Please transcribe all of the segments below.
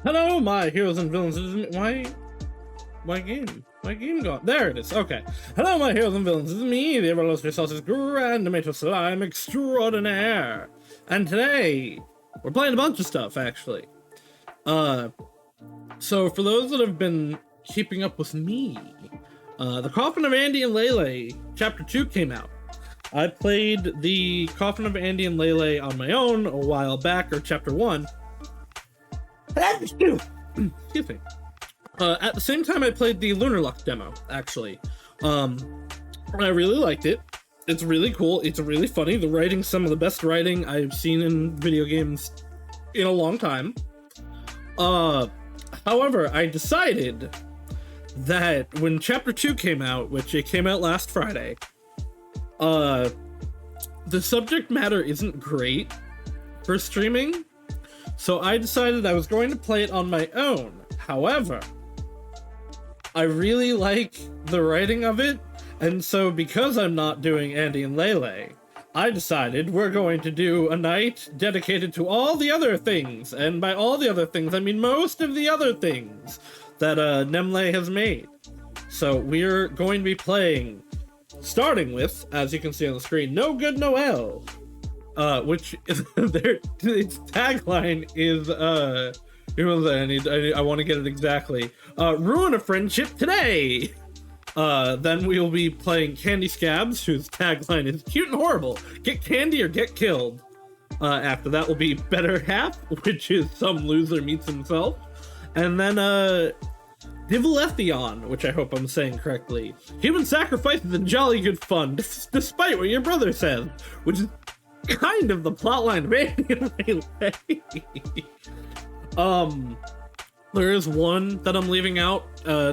Hello, my heroes and villains. My game gone. There it is. Okay. Hello, my heroes and villains. This is me, the everlasting Saus's Grand Tomato Slime Extraordinaire. And today, we're playing a bunch of stuff, actually. So for those that have been keeping up with me, the Coffin of Andy and Leyley Chapter 2 came out. I played the Coffin of Andy and Leyley on my own a while back, or Chapter 1. Excuse me. At the same time, I played the Lunar Luck demo, actually. I really liked it. It's really cool. It's really funny. The writing's some of the best writing I've seen in video games in a long time. However, I decided that when Chapter 2 came out, which it came out last Friday, the subject matter isn't great for streaming. So I decided I was going to play it on my own. However, I really like the writing of it, and so because I'm not doing Andy and Leyley, I decided we're going to do a night dedicated to all the other things, and by all the other things, I mean most of the other things that Nemlei has made. So we're going to be playing, starting with, as you can see on the screen, No Good Noelle. Which its tagline is I want to get it exactly. Ruin a friendship today. Then we'll be playing Candy Scabs, whose tagline is cute and horrible. Get candy or get killed. After that will be Better Half, which is some loser meets himself. And then Diviletion, which I hope I'm saying correctly. Human sacrifice is a jolly good fun, despite what your brother says, which is kind of the plotline of Andy and Leyley. There is one that I'm leaving out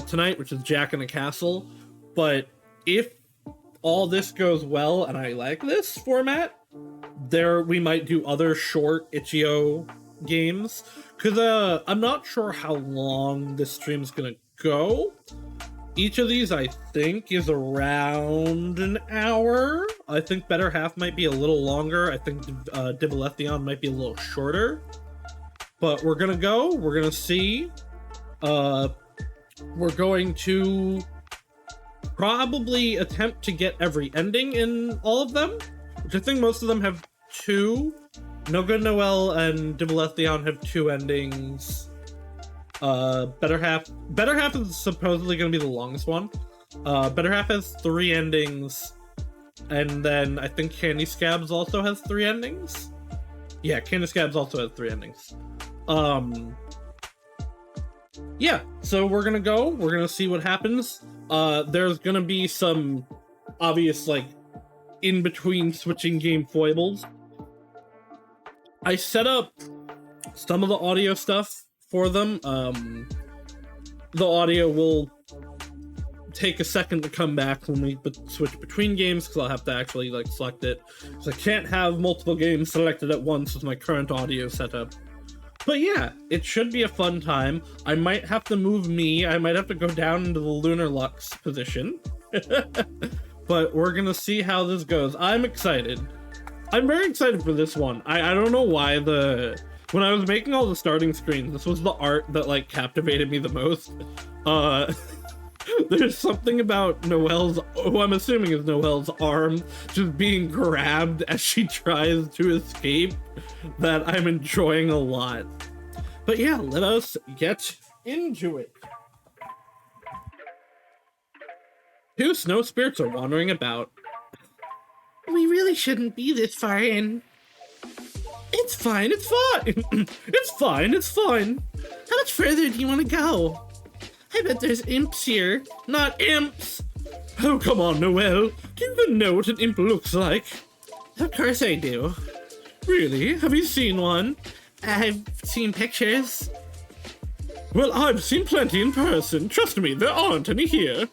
tonight, which is Jack in a Castle. But if all this goes well and I like this format, we might do other short itch.io games. Because I'm not sure how long this stream's gonna go. Each of these, I think, is around an hour. I think Better Half might be a little longer. I think Diviletion might be a little shorter. But we're gonna go. We're gonna see. We're going to probably attempt to get every ending in all of them, which I think most of them have 2. No Good Noelle and Diviletion have 2 endings. Better Half is supposedly going to be the longest one. Better Half has 3 endings, and then I think Candy Scabs also has 3 endings. Yeah, Candy Scabs also has 3 endings. Yeah, so we're gonna see what happens. There's gonna be some obvious, like, in-between switching game foibles. I set up some of the audio stuff for them. The audio will take a second to come back when we switch between games, because I'll have to actually, like, select it. So I can't have multiple games selected at once with my current audio setup. But yeah, it should be a fun time. I might have to move me. I might have to go down into the Lunar Lux position. But we're gonna see how this goes. I'm excited. I'm very excited for this one. I don't know why when I was making all the starting screens, this was the art that, like, captivated me the most. There's something about Noelle's, who I'm assuming is Noelle's arm, just being grabbed as she tries to escape, that I'm enjoying a lot. But yeah, let us get into it. 2 snow spirits are wandering about. We really shouldn't be this far in. It's fine, it's fine. It's fine, it's fine. How much further do you want to go? I bet there's imps here. Not imps! Oh, come on, Noelle. Do you even know what an imp looks like? Of course I do. Really? Have you seen one? I've seen pictures. Well, I've seen plenty in person. Trust me, there aren't any here.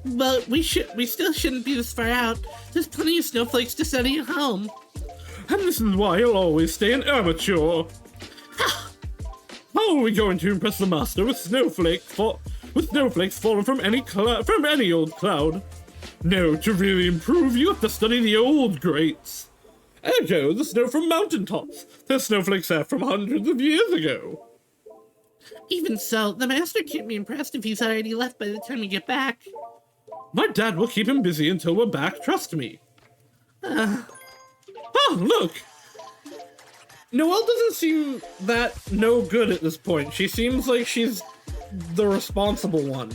But we still shouldn't be this far out. There's plenty of snowflakes to send you home. And this is why you'll always stay an amateur. How are we going to impress the master with snowflakes falling from any old cloud? No, to really improve, you have to study the old greats. Echo, the snow from mountaintops. They're snowflakes there from hundreds of years ago. Even so, the master can't be impressed if he's already left by the time we get back. My dad will keep him busy until we're back, trust me. Oh, look! Noelle doesn't seem that no good at this point. She seems like she's the responsible one.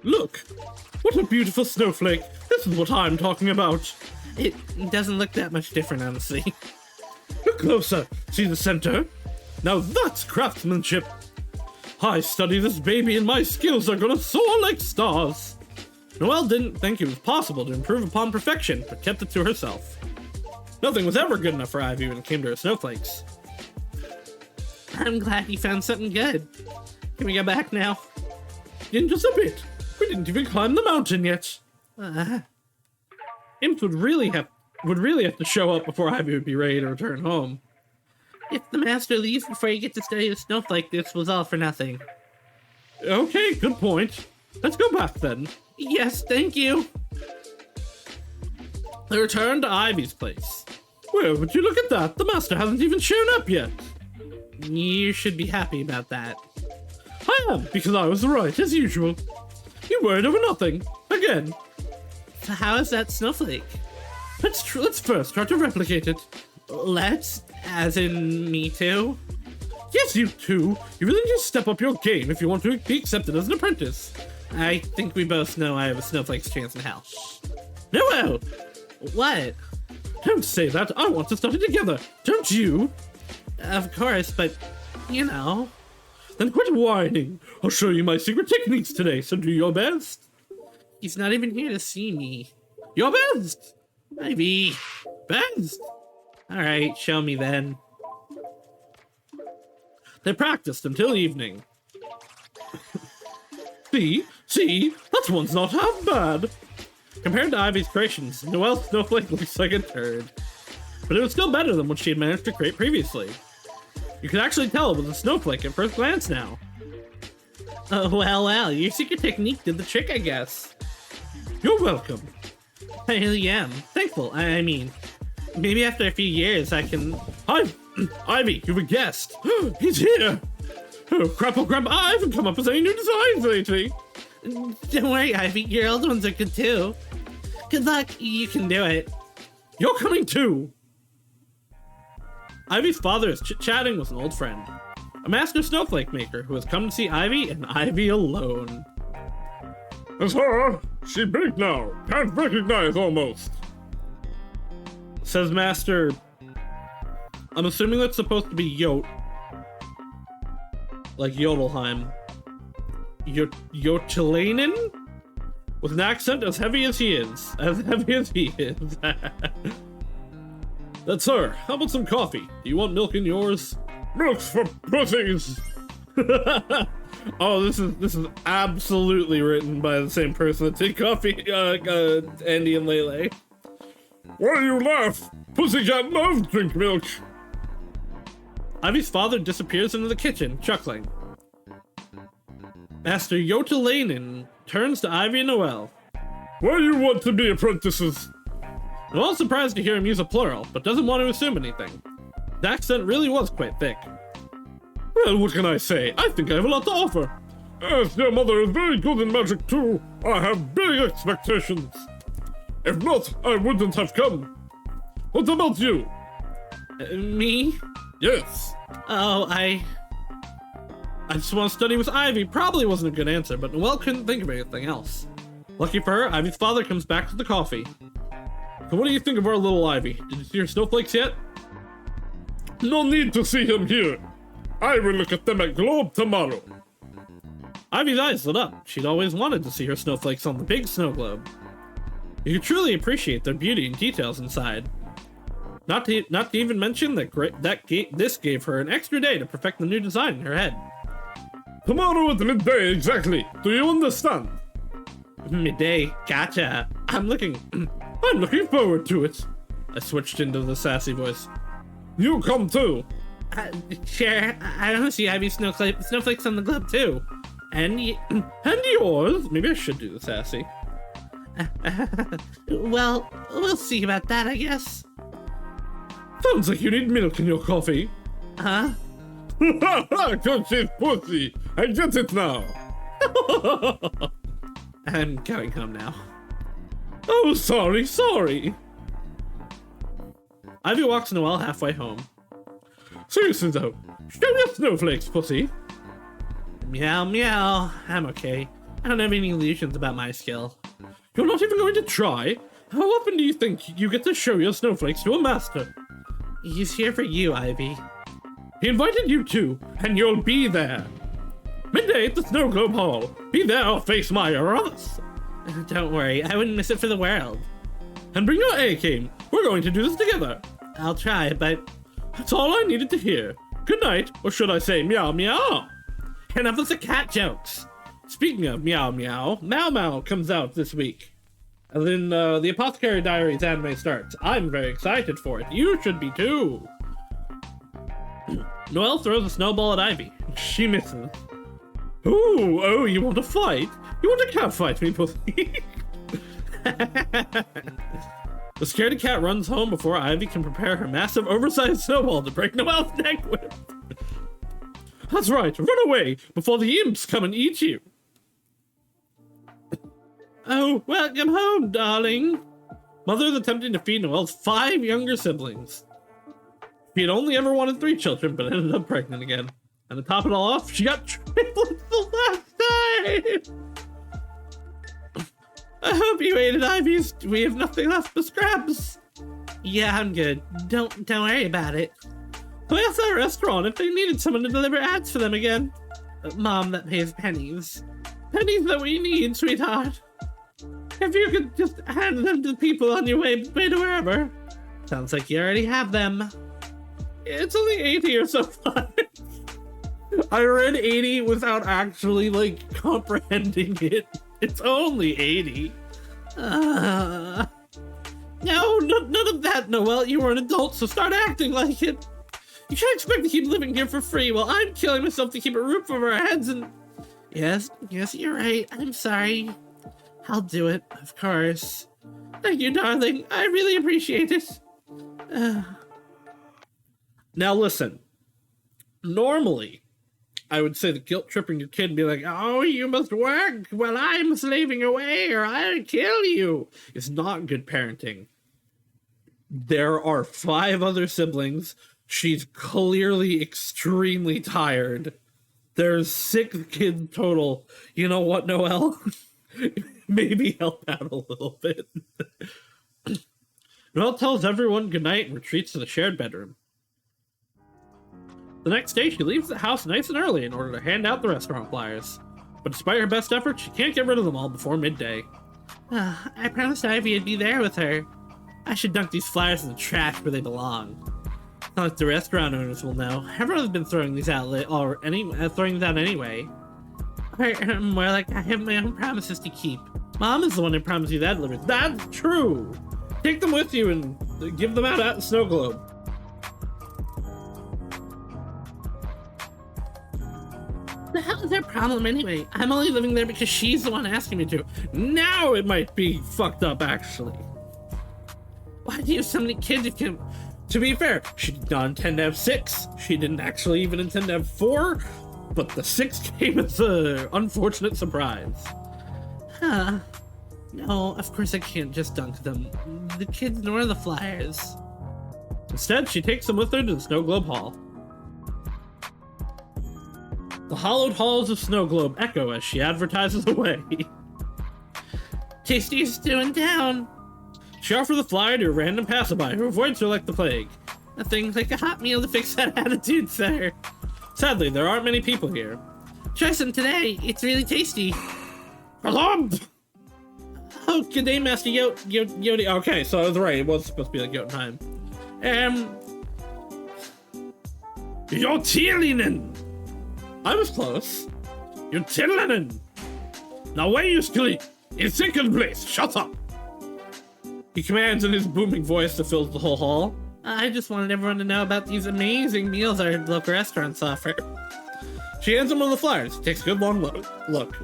Look! What a beautiful snowflake! This is what I'm talking about! It doesn't look that much different, honestly. Look closer! See the center? Now that's craftsmanship! I study this baby and my skills are gonna soar like stars! Noelle didn't think it was possible to improve upon perfection, but kept it to herself. Nothing was ever good enough for Ivy when it came to her snowflakes. I'm glad you found something good. Can we go back now? In just a bit. We didn't even climb the mountain yet. Imps would really have to show up before Ivy would be ready to return home. If the master leaves before you get to study the snowflake, this was all for nothing. Okay, good point. Let's go back then. Yes, thank you. They returned to Ivy's place. Well, would you look at that? The master hasn't even shown up yet. You should be happy about that. I am, because I was right, as usual. You worried over nothing. Again. So how is that snowflake? Let's first try to replicate it. Let's? As in me too? Yes, you too. You really need to step up your game if you want to be accepted as an apprentice. I think we both know I have a snowflake's chance in hell. Noelle! What? Don't say that. I want to study together. Don't you? Of course, but, you know. Then quit whining. I'll show you my secret techniques today, so do your best. He's not even here to see me. Your best! Ivy. Best! Alright, show me then. They practiced until evening. See? That one's not half bad. Compared to Ivy's creations, Noelle's snowflake looks like a turd. But it was still better than what she had managed to create previously. You could actually tell it was a snowflake at first glance now. Well, your secret technique did the trick, I guess. You're welcome. I really am. Thankful, I mean. Maybe after a few years I can... Hi, Ivy, you've a guest. He's here. Oh, crap, I haven't come up with any new designs lately. Don't worry, Ivy, your old ones are good too. Good luck, you can do it. You're coming too. Ivy's father is chit-chatting with an old friend, a master snowflake maker who has come to see Ivy and Ivy alone. It's her. She big now. Can't recognize almost. Says Master. I'm assuming that's supposed to be Yot. Like Jodelheim. Yotelainen? With an accent as heavy as he is. That's her. How about some coffee? Do you want milk in yours? Milk's for pussies! Oh, this is absolutely written by the same person that did coffee, Andy and Leyley. Why do you laugh? Pussycat loves drink milk. Ivy's father disappears into the kitchen, chuckling. Master Yotelainen turns to Ivy and Noelle. Why do you want to be apprentices? Noelle's surprised to hear him use a plural, but doesn't want to assume anything. The accent really was quite thick. Well, what can I say? I think I have a lot to offer. As your mother is very good in magic too, I have big expectations. If not, I wouldn't have come. What about you? Me? Yes. Oh, I just want to study with Ivy. Probably wasn't a good answer, but Noelle couldn't think of anything else. Lucky for her, Ivy's father comes back with the coffee. So what do you think of our little Ivy? Did you see her snowflakes yet? No need to see him here. I will look at them at Globe tomorrow. Ivy's eyes lit up. She'd always wanted to see her snowflakes on the big snow globe. You could truly appreciate their beauty and details inside. Not to even mention that this gave her an extra day to perfect the new design in her head. Tomorrow at midday, exactly. Do you understand? Midday, gotcha. I'm looking forward to it. I switched into the sassy voice. You come too. Sure. I want to see Ivy's snowflakes on the globe too. And yours. Maybe I should do the sassy. Well, we'll see about that, I guess. Sounds like you need milk in your coffee. Huh? Don't say pussy. I get it now. I'm going home now. Oh, sorry. Ivy walks Noelle halfway home. Seriously though, show me your snowflakes, pussy. Meow, meow. I'm okay. I don't have any illusions about my skill. You're not even going to try? How often do you think you get to show your snowflakes to a master? He's here for you, Ivy. He invited you too, and you'll be there. Midday at the Snow Globe Hall. Be there or face my wrath. Don't worry, I wouldn't miss it for the world. And bring your A-game. We're going to do this together. I'll try, but... That's all I needed to hear. Good night, or should I say meow meow? Enough of the cat jokes. Speaking of meow meow, Mau Mau comes out this week. And then the Apothecary Diaries anime starts. I'm very excited for it. You should be too. Noelle throws a snowball at Ivy. She misses. Ooh, oh, you want to fight? You want to cat fight me, pussy? The scaredy cat runs home before Ivy can prepare her massive oversized snowball to break Noelle's neck with. That's right, run away before the imps come and eat you. Oh, welcome home, darling. Mother is attempting to feed Noelle's 5 younger siblings. She had only ever wanted 3 children, but ended up pregnant again. And to top it all off, she got triplets the last time! I hope you ate it, Ivy's. We have nothing left but Scabs. Yeah, I'm good. Don't worry about it. I asked that restaurant if they needed someone to deliver ads for them again. Mom, that pays pennies. Pennies that we need, sweetheart. If you could just hand them to the people on your way to wherever. Sounds like you already have them. It's only 80 or so. I read 80 without actually, like, comprehending it. It's only 80. No, none of that, Noelle. You are an adult, so start acting like it. You can't expect to keep living here for free while I'm killing myself to keep a roof over our heads and... Yes, you're right. I'm sorry. I'll do it, of course. Thank you, darling. I really appreciate it. Now listen. Normally, I would say the guilt tripping your kid and be like, oh, you must work while I'm slaving away or I'll kill you. It's not good parenting. There are 5 other siblings. She's clearly extremely tired. There's 6 kids total. You know what, Noelle? Maybe help out a little bit. Noelle tells everyone goodnight and retreats to the shared bedroom. The next day, she leaves the house nice and early in order to hand out the restaurant flyers. But despite her best efforts, she can't get rid of them all before midday. I promised Ivy I'd be there with her. I should dunk these flyers in the trash where they belong. Not like the restaurant owners will know. Everyone's been throwing these out throwing these out anyway. Or more like I have my own promises to keep. Mom is the one who promised you that delivery. That's true! Take them with you and give them out at the Snow Globe. The hell is their problem anyway? I'm only living there because she's the one asking me to. Now it might be fucked up, actually. Why do you have so many kids if you... To be fair, she did not intend to have 6. She didn't actually even intend to have 4. But the 6 came as an unfortunate surprise. Huh. No, of course I can't just dunk them. The kids nor the flyers. Instead, she takes them with her to the Snow Globe Hall. The hollowed halls of Snow Globe echo as she advertises away. Tastiest stew in town. She offers the flyer to a random passerby who avoids her like the plague. Nothing like a hot meal to fix that attitude, sir. Sadly, there aren't many people here. Try some today. It's really tasty. Alump! Oh, good day, Master Yodi. Okay, so I was right. It was supposed to be like Jotunheim. Jotilinen! I was close. Jotilinen! Now where you sleep? In second place, shut up! He commands in his booming voice that fills the whole hall. I just wanted everyone to know about these amazing meals our local restaurants offer. She hands him one of the flyers. He takes a good long look.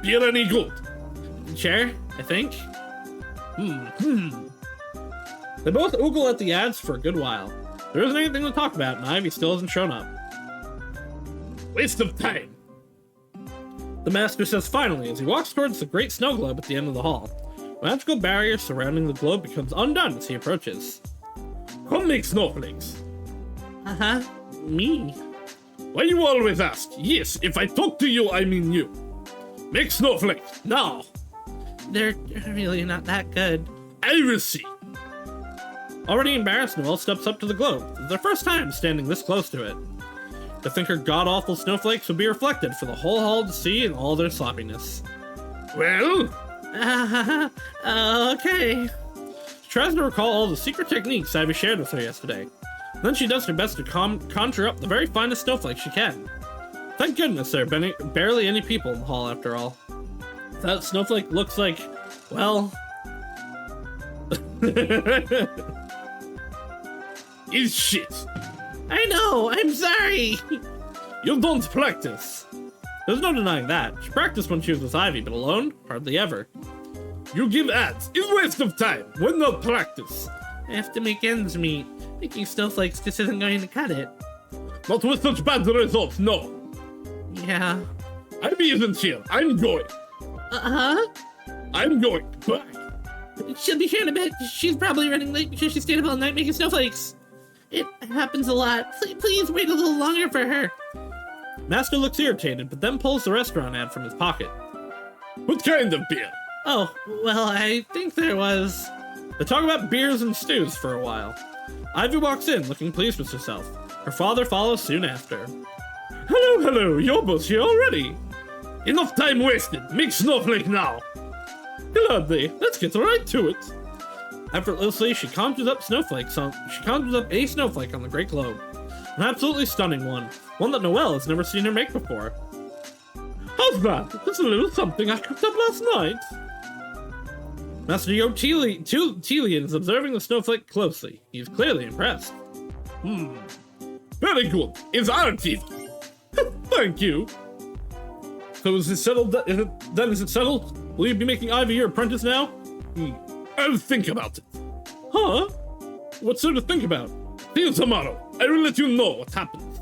Feel any good? Sure, I think. They both oogle at the ads for a good while. There isn't anything to talk about, and Ivy still hasn't shown up. Waste of time! The master says finally as he walks towards the great snow globe at the end of the hall. The magical barrier surrounding the globe becomes undone as he approaches. Come make snowflakes. Uh-huh. Me? Why you always ask? Yes, if I talk to you, I mean you. Make snowflakes, now! They're really not that good. I will see. Already embarrassed, Noelle steps up to the globe. It's their first time standing this close to it. To think her god-awful snowflakes would be reflected for the whole hall to see in all their sloppiness. Well? Okay. She tries to recall all the secret techniques Ivy shared with her yesterday. Then she does her best to conjure up the very finest snowflakes she can. Thank goodness there are barely any people in the hall after all. That snowflake looks like, well... It's shit. I know, I'm sorry. You don't practice. There's no denying that. She practiced when she was with Ivy, but alone, hardly ever. You give ads. It's a waste of time. Why not practice? I have to make ends meet. Making snowflakes just isn't going to cut it. Not with such bad results, no. Yeah. Ivy isn't here. I'm going. Uh-huh. I'm going back. She'll be here in a bit. She's probably running late because she stayed up all night making snowflakes. It happens a lot. Please wait a little longer for her. Master looks irritated, but then pulls the restaurant ad from his pocket. What kind of beer? Oh, well, I think there was... They talk about beers and stews for a while. Ivy walks in, looking pleased with herself. Her father follows soon after. Hello, you're both here already. Enough time wasted. Make snowflake now. Gladly, let's get right to it. Effortlessly, she conjures up a snowflake on the great globe. An absolutely stunning one that Noelle has never seen her make before. How's that? Just a little something I cooked up last night. Master Telian is observing the snowflake closely. He is clearly impressed. Very good. It's arty. Thank you. So is it settled? Is it settled? Will you be making Ivy your apprentice now? I'll think about it. Huh? What's there to think about? See you tomorrow. I will let you know what happens.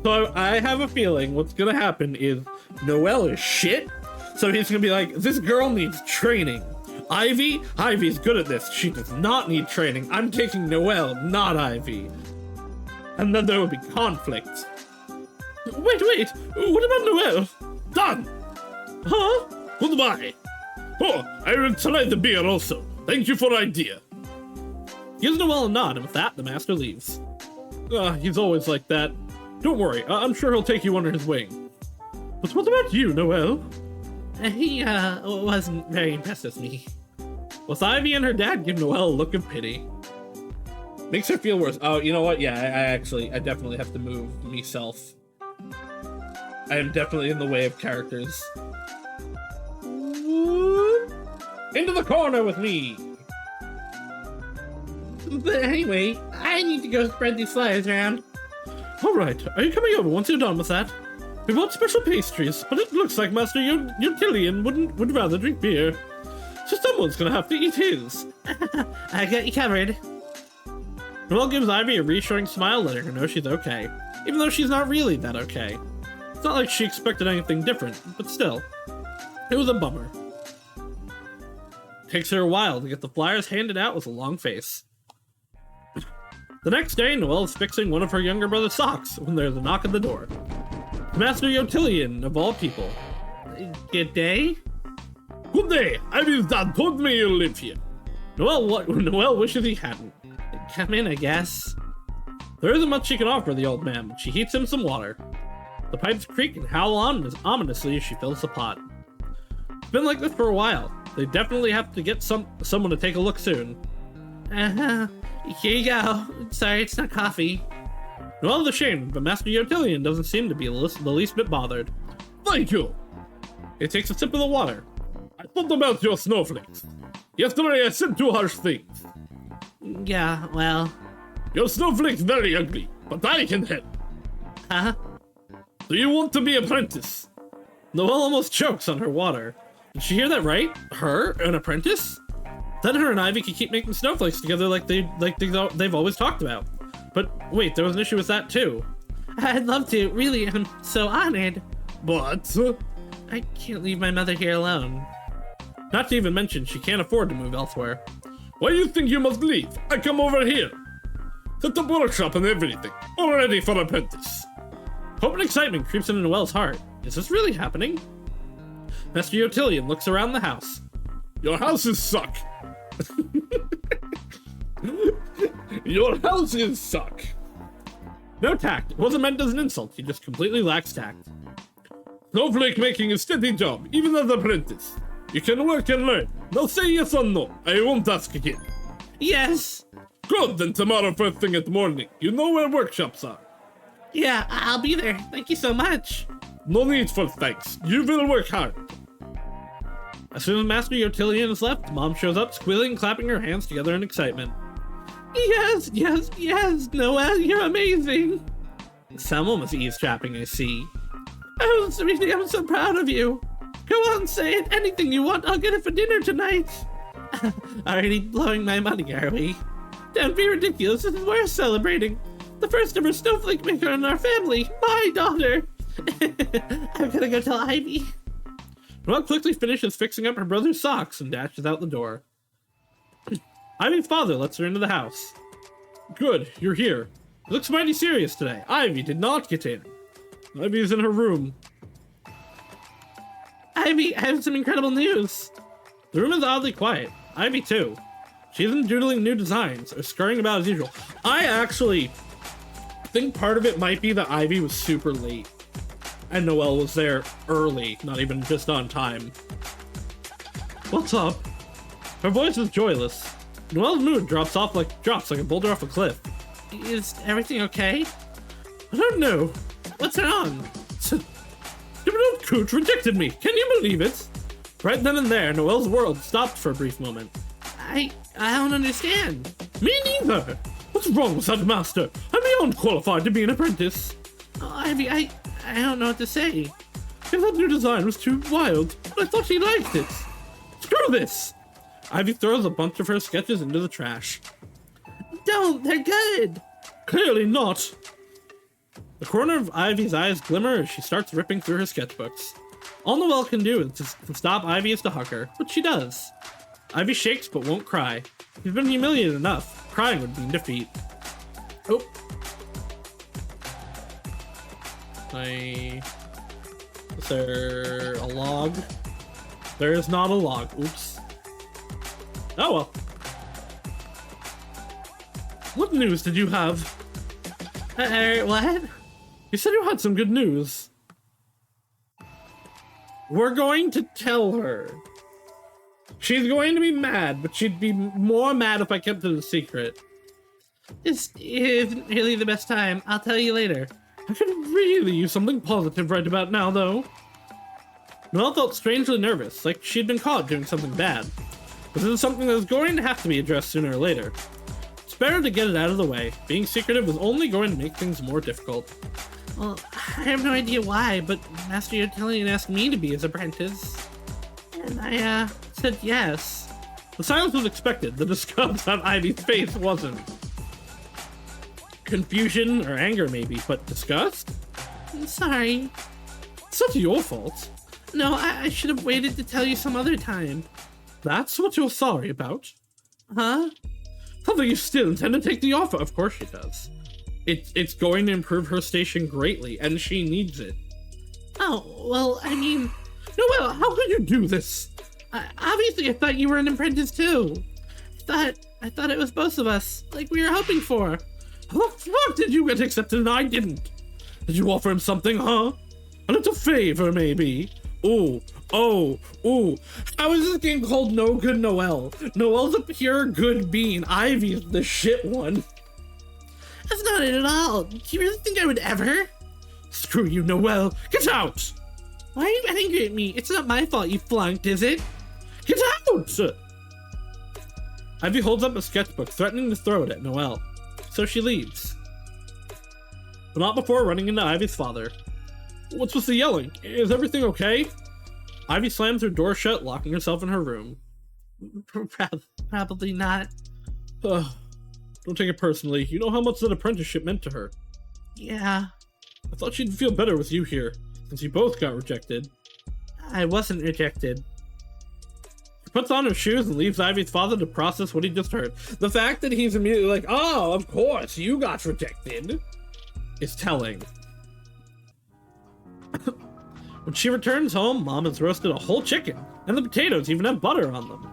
So I have a feeling what's gonna happen is Noelle is shit. So he's gonna be like, this girl needs training. Ivy's good at this. She does not need training. I'm taking Noelle, not Ivy. And then there will be conflict. Wait. What about Noelle? Done. Huh? Goodbye. Oh, I will try the beer also. Thank you for idea. Gives Noelle a nod, and with that, the master leaves. He's always like that. Don't worry, I'm sure he'll take you under his wing. But what about you, Noelle? He, wasn't very impressed with me. Both Ivy and her dad give Noelle a look of pity. Makes her feel worse. Oh, you know what? Yeah, I definitely have to move myself. I am definitely in the way of characters. Into the corner with me! But anyway, I need to go spread these flyers around. Alright, are you coming over once you're done with that? We bought special pastries, but it looks like Master Utilian would rather drink beer. So someone's gonna have to eat his. I got you covered. Noelle gives Ivy a reassuring smile, letting her know she's okay. Even though she's not really that okay. It's not like she expected anything different, but still. It was a bummer. Takes her a while to get the flyers handed out with a long face. The next day, Noelle is fixing one of her younger brother's socks when there's a knock at the door. Master Utilian, of all people. Good day? Good day. Ivy's dad told me you live here. Noelle wishes he hadn't. Come in, I guess. There isn't much she can offer the old man, but she heats him some water. The pipes creak and howl on as ominously as she fills the pot. It's been like this for a while. They definitely have to get someone to take a look soon. Here you go. Sorry, it's not coffee. Noelle is ashamed, but Master Utilian doesn't seem to be the least bit bothered. Thank you! He takes a sip of the water. I thought about your snowflakes. Yesterday I said two harsh things. Yeah, well... Your snowflake's very ugly, but I can help. Huh? Do you want to be apprentice? Noelle almost chokes on her water. Did she hear that right? Her? An apprentice? Then her and Ivy could keep making snowflakes together like they've always talked about. But wait, there was an issue with that too. I'd love to, really, I'm so honored. But I can't leave my mother here alone. not to even mention she can't afford to move elsewhere. Why do you think you must leave? I come over here. Set up workshop and everything. All ready for apprentice. Hope and excitement creeps into Noelle's heart. Is this really happening? Master Yotillion looks around the house. Your houses suck. Your houses suck. No tact. It wasn't meant as an insult. He just completely lacks tact. Snowflake making is steady job, even as apprentice. You can work and learn. Now say yes or no. I won't ask again. Yes. Good, then tomorrow first thing in the morning. You know where workshops are. Yeah, I'll be there. Thank you so much. No need for thanks. You will work hard. As soon as Master Yotillion is left, Mom shows up, squealing and clapping her hands together in excitement. Yes, yes, yes, Noelle, you're amazing. Someone was eavesdropping, I see. Oh, sweetie, I'm so proud of you. Go on, say it. Anything you want, I'll get it for dinner tonight. Already blowing my money, are we? Don't be ridiculous, this is worth celebrating. The first ever snowflake maker in our family, my daughter. I'm gonna go tell Ivy. Noelle quickly finishes fixing up her brother's socks and dashes out the door. Ivy's father lets her into the house. Good, you're here. It looks mighty serious today. Ivy did not get in. Ivy is in her room. Ivy, I have some incredible news. The room is oddly quiet. Ivy too. She isn't doodling new designs or scurrying about as usual. I actually think part of it might be that Ivy was super late. And Noelle was there early, not even just on time. What's up? Her voice is joyless. Noelle's mood drops like a boulder off a cliff. Is everything okay? I don't know. What's wrong? Stupid Cooch rejected me. Can you believe it? Right then and there, Noelle's world stopped for a brief moment. I don't understand. Me neither. What's wrong with that master? I'm beyond qualified to be an apprentice. Oh, Ivy, I don't know what to say. If that new design was too wild, but I thought she liked it. Screw this! Ivy throws a bunch of her sketches into the trash. Don't, they're good. Clearly not. The corner of Ivy's eyes glimmer as she starts ripping through her sketchbooks. All Noelle can do is to stop Ivy is to hug her, which she does. Ivy shakes but won't cry. She's been humiliated enough. Crying would mean defeat. Oh. Is there a log? There is not a log. Oops. Oh well. What news did you have? What? You said you had some good news. We're going to tell her. She's going to be mad, but she'd be more mad if I kept it a secret. This isn't really the best time. I'll tell you later. I could really use something positive right about now, though. Noelle felt strangely nervous, like she'd been caught doing something bad. But this is something that was going to have to be addressed sooner or later. It's better to get it out of the way. Being secretive was only going to make things more difficult. Well, I have no idea why, but Master Yotillion asked me to be his apprentice. And I, said yes. The silence was expected. The disgust on Ivy's face wasn't. Confusion or anger maybe, but disgust? I'm sorry. It's not your fault. No, I should have waited to tell you some other time. That's what you're sorry about? Huh? Sounds like you still intend to take the offer. Of course she does. It's going to improve her station greatly, and she needs it. Oh, well, I mean... Noelle, how could you do this? Obviously, I thought you were an apprentice, too. I thought it was both of us, like we were hoping for. How the fuck did you get accepted and I didn't? Did you offer him something, huh? A little favor, maybe? Ooh. How is this game called No Good Noelle? Noelle's a pure good bean. Ivy's the shit one. That's not it at all. Do you really think I would ever? Screw you, Noelle. Get out! Why are you angry at me? It's not my fault you flunked, is it? Get out! Ivy holds up a sketchbook, threatening to throw it at Noelle. So she leaves. But not before running into Ivy's father. What's with the yelling? Is everything okay? Ivy slams her door shut, locking herself in her room. Probably not. Don't take it personally. You know how much that apprenticeship meant to her. Yeah. I thought she'd feel better with you here, since you both got rejected. I wasn't rejected. He puts on his shoes and leaves Ivy's father to process what he just heard. The fact that he's immediately like, oh, of course, you got rejected, is telling. When she returns home, Mom has roasted a whole chicken, and the potatoes even have butter on them.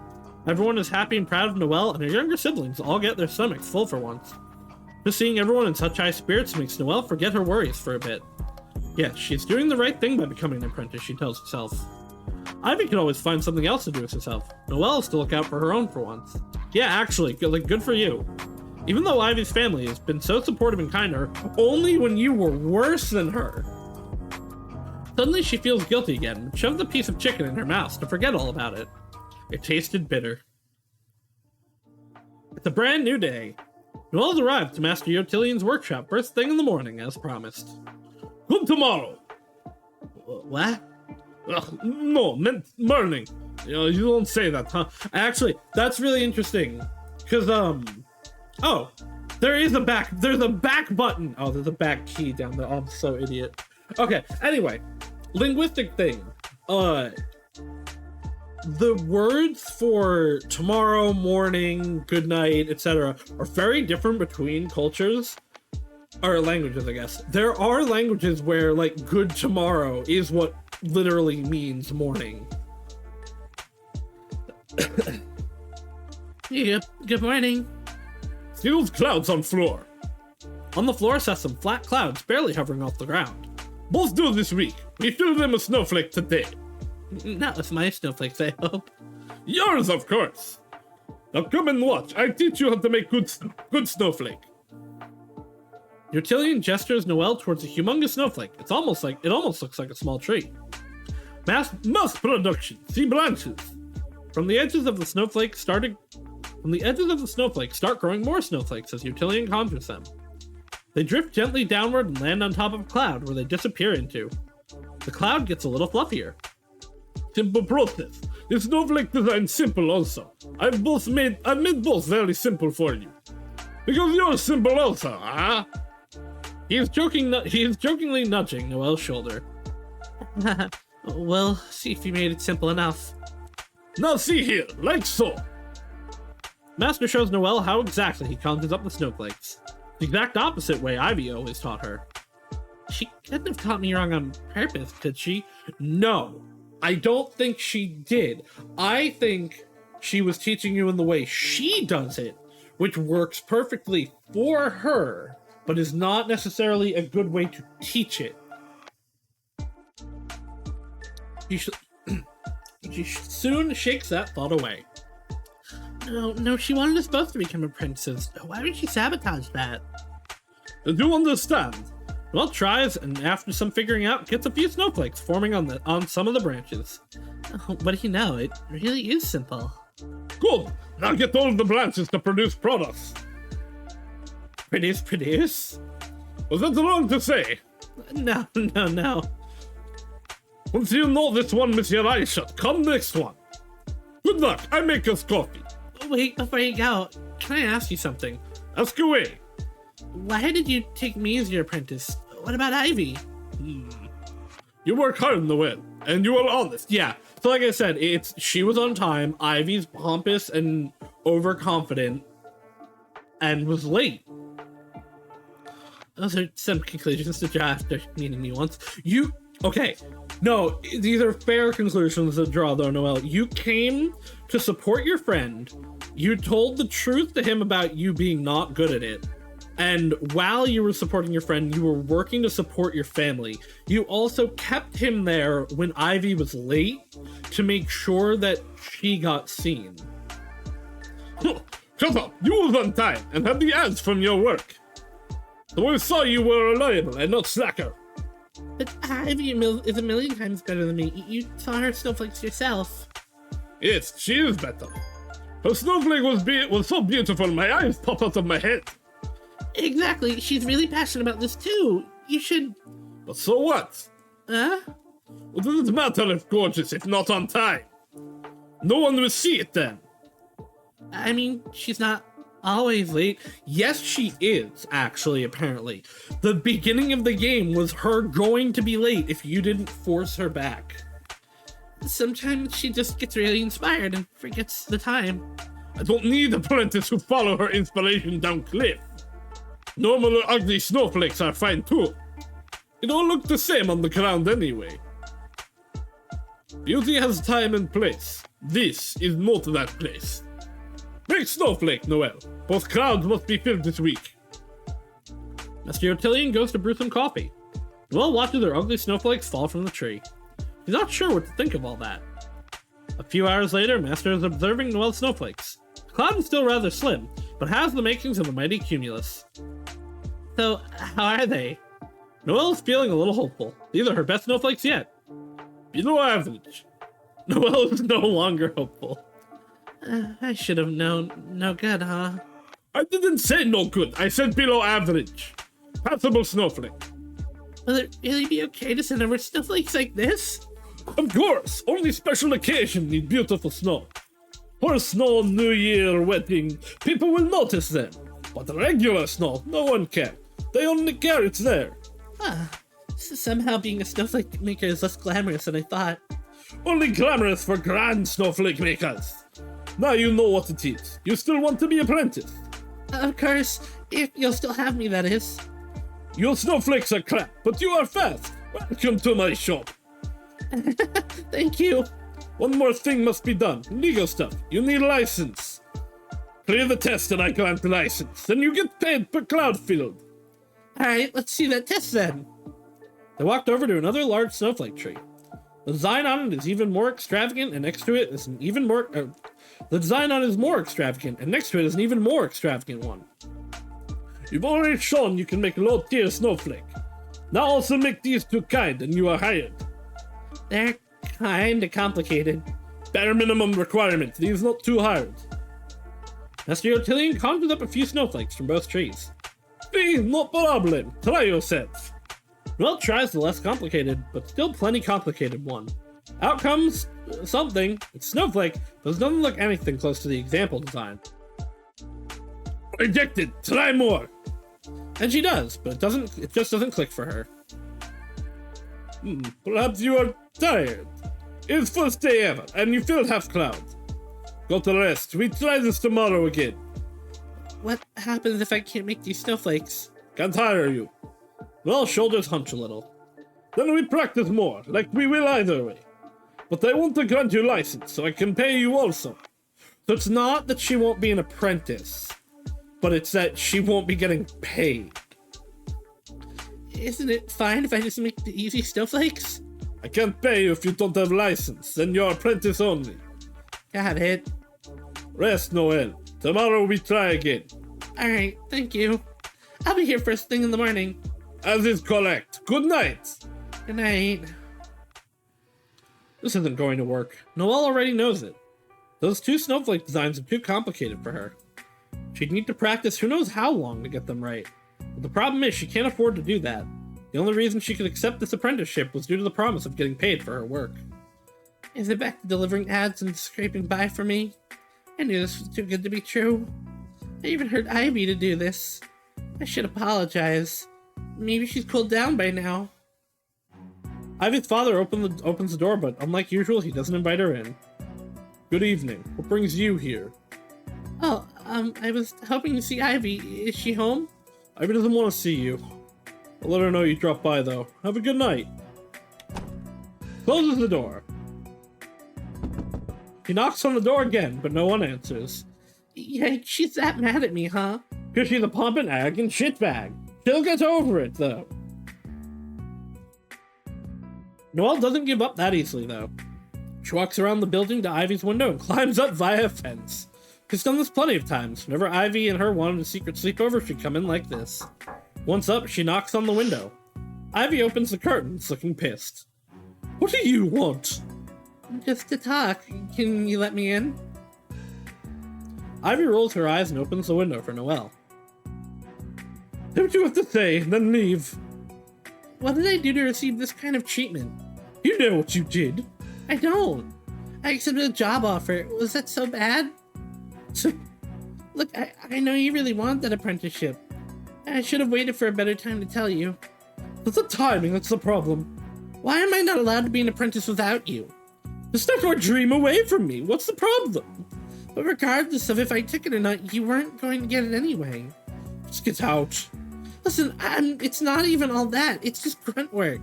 Everyone is happy and proud of Noelle, and her younger siblings all get their stomachs full for once. Just seeing everyone in such high spirits makes Noelle forget her worries for a bit. Yes, she's doing the right thing by becoming an apprentice, she tells herself. Ivy can always find something else to do with herself. Noelle has to look out for her own for once. Yeah, actually, good for you. Even though Ivy's family has been so supportive and kind to her, only when you were worse than her. Suddenly she feels guilty again, but shoves a piece of chicken in her mouth to forget all about it. It tasted bitter. It's a brand new day. Noelle's arrived to Master Yotilian's workshop first thing in the morning, as promised. Good tomorrow! What? No, meant morning. You don't say that, huh? Actually, that's really interesting. Because, oh, there's a back button. Oh, there's a back key down there. Oh, I'm so idiot. Okay, anyway, linguistic thing. The words for tomorrow, morning, good night, etc. are very different between cultures. Or languages, I guess. There are languages where, like, good tomorrow is what literally means morning. Yeah, good morning. See those clouds on floor? On the floor says some flat clouds barely hovering off the ground. Both due this week. We filled them a snowflake today. Not with my snowflakes, I hope. Yours, of course. Now come and watch. I teach you how to make good snowflake. Yotilian gestures Noelle towards a humongous snowflake. It almost looks like a small tree. Mass production. See branches. From the edges of the snowflake start growing more snowflakes as Yotilian conjures them. They drift gently downward and land on top of a cloud where they disappear into. The cloud gets a little fluffier. Simple process. The snowflake design simple also. I've made both very simple for you. Because you're simple also, huh? He is jokingly nudging Noelle's shoulder. We'll see if you made it simple enough. Now see here, like so. Master shows Noelle how exactly he conjures up the snowflakes. The exact opposite way Ivy always taught her. She couldn't have taught me wrong on purpose, could she? No, I don't think she did. I think she was teaching you in the way she does it, which works perfectly for her, but is not necessarily a good way to teach it. She soon shakes that thought away. No, she wanted us both to become apprentices. Why would she sabotage that? Do you understand? Well, tries, and after some figuring out, gets a few snowflakes forming on some of the branches. Oh, what do you know? It really is simple. Good! Now get all of the branches to produce products. Produce? Was that wrong to say? No. Once you know this one with your eyes shut, come next one. Good luck, I make us coffee. Wait, before you go, can I ask you something? Ask away. Why did you take me as your apprentice? What about Ivy? You work hard, Noelle, and you are honest. Yeah, so like I said, she was on time, Ivy's pompous and overconfident, and was late. Those are some conclusions to draw after meeting me once. Okay, no, these are fair conclusions to draw though, Noelle. You came to support your friend, you told the truth to him about you being not good at it, and while you were supporting your friend, you were working to support your family. You also kept him there when Ivy was late to make sure that she got seen. Shut up, you was on time and had the ads from your work. So I saw you were reliable and not slacker. But Ivy is a million times better than me. You saw her snowflakes yourself. Yes, she is better. Her snowflake was so beautiful, my eyes pop out of my head. Exactly, she's really passionate about this too. You should... But so what? Huh? What does it matter if gorgeous, if not on time? No one will see it then. I mean, she's not always late. Yes, she is, actually, apparently. The beginning of the game was her going to be late if you didn't force her back. Sometimes she just gets really inspired and forgets the time. I don't need apprentices who follow her inspiration down cliff. Normal or ugly snowflakes are fine too. It all look the same on the ground anyway. Beauty has time and place. This is not that place. Make snowflake, Noelle. Both clouds must be filled this week. Mr. Otillion goes to brew some coffee. Noelle watches her ugly snowflakes fall from the tree. He's not sure what to think of all that. A few hours later, Master is observing Noelle's snowflakes. The cloud is still rather slim, but has the makings of a mighty cumulus. So, how are they? Noelle is feeling a little hopeful. These are her best snowflakes yet. Below average. Noelle is no longer hopeful. I should have known. No good, huh? I didn't say no good. I said below average. Passable snowflake. Will it really be okay to send over snowflakes like this? Of course. Only special occasion need beautiful snow. For snow, New Year, wedding, people will notice them. But regular snow, no one can. They only care it's there. Somehow being a snowflake maker is less glamorous than I thought. Only glamorous for grand snowflake makers. Now you know what it is. You still want to be apprentice? Of course, if you'll still have me, that is. Your snowflakes are crap, but you are fast. Welcome to my shop. Thank you. One more thing must be done. Legal stuff. You need a license. Clear the test and I grant the license. Then you get paid per cloud field. Alright, let's see that test then. They walked over to another large snowflake tree. The design on it is even more extravagant, and next to it is an even more... the design on it is more extravagant, and next to it is an even more extravagant one. You've already shown you can make low-tier snowflake. Now also make these two kind, and you are hired. They're kinda complicated. Bare minimum requirement. These not too hard. Master Otillion conjured up a few snowflakes from both trees. Please, no problem. Try yourself. Noelle tries the less complicated, but still plenty complicated one. Out comes something. It's snowflake, but it doesn't look anything close to the example design. Rejected. Try more. And she does, but it just doesn't click for her. Perhaps you are tired. It's first day ever, and you feel half cloud. Go to rest. We try this tomorrow again. What happens if I can't make these snowflakes? Can't hire you. Noelle's shoulders hunch a little. Then we practice more, like we will either way. But I want to grant you license, so I can pay you also. So it's not that she won't be an apprentice, but it's that she won't be getting paid. Isn't it fine if I just make the easy snowflakes? I can't pay you if you don't have license, then you're apprentice only. Got it. Rest, Noelle. Tomorrow we try again. Alright, thank you. I'll be here first thing in the morning. As is correct. Good night. Good night. This isn't going to work. Noelle already knows it. Those two snowflake designs are too complicated for her. She'd need to practice who knows how long to get them right. But the problem is she can't afford to do that. The only reason she could accept this apprenticeship was due to the promise of getting paid for her work. Is it back to delivering ads and scraping by for me? I knew this was too good to be true. I even heard Ivy to do this. I should apologize. Maybe she's cooled down by now. Ivy's father opens the door, but unlike usual, he doesn't invite her in. Good evening. What brings you here? Oh, I was hoping to see Ivy. Is she home? Ivy doesn't want to see you. I'll let her know you dropped by, though. Have a good night. Closes the door. He knocks on the door again, but no one answers. Yeah, she's that mad at me, huh? Because she's a pompous ag and shitbag. She'll get over it, though. Noelle doesn't give up that easily, though. She walks around the building to Ivy's window and climbs up via a fence. She's done this plenty of times. Whenever Ivy and her wanted a secret sleepover, she'd come in like this. Once up, she knocks on the window. Ivy opens the curtains, looking pissed. What do you want? Just to talk. Can you let me in? Ivy rolls her eyes and opens the window for Noelle. Say what you have to say, then leave. What did I do to receive this kind of treatment? You know what you did. I don't. I accepted a job offer. Was that so bad? Look, I know you really want that apprenticeship. I should have waited for a better time to tell you. It's the timing that's the problem. Why am I not allowed to be an apprentice without you? You stuck your dream away from me. What's the problem? But regardless of if I took it or not, you weren't going to get it anyway. Just get out. Listen, it's not even all that. It's just grunt work.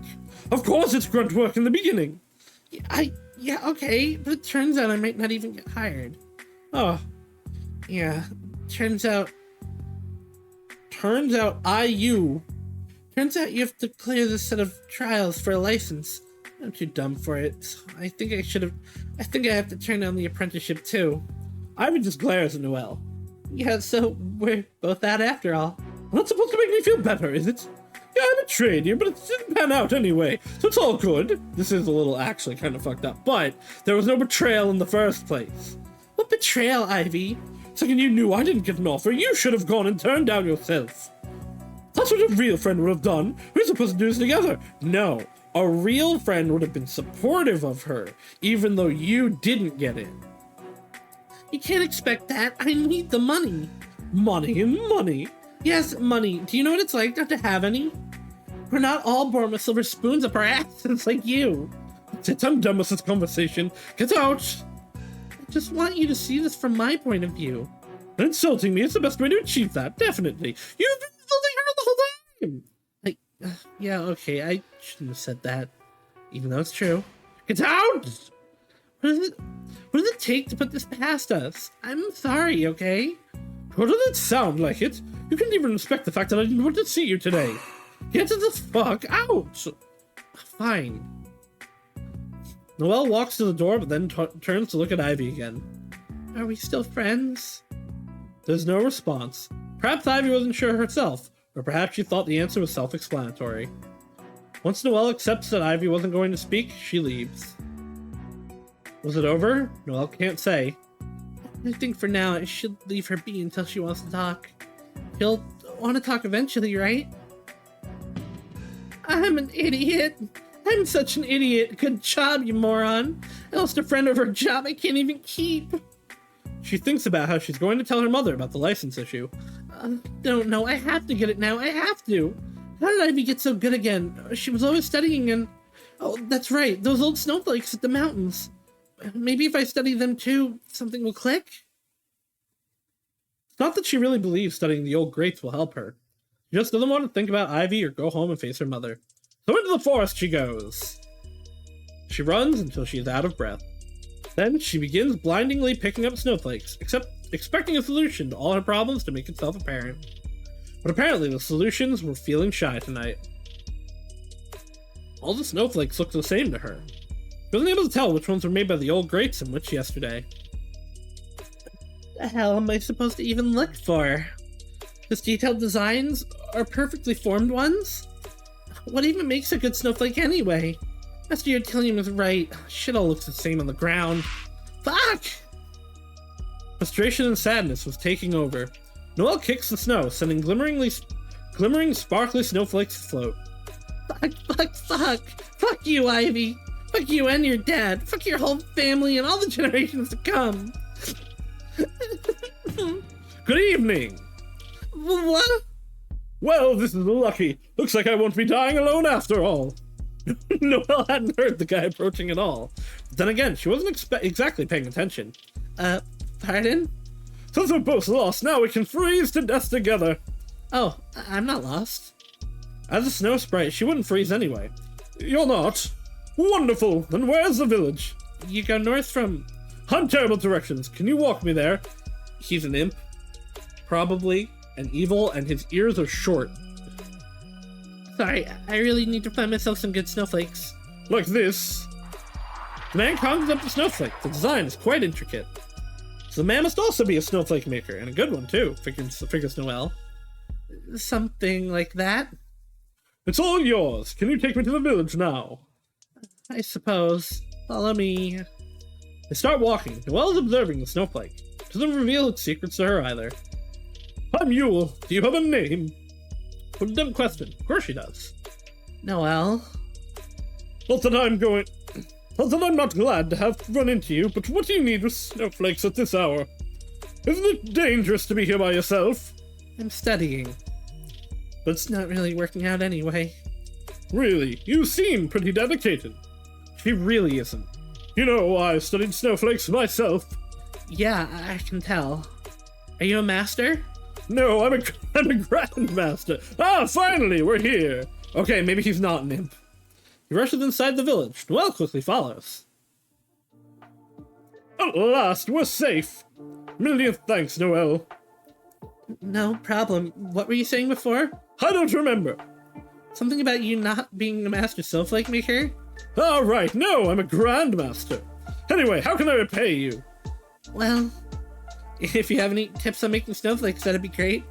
Of course it's grunt work in the beginning. Yeah, okay, but it turns out I might not even get hired. Oh. Yeah, turns out Turns out you have to clear this set of trials for a license. I'm too dumb for it. I think I have to turn down the apprenticeship too. Ivy just glares at Noelle. Yeah, so we're both out after all. Well, that's supposed to make me feel better, is it? Yeah, I betrayed you, but it didn't pan out anyway, so it's all good. This is a little actually kind of fucked up, but there was no betrayal in the first place. What betrayal, Ivy? Second you knew I didn't get an offer, you should have gone and turned down yourself. That's what a real friend would have done. We're supposed to do this together. No, a real friend would have been supportive of her, even though you didn't get in. You can't expect that. I need the money. Money and money. Yes, money. Do you know what it's like not to have any? We're not all born with silver spoons up our asses like you. That's it, I'm done with this conversation. Get out! I just want you to see this from my point of view. Insulting me is the best way to achieve that, definitely. You've been insulting her the whole time! Yeah, okay, I shouldn't have said that. Even though it's true. Get out! What does it take to put this past us? I'm sorry, okay? What does it sound like it? You couldn't even respect the fact that I didn't want to see you today. Get the fuck out! Fine. Noelle walks to the door, but then turns to look at Ivy again. Are we still friends? There's no response. Perhaps Ivy wasn't sure herself, or perhaps she thought the answer was self-explanatory. Once Noelle accepts that Ivy wasn't going to speak, she leaves. Was it over? Noelle can't say. I think for now I should leave her be until she wants to talk. She'll want to talk eventually, right? I'm an idiot. I'm such an idiot. Good job, you moron. I lost a friend over a job I can't even keep. She thinks about how she's going to tell her mother about the license issue. Don't know. I have to get it now. I have to. How did Ivy get so good again? She was always studying and... Oh, that's right. Those old snowflakes at the mountains. Maybe if I study them too, something will click? It's not that she really believes studying the old greats will help her. She just doesn't want to think about Ivy or go home and face her mother. So into the forest she goes. She runs until she is out of breath. Then she begins blindingly picking up snowflakes, expecting a solution to all her problems to make itself apparent. But apparently the solutions were feeling shy tonight. All the snowflakes looked the same to her. She wasn't able to tell which ones were made by the old greats and which yesterday. What the hell am I supposed to even look for? Just detailed designs or perfectly formed ones? What even makes a good snowflake anyway? Master Utilium is right. Shit all looks the same on the ground. Fuck! Frustration and sadness was taking over. Noelle kicks the snow, sending glimmering, sparkly snowflakes to float. Fuck! Fuck you, Ivy! Fuck you and your dad! Fuck your whole family and all the generations to come! Good evening! What? Well, this is lucky. Looks like I won't be dying alone after all. Noelle hadn't heard the guy approaching at all. But then again, she wasn't exactly paying attention. Pardon? Since we're both lost, now we can freeze to death together. Oh, I'm not lost. As a snow sprite, she wouldn't freeze anyway. You're not? Wonderful! Then where's the village? You go north from... I'm terrible directions. Can you walk me there? He's an imp. Probably. And evil, and his ears are short. Sorry, I really need to find myself some good snowflakes. Like this. The man conjures up the snowflake. The design is quite intricate. So the man must also be a snowflake maker, and a good one too, figures Noelle. Something like that? It's all yours. Can you take me to the village now? I suppose. Follow me. They start walking. Noelle is observing the snowflake. Doesn't reveal its secrets to her either. I'm Yule. Do you have a name? What a dumb question. Of course she does. Noelle? Not that I'm not glad to have run into you, but what do you need with snowflakes at this hour? Isn't it dangerous to be here by yourself? I'm studying. But it's not really working out anyway. Really? You seem pretty dedicated. She really isn't. You know, I studied snowflakes myself. Yeah, I can tell. Are you a master? No, I'm a grandmaster. Ah, finally, we're here. Okay, maybe he's not an imp. He rushes inside the village. Noelle quickly follows. At last, we're safe. Million thanks, Noelle. No problem. What were you saying before? I don't remember. Something about you not being a master snowflake maker? All right, no, I'm a grandmaster. Anyway, how can I repay you? Well, if you have any tips on making snowflakes, that'd be great.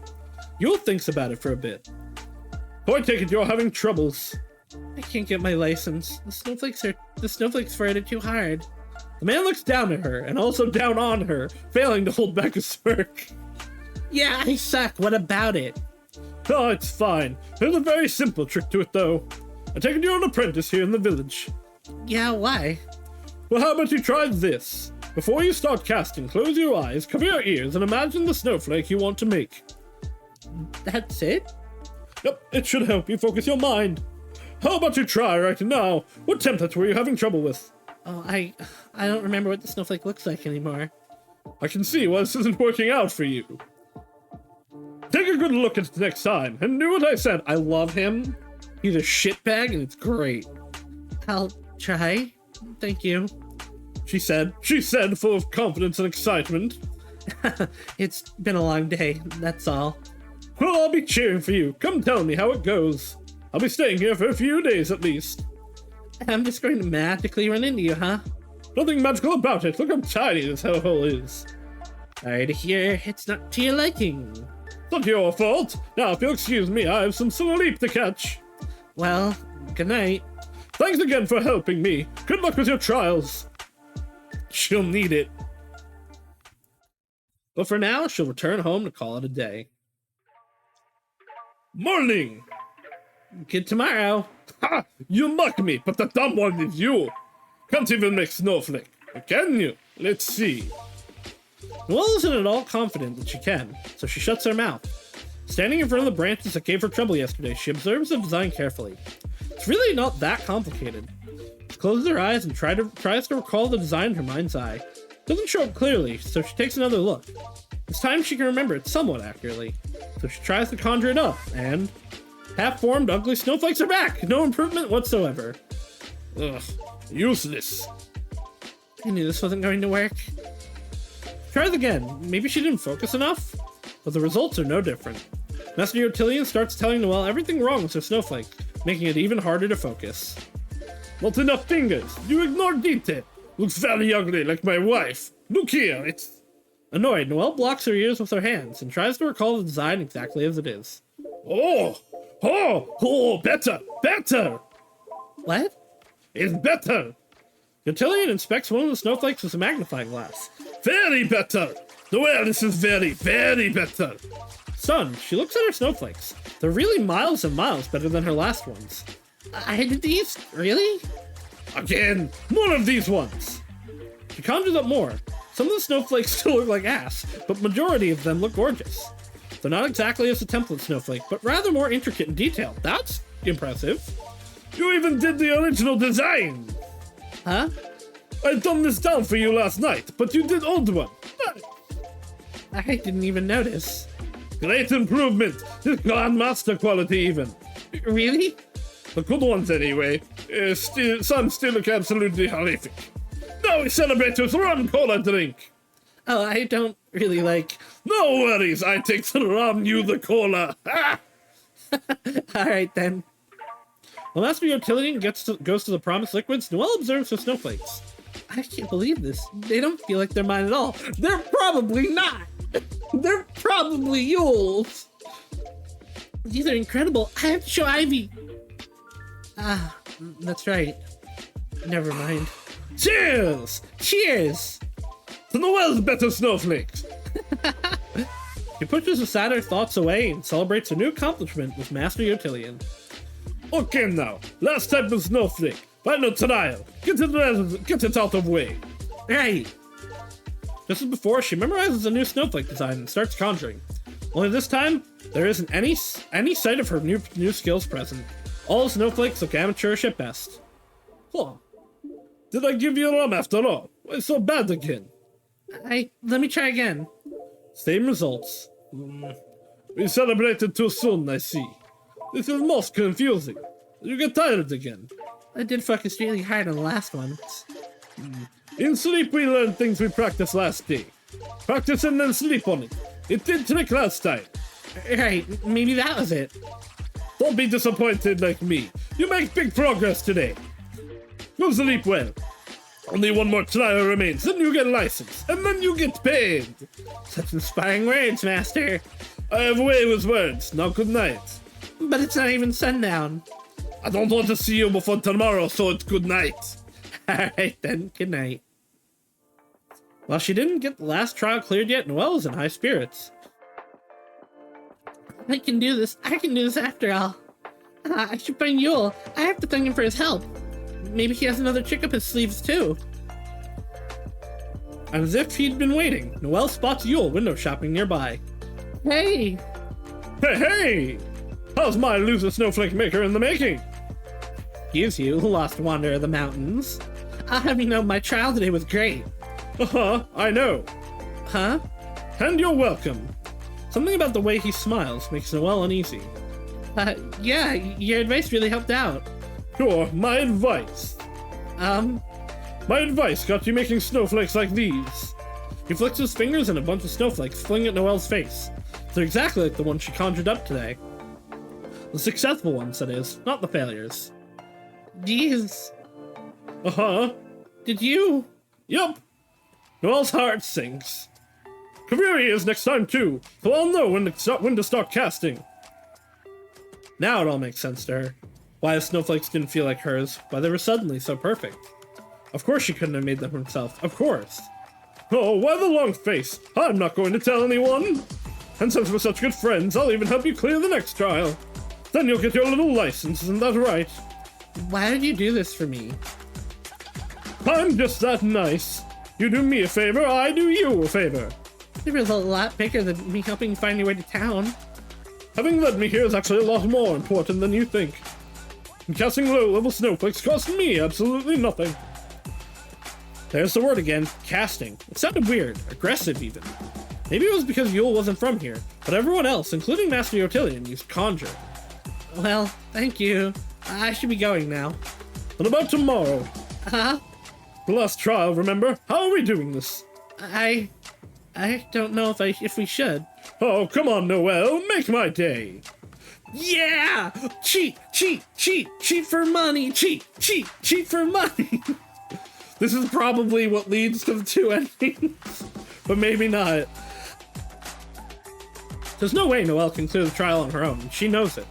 Yule thinks about it for a bit. Oh, I take it you're having troubles. I can't get my license. The snowflakes for it are too hard. The man looks down at her, and also down on her, failing to hold back a smirk. Yeah, I suck. What about it? Oh, it's fine. There's a very simple trick to it, though. I take it you're an apprentice here in the village. Yeah, why? Well, how about you try this? Before you start casting, close your eyes, cover your ears, and imagine the snowflake you want to make. That's it? Yep, it should help you focus your mind. How about you try right now? What templates were you having trouble with? Oh, I don't remember what the snowflake looks like anymore. I can see why this isn't working out for you. Take a good look at it next time, and do what I said. I love him. He's a shitbag, and it's great. I'll try. Thank you. She said, full of confidence and excitement. It's been a long day, that's all. Well, I'll be cheering for you. Come tell me how it goes. I'll be staying here for a few days at least. I'm just going to magically run into you, huh? Nothing magical about it. Look how tiny this hellhole is. Sorry to hear it's not to your liking. It's not your fault. Now, if you'll excuse me, I have some sleep to catch. Well, good night. Thanks again for helping me. Good luck with your trials. She'll need it. But for now, she'll return home to call it a day. Morning! Good tomorrow. Ha! You mock me, but the dumb one is you. Can't even make snowflake. Can you? Let's see. Noelle isn't at all confident that she can, so she shuts her mouth. Standing in front of the branches that gave her trouble yesterday, she observes the design carefully. It's really not that complicated. She closes her eyes and tries to recall the design in her mind's eye. It doesn't show up clearly, so she takes another look. This time she can remember it somewhat accurately, so she tries to conjure it up, and half-formed ugly snowflakes are back! No improvement whatsoever. Ugh, useless. I knew this wasn't going to work. Tries again. Maybe she didn't focus enough? But the results are no different. Master Utilitarian starts telling Noelle everything wrong with her snowflake, making it even harder to focus. Not enough fingers. You ignore detail. Looks very ugly like my wife. Look here, it's... Annoyed, Noelle blocks her ears with her hands and tries to recall the design exactly as it is. Oh, better. What? It's better. Utilitarian inspects one of the snowflakes with a magnifying glass. Very better. Noelle, this is very, very better. Stunned, she looks at her snowflakes. They're really miles and miles better than her last ones. I did these? Really? Again, more of these ones. She conjures up more. Some of the snowflakes still look like ass, but majority of them look gorgeous. They're not exactly as a template snowflake, but rather more intricate and detailed. That's impressive. You even did the original design. Huh? I dumbed this down for you last night, but you did old one. I didn't even notice. Great improvement. Grandmaster quality even. Really? The good ones anyway. Some still look absolutely horrific. Now we celebrate with rum cola drink. Oh, I don't really like... No worries, I take the rum, you the cola. Alright then. While Master Utilitarian goes to the promised liquids, Noelle observes her snowflakes. I can't believe this. They don't feel like they're mine at all. They're probably not. They're probably Yule's. These are incredible. I have to show Ivy. Ah, that's right. Never mind. Cheers! Cheers! To Noelle's better snowflakes. He pushes the sadder thoughts away and celebrates a new accomplishment with Master Utilitarian. Okay now, last type of snowflake. Final trial. Get it out of way. Right. Just as before, she memorizes a new snowflake design and starts conjuring. Only this time, there isn't any sight of her new skills present. All snowflakes look amateurish at best. Huh. Did I give you rum after all? Why so bad again? Let me try again. Same results. We celebrated too soon, I see. This is most confusing. You get tired again. I did focus really hard on the last one. In sleep we learn things we practiced last day. Practice and then sleep on it. It did trick last time. Right, maybe that was it. Don't be disappointed like me. You make big progress today. Go sleep well. Only one more trial remains, then you get licensed, and then you get paid. Such inspiring words, Master. I have a way with words. Now good night. But it's not even sundown. I don't want to see you before tomorrow, so it's good night. Alright then, good night. While she didn't get the last trial cleared yet, Noelle was in high spirits. I can do this after all. I should find Yule. I have to thank him for his help. Maybe he has another trick up his sleeves too. And as if he'd been waiting, Noelle spots Yule window shopping nearby. Hey! Hey! How's my loser snowflake maker in the making? Excuse you, lost wanderer of the mountains. I'll have you know my trial today was great. I know. Huh? And you're welcome. Something about the way he smiles makes Noelle uneasy. Yeah, your advice really helped out. Sure, my advice. My advice got you making snowflakes like these. He flicks his fingers and a bunch of snowflakes fling at Noelle's face. They're exactly like the ones she conjured up today. The successful ones, that is, not the failures. Jeez. Did you? Yup. Noelle's heart sinks. Come here he is next time too, so I'll know when to start casting. Now it all makes sense to her. Why the snowflakes didn't feel like hers, why they were suddenly so perfect. Of course she couldn't have made them herself, of course. Oh, why the long face? I'm not going to tell anyone. And since we're such good friends, I'll even help you clear the next trial. Then you'll get your little license, isn't that right? Why did you do this for me? I'm just that nice. You do me a favor, I do you a favor. It was a lot bigger than me helping you find your way to town. Having led me here is actually a lot more important than you think. And casting low-level snowflakes cost me absolutely nothing. There's the word again, casting. It sounded weird, aggressive even. Maybe it was because Yule wasn't from here, but everyone else, including Master Yotillion, used conjure. Well, thank you. I should be going now. What about tomorrow? Huh? The last trial, remember? How are we doing this? I don't know if we should. Oh, come on, Noelle, make my day. Yeah! Cheat for money! Cheat for money! This is probably what leads to the two endings, but maybe not. There's no way Noelle can clear the trial on her own, and she knows it.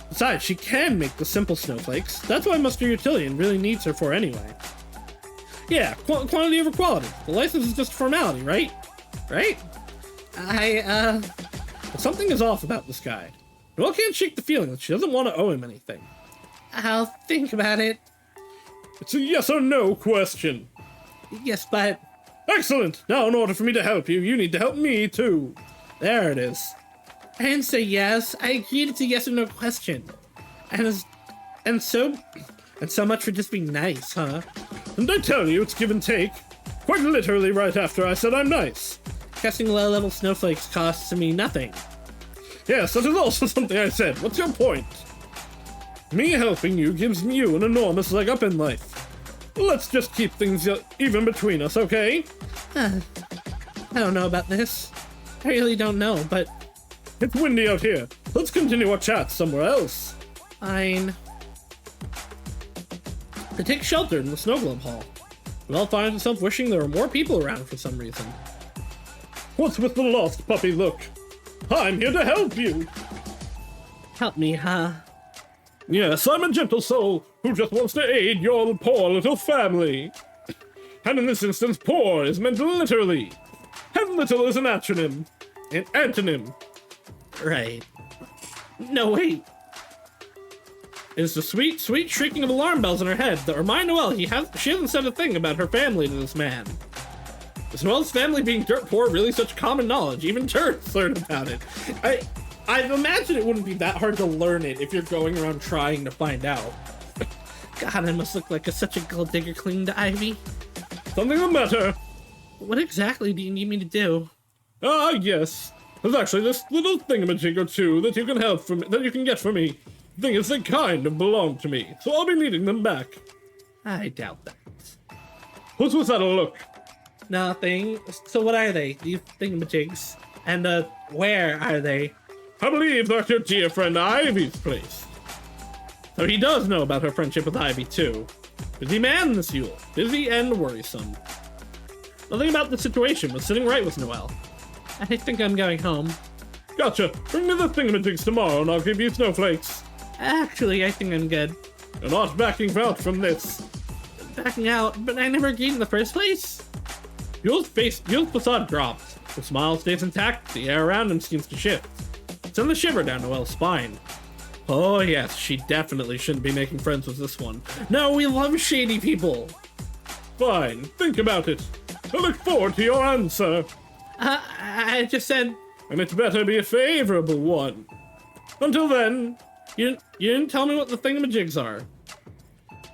Besides, she can make the simple snowflakes. That's why Master Yotillion really needs her for anyway. Yeah, quantity over quality. The license is just a formality, right? Right? But something is off about this guy. Noelle can't shake the feeling that she doesn't want to owe him anything. I'll think about it. It's a yes or no question. Yes, but... Excellent! Now, in order for me to help you, you need to help me, too. There it is. I didn't say yes. I agreed it's a yes or no question. And so much for just being nice, huh? And I tell you, it's give and take. Quite literally right after I said I'm nice. Casting low-level snowflakes costs me nothing. Yes, that is also something I said. What's your point? Me helping you gives you an enormous leg up in life. Let's just keep things even between us, okay? I don't know about this. I really don't know, but... It's windy out here. Let's continue our chat somewhere else. Fine. They take shelter in the Snow Globe Hall. Noelle finds herself wishing there were more people around for some reason. What's with the lost puppy look? I'm here to help you. Help me, huh? Yes, I'm a gentle soul who just wants to aid your poor little family. And in this instance, poor is meant literally. And little is an antonym. An antonym. Right. No, wait. It's the sweet, sweet shrieking of alarm bells in her head that remind Noelle she hasn't said a thing about her family to this man. Is Noelle's family being dirt poor really such common knowledge? Even turds learn about it. I imagine it wouldn't be that hard to learn it if you're going around trying to find out. God, I must look like such a gold digger clinging to ivy. Something the matter? What exactly do you need me to do? Ah, yes. There's actually this little thingamajig or two that you can get for me. The thing is, they kind of belong to me, so I'll be needing them back. I doubt that. What's with that look? Nothing. So what are they? These thingamajigs? And, where are they? I believe they're at your dear friend Ivy's place. So he does know about her friendship with Ivy, too. Busy man, this Yule. Busy and worrisome. Nothing about the situation was sitting right with Noelle. I think I'm going home. Gotcha. Bring me the thingamajigs tomorrow and I'll give you snowflakes. Actually, I think I'm good. You're not backing out from this. Backing out, but I never agreed in the first place. Yule's facade drops. The smile stays intact, the air around him seems to shift. Send the shiver down Noelle's spine. Oh yes, she definitely shouldn't be making friends with this one. No, we love shady people. Fine, think about it. I look forward to your answer. I just said... And it better be a favorable one. Until then... You didn't tell me what the thingamajigs are.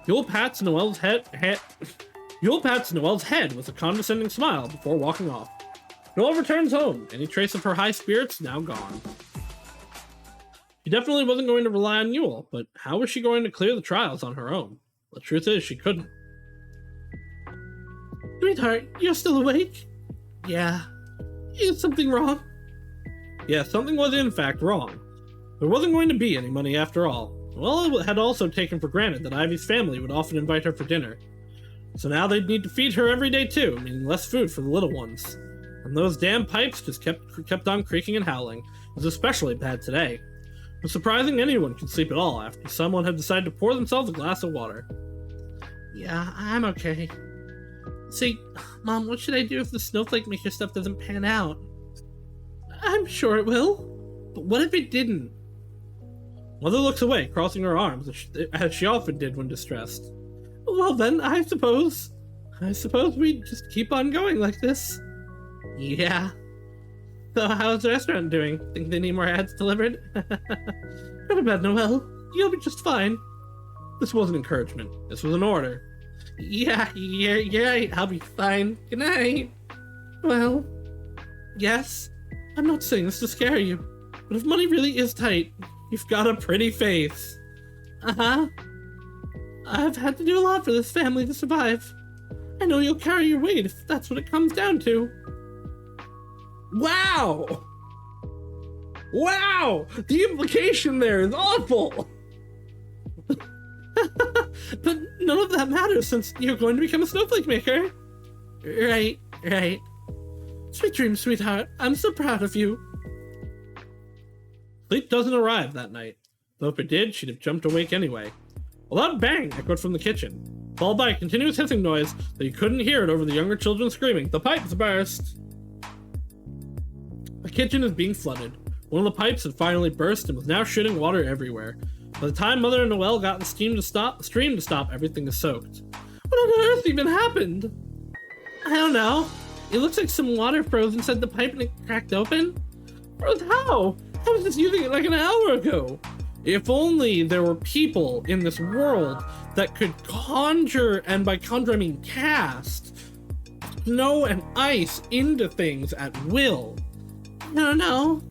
Yule pats Noelle's head with a condescending smile before walking off. Noelle returns home. Any trace of her high spirits now gone. She definitely wasn't going to rely on Yule, but how was she going to clear the trials on her own? The truth is, she couldn't. Sweetheart, you're still awake? Yeah. Is something wrong? Yeah, something was in fact wrong. There wasn't going to be any money after all. Noelle had also taken for granted that Ivy's family would often invite her for dinner. So now they'd need to feed her every day too, meaning less food for the little ones. And those damn pipes just kept on creaking and howling. It was especially bad today. It was surprising anyone could sleep at all after someone had decided to pour themselves a glass of water. Yeah, I'm okay. See, Mom, what should I do if the snowflake maker stuff doesn't pan out? I'm sure it will. But what if it didn't? Mother looks away, crossing her arms, as she often did when distressed. Well then, I suppose we just keep on going like this. Yeah. So how's the restaurant doing? Think they need more ads delivered? Go to bed, Noelle. You'll be just fine. This wasn't encouragement. This was an order. Yeah, you're right. I'll be fine. Good night. Well, yes. I'm not saying this to scare you, but if money really is tight, you've got a pretty face. Uh-huh. I've had to do a lot for this family to survive. I know you'll carry your weight if that's what it comes down to. Wow! Wow! The implication there is awful! But none of that matters since you're going to become a snowflake maker. Right. Sweet dreams, sweetheart. I'm so proud of you. Sleep doesn't arrive that night. Though if it did, she'd have jumped awake anyway. A loud bang echoed from the kitchen, followed by a continuous hissing noise that you couldn't hear it over the younger children screaming, "The pipes burst!" The kitchen is being flooded. One of the pipes had finally burst and was now shooting water everywhere. By the time Mother and Noelle got the stream to stop, everything is soaked. What on earth even happened? I don't know. It looks like some water froze inside the pipe and it cracked open. Froze how? I was just using it like an hour ago. If only there were people in this world that could conjure, and by conjure I mean cast, snow and ice into things at will. No.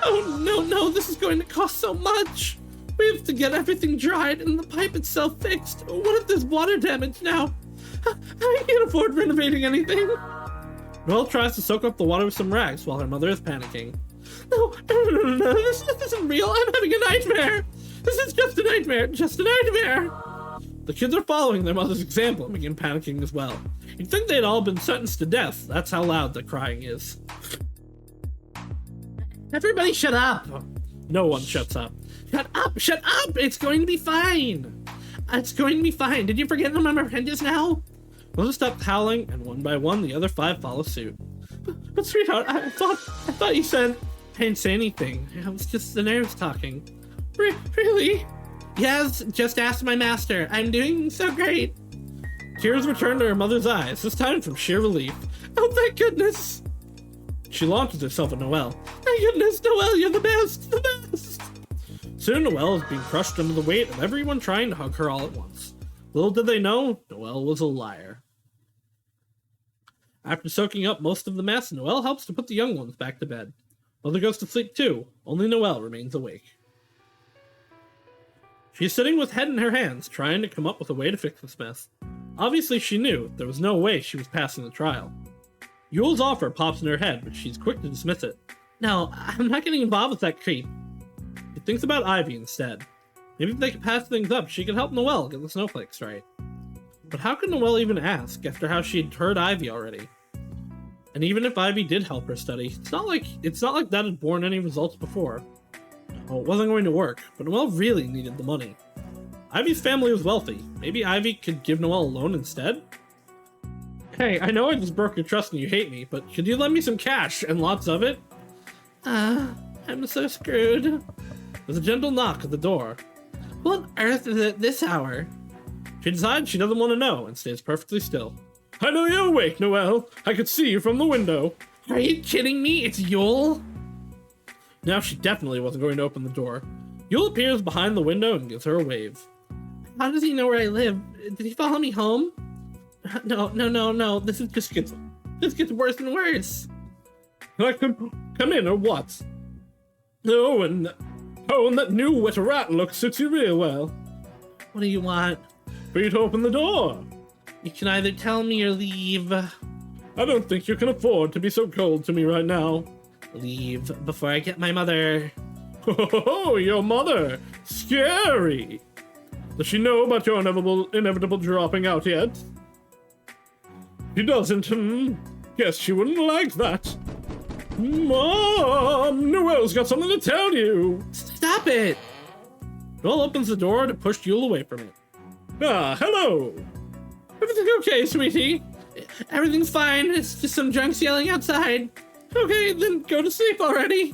Oh, no, this is going to cost so much. We have to get everything dried and the pipe itself fixed. What if there's water damage now? I can't afford renovating anything. Noelle tries to soak up the water with some rags while her mother is panicking. No, this isn't real. I'm having a nightmare. This is just a nightmare. The kids are following their mother's example and begin panicking as well. You'd think they'd all been sentenced to death. That's how loud the crying is. Everybody shut up. No one shuts up. Shut up. It's going to be fine. Did you forget I'm an apprentice now? Mother stopped howling, and one by one, the other 5 follow suit. But sweetheart, I thought you said... I didn't say anything. It was just the nerves talking. Really? Yes, just ask my master. I'm doing so great. Tears returned to her mother's eyes, this time from sheer relief. Oh, thank goodness. She launches herself at Noelle. Thank goodness, Noelle, you're the best, the best. Soon Noelle is being crushed under the weight of everyone trying to hug her all at once. Little did they know, Noelle was a liar. After soaking up most of the mess, Noelle helps to put the young ones back to bed. Mother goes to sleep too, only Noelle remains awake. She's sitting with head in her hands, trying to come up with a way to fix this mess. Obviously she knew there was no way she was passing the trial. Yule's offer pops in her head, but she's quick to dismiss it. No, I'm not getting involved with that creep. She thinks about Ivy instead. Maybe if they could patch things up, she could help Noelle get the snowflakes right. But how could Noelle even ask after how she had heard Ivy already? And even if Ivy did help her study, it's not like that had borne any results before. No, it wasn't going to work, but Noelle really needed the money. Ivy's family was wealthy. Maybe Ivy could give Noelle a loan instead? Hey, I know I just broke your trust and you hate me, but could you lend me some cash and lots of it? I'm so screwed. There's a gentle knock at the door. What on earth is it this hour? She decides she doesn't want to know and stays perfectly still. I know you're awake, Noelle. I could see you from the window. Are you kidding me? It's Yule? Now she definitely wasn't going to open the door. Yule appears behind the window and gives her a wave. How does he know where I live? Did he follow me home? No. This gets worse and worse. I could come in or what? Oh, and that new wet rat look suits you real well. What do you want? For you to open the door. You can either tell me or leave. I don't think you can afford to be so cold to me right now. Leave before I get my mother. Oh, your mother! Scary! Does she know about your inevitable dropping out yet? She doesn't. Guess she wouldn't like that. Mom! Noelle's got something to tell you! Stop it! Noelle opens the door to push Yule away from it. Ah, hello! Everything okay, sweetie? Everything's fine. It's just some drunks yelling outside. Okay, then go to sleep already.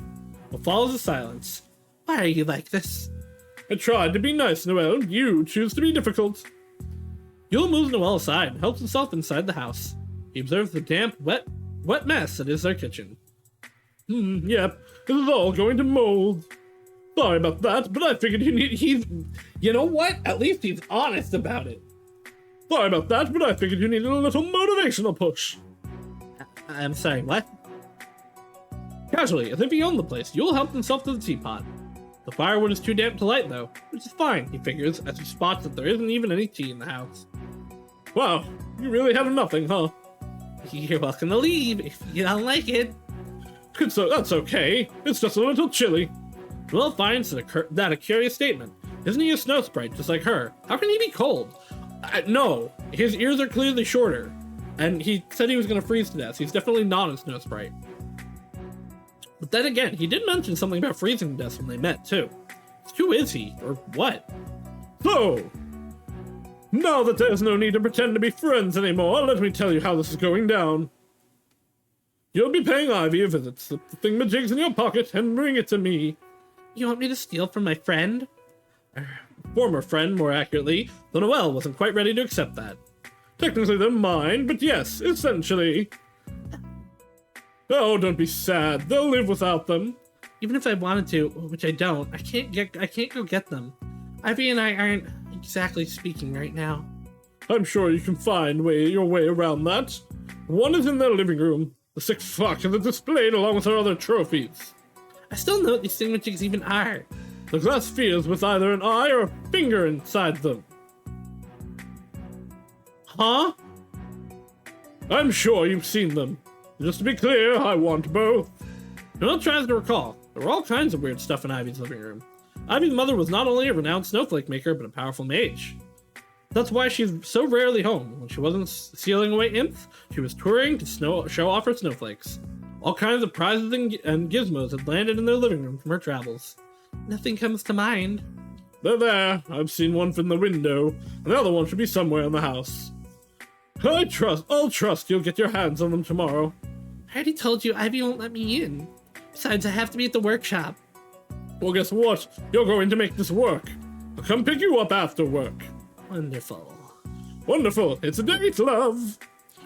What follows is silence. Why are you like this? I tried to be nice, Noelle. You choose to be difficult. Yule moves Noelle aside and helps himself inside the house. He observes the damp, wet mess that is their kitchen. Yep, this is all going to mold. Sorry about that, but I figured You know what? At least he's honest about it. Sorry about that, but I figured you needed a little motivational push. I'm sorry, what? Casually, as if he owned the place, Yule helped himself to the teapot. The firewood is too damp to light, though, which is fine, he figures, as he spots that there isn't even any tea in the house. Wow, you really have nothing, huh? You're welcome to leave if you don't like it. So that's okay. It's just a little chilly. Noelle finds that a curious statement. Isn't he a snow sprite just like her? How can he be cold? No, his ears are clearly shorter, and he said he was going to freeze to death. He's definitely not a snow sprite. But then again, he did mention something about freezing to death when they met, too. Who is he, or what? So, now that there's no need to pretend to be friends anymore, let me tell you how this is going down. You'll be paying Ivy a visit. Slip the thingamajigs in your pocket and bring it to me. You want me to steal from my friend? Former friend, more accurately, though Noelle wasn't quite ready to accept that. Technically they're mine, but yes, essentially. Oh, don't be sad. They'll live without them. Even if I wanted to, which I don't, I can't go get them. Ivy and I aren't exactly speaking right now. I'm sure you can find your way around that. One is in their living room. The 6 fox is displayed along with her other trophies. I still know what these thingamajigs even are. The glass spheres with either an eye or a finger inside them. Huh? I'm sure you've seen them. Just to be clear, I want both. Noelle tries to recall. There were all kinds of weird stuff in Ivy's living room. Ivy's mother was not only a renowned snowflake maker, but a powerful mage. That's why she's so rarely home. When she wasn't sealing away imps, she was touring to show off her snowflakes. All kinds of prizes and gizmos had landed in their living room from her travels. Nothing comes to mind. They're there. I've seen one from the window, and the other one should be somewhere in the house. I'll trust you'll get your hands on them tomorrow. I already told you Ivy won't let me in. Besides, I have to be at the workshop. Well, guess what? You're going to make this work. I'll come pick you up after work. Wonderful. Wonderful. It's a date, love.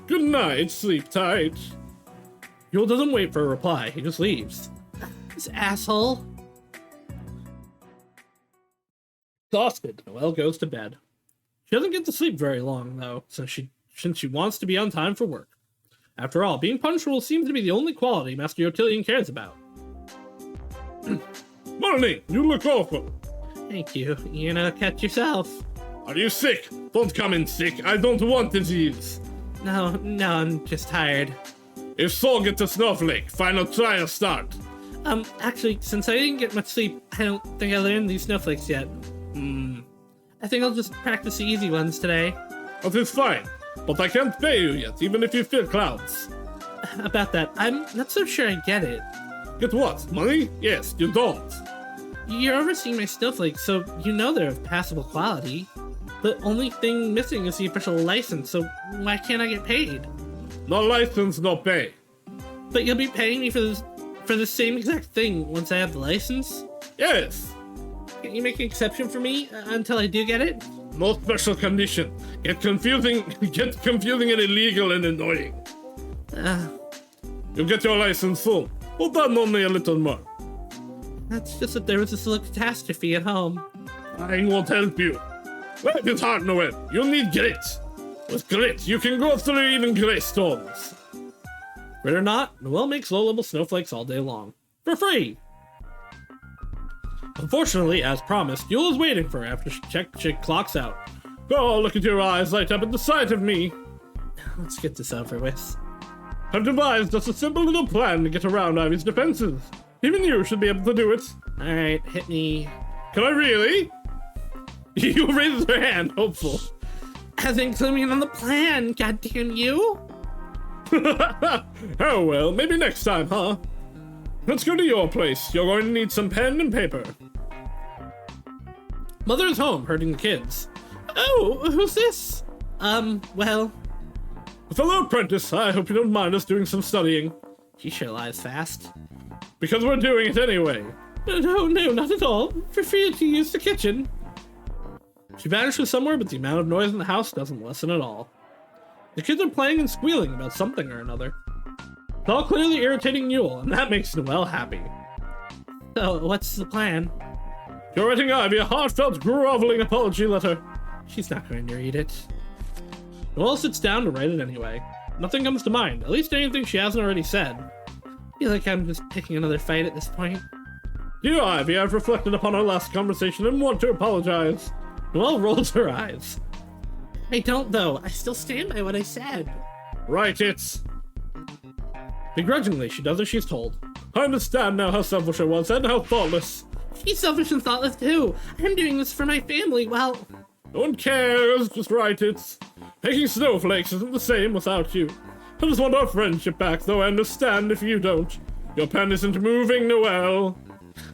Good night, sleep tight. Yule doesn't wait for a reply, he just leaves. This asshole. Exhausted, Noelle goes to bed. She doesn't get to sleep very long, though, since she wants to be on time for work. After all, being punctual seems to be the only quality Master Yotilian cares about. Morning, you look awful. Thank you. You know, catch yourself. Are you sick? Don't come in sick. I don't want disease. No, I'm just tired. If so, get to Snowflake. Final trial start. Actually, since I didn't get much sleep, I don't think I learned these snowflakes yet. I think I'll just practice the easy ones today. That is fine, but I can't pay you yet, even if you fill clouds. About that, I'm not so sure I get it. Get what? Money? Yes, you don't. You're overseeing my snowflakes, so you know they're of passable quality. The only thing missing is the official license, so why can't I get paid? No license, no pay. But you'll be paying me for the same exact thing once I have the license? Yes. Can't you make an exception for me until I do get it? No special condition. Get confusing and illegal and annoying. You'll get your license soon. Hold on only a little more. That's just that there was this little catastrophe at home. I won't help you. Life is hard, Noelle. You need grit. With grit, you can go through even gray storms. Right or not, Noelle makes low-level snowflakes all day long. For free! Unfortunately, as promised, Yule is waiting for her after she clocks out. Oh, look at your eyes light up at the sight of me. Let's get this over with. I've devised just a simple little plan to get around Ivy's defenses. Even you should be able to do it. Alright, hit me. Can I really? You raised your hand, hopeful. Hasn't clued me in on the plan, goddamn you! Oh well, maybe next time, huh? Let's go to your place. You're going to need some pen and paper. Mother is home, herding the kids. Oh, who's this? Well... A fellow apprentice, I hope you don't mind us doing some studying. He sure lies fast. Because we're doing it anyway. No, not at all. Feel free to use the kitchen. She vanishes somewhere, but the amount of noise in the house doesn't lessen at all. The kids are playing and squealing about something or another. It's all clearly irritating Yule, and that makes Noelle happy. So, what's the plan? You're writing Ivy a heartfelt, groveling apology letter. She's not going to read it. Noelle sits down to write it anyway. Nothing comes to mind, at least anything she hasn't already said. I feel like I'm just picking another fight at this point. Dear Ivy, I've reflected upon our last conversation and want to apologize. Noelle rolls her eyes. I don't, though. I still stand by what I said. Write it. Begrudgingly, she does as she's told. I understand now how selfish I was and how thoughtless. She's selfish and thoughtless, too. I'm doing this for my family, well... No one cares, just write it. Making snowflakes isn't the same without you. I just want our friendship back, though I understand if you don't. Your pen isn't moving, Noelle.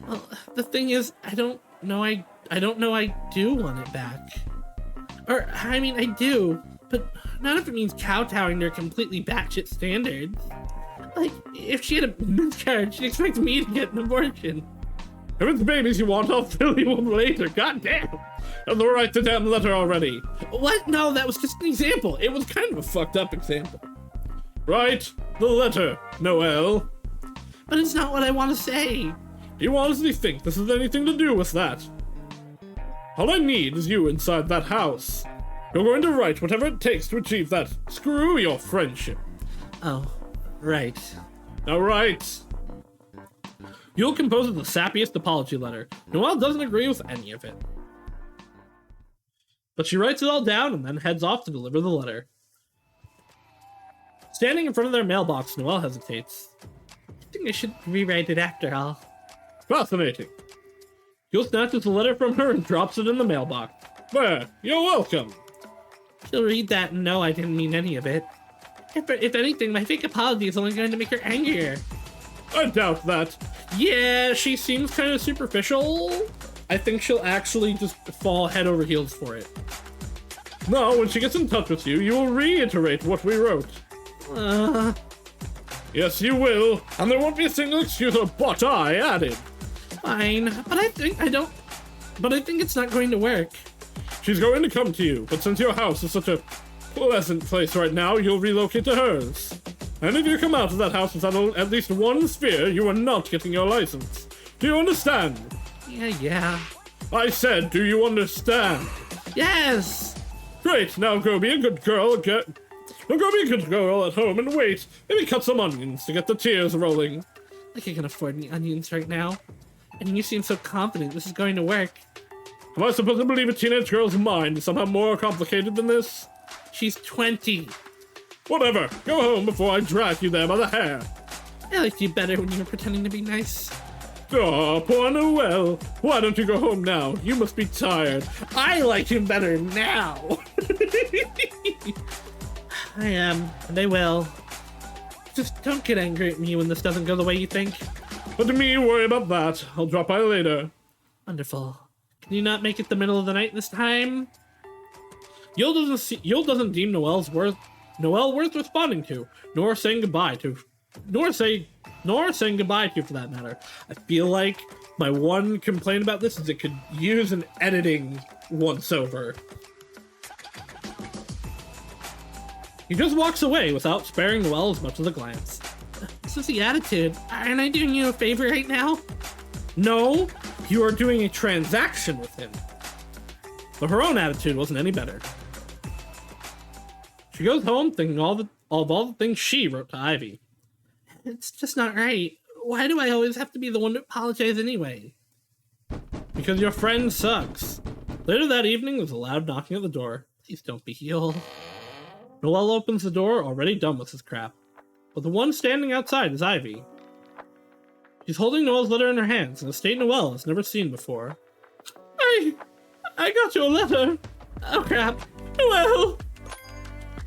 Well, the thing is, I don't know I do want it back. Or, I mean, I do, but not if it means kowtowing to completely batshit standards. Like, if she had a miscarriage, she'd expect me to get an abortion. If it's babies you want, I'll fill you up later. Goddamn! I'll write the damn letter already. What? No, that was just an example. It was kind of a fucked up example. Write the letter, Noelle. But it's not what I want to say. Do you honestly think this has anything to do with that? All I need is you inside that house. You're going to write whatever it takes to achieve that. Screw your friendship. Oh, right. Now write. Yule composes the sappiest apology letter. Noelle doesn't agree with any of it. But she writes it all down and then heads off to deliver the letter. Standing in front of their mailbox, Noelle hesitates. I think I should rewrite it after all. Fascinating. Yule snatches the letter from her and drops it in the mailbox. There, you're welcome. She'll read that and know I didn't mean any of it. If anything, my fake apology is only going to make her angrier. I doubt that. Yeah, she seems kind of superficial. I think she'll actually just fall head over heels for it. Now, when she gets in touch with you, you will reiterate what we wrote. Yes, you will. And there won't be a single excuse or but I added. Fine, but I think it's not going to work. She's going to come to you, but since your house is such a pleasant place right now, you'll relocate to hers. And if you come out of that house without at least one sphere, you are not getting your license. Do you understand? Yeah. I said, do you understand? Yes! Great, now go be a good girl. Now go be a good girl at home and wait. Maybe cut some onions to get the tears rolling. Like I can afford any onions right now. And you seem so confident this is going to work. Am I supposed to believe a teenage girl's mind is somehow more complicated than this? She's 20. Whatever. Go home before I drag you there by the hair. I liked you better when you were pretending to be nice. Oh, poor Noelle. Why don't you go home now? You must be tired. I like him better now. I am, and I will. Just don't get angry at me when this doesn't go the way you think. But to me, worry about that. I'll drop by later. Wonderful. Can you not make it the middle of the night this time? Yule doesn't deem Noelle worth responding to, nor saying goodbye to, nor saying goodbye to for that matter. I feel like my one complaint about this is it could use an editing once over. He just walks away without sparing Noelle as much as a glance. This is the attitude. Aren't I doing you a favor right now? No, you are doing a transaction with him. But her own attitude wasn't any better. She goes home thinking of all the things she wrote to Ivy. It's just not right. Why do I always have to be the one to apologize anyway? Because your friend sucks. Later that evening, there's a loud knocking at the door. Please don't be Yule. Noelle opens the door, already done with his crap. But the one standing outside is Ivy. She's holding Noelle's letter in her hands, in a state Noelle has never seen before. I got your letter. Oh crap. Noelle!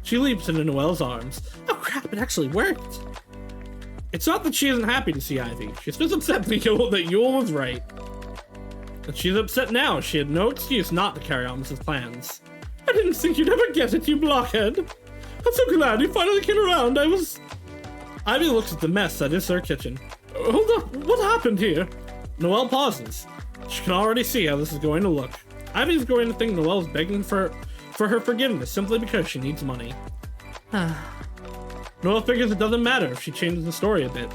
She leaps into Noelle's arms. Oh crap, it actually worked. It's not that she isn't happy to see Ivy. She's just upset that Yule was right. And she's upset now. She had no excuse not to carry on with his plans. I didn't think you'd ever get it, you blockhead. I'm so glad you finally came around. Ivy looks at the mess that is their kitchen. Hold up, what happened here? Noelle pauses. She can already see how this is going to look. Ivy's going to think Noelle's begging for her forgiveness simply because she needs money. Noelle figures it doesn't matter if she changes the story a bit.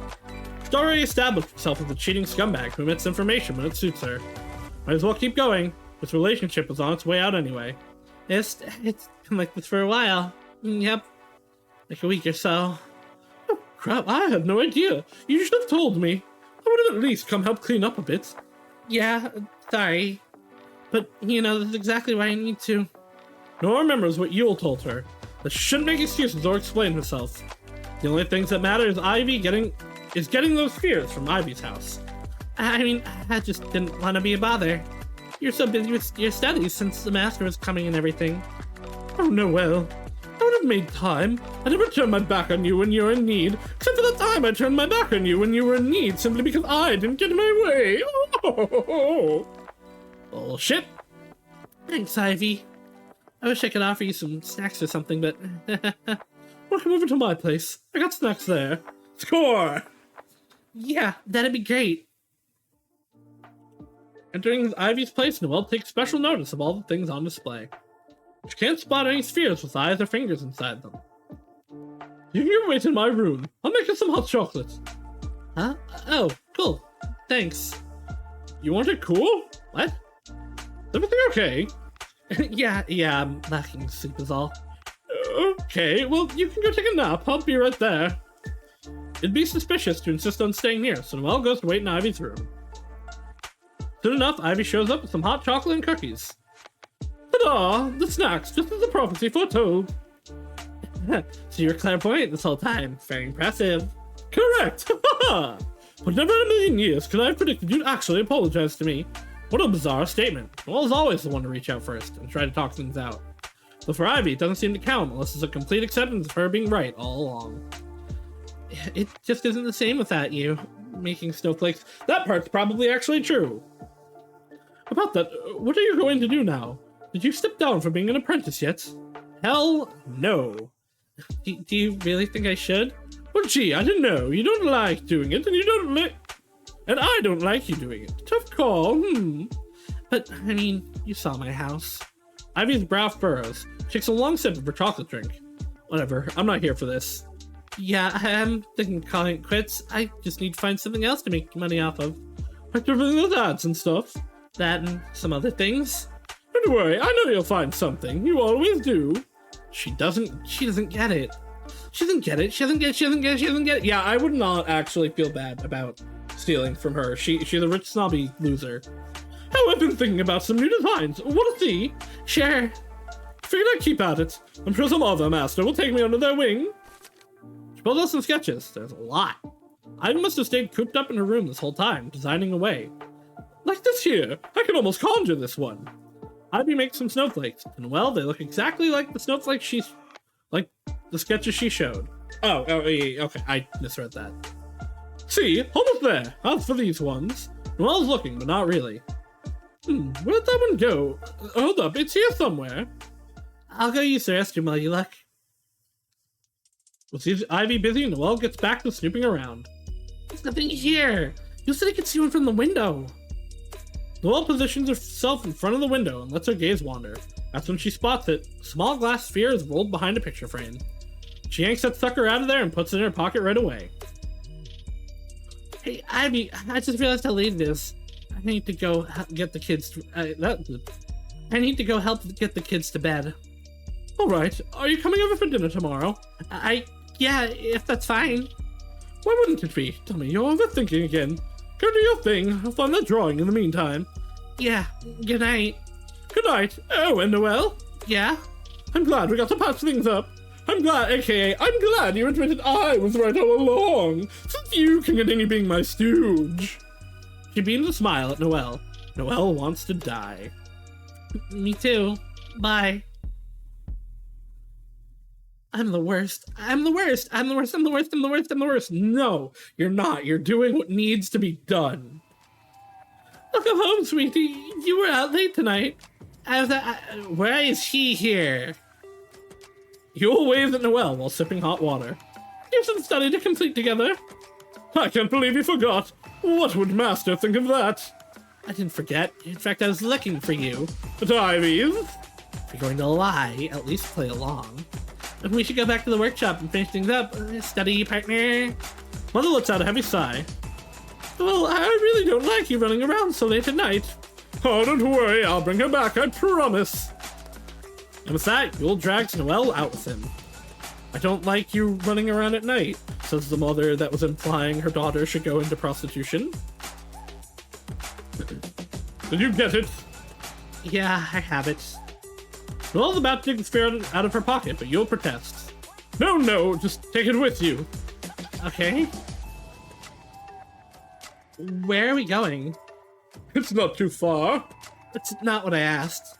She's already established herself as a cheating scumbag who omits information when it suits her. Might as well keep going. This relationship was on its way out anyway. It's been like this for a while. Yep. Like a week or so. Oh, crap, I had no idea. You should have told me. I would have at least come help clean up a bit. Yeah, sorry. But, this is exactly why I need to. Noelle remembers what Yule told her, that she shouldn't make excuses or explain herself. The only things that matter is getting those spheres from Ivy's house. I just didn't want to be a bother. You're so busy with your studies since the master was coming and everything. Oh, Noelle. I would have made time. I never turned my back on you when you were in need, except for the time I turned my back on you when you were in need simply because I didn't get in my way. Oh. Bullshit. Thanks, Ivy. I wish I could offer you some snacks or something, but... Well, come over to my place. I got snacks there. Score! Yeah, that'd be great. Entering Ivy's place, Noelle takes special notice of all the things on display. She can't spot any spheres with eyes or fingers inside them. You can wait in my room. I'll make you some hot chocolate. Huh? Oh, cool. Thanks. You want it cool? What? Is everything okay? yeah, I'm lacking sleep is all. Okay, well, you can go take a nap. I'll be right there. It'd be suspicious to insist on staying here, so Noelle goes to wait in Ivy's room. Soon enough, Ivy shows up with some hot chocolate and cookies. Ta-da! The snacks, just as the prophecy foretold. So you're clairvoyant this whole time. Very impressive. Correct! But never in a million years could I have predicted you'd actually apologize to me. What a bizarre statement. Noelle's always the one to reach out first and try to talk things out. But for Ivy, it doesn't seem to count unless it's a complete acceptance of her being right all along. It just isn't the same without you. Making snowflakes. That part's probably actually true. About that, what are you going to do now? Did you step down from being an apprentice yet? Hell no. Do you really think I should? Well, gee, I didn't know. You don't like doing it, and and I don't like you doing it. Tough call, But, you saw my house. Ivy's brow furrows. takes a long sip of her chocolate drink. Whatever, I'm not here for this. Yeah, I'm thinking of calling it quits. I just need to find something else to make money off of. Like everything with ads and stuff. That and some other things. Don't worry, I know you'll find something. You always do. She doesn't get it. She doesn't get it. Yeah, I would not actually feel bad about stealing from her. She's a rich snobby loser. Oh, I've been thinking about some new designs. Want to see? Sure. Figured I'd keep at it. I'm sure some other master will take me under their wing. She pulled out some sketches. There's a lot. Ivy must have stayed cooped up in her room this whole time, designing away. Like this here. I can almost conjure this one. Ivy makes some snowflakes, and well, they look exactly like the snowflakes like the sketches she showed. Oh, yeah, okay, I misread that. See, almost there. As for these ones, Noelle's looking, but not really. Where'd that one go? Hold up, it's here somewhere. I'll go use the restroom while you look. With Ivy busy, Noelle gets back to snooping around. There's nothing here. You said I could see one from the window. Noelle positions herself in front of the window and lets her gaze wander. That's when she spots it. A small glass sphere is rolled behind a picture frame. She yanks that sucker out of there and puts it in her pocket right away. Hey, Ivy, I just realized how late it is. I need to go get the kids. I need to go help get the kids to bed. All right. Are you coming over for dinner tomorrow? Yeah, if that's fine. Why wouldn't it be? Tell me, you're overthinking again. Go do your thing. I'll find that drawing in the meantime. Yeah. Good night. Good night. Oh, and Noelle? Yeah? I'm glad we got to patch things up. I'm glad, aka, I'm glad you admitted I was right all along, since you can continue being my stooge. She beams a smile at Noelle. Noelle wants to die. Me too. Bye. I'm the worst. I'm the worst. I'm the worst. I'm the worst. I'm the worst. I'm the worst. No, you're not. You're doing what needs to be done. Welcome home, sweetie. You were out late tonight. Why is he here? You'll wave at Noelle while sipping hot water. You have some study to complete together. I can't believe you forgot. What would Master think of that? I didn't forget. In fact, I was looking for you. At Ivy's? If you're going to lie, at least play along. And we should go back to the workshop and finish things up. Study, partner. Mother lets out a heavy sigh. Well, I really don't like you running around so late at night. Oh, don't worry. I'll bring her back. I promise. And with that, Yule drags Noelle out with him. I don't like you running around at night, says the mother that was implying her daughter should go into prostitution. Did you get it? Yeah, I have it. Noelle's about to take the sphere out of her pocket, but Yule protests. No, just take it with you. Okay. Where are we going? It's not too far. That's not what I asked.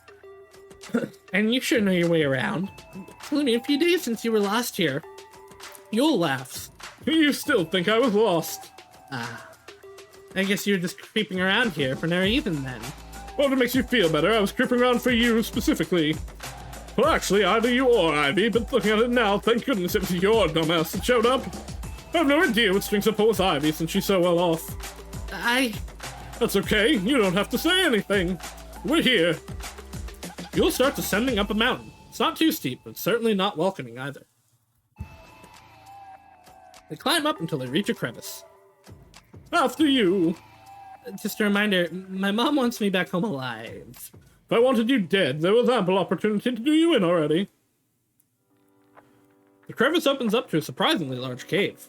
And you sure know your way around. It's only been a few days since you were lost here. Yule laughs. You still think I was lost? I guess you're just creeping around here for no reason then. Well, if it makes you feel better, I was creeping around for you specifically. Well, actually, either you or Ivy, but looking at it now, thank goodness it was your dumbass that showed up. I have no idea what strings up with Ivy since she's so well off. That's okay, you don't have to say anything. We're here. You'll start descending up a mountain. It's not too steep, but certainly not welcoming either. They climb up until they reach a crevice. After you. Just a reminder, my mom wants me back home alive. If I wanted you dead, there was ample opportunity to do you in already. The crevice opens up to a surprisingly large cave.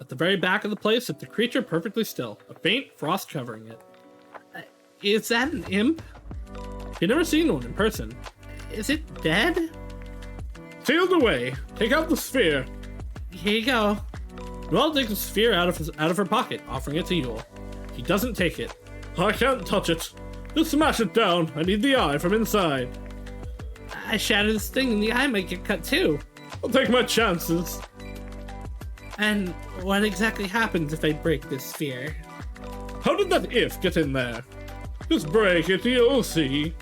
At the very back of the place sits a creature perfectly still, a faint frost covering it. Is that an imp? You've never seen one in person. Is it dead? Sealed away. Take out the sphere. Here you go. Noelle takes the sphere out of her pocket, offering it to Yule. He doesn't take it. I can't touch it. Just smash it down. I need the eye from inside. I shatter this thing and the eye might get cut too. I'll take my chances. And what exactly happens if I break this sphere? How did that if get in there? Just break it, you'll see.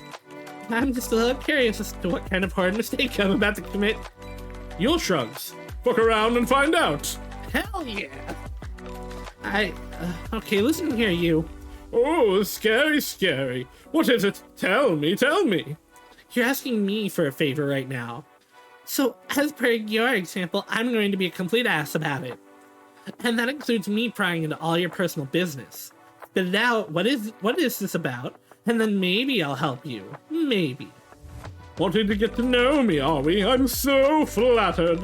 I'm just a little curious as to what kind of hard mistake I'm about to commit. Yule shrugs. Fuck around and find out. Hell yeah. Okay, listen here, you. Oh, scary. What is it? Tell me. You're asking me for a favor right now. So, as per your example, I'm going to be a complete ass about it. And that includes me prying into all your personal business. Spit it out, what is this about? And then maybe I'll help you. Maybe. Wanting to get to know me, are we? I'm so flattered.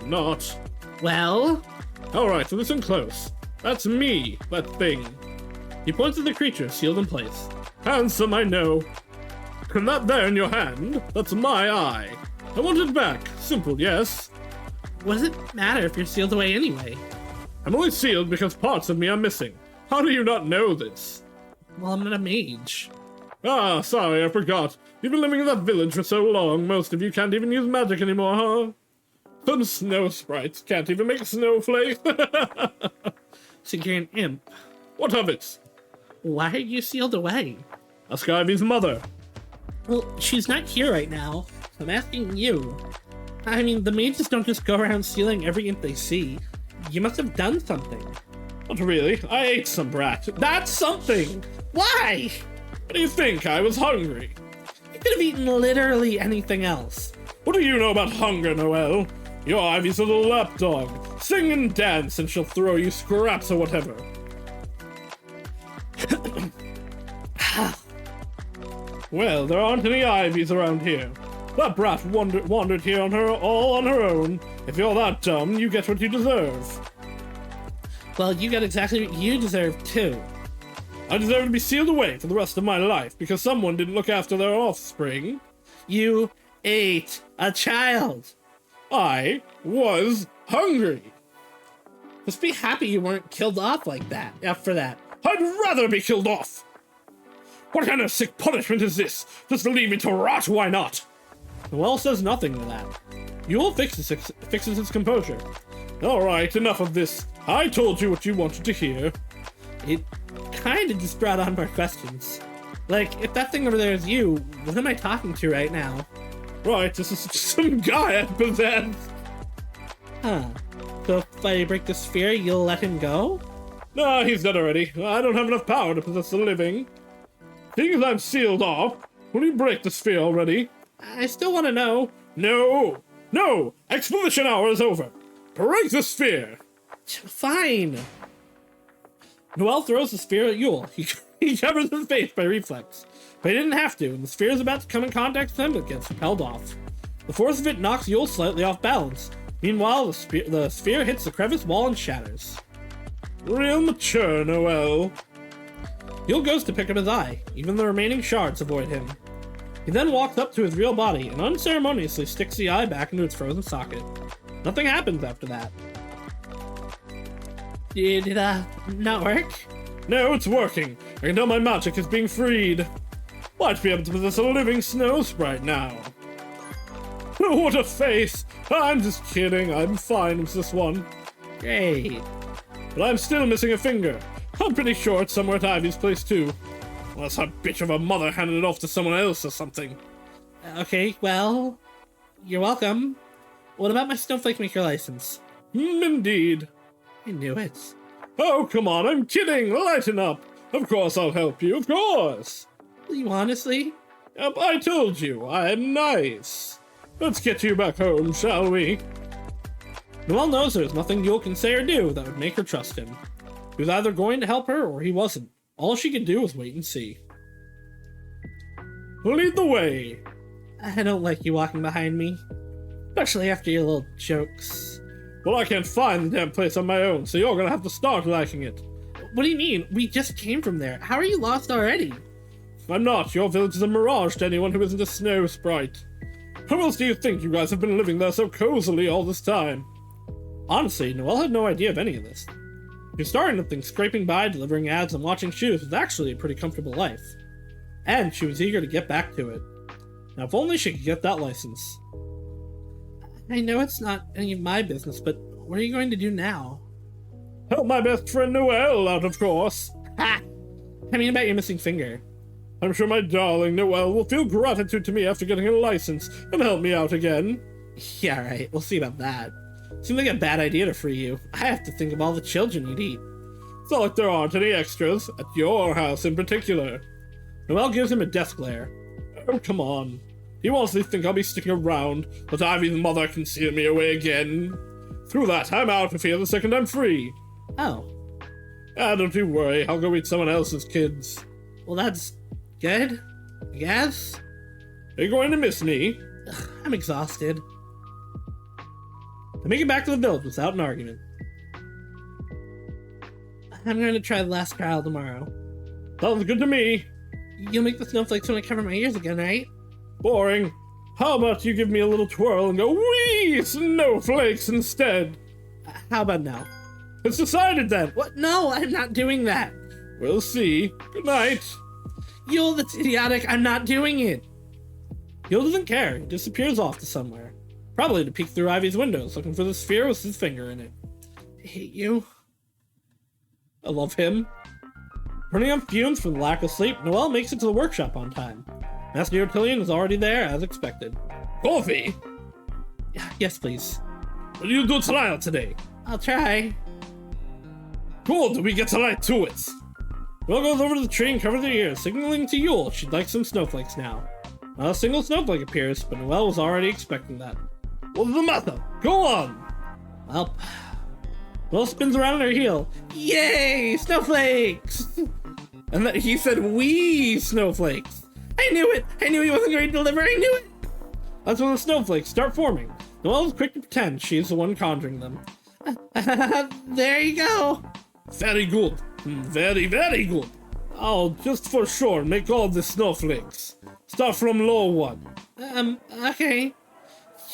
Not. Well? Alright, so listen close. That's me, that thing. He points at the creature sealed in place. Handsome, I know. And that there in your hand, that's my eye. I want it back. Simple, yes. What does it matter if you're sealed away anyway? I'm only sealed because parts of me are missing. How do you not know this? Well, I'm not a mage. Ah, sorry, I forgot. You've been living in that village for so long, most of you can't even use magic anymore, huh? Some snow sprites can't even make a snowflake. So you're an imp. What of it? Why are you sealed away? Ask Ivy's mother. Well, she's not here right now, so I'm asking you. I mean, the mages don't just go around sealing every imp they see. You must have done something. Not really. I ate some brat. That's something! Why? What do you think? I was hungry. You could have eaten literally anything else. What do you know about hunger, Noelle? You're Ivy's little lapdog. Sing and dance and she'll throw you scraps or whatever. Well, there aren't any Ivies around here. That brat wandered here all on her own. If you're that dumb, you get what you deserve. Well, you got exactly what you deserve, too. I deserve to be sealed away for the rest of my life because someone didn't look after their offspring. You ate a child. I was hungry. Just be happy you weren't killed off like that after that. I'd rather be killed off. What kind of sick punishment is this? Just to leave me to rot, why not? Noelle says nothing to that. Yule fixes his composure. Alright, enough of this. I told you what you wanted to hear. It kind of just brought on more questions. Like, if that thing over there is you, what am I talking to right now? Right, this is some guy I possess. Huh. So if I break the sphere, you'll let him go? No, he's dead already. I don't have enough power to possess the living. Seeing as I'm sealed off, will you break the sphere already? I still want to know. No! No! Exposition hour is over! Break the sphere! Fine. Noelle throws the sphere at Yule. He covers his face by reflex. But he didn't have to, and the sphere is about to come in contact with him, but gets repelled off. The force of it knocks Yule slightly off balance. Meanwhile, the sphere hits the crevice wall and shatters. Real mature, Noelle. Yule goes to pick up his eye. Even the remaining shards avoid him. He then walks up to his real body and unceremoniously sticks the eye back into its frozen socket. Nothing happens after that. Did it, not work? No, it's working. I can tell my magic is being freed. Might be able to possess a living snow sprite now. What a face! I'm just kidding. I'm fine with this one. Great. But I'm still missing a finger. I'm pretty sure it's somewhere at Ivy's place too. Unless her bitch of a mother handed it off to someone else or something. Okay, well, you're welcome. What about my snowflake maker license? Indeed. I knew it. Oh, come on, I'm kidding. Lighten up. Of course I'll help you, of course. You honestly? Yep, I told you, I'm nice. Let's get you back home, shall we? Noelle knows there's nothing Yule can say or do that would make her trust him. He was either going to help her or he wasn't. All she could do was wait and see. Lead the way. I don't like you walking behind me. Especially after your little jokes. Well, I can't find the damn place on my own, so you're gonna have to start liking it. What do you mean? We just came from there. How are you lost already? I'm not. Your village is a mirage to anyone who isn't a snow sprite. How else do you think you guys have been living there so cozily all this time? Honestly, Noelle had no idea of any of this. She was starting to think scraping by, delivering ads, and watching shoes was actually a pretty comfortable life. And she was eager to get back to it. Now, if only she could get that license. I know it's not any of my business, but what are you going to do now? Help my best friend Noelle out, of course. Ha! I mean about your missing finger. I'm sure my darling Noelle will feel gratitude to me after getting a license and help me out again. Yeah, right. We'll see about that. Seems like a bad idea to free you. I have to think of all the children you'd eat. It's not like there aren't any extras, at your house in particular. Noelle gives him a death glare. Oh, come on. He wants to think I'll be sticking around, but Ivy's mother can steal me away again. Through that, I'm out of here the second I'm free. Oh. Don't you worry, I'll go eat someone else's kids. Well, that's good, I guess. Are you going to miss me? Ugh, I'm exhausted. They make it back to the village without an argument. I'm going to try the last trial tomorrow. Sounds good to me. You'll make the snowflakes when I cover my ears again, right? Boring. How about you give me a little twirl and go, wee, snowflakes instead? How about now? It's decided then. What? No, I'm not doing that. We'll see. Good night. Yule, that's idiotic. I'm not doing it. Yule doesn't care. He disappears off to somewhere. Probably to peek through Ivy's windows, looking for the sphere with his finger in it. I hate you. I love him. Running on fumes from the lack of sleep, Noelle makes it to the workshop on time. Master Utillian is already there, as expected. Coffee? Yes, please. Will you do trial today? I'll try. Good, we get right to it. Noelle goes over to the tree and covers her ears, signaling to Yule she'd like some snowflakes now. Not a single snowflake appears, but Noelle was already expecting that. What's the matter? Go on! Well, Noelle spins around on her heel. Yay! Snowflakes! And then he said, "Wee snowflakes." I knew it! I knew he wasn't going to deliver. I knew it! That's when the snowflakes start forming. Noelle is quick to pretend she's the one conjuring them. There you go. Very good. Very, very good. I'll just for sure make all the snowflakes. Start from low one. Okay.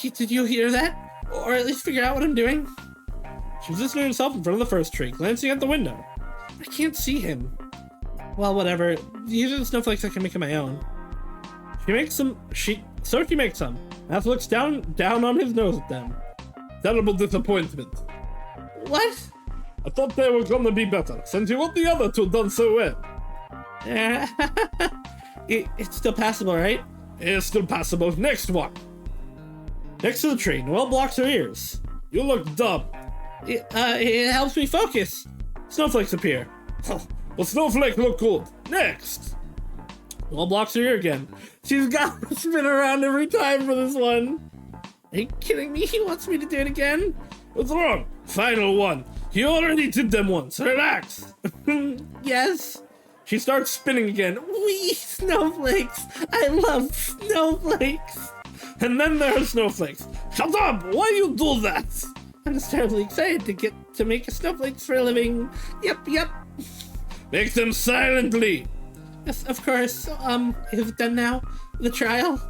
Did you hear that? Or at least figure out what I'm doing? She positioned herself in front of the first tree, glancing at the window. I can't see him. Well, whatever. These are the snowflakes I can make on my own. She makes some. She makes some. Math looks down on his nose at them. Terrible disappointment. What? I thought they were gonna be better, since you got the other two done so well. It's still passable, right? It's still passable. Next one. Next to the tree, Noelle blocks her ears. You look dumb. It helps me focus. Snowflakes appear. Well, snowflake look good. Next. Noelle blocks her ear again. She's got to spin around every time for this one. Are you kidding me? He wants me to do it again? What's wrong? Final one. You already did them once. Relax. Yes. She starts spinning again. Wee snowflakes. I love snowflakes. And then there are snowflakes. Shut up! Why you do that? I'm just terribly excited to get to make snowflakes for a living. Yep. Make them silently. Yes, of course. Is it done now? The trial?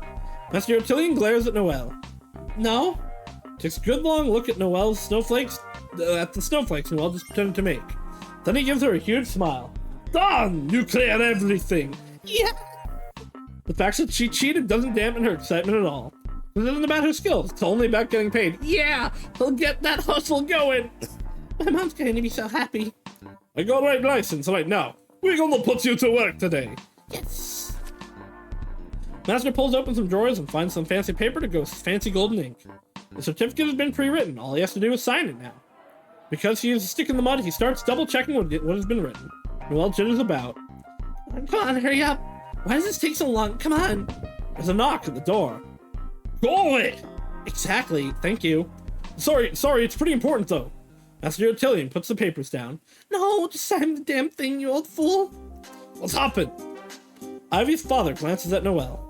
Master Utillian glares at Noelle. No? Takes a good long look at Noelle's snowflakes, at the snowflakes Noelle just pretended to make. Then he gives her a huge smile. Done! You clear everything. Yeah. The fact that she cheated doesn't dampen her excitement at all. It isn't about her skills, it's only about getting paid. Yeah, he'll get that hustle going. My mom's going to be so happy. I got right license right now. We're gonna put you to work today. Yes. Master pulls open some drawers and finds some fancy paper to go with fancy golden ink. The certificate has been pre-written, all he has to do is sign it now. Because he is a stick in the mud, he starts double-checking what has been written. Noelle jitters about. Come on, hurry up. Why does this take so long? Come on. There's a knock at the door. Go away! Exactly, thank you. Sorry, it's pretty important though. Master Utillian puts the papers down. No, just sign the damn thing, you old fool. What's happened? Ivy's father glances at Noelle.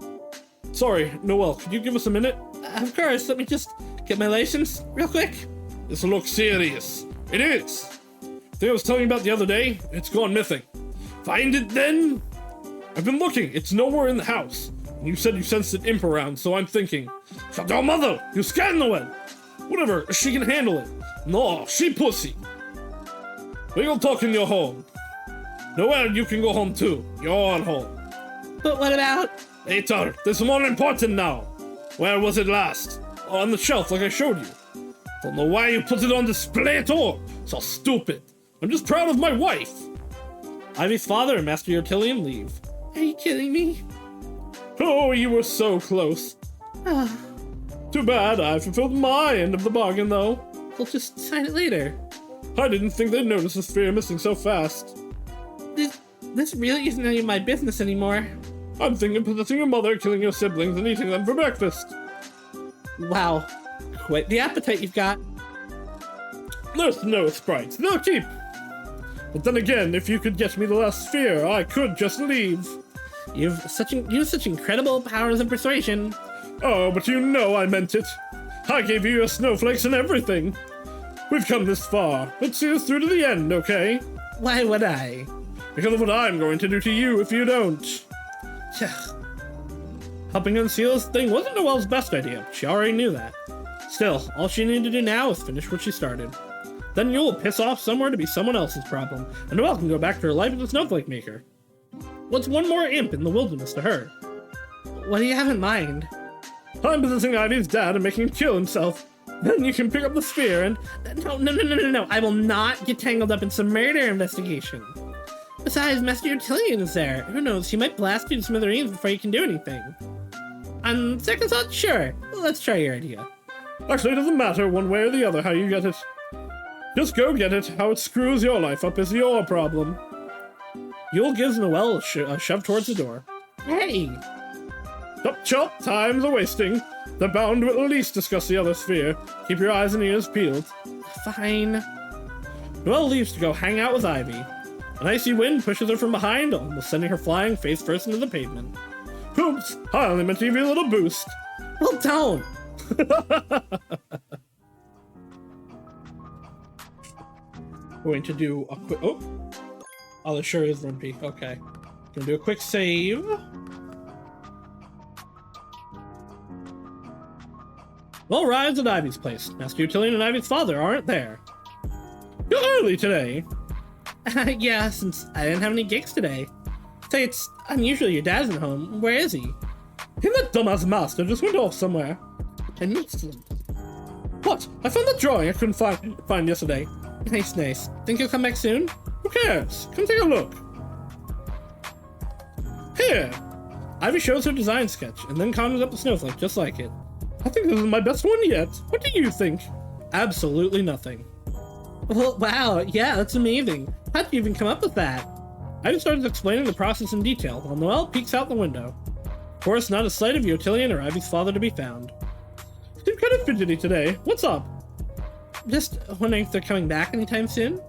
Sorry, Noelle, could you give us a minute? Of course, let me just get my license real quick. This looks serious. It is. The thing I was telling you about the other day, it's gone missing. Find it then? I've been looking, it's nowhere in the house. And you said you sensed an imp around, so I'm thinking, shut your mother, you scared Noelle. Whatever, she can handle it. No, she pussy. We will talk in your home. Noelle, you can go home too. You're home. But what about... Later, this is more important now. Where was it last? On the shelf, like I showed you. Don't know why you put it on display at all. So stupid. I'm just proud of my wife. Ivy's father and Master Utillian leave. Are you kidding me? Oh, you were so close. Too bad, I fulfilled my end of the bargain, though. We'll just sign it later. I didn't think they'd notice the sphere missing so fast. This really isn't any of my business anymore. I'm thinking of possessing your mother, killing your siblings, and eating them for breakfast. Wow. Quit the appetite you've got. They're snow sprites. They'll keep. But then again, if you could get me the last sphere, I could just leave. You have such incredible powers of persuasion. Oh, but you know I meant it. I gave you your snowflakes and everything. We've come this far. Let's see us through to the end, okay? Why would I? Because of what I'm going to do to you if you don't. Helping unseal this thing wasn't Noelle's best idea. She already knew that. Still, all she needed to do now is finish what she started. Then Yule will piss off somewhere to be someone else's problem, and Noelle can go back to her life as a snowflake maker. What's one more imp in the wilderness to her? What do you have in mind? I'm possessing Ivy's dad and making him kill himself. Then you can pick up the sphere and... No. I will not get tangled up in some murder investigation. Besides, Master Utillion is there. Who knows, he might blast you to smithereens before you can do anything. On second thought, sure. Let's try your idea. Actually, it doesn't matter one way or the other how you get it. Just go get it. How it screws your life up is your problem. Yule gives Noelle a shove towards the door. Hey! Chop, time's a wasting. They're bound to at least discuss the other sphere. Keep your eyes and ears peeled. Fine. Noelle leaves to go hang out with Ivy. An icy wind pushes her from behind, almost sending her flying face first into the pavement. Oops, I only meant to give you a little boost. Well, don't! Going to do a quick... Oh, there sure is Rumpy. Okay. Gonna do a quick save. Well, arrives at Ivy's place. Master Utillion and Ivy's father aren't there. You're early today. Yeah, since I didn't have any gigs today. Say, it's unusual your dad's at home. Where is he? He and that dumbass master just went off somewhere. An instant. What? I found that drawing I couldn't find yesterday. Nice. Think he'll come back soon? Who cares? Come take a look. Here! Ivy shows her design sketch, and then conjures up a snowflake just like it. I think this is my best one yet. What do you think? Absolutely nothing. Well, wow, yeah, that's amazing. How'd you even come up with that? Ivy starts explaining the process in detail, while Noelle peeks out the window. Of course, not a sight of Utillion or Ivy's father to be found. Seem kind of fidgety today. What's up? Just wondering if they're coming back anytime soon?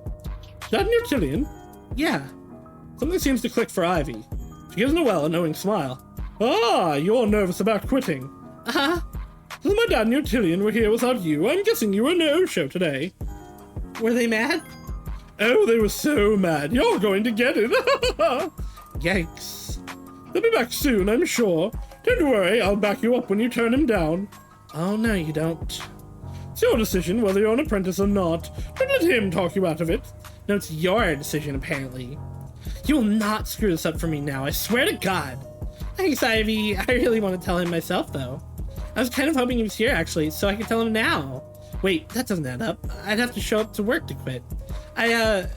Dad and Utillion? Yeah. Something seems to click for Ivy. She gives Noelle a knowing smile. Ah, you're nervous about quitting. Uh-huh. Since my dad and Utillion were here without you, I'm guessing you were a no-show today. Were they mad? Oh, they were so mad. You're going to get it. Yikes. They'll be back soon, I'm sure. Don't worry, I'll back you up when you turn him down. Oh, no, you don't. It's your decision whether you're an apprentice or not. Don't let him talk you out of it. No, it's your decision, apparently. You will not screw this up for me now, I swear to God. Thanks, Ivy. I really want to tell him myself, though. I was kind of hoping he was here, actually, so I could tell him now. Wait, that doesn't add up. I'd have to show up to work to quit.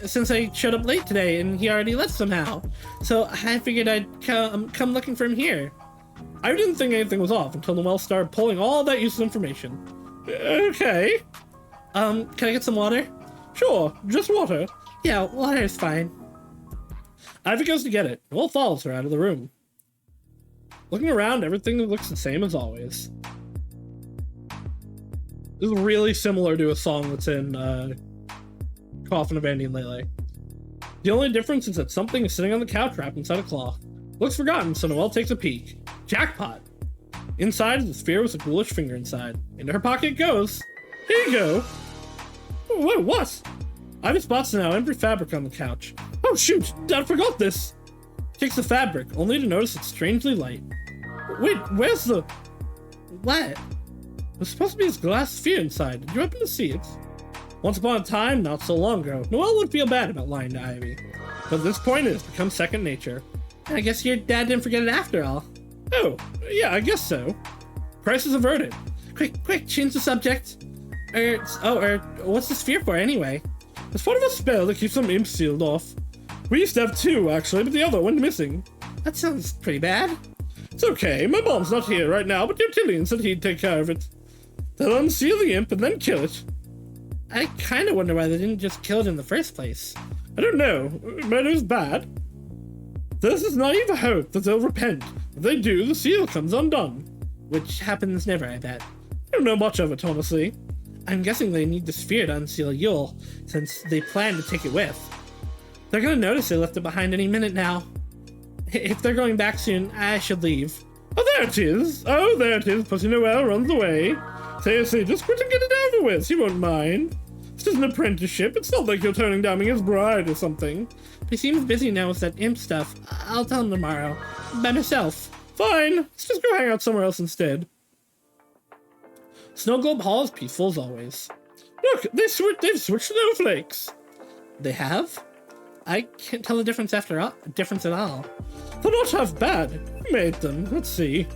Since I showed up late today and he already left somehow. So I figured I'd come looking for him here. I didn't think anything was off until Noelle started pulling all that useless information. Okay. Can I get some water? Sure, just water. Yeah, water is fine. Ivy goes to get it. Noelle follows her out of the room. Looking around, everything looks the same as always. This is really similar to a song that's in Coffin of Andy and Leyley. The only difference is that something is sitting on the couch wrapped inside a cloth. Looks forgotten, so Noelle takes a peek. Jackpot! Inside is a sphere with a ghoulish finger inside. Into her pocket it goes. Here you go! Wait, what? Ivy spots an now empty fabric on the couch. Oh shoot, Dad forgot this! Takes the fabric, only to notice it's strangely light. Wait, where's the... What? There's supposed to be this glass sphere inside. Did you happen to see it? Once upon a time, not so long ago, Noelle would feel bad about lying to Ivy. But at this point, it has become second nature. I guess your dad didn't forget it after all. Oh, yeah, I guess so. Crisis averted. Quick, change the subject. What's the sphere for anyway? It's part of a spell that keeps some imps sealed off. We used to have two, actually, but the other went missing. That sounds pretty bad. It's okay, my mom's not here right now, but Utillion said he'd take care of it. They'll unseal the imp and then kill it. I kind of wonder why they didn't just kill it in the first place. I don't know. Murder's bad. This is naive hope that they'll repent. If they do, the seal comes undone. Which happens never, I bet. I don't know much of it, honestly. I'm guessing they need the sphere to unseal Yule, since they plan to take it with. They're gonna notice they left it behind any minute now. If they're going back soon, I should leave. Oh, there it is. Oh, there it is. Pussy Noelle runs away. Say, just quit and get it over with. She won't mind. It's just an apprenticeship. It's not like you're turning down his bride or something. He seems busy now with that imp stuff. I'll tell him tomorrow. By myself. Fine. Let's just go hang out somewhere else instead. Snow Globe Hall is peaceful as always. Look, they've switched snowflakes. They have? I can't tell the difference at all. They're not half bad. Who made them? Let's see.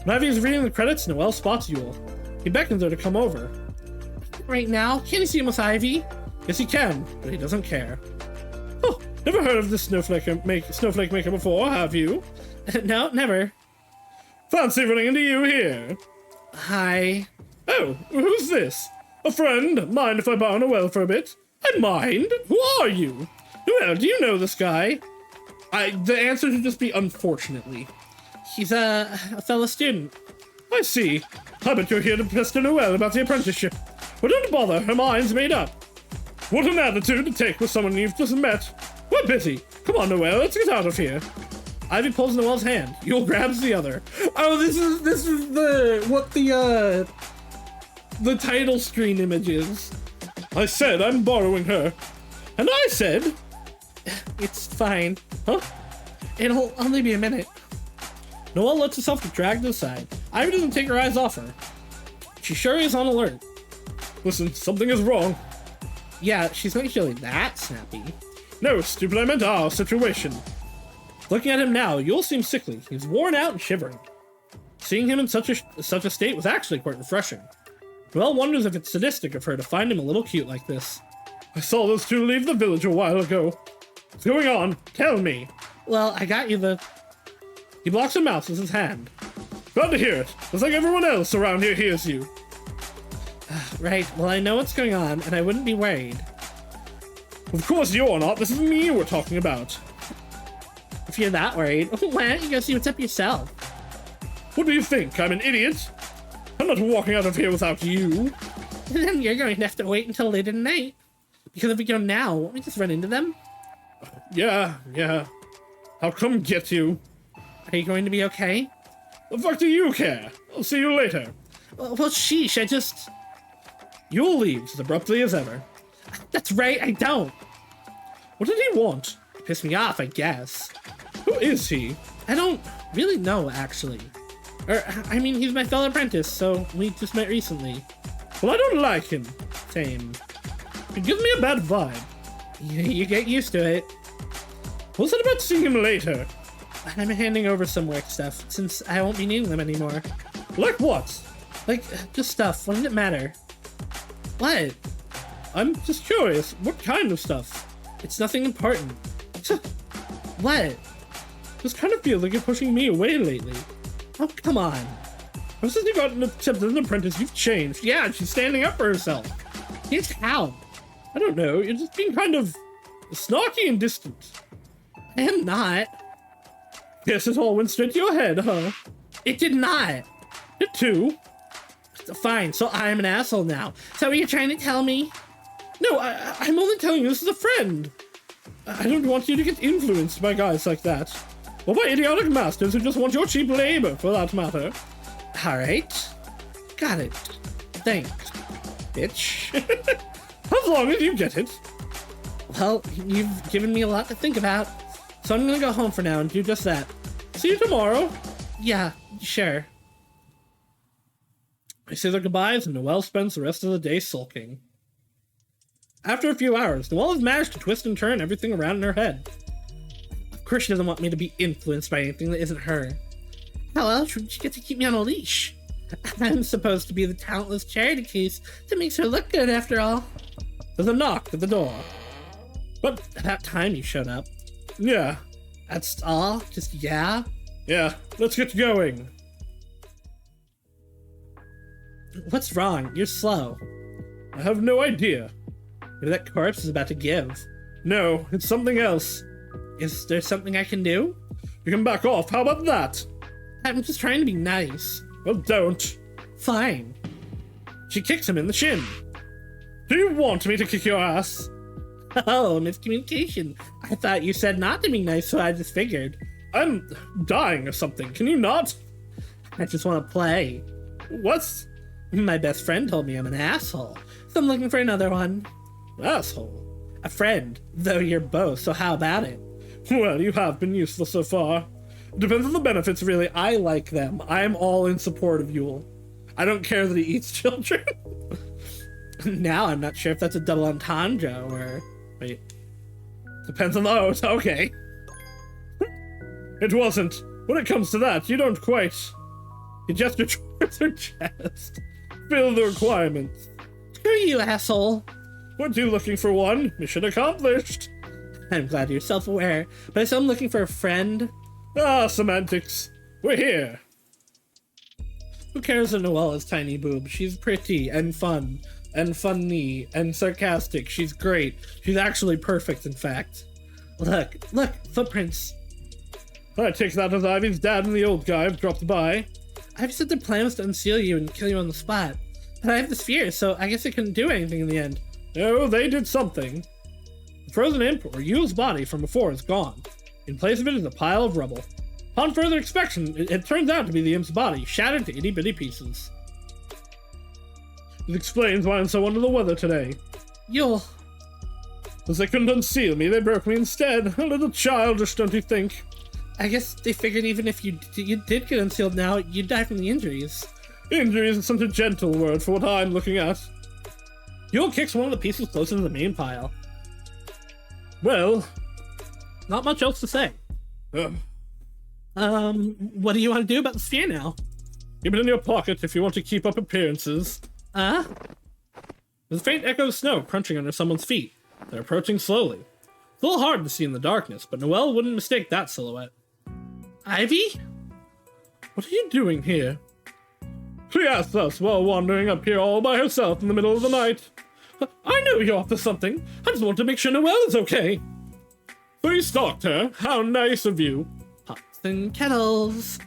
When Ivy is reading the credits, Noelle spots Yule. He beckons her to come over. Right now? Can't you see him with Ivy? Yes, he can, but he doesn't care. Oh, never heard of this snowflake maker before, have you? No, never. Fancy running into you here. Hi. Oh, who's this? A friend? Mind if I borrow Noelle for a bit? I mind? Who are you? Noelle, do you know this guy? The answer should just be unfortunately. He's a fellow student. I see. I bet you're here to pester Noelle about the apprenticeship. Well, don't bother, her mind's made up. What an attitude to take with someone you've just met. We're busy. Come on, Noelle, let's get out of here. Ivy pulls Noelle's hand. Yule grabs the other. Oh, this is the title screen image is. I said I'm borrowing her. And I said... It's fine. Huh? It'll only be a minute. Noelle lets herself get dragged aside. Ivy doesn't take her eyes off her. She sure is on alert. Listen, something is wrong. Yeah, she's not usually that snappy. No, stupid, I meant our situation. Looking at him now, Yule seems sickly. He's worn out and shivering. Seeing him in such a state was actually quite refreshing. Noelle wonders if it's sadistic of her to find him a little cute like this. I saw those two leave the village a while ago. What's going on? Tell me. Well, I got you the... He blocks her mouth with his hand. Glad to hear it. It's like everyone else around here hears you. Right, well, I know what's going on, and I wouldn't be worried. Of course you're not. This is me we're talking about. If you're that worried, why don't you go see what's up yourself? What do you think? I'm an idiot? I'm not walking out of here without you. Then you're going to have to wait until late at night. Because if we go now, won't we just run into them? Yeah. I'll come get you. Are you going to be okay? The fuck do you care? I'll see you later. Well, sheesh, I just... Yule leaves as abruptly as ever. That's right, I don't. What did he want? Piss me off, I guess. Who is he? I don't really know, actually. I mean, he's my fellow apprentice, so we just met recently. Well, I don't like him. Same. He gives me a bad vibe. You get used to it. What's it about seeing him later? I'm handing over some work stuff, since I won't be needing them anymore. Like what? Like, just stuff. What does it matter? What? I'm just curious. What kind of stuff? It's nothing important. What? Just kind of feels like you're pushing me away lately. Oh, come on. Ever since you got accepted as an apprentice, you've changed. Yeah, she's standing up for herself. Here's how. I don't know. You're just being kind of snarky and distant. I am not. Guess it all went straight to your head, huh? It did not. It too. Fine, so I'm an asshole now. So what you're trying to tell me? No, I'm only telling you this is a friend. I don't want you to get influenced by guys like that. Or by idiotic masters who just want your cheap labor, for that matter. Alright. Got it. Thanks, bitch. As long as you get it. Well, you've given me a lot to think about. So I'm gonna go home for now and do just that. See you tomorrow. Yeah, sure. They say their goodbyes, and Noelle spends the rest of the day sulking. After a few hours, Noelle has managed to twist and turn everything around in her head. Of course she doesn't want me to be influenced by anything that isn't her. How else would she get to keep me on a leash? I'm supposed to be the talentless charity case that makes her look good after all. There's a knock at the door. But about time you showed up. Yeah. That's all? Just yeah? Yeah, let's get going. What's wrong? You're slow. I have no idea. Maybe that corpse is about to give. No, it's something else. Is there something I can do? You can back off. How about that? I'm just trying to be nice. Well, don't. Fine. She kicks him in the shin. Do you want me to kick your ass? Oh, miscommunication. I thought you said not to be nice, so I just figured. I'm dying or something. Can you not? I just want to play. What? My best friend told me I'm an asshole, so I'm looking for another one. Asshole? A friend, though you're both, so how about it? Well, you have been useful so far. Depends on the benefits, really. I like them. I'm all in support of Yule. I don't care that he eats children. Now I'm not sure if that's a double entendre or... Wait. Depends on the... Oh, okay. It wasn't. When it comes to that, you don't quite... He gestured towards her chest. Fill the requirements. Screw you, asshole. Weren't you looking for one? Mission accomplished. I'm glad you're self-aware, but I still am looking for a friend. Ah, semantics. We're here. Who cares that Noelle has tiny boobs? She's pretty and fun and funny and sarcastic. She's great. She's actually perfect, in fact. Look, footprints. I take that as Ivy's dad and the old guy have dropped by. Ivy said their plan was to unseal you and kill you on the spot. But I have the sphere, so I guess I couldn't do anything in the end. Oh, they did something. The frozen imp, or Yule's body from before, is gone. In place of it is a pile of rubble. Upon further inspection, it turns out to be the imp's body, shattered to itty-bitty pieces. This explains why I'm so under the weather today. Yule. As they couldn't unseal me, they broke me instead. A little childish, don't you think? I guess they figured even if you did get unsealed now, you'd die from the injuries. Injuries is such a gentle word for what I'm looking at. Yule kicks one of the pieces closer to the main pile. Well, not much else to say. Ugh. What do you want to do about the sphere now? Keep it in your pocket if you want to keep up appearances. There's a faint echo of snow crunching under someone's feet. They're approaching slowly. It's a little hard to see in the darkness, but Noelle wouldn't mistake that silhouette. Ivy? What are you doing here? She asked us while wandering up here all by herself in the middle of the night. I know you're up to something. I just want to make sure Noelle is okay. So you stalked her. How nice of you. Pots and kettles.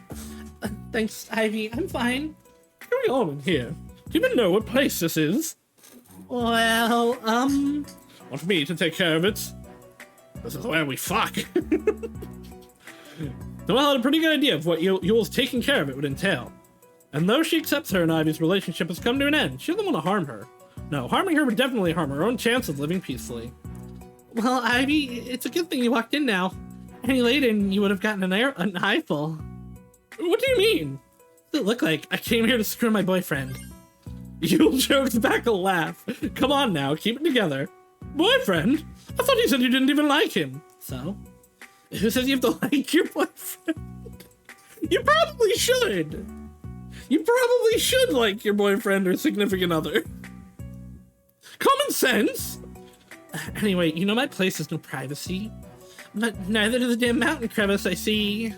Thanks, Ivy. I'm fine. What's going on in here? Do you even know what place this is? Well, Want me to take care of it? This is where we fuck. Noelle had a pretty good idea of what Yule's taking care of it would entail. And though she accepts her and Ivy's relationship has come to an end, she doesn't want to harm her. No, harming her would definitely harm her own chance of living peacefully. Well, Ivy, it's a good thing you walked in now. Any later and you would have gotten an eyeful. What do you mean? What does it look like? I came here to screw my boyfriend. Yule chokes back a laugh. Come on now, keep it together. Boyfriend? I thought you said you didn't even like him. So? Who says you have to like your boyfriend? You probably should. You probably should like your boyfriend or significant other. Common sense. Anyway, you know my place has no privacy. But neither does the damn mountain crevice I see.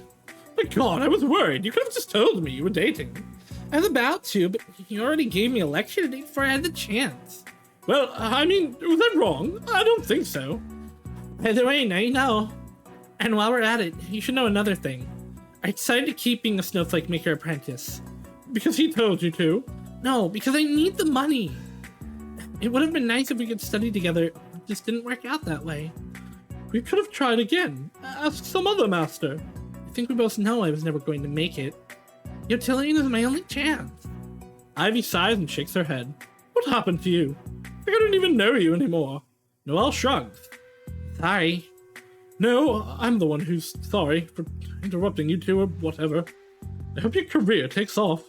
My god, I was worried. You could have just told me you were dating. I was about to, but you already gave me a lecture today before I had the chance. Well, I mean, was I wrong? I don't think so. Either way, now you know. And while we're at it, you should know another thing. I decided to keep being a snowflake maker apprentice. Because he told you to? No, because I need the money. It would have been nice if we could study together. It just didn't work out that way. We could have tried again. Ask some other master. I think we both know I was never going to make it. Utility is my only chance. Ivy sighs and shakes her head. What happened to you? I don't even know you anymore. Noelle shrugs. Sorry. No, I'm the one who's sorry for interrupting you two or whatever. I hope your career takes off.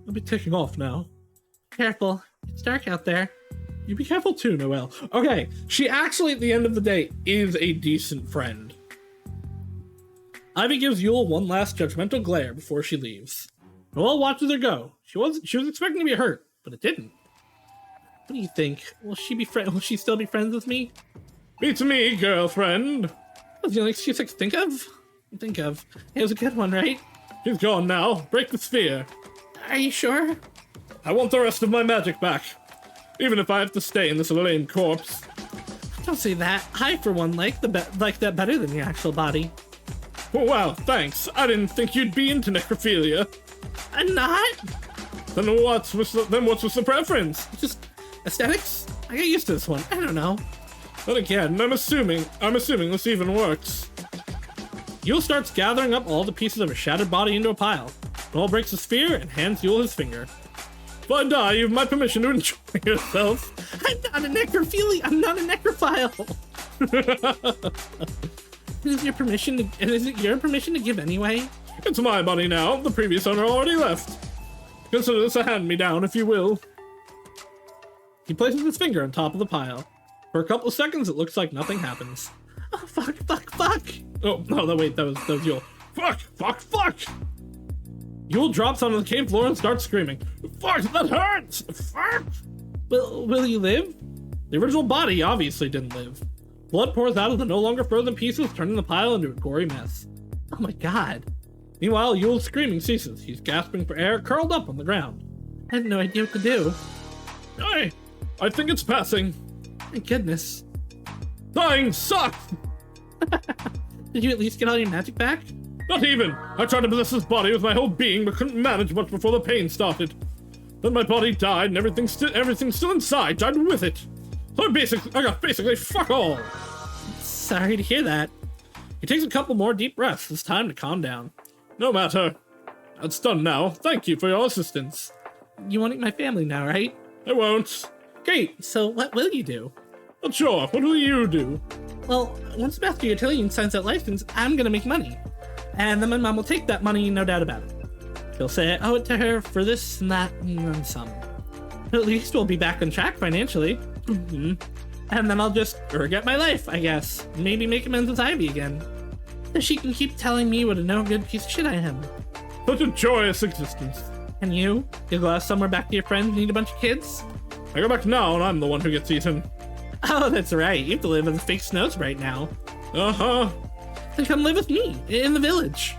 I'll be taking off now. Careful. It's dark out there. You be careful too, Noelle. Okay, she actually, at the end of the day, is a decent friend. Ivy gives Yule one last judgmental glare before she leaves. Noelle watches her go. She was expecting to be hurt, but it didn't. What do you think? Will she still be friends with me? Beats me, girlfriend. That's the only excuse I can think of. It was a good one, right? She's gone now. Break the sphere. Are you sure? I want the rest of my magic back. Even if I have to stay in this lame corpse. Don't say that. I, for one, like that better than your actual body. Oh, wow, thanks. I didn't think you'd be into necrophilia. I'm not. Then what's with the preference? Just aesthetics? I get used to this one. I don't know. But again, I'm assuming this even works. Yule starts gathering up all the pieces of his shattered body into a pile. Noelle breaks the sphere and hands Yule his finger. If I die, you have my permission to enjoy yourself. I'm not a necrophilia. I'm not a necrophile. Is it your permission to give anyway? It's my body now. The previous owner already left. Consider this a hand-me-down, if you will. He places his finger on top of the pile. For a couple of seconds, it looks like nothing happens. Oh, fuck. Oh, no, wait, that was Yule. Fuck! Yule drops onto the cave floor and starts screaming. Fuck, that hurts! Fuck! Will you live? The original body obviously didn't live. Blood pours out of the no longer frozen pieces, turning the pile into a gory mess. Oh my god. Meanwhile, Yule's screaming ceases. He's gasping for air, curled up on the ground. I have no idea what to do. I think it's passing. My goodness. Dying sucks! Did you at least get all your magic back? Not even! I tried to possess his body with my whole being, but couldn't manage much before the pain started. Then my body died, and everything still inside died with it. So I got basically fuck all. Sorry to hear that. He takes a couple more deep breaths. It's time to calm down. No matter. That's done now. Thank you for your assistance. You won't eat my family now, right? I won't. Great. So what will you do? Not sure. What will you do? Well, once Master Utilitarian signs that license, I'm gonna make money. And then my mom will take that money, no doubt about it. She'll say I owe it to her for this and that and then some. But at least we'll be back on track financially. And then I'll just forget my life, I guess. Maybe make amends with Ivy again. So she can keep telling me what a no-good piece of shit I am. Such a joyous existence. And you? You'll go out somewhere back to your friends and eat a bunch of kids? I go back now and I'm the one who gets eaten. Oh, that's right. You have to live in the fake snows right now. Uh-huh. Then come live with me, in the village.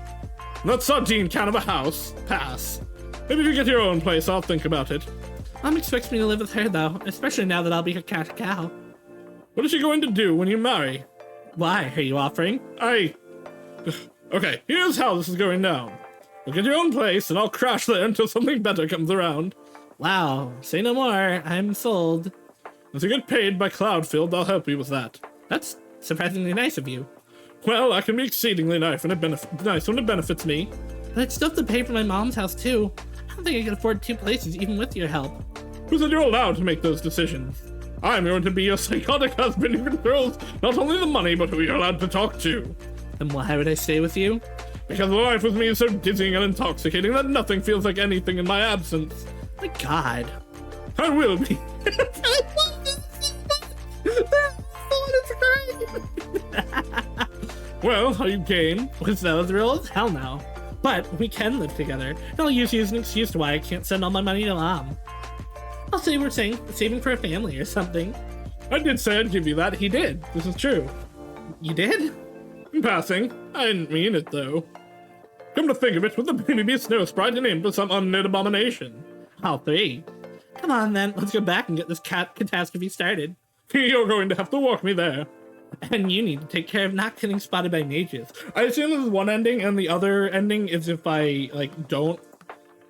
That sardine can of a house. Pass. Maybe if you get your own place, I'll think about it. Mom expects me to live with her, though, especially now that I'll be her cash cow. What is she going to do when you marry? Why? Are you offering? Okay, here's how this is going down. You'll get your own place, and I'll crash there until something better comes around. Wow, say no more. I'm sold. If you get paid by Cloudfield, I'll help you with that. That's surprisingly nice of you. Well, I can be exceedingly nice when it benefits me. But I'd still have to pay for my mom's house, too. I don't think I can afford 2 places, even with your help. Who said you're allowed to make those decisions? I'm going to be your psychotic husband who controls not only the money, but who you're allowed to talk to. Then why would I stay with you? Because life with me is so dizzying and intoxicating that nothing feels like anything in my absence. My god. I will be. Well, are you game? Was those rules? Hell no. But we can live together. And I'll use you as an excuse to why I can't send all my money to Mom. I'll say we're saving for a family or something. I did say I'd give you that. He did. This is true. You did? In passing, I didn't mean it, though. Come to think of it, would the baby be a snow sprite named for some unknown abomination? All 3. Come on, then. Let's go back and get this catastrophe started. You're going to have to walk me there. And you need to take care of not getting spotted by mages. I assume this is one ending, and the other ending is if I, don't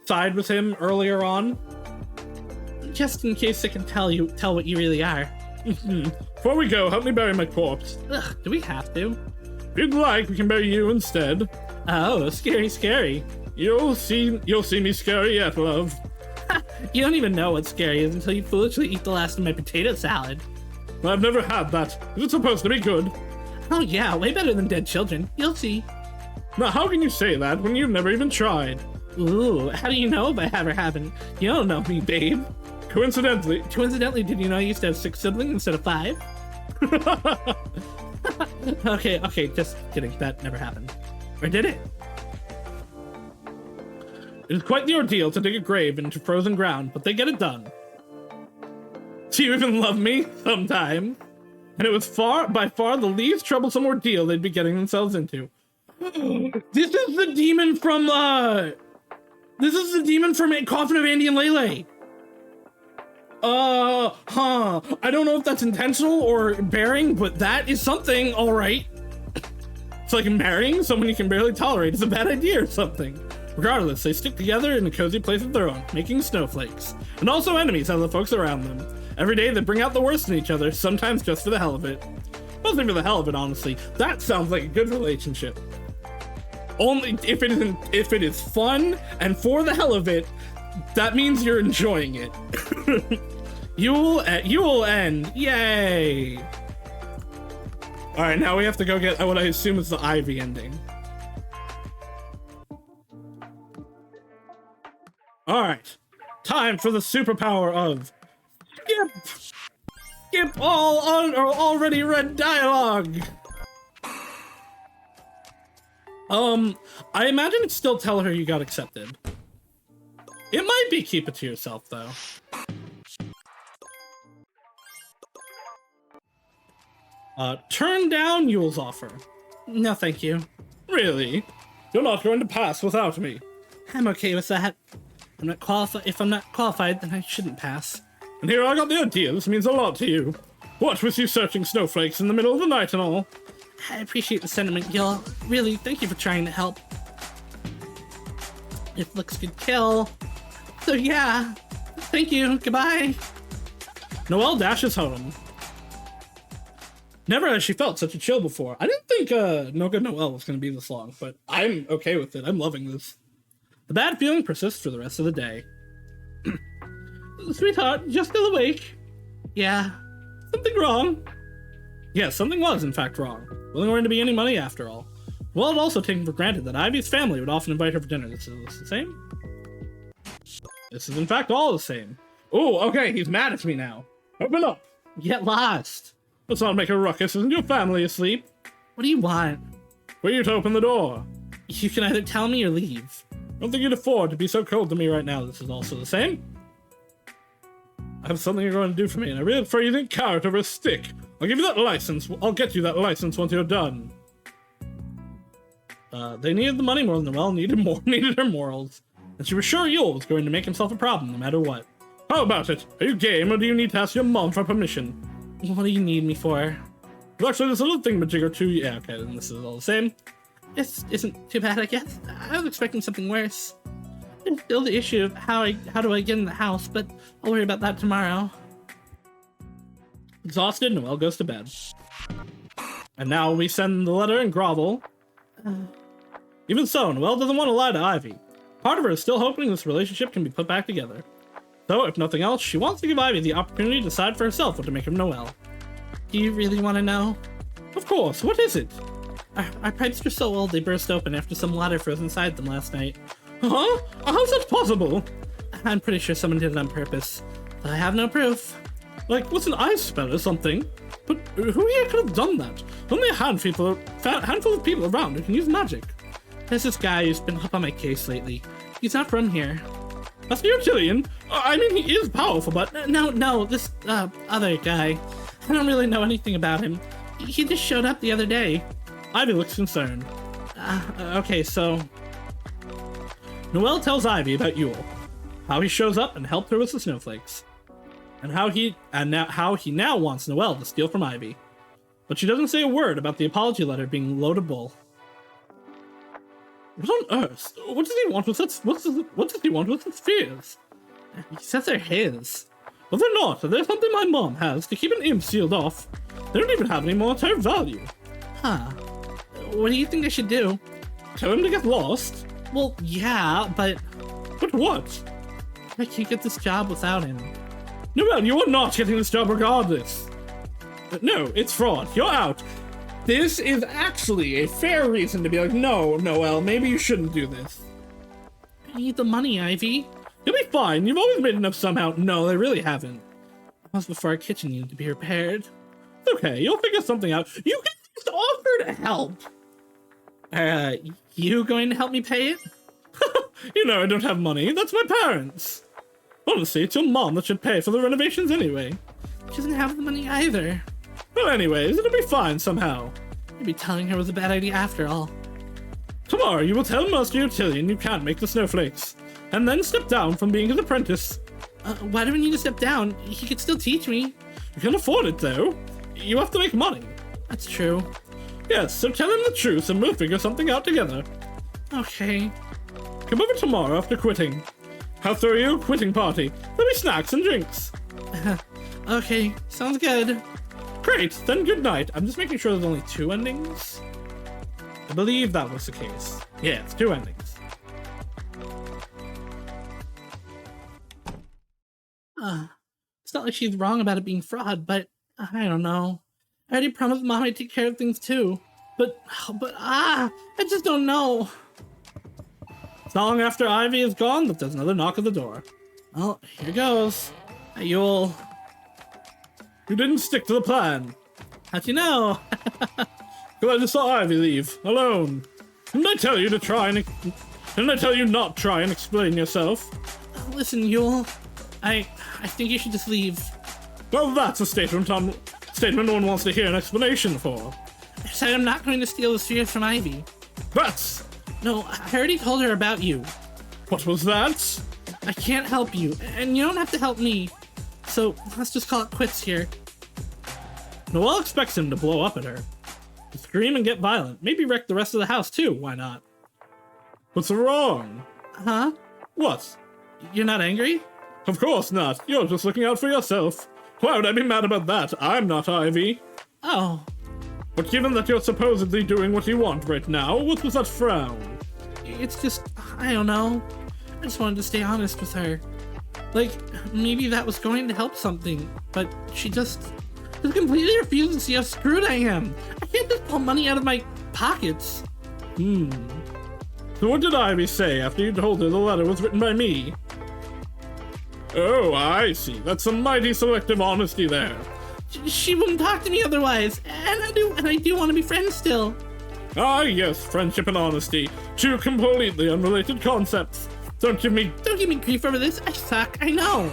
side with him earlier on. Just in case I can tell what you really are. Before we go, help me bury my corpse. Ugh, do we have to? If you'd like, we can bury you instead. Oh, scary. You'll see me scary yet, love. You don't even know what scary is until you foolishly eat the last of my potato salad. I've never had that. Is it supposed to be good? Oh yeah, way better than dead children. You'll see. Now, how can you say that when you've never even tried? Ooh, how do you know if I ever haven't? You don't know me, babe. Coincidentally, did you know I used to have 6 siblings instead of 5? Okay, just kidding. That never happened. Or did it? It is quite the ordeal to dig a grave into frozen ground, but they get it done. Do you even love me? Sometimes. And it was by far the least troublesome ordeal they'd be getting themselves into. This is the demon from, Coffin of Andy and Leyley. I don't know if that's intentional or bearing, but that is something, all right. It's like marrying someone you can barely tolerate is a bad idea or something. Regardless, they stick together in a cozy place of their own, making snowflakes. And also enemies have the folks around them. Every day they bring out the worst in each other, sometimes just for the hell of it. Mostly for the hell of it, honestly. That sounds like a good relationship. Only if it is fun and for the hell of it, that means you're enjoying it. You will end. Yay! All right, now we have to go get what I assume is the Ivy ending. All right, time for the superpower of skip all on or already read dialogue. I imagine it's still tell her you got accepted. It might be keep it to yourself though. Turn down Yule's offer. No, thank you. Really? You're not going to pass without me. I'm okay with that. I'm not qualified. If I'm not qualified, then I shouldn't pass. And here I got the idea. This means a lot to you. What with you searching snowflakes in the middle of the night and all? I appreciate the sentiment, Gil. Really, thank you for trying to help. If looks could kill. So yeah, thank you. Goodbye. Noelle dashes home. Never has she felt such a chill before. I didn't think No Good Noelle was going to be this long, but I'm okay with it. I'm loving this. The bad feeling persists for the rest of the day. Sweetheart, just still awake? Yeah. Something wrong? Yes, something was in fact wrong. Wasn't going to be any money after all. Well, it also taken for granted that Ivy's family would often invite her for dinner. This is the same? This is in fact all the same. Oh, okay, he's mad at me now. Open up. Get lost. Let's not make a ruckus. Isn't your family asleep? What do you want? For you to open the door. You can either tell me or leave. I don't think you'd afford to be so cold to me right now. This is also the same. I have something you're going to do for me, and I really prefer you didn't carrot over a stick. I'll give you that license. I'll get you that license once you're done. They needed the money more than Noelle needed her morals. And she was sure Yule was going to make himself a problem no matter what. How about it? Are you game, or do you need to ask your mom for permission? What do you need me for? Well, actually, there's a little thingamajig too. Yeah, okay, then this is all the same. This isn't too bad, I guess. I was expecting something worse. There's still the issue of how do I get in the house, but I'll worry about that tomorrow. Exhausted, Noelle goes to bed. And now we send the letter and grovel. Even so, Noelle doesn't want to lie to Ivy. Part of her is still hoping this relationship can be put back together. So, if nothing else, she wants to give Ivy the opportunity to decide for herself what to make of Noelle. Do you really want to know? Of course, what is it? Our pipes are so old they burst open after some water froze inside them last night. Huh? How's that possible? I'm pretty sure someone did it on purpose, but I have no proof. Like, what's an ice spell or something? But who here could have done that? Only a handful of people around who can use magic. There's this guy who's been up on my case lately. He's not from here. That's the Utillion. I mean, he is powerful, but... No, this other guy. I don't really know anything about him. He just showed up the other day. Ivy looks concerned. Okay, so... Noelle tells Ivy about Yule, how he shows up and helped her with the snowflakes, and how he now wants Noelle to steal from Ivy. But she doesn't say a word about the apology letter being loadable. What on earth? What does he want with his fears? He says they're his. Well, they're not. They're something my mom has to keep an imp sealed off. They don't even have any monetary value. Huh. What do you think I should do? Tell him to get lost? Well, yeah, but... But what? I can't get this job without him. Noelle, you are not getting this job regardless. No, it's fraud. You're out. This is actually a fair reason to be like, no, Noelle, maybe you shouldn't do this. I need the money, Ivy. You'll be fine. You've always made enough somehow. No, they really haven't. That was before our kitchen needed to be repaired. It's okay. You'll figure something out. You can just offer to help. You going to help me pay it? You know I don't have money. That's my parents. Honestly, it's your mom that should pay for the renovations anyway. She doesn't have the money either. Well, anyways, it'll be fine somehow. Maybe telling her was a bad idea after all. Tomorrow, you will tell Master Utillion you can't make the snowflakes, and then step down from being his apprentice. Why do we need to step down? He could still teach me. You can afford it, though. You have to make money. That's true. Yes, so tell him the truth and we'll figure something out together. Okay. Come over tomorrow after quitting. I'll throw you a quitting party. There'll be snacks and drinks. Okay, sounds good. Great, then good night. I'm just making sure there's only 2 endings. I believe that was the case. Yeah, it's 2 endings. It's not like she's wrong about it being fraud, but I don't know. I already promised Mom I'd take care of things too. But I just don't know. It's not long after Ivy is gone that there's another knock at the door. Well, here goes. Hey, Yule. You didn't stick to the plan. How'd you know? Glad I saw Ivy leave, alone. Didn't I tell you to try and... Didn't I tell you not try and explain yourself? Listen, Yule. I think you should just leave. Well, that's a statement no one wants to hear an explanation for. I said I'm not going to steal the spheres from Ivy. That's... No, I already told her about you. What was that? I can't help you, and you don't have to help me. So, let's just call it quits here. Noelle expects him to blow up at her. To scream and get violent. Maybe wreck the rest of the house too, why not? What's wrong? Huh? What? You're not angry? Of course not. You're just looking out for yourself. Why would I be mad about that? I'm not Ivy. Oh. But given that you're supposedly doing what you want right now, what was that frown? It's just, I don't know. I just wanted to stay honest with her. Like, maybe that was going to help something, but she just completely refuses to see how screwed I am. I can't just pull money out of my pockets. So what did Ivy say after you told her the letter was written by me? Oh, I see. That's some mighty selective honesty there. She wouldn't talk to me otherwise, and I do want to be friends still. Ah, yes, friendship and honesty. 2 completely unrelated concepts. Don't give me grief over this. I suck. I know.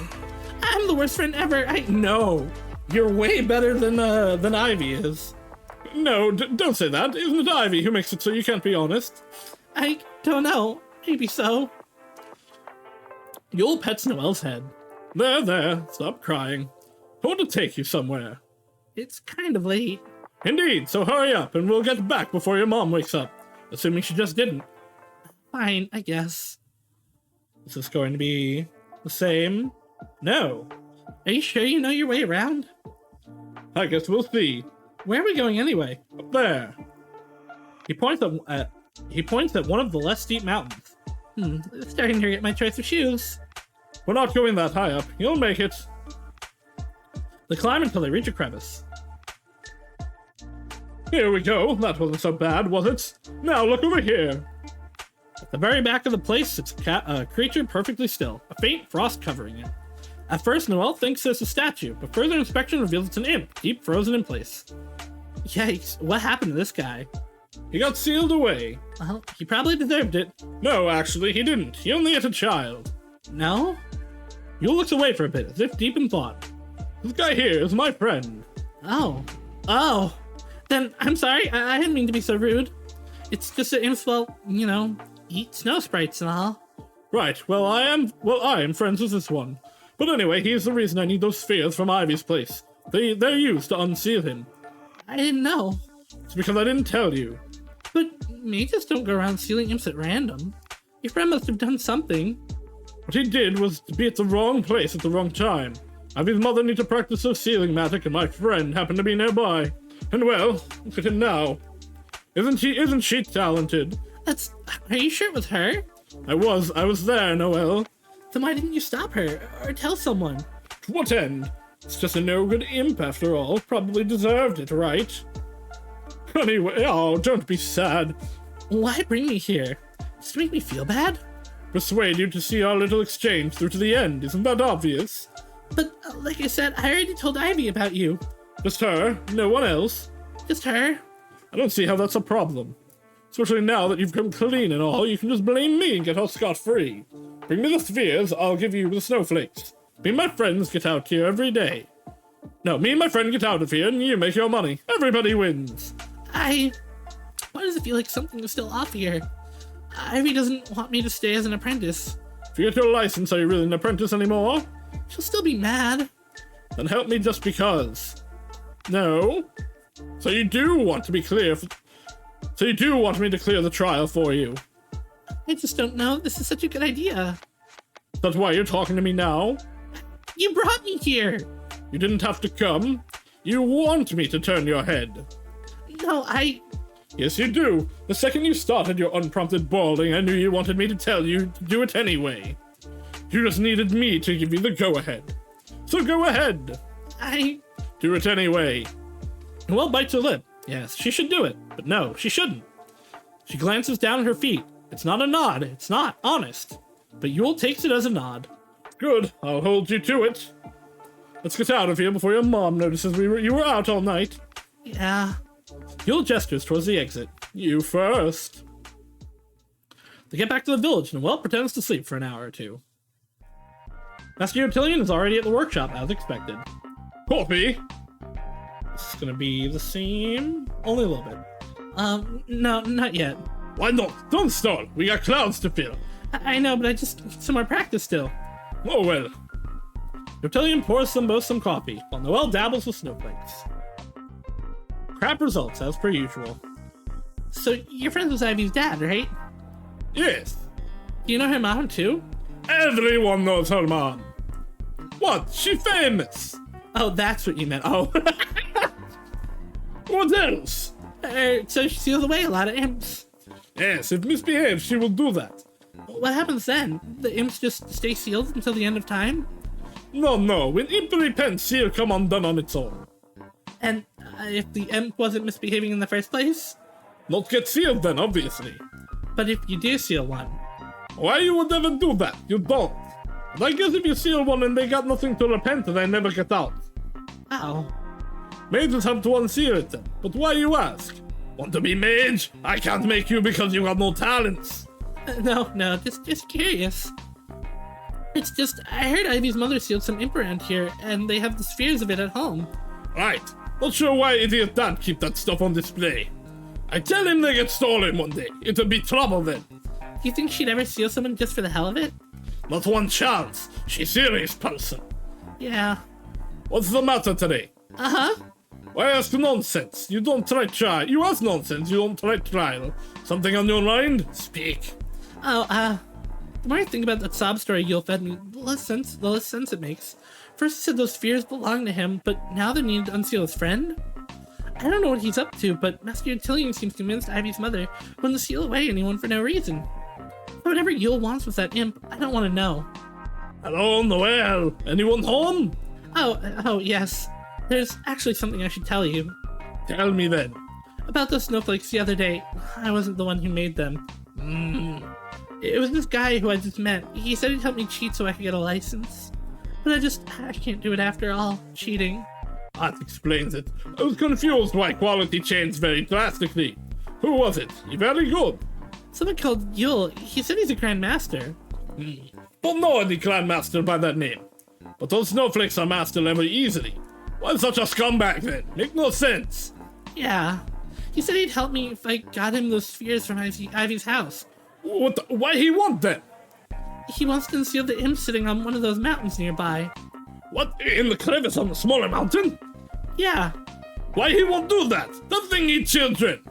I'm the worst friend ever. I know. You're way better than Ivy is. No, don't say that. Isn't it Ivy who makes it so you can't be honest? I don't know. Maybe so. Yule pets Noelle's head. There. Stop crying. I want to take you somewhere. It's kind of late. Indeed, so hurry up and we'll get back before your mom wakes up. Assuming she just didn't. Fine, I guess. Is this going to be the same? No. Are you sure you know your way around? I guess we'll see. Where are we going anyway? Up there. He points at one of the less steep mountains. Starting to get my choice of shoes. We're not going that high up. You'll make it. They climb until they reach a crevice. Here we go. That wasn't so bad, was it? Now look over here. At the very back of the place sits a creature perfectly still, a faint frost covering it. At first, Noelle thinks it's a statue, but further inspection reveals it's an imp, deep frozen in place. Yikes, what happened to this guy? He got sealed away. Well, he probably deserved it. No, actually, he didn't. He only ate a child. No? Yule looks away for a bit, as if deep in thought. This guy here is my friend. Oh. Then, I'm sorry, I didn't mean to be so rude. It's just that imps, well, eat snow sprites and all. Right, well, I am friends with this one. But anyway, he's the reason I need those spheres from Ivy's place. They're used to unseal him. I didn't know. It's because I didn't tell you. But mages don't go around sealing imps at random. Your friend must have done something. What he did was to be at the wrong place at the wrong time. Ivy's mother needed to practice her sealing magic, and my friend happened to be nearby. And well, look at him now. Isn't she talented? Are you sure it was her? I was there, Noelle. Then why didn't you stop her, or tell someone? To what end? It's just a no-good imp after all. Probably deserved it, right? Anyway, oh, don't be sad. Why bring me here? Just to make me feel bad? Persuade you to see our little exchange through to the end. Isn't that obvious? But, like I said, I already told Ivy about you. Just her? No one else? Just her. I don't see how that's a problem. Especially now that you've come clean and all, you can just blame me and get off scot-free. Bring me the spheres, I'll give you the snowflakes. Me and my friends get out here every day. No, me and my friend get out of here and you make your money. Everybody wins. Why does it feel like something is still off here? Ivy doesn't want me to stay as an apprentice. If you get your license, are you really an apprentice anymore? She'll still be mad. Then help me just because. No? So you do want to be clear so you do want me to clear the trial for you? I just don't know. This is such a good idea. That's why you're talking to me now? You brought me here. You didn't have to come. You want me to turn your head. No, Yes, you do. The second you started your unprompted bawling, I knew you wanted me to tell you to do it anyway. You just needed me to give you the go-ahead. So go ahead. Do it anyway. Noelle bites her lip. Yes, she should do it, but no, she shouldn't. She glances down at her feet. It's not a nod. It's not honest. But Yule takes it as a nod. Good, I'll hold you to it. Let's get out of here before your mom notices you were out all night. Yeah. Yule gestures towards the exit. You first. They get back to the village, and Noelle pretends to sleep for an hour or two. Master Utillion is already at the workshop, as expected. Coffee? This is gonna be the same, only a little bit. No, not yet. Why not? Don't stall. We got clouds to fill. I know, but I just need some more practice still. Oh well. Utillion pours them both some coffee, while Noelle dabbles with snowflakes. Crap results, as per usual. So, you're friends with Ivy's dad, right? Yes. Do you know her mom, too? Everyone knows her mom. What? She famous. Oh, that's what you meant. Oh. What else? So she seals away a lot of imps. Yes, if misbehaves, she will do that. What happens then? The imps just stay sealed until the end of time? No. When imp repents, she'll come undone on its own. And if the imp wasn't misbehaving in the first place? Not get sealed then, obviously. But if you do seal one? Why you would ever do that? You don't. And I guess if you seal one and they got nothing to repent, they never get out. Oh. Mages have to unseal it then. But why you ask? Want to be mage? I can't make you because you got no talents. No, just curious. It's just, I heard Ivy's mother sealed some imp around here, and they have the spheres of it at home. Right. Not sure why idiot dad keep that stuff on display. I tell him they get stolen one day. It'll be trouble then. Do you think she'd ever seal someone just for the hell of it? Not one chance. She's serious person. Yeah. What's the matter today? Uh-huh. Why ask nonsense? You don't try trial. You ask nonsense, you don't try trial. Something on your mind? Speak. Oh, the more I think about that sob story Yule fed me, the less sense it makes. First he said those spheres belong to him, but now they're needed to unseal his friend? I don't know what he's up to, but Master Utillion seems convinced Ivy's mother wouldn't seal away anyone for no reason. Whatever Yule wants with that imp, I don't want to know. Hello, Noelle. Anyone home? Oh, yes. There's actually something I should tell you. Tell me then. About those snowflakes the other day, I wasn't the one who made them. It was this guy who I just met. He said he'd help me cheat so I could get a license. But I can't do it after all. Cheating. That explains it. I was confused why quality changed very drastically. Who was it? He very good. Someone called Yule. He said he's a Grand Master. Don't know any Grandmaster by that name. But those snowflakes are master level easily. Why such a scumbag then? Make no sense. Yeah. He said he'd help me if I got him those spheres from Ivy's house. Why he want them? He wants to unseal the imp sitting on one of those mountains nearby. What? In the crevice on the smaller mountain? Yeah. Why he won't do that? That thing eat children.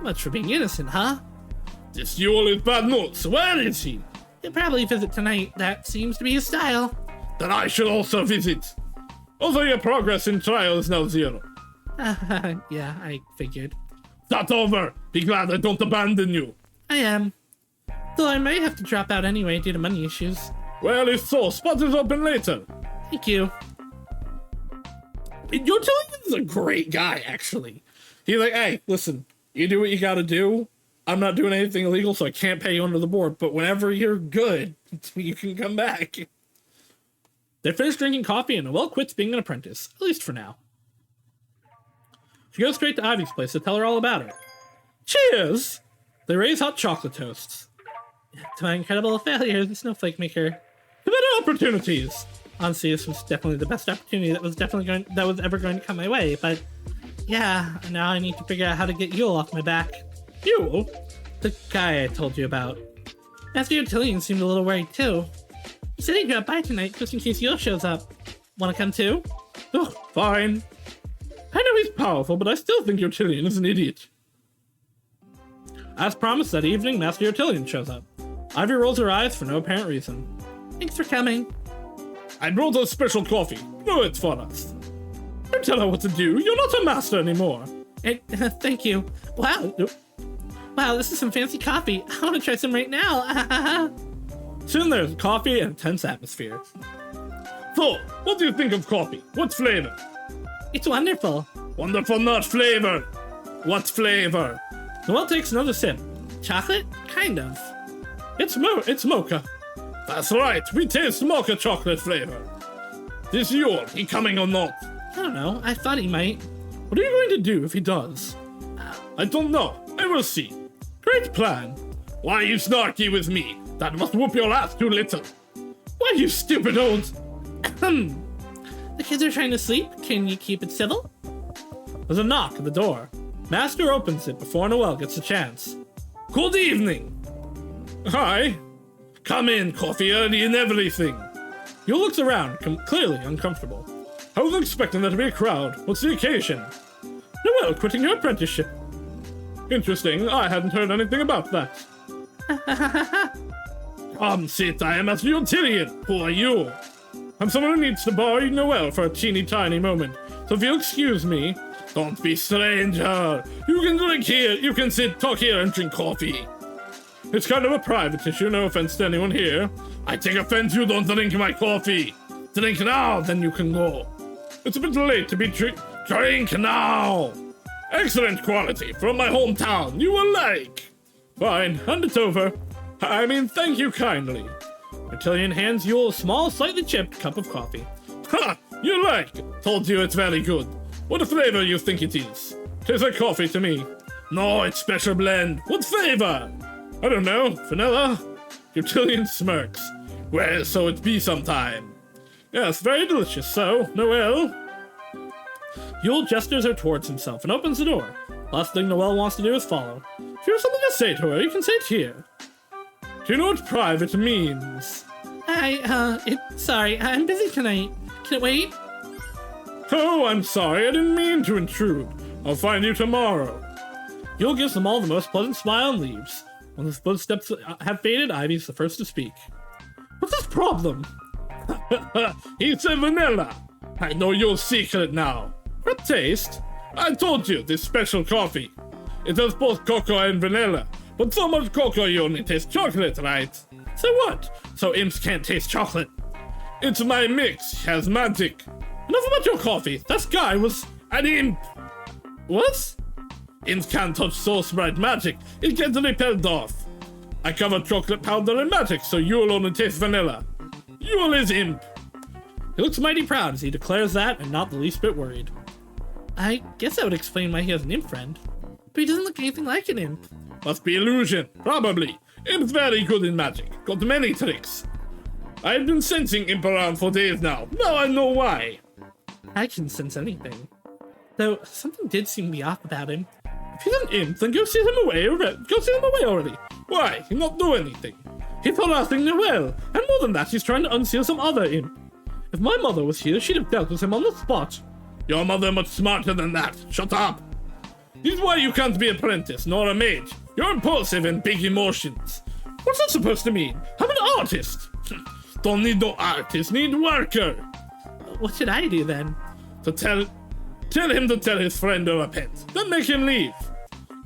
Much for being innocent, huh? This Yule is bad news. Where is he? He'll probably visit tonight. That seems to be his style. Then I shall also visit. Also, your progress in trial is now 0. Yeah, I figured. Start over. Be glad I don't abandon you. I am. Though I may have to drop out anyway due to money issues. Well, if so, spot is open later. Thank you. Utillion is a great guy, actually. He's like, hey, listen, you do what you gotta do. I'm not doing anything illegal, so I can't pay you under the board, but whenever you're good, you can come back. They finish drinking coffee, and Noelle quits being an apprentice, at least for now. She goes straight to Ivy's place to tell her all about it. Cheers! They raise hot chocolate toasts. To my incredible failure as a snowflake maker. To better opportunities! Honestly, this was definitely the best opportunity that was ever going to come my way, but yeah, now I need to figure out how to get Yule off my back. Yule? The guy I told you about. Master Utillion seemed a little worried too. He said he'd drop by tonight just in case Yo shows up. Wanna come too? Oh, fine. I know he's powerful, but I still think Utillion is an idiot. As promised, that evening, Master Utillion shows up. Ivy rolls her eyes for no apparent reason. Thanks for coming. I brought a special coffee. Brew it for us. Don't tell her what to do. You're not a master anymore. Thank you. Wow. Wow, this is some fancy coffee. I want to try some right now. Soon there's coffee and a tense atmosphere. So, what do you think of coffee? What flavor? It's wonderful. Wonderful, not flavor. What flavor? Noelle takes another sip. Chocolate? Kind of. It's mocha. That's right, we taste mocha chocolate flavor. Is Yule he coming or not? I don't know. I thought he might. What are you going to do if he does? I don't know. I will see. Great plan. Why are you snarky with me? That must whoop your ass too little. Why, you stupid old... The kids are trying to sleep. Can you keep it civil? There's a knock at the door. Master opens it before Noelle gets a chance. Good evening. Hi. Come in, coffee early and everything. Yule looks around, clearly uncomfortable. I was expecting there to be a crowd. What's the occasion? Noelle quitting her apprenticeship. Interesting. I hadn't heard anything about that. Come sit. I am at Utillion. Who are you? I'm someone who needs to borrow Noelle for a teeny tiny moment. So if you'll excuse me... Don't be stranger. You can drink here. You can talk here and drink coffee. It's kind of a private issue, no offense to anyone here. I take offense you don't drink my coffee. Drink now, then you can go. It's a bit late to be Drink now. Excellent quality from my hometown. You will like. Fine, hand it over. Thank you kindly. Utillion hands Yule a small, slightly chipped cup of coffee. Ha! You like. Told you it's very good. What flavor you think it is? Tastes like coffee to me. No, it's special blend. What flavor? I don't know. Vanilla? Utillion smirks. Well, so it be sometime. Yes, very delicious. So, Noelle? Yule gestures her towards himself and opens the door. Last thing Noelle wants to do is follow. If you have something to say to her, you can say it here. Do you know what private means? Sorry, I'm busy tonight. Can it wait? Oh, I'm sorry. I didn't mean to intrude. I'll find you tomorrow. Yule gives them all the most pleasant smile and leaves. When the footsteps have faded, Ivy's the first to speak. What's his problem? It's a vanilla. I know your secret now. What taste? I told you, this special coffee. It has both cocoa and vanilla. But so much cocoa you only taste chocolate, right? So what? So imps can't taste chocolate? It's my mix. It has magic. Enough about your coffee. That guy was an imp. What? Imps can't touch Sauce bright magic. It gets repelled off. I cover chocolate powder in magic, so you'll only taste vanilla. Yule is imp. He looks mighty proud as he declares that and not the least bit worried. I guess that would explain why he has an imp friend. But he doesn't look anything like an imp. Must be illusion, probably. Imp's very good in magic. Got many tricks. I've been sensing imp around for days now. Now I know why. I can sense anything. Though something did seem to be off about him. If he's an imp, then go see him away already. Why? He not do anything. He's harassing Noelle, and more than that, he's trying to unseal some other imp. If my mother was here, she'd have dealt with him on the spot. Your mother much smarter than that. Shut up. This is why you can't be apprentice, nor a mage. You're impulsive and big emotions. What's that supposed to mean? I'm an artist. Don't need no artist, need worker. What should I do then? To tell him to tell his friend to repent. Then make him leave.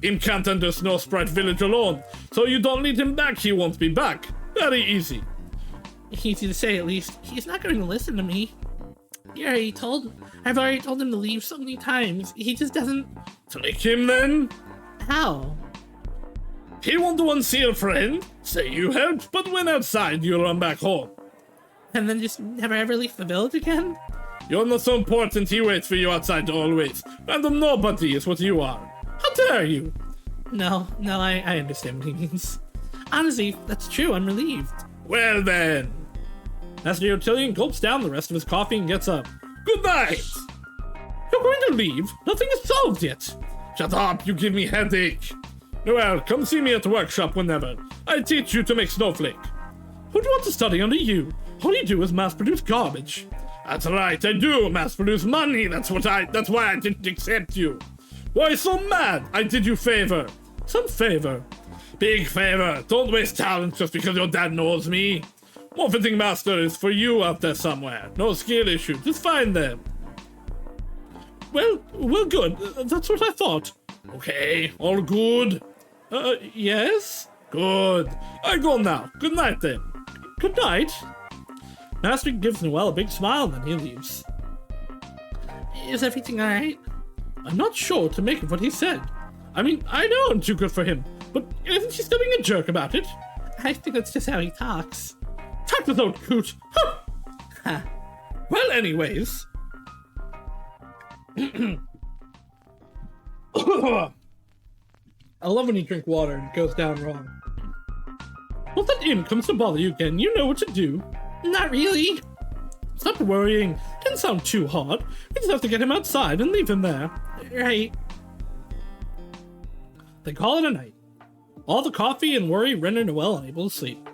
Him can't enter Snow Sprite Village alone, so you don't lead him back, he won't be back. Very easy. Easy to say, at least. He's not going to listen to me. I've already told him to leave so many times. He just doesn't... Trick him then? How? He want to unseal friend, say you helped, but when outside you run back home. And then just never ever leave the village again? You're not so important, he waits for you outside always. Random nobody is what you are. How dare you? No, I understand what he means. Honestly, that's true, I'm relieved. Well then. Master Utillion gulps down the rest of his coffee and gets up. Good night. You're going to leave? Nothing is solved yet. Shut up, you give me headache. Noelle, come see me at the workshop whenever. I teach you to make snowflake. Who'd want to study under you? All you do is mass-produce garbage. That's right, I do mass-produce money. That's why I didn't accept you. Why so mad? I did you favor. Some favor. Big favor. Don't waste talent just because your dad knows me. Morphing Master is for you out there somewhere. No skill issue. Just find them. Well, good. That's what I thought. Okay, all good. Yes? Good. I go now. Good night then. Good night. Master gives Noelle a big smile and then he leaves. Is everything alright? I'm not sure what to make of what he said. I mean, I know I'm too good for him, but isn't he still being a jerk about it? I think that's just how he talks. Talk this old coot. Huh. Huh. Well, anyways. I love when you drink water and it goes down wrong. Once that imp comes to bother you again, you know what to do. Not really. Stop worrying. Didn't sound too hard. We just have to get him outside and leave him there. Right. They call it a night. All the coffee and worry render Noelle unable to sleep.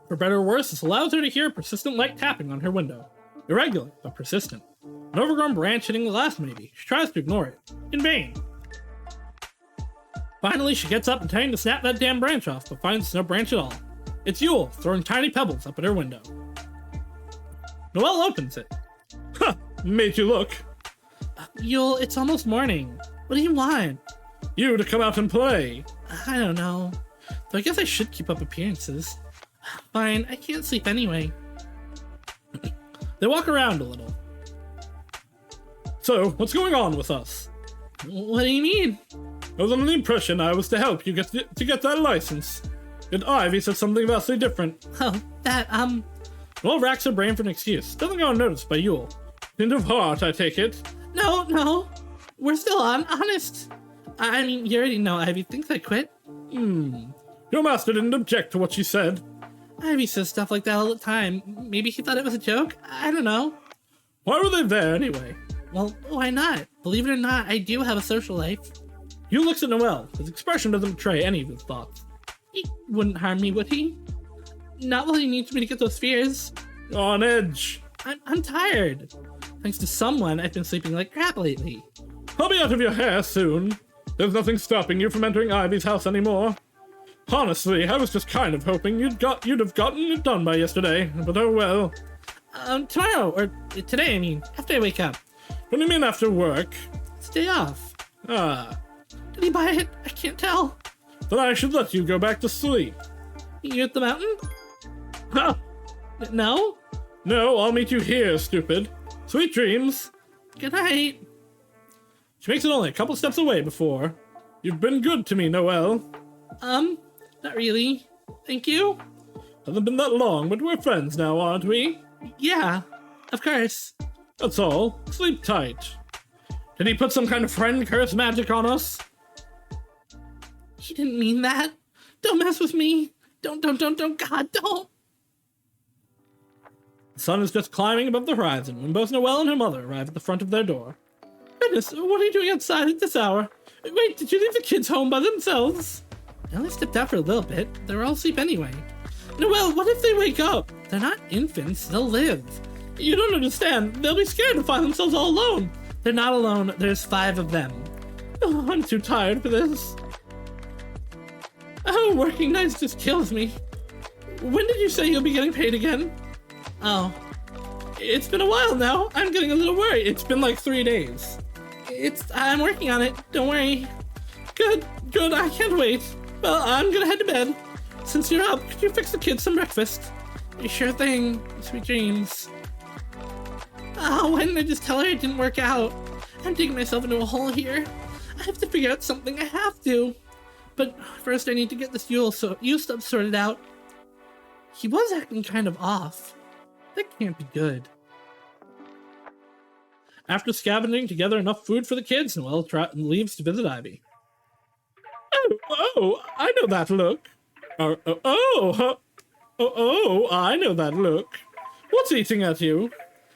For better or worse, this allows her to hear persistent light tapping on her window. Irregular, but persistent. An overgrown branch hitting the glass maybe. She tries to ignore it. In vain. Finally, she gets up intending to snap that damn branch off, but finds no branch at all. It's Yule, throwing tiny pebbles up at her window. Noelle opens it. Huh, made you look. Yule, it's almost morning. What do you want? You to come out and play. I don't know. Though I guess I should keep up appearances. Fine, I can't sleep anyway. They walk around a little. So, what's going on with us? What do you mean? I was under the impression I was to help you get that license. Yet Ivy said something vastly different. Oh, that, Noelle racks her brain for an excuse. Doesn't go unnoticed by Yule. Hint of heart, I take it. No. We're still on, honest. I mean, you already know Ivy thinks I quit. Your master didn't object to what she said. Ivy says stuff like that all the time. Maybe he thought it was a joke? I don't know. Why were they there anyway? Well, why not? Believe it or not, I do have a social life. Yule looks at Noelle. His expression doesn't betray any of his thoughts. He wouldn't harm me, would he? Not while he needs me to get those spheres. On edge. I'm tired. Thanks to someone, I've been sleeping like crap lately. I'll be out of your hair soon. There's nothing stopping you from entering Ivy's house anymore. Honestly, I was just kind of hoping you'd have gotten it done by yesterday, but oh well. Tomorrow, or today, I mean, after I wake up. What do you mean after work? It's day off. Ah. Did he buy it? I can't tell. Then I should let you go back to sleep. You at the mountain? Huh? No? No, I'll meet you here, stupid. Sweet dreams. Good night. She makes it only a couple steps away before. You've been good to me, Noelle. Not really. Thank you? Hasn't been that long, but we're friends now, aren't we? Yeah, of course. That's all. Sleep tight. Did he put some kind of friend curse magic on us? He didn't mean that. Don't mess with me. Don't, God, don't. The sun is just climbing above the horizon when both Noelle and her mother arrive at the front of their door. Goodness, what are you doing outside at this hour? Wait, did you leave the kids home by themselves? I only stepped out for a little bit. They were all asleep anyway. Noelle, what if they wake up? They're not infants, they'll live. You don't understand. They'll be scared to find themselves all alone. They're not alone. There's 5 of them. Oh, I'm too tired for this. Oh, working nights just kills me. When did you say you'll be getting paid again? Oh, it's been a while now. I'm getting a little worried. It's been like 3 days. I'm working on it. Don't worry. Good. I can't wait. Well, I'm gonna head to bed. Since you're up, could you fix the kids some breakfast? Sure thing. Sweet dreams. Oh, why didn't I just tell her it didn't work out? I'm digging myself into a hole here. I have to figure out something. I have to. But first I need to get this Yule stuff sorted out. He was acting kind of off. That can't be good. After scavenging together enough food for the kids, Noelle leaves to visit Ivy. Oh, I know that look. I know that look. What's eating at you?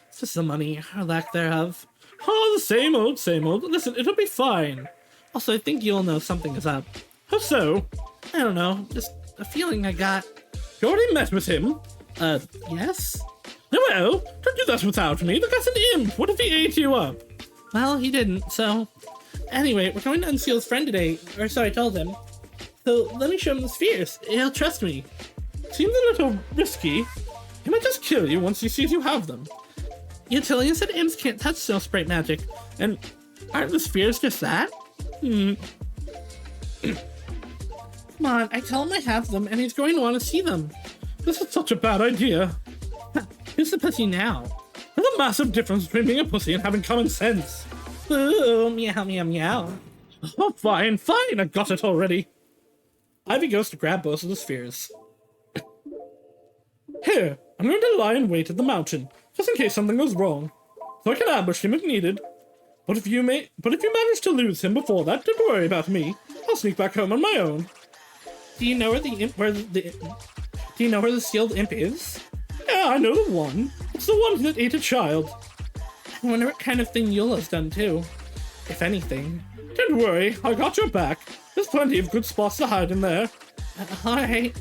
It's just the money, or lack thereof. Oh, the same old. Listen, it'll be fine. Also, I think you'll know something is up. How so? I don't know, just a feeling I got. You already met with him? Yes? Noelle, don't do that without me. The guy's an imp. What if he ate you up? Well, he didn't, so... Anyway, we're going to unseal his friend today. Or sorry, I told him. So let me show him the spheres. He'll trust me. Seems a little risky. He might just kill you once he sees you have them. Utillian said imps can't touch snow sprite magic. And aren't the spheres just that? Come on, I tell him I have them, and he's going to want to see them. This is such a bad idea. Who's the pussy now? There's a massive difference between being a pussy and having common sense. Ooh, meow, meow, meow. Oh, fine, I got it already. Ivy goes to grab both of the spheres. Here, I'm going to lie in wait at the mountain, just in case something goes wrong, so I can ambush him if needed. But if you manage to lose him before that, don't worry about me. I'll sneak back home on my own. Do you know where the sealed imp is? Yeah, I know the one. It's the one that ate a child. I wonder what kind of thing Eula's done too. If anything. Don't worry, I got your back. There's plenty of good spots to hide in there. Alright.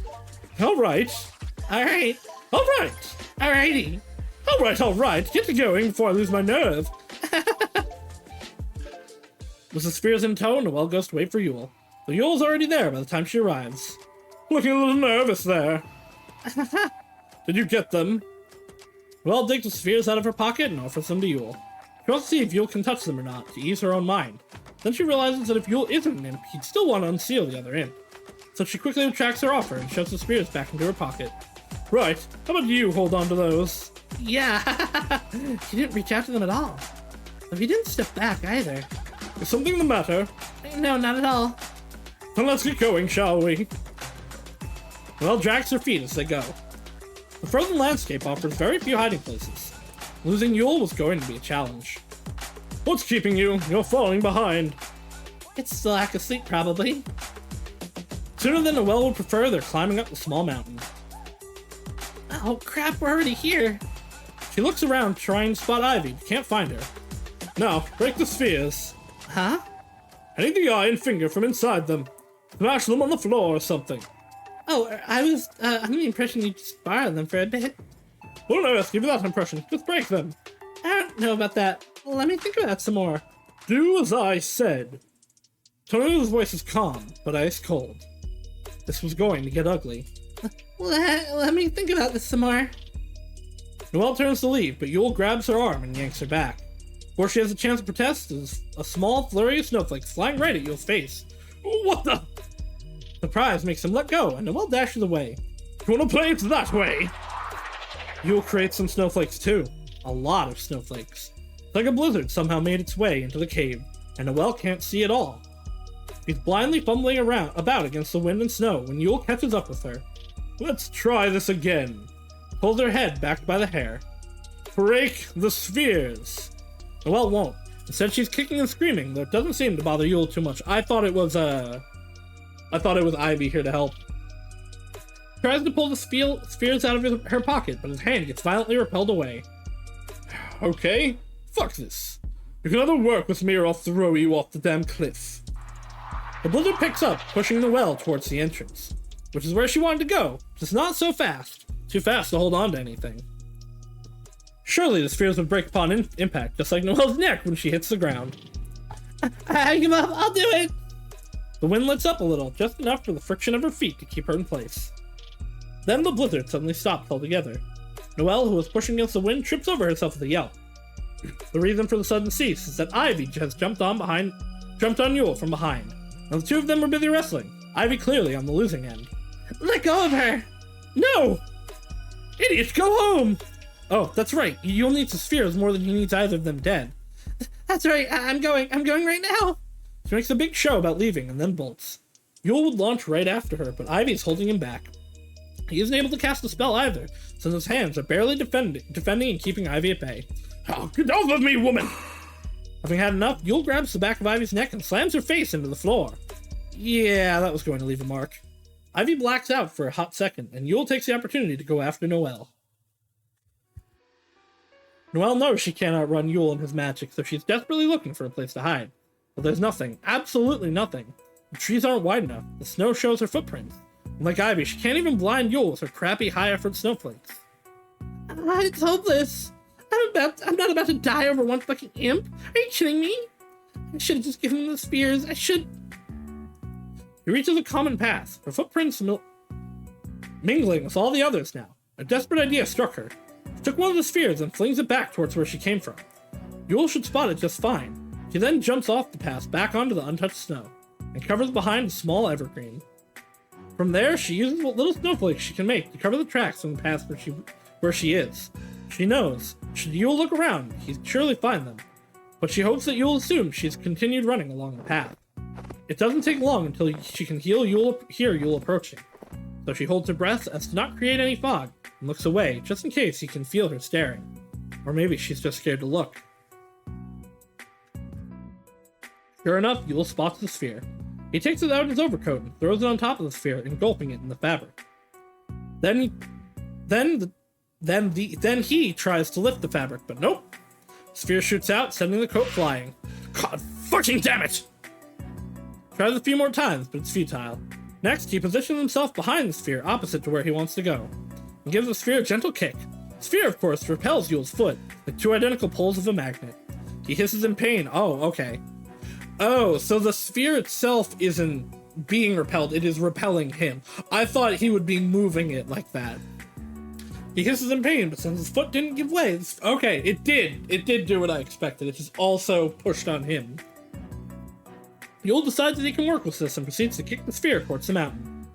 Alright. Alright. Alright. Alrighty. Alright. Get going before I lose my nerve. With the spheres in tow, Noelle goes to wait for Yule. The Yule's already there by the time she arrives. Looking a little nervous there. Did you get them? Noelle digs the spheres out of her pocket and offers them to Yule. She wants to see if Yule can touch them or not, to ease her own mind. Then she realizes that if Yule isn't an imp, he'd still want to unseal the other imp. So she quickly retracts her offer and shoves the spheres back into her pocket. Right, how about you hold on to those? Yeah. She didn't reach out to them at all. But he didn't step back either. Is something the matter? No, not at all. Then let's get going, shall we? Noelle drags her feet as they go. The frozen landscape offers very few hiding places. Losing Yule was going to be a challenge. What's keeping you? You're falling behind. It's the lack of sleep, probably. Sooner than Noelle would prefer, they're climbing up the small mountain. Oh crap, we're already here. She looks around, trying to spot Ivy, but can't find her. Now, break the spheres. Huh? I need the eye and finger from inside them. Smash them on the floor or something. Oh, I was under the impression you just borrowed them for a bit. What on earth give you that impression? Just break them. I don't know about that. Let me think about that some more. Do as I said. Tornado's voice is calm, but ice cold. This was going to get ugly. Let me think about this some more. Noelle turns to leave, but Yule grabs her arm and yanks her back. Before she has a chance to protest, there's a small flurry of snowflakes flying right at Yule's face. What the? Surprise makes him let go, and Noelle dashes away. You wanna play it that way? Yule creates some snowflakes too. A lot of snowflakes. It's like a blizzard somehow made its way into the cave, and Noelle can't see it all. She's blindly fumbling about against the wind and snow when Yule catches up with her. Let's try this again. Pulls her head back by the hair. Break the spheres. Noelle won't. Instead, she's kicking and screaming, though it doesn't seem to bother Yule too much. I thought it was Ivy here to help. Tries to pull the spheres out of her pocket, but his hand gets violently repelled away. Okay, fuck this. You can either work with me or I'll throw you off the damn cliff. The blizzard picks up, pushing Noelle towards the entrance, which is where she wanted to go, just not so fast. Too fast to hold on to anything. Surely the spheres would break upon impact, just like Noelle's neck when she hits the ground. I give up, I'll do it! The wind lets up a little, just enough for the friction of her feet to keep her in place. Then the blizzard suddenly stops altogether. Noelle, who was pushing against the wind, trips over herself with a yelp. The reason for the sudden cease is that Ivy has jumped on Yule from behind. Now the two of them were busy wrestling, Ivy clearly on the losing end. Let go of her! No! Idiot, go home! Oh, that's right, Yule needs the spheres more than he needs either of them dead. That's right, I'm going right now! She makes a big show about leaving and then bolts. Yule would launch right after her, but Ivy's holding him back. He isn't able to cast a spell either, since his hands are barely defending and keeping Ivy at bay. Oh, get off of me, woman! Having had enough, Yule grabs the back of Ivy's neck and slams her face into the floor. Yeah, that was going to leave a mark. Ivy blacks out for a hot second, and Yule takes the opportunity to go after Noelle. Noelle knows she can't outrun Yule and his magic, so she's desperately looking for a place to hide. But there's nothing, absolutely nothing. The trees aren't wide enough, the snow shows her footprints. And like Ivy, she can't even blind Yule with her crappy high-effort snowflakes. It's hopeless. I'm not about to die over one fucking imp. Are you kidding me? I should have just given him the spears. He reaches a common path, her footprints mingling with all the others now. A desperate idea struck her. She took one of the spheres and flings it back towards where she came from. Yule should spot it just fine. She then jumps off the path back onto the untouched snow, and covers behind a small evergreen. From there, she uses what little snowflakes she can make to cover the tracks on the path where she is. She knows, should Yule look around, he'd surely find them. But she hopes that Yule assumes she's continued running along the path. It doesn't take long until she can hear Yule approaching. So she holds her breath as to not create any fog, and looks away, just in case he can feel her staring. Or maybe she's just scared to look. Sure enough, Yule spots the sphere. He takes it out of his overcoat and throws it on top of the sphere, engulfing it in the fabric. Then he tries to lift the fabric, but nope. Sphere shoots out, sending the coat flying. God fucking damn it! Tries a few more times, but it's futile. Next, he positions himself behind the sphere, opposite to where he wants to go, and gives the sphere a gentle kick. The sphere, of course, repels Yule's foot, like two identical poles of a magnet. He hisses in pain. Oh, okay. Oh, so the sphere itself isn't being repelled, it is repelling him. I thought he would be moving it like that. He hisses in pain, but since his foot didn't give way, okay, it did do what I expected. It just also pushed on him. Yule decides that he can work with this and proceeds to kick the sphere towards the mountain.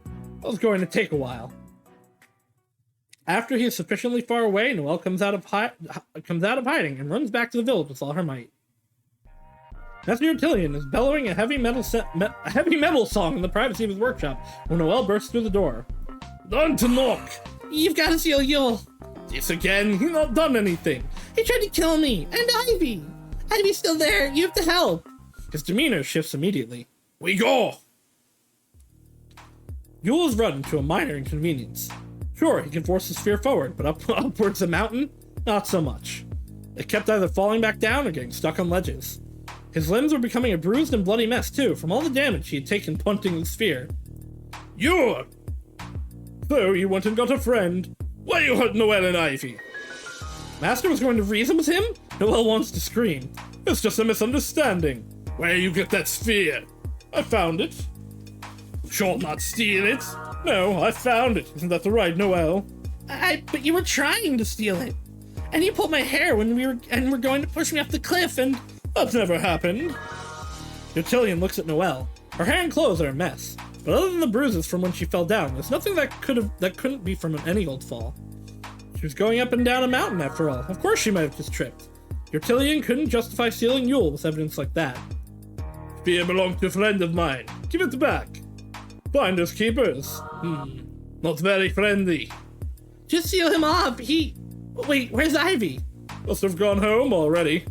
That was going to take a while. After he is sufficiently far away, Noelle comes out of hiding and runs back to the village with all her might. Master Utillion is bellowing a heavy metal song in the privacy of his workshop when Noelle bursts through the door. Done to knock! You've got to seal Yule. This again? He's not done anything. He tried to kill me, and Ivy. Ivy's still there. You have to help. His demeanor shifts immediately. We go! Yule is run into a minor inconvenience. Sure, he can force the sphere forward, but upwards the mountain? Not so much. It kept either falling back down or getting stuck on ledges. His limbs were becoming a bruised and bloody mess too, from all the damage he had taken punting the sphere. You! So you went and got a friend. Why you hurt Noelle and Ivy? Master was going to reason with him? Noelle wants to scream. It's just a misunderstanding. Where you get that sphere? I found it. Sure not steal it. No, I found it. Isn't that the right, Noelle? But you were trying to steal it. And you pulled my hair when we were going to push me off the cliff and... That's never happened. Utillion looks at Noelle. Her hair and clothes are a mess. But other than the bruises from when she fell down, there's nothing that couldn't be from any old fall. She was going up and down a mountain after all. Of course she might have just tripped. Utillion couldn't justify stealing Yule with evidence like that. Spear belonged to a friend of mine. Give it back. Finders keepers. Not very friendly. Just seal him off. Wait, where's Ivy? Must have gone home already.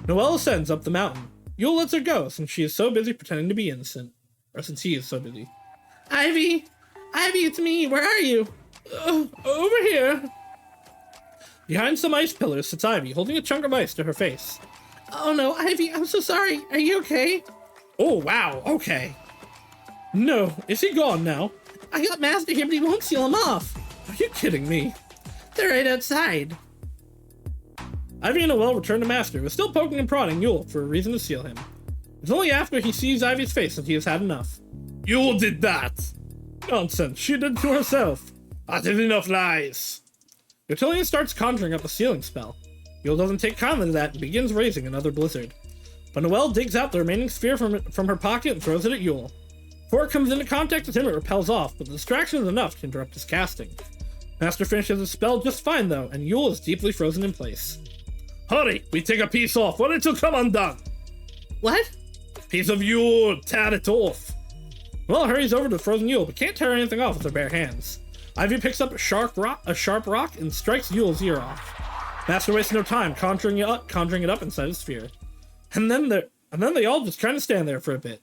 Noelle ascends up the mountain. Yule lets her go since she is so busy pretending to be innocent. Or since he is so busy. Ivy, it's me. Where are you? Over here. Behind some ice pillars sits Ivy, holding a chunk of ice to her face. Oh no, Ivy, I'm so sorry. Are you okay? Oh, wow, okay. No, is he gone now? I got Master here, but he won't seal him off. Are you kidding me? They're right outside. Ivy and Noelle return to Master, who is still poking and prodding Yule for a reason to seal him. It's only after he sees Ivy's face that he has had enough. You did that! Nonsense, she did it to herself. That is enough lies. Utillion starts conjuring up a sealing spell. Yule doesn't take kindly to that and begins raising another blizzard. But Noelle digs out the remaining sphere from her pocket and throws it at Yule. Before it comes into contact with him, it repels off, but the distraction is enough to interrupt his casting. Master finishes his spell just fine though, and Yule is deeply frozen in place. Hurry, we take a piece off or it'll come undone. What? Piece of Yule, tear it off. Noelle hurries over to frozen Yule, but can't tear anything off with her bare hands. Ivy picks up a sharp rock and strikes Yule's ear off. Master wastes no time conjuring it up inside his sphere. And then they all just kind of stand there for a bit.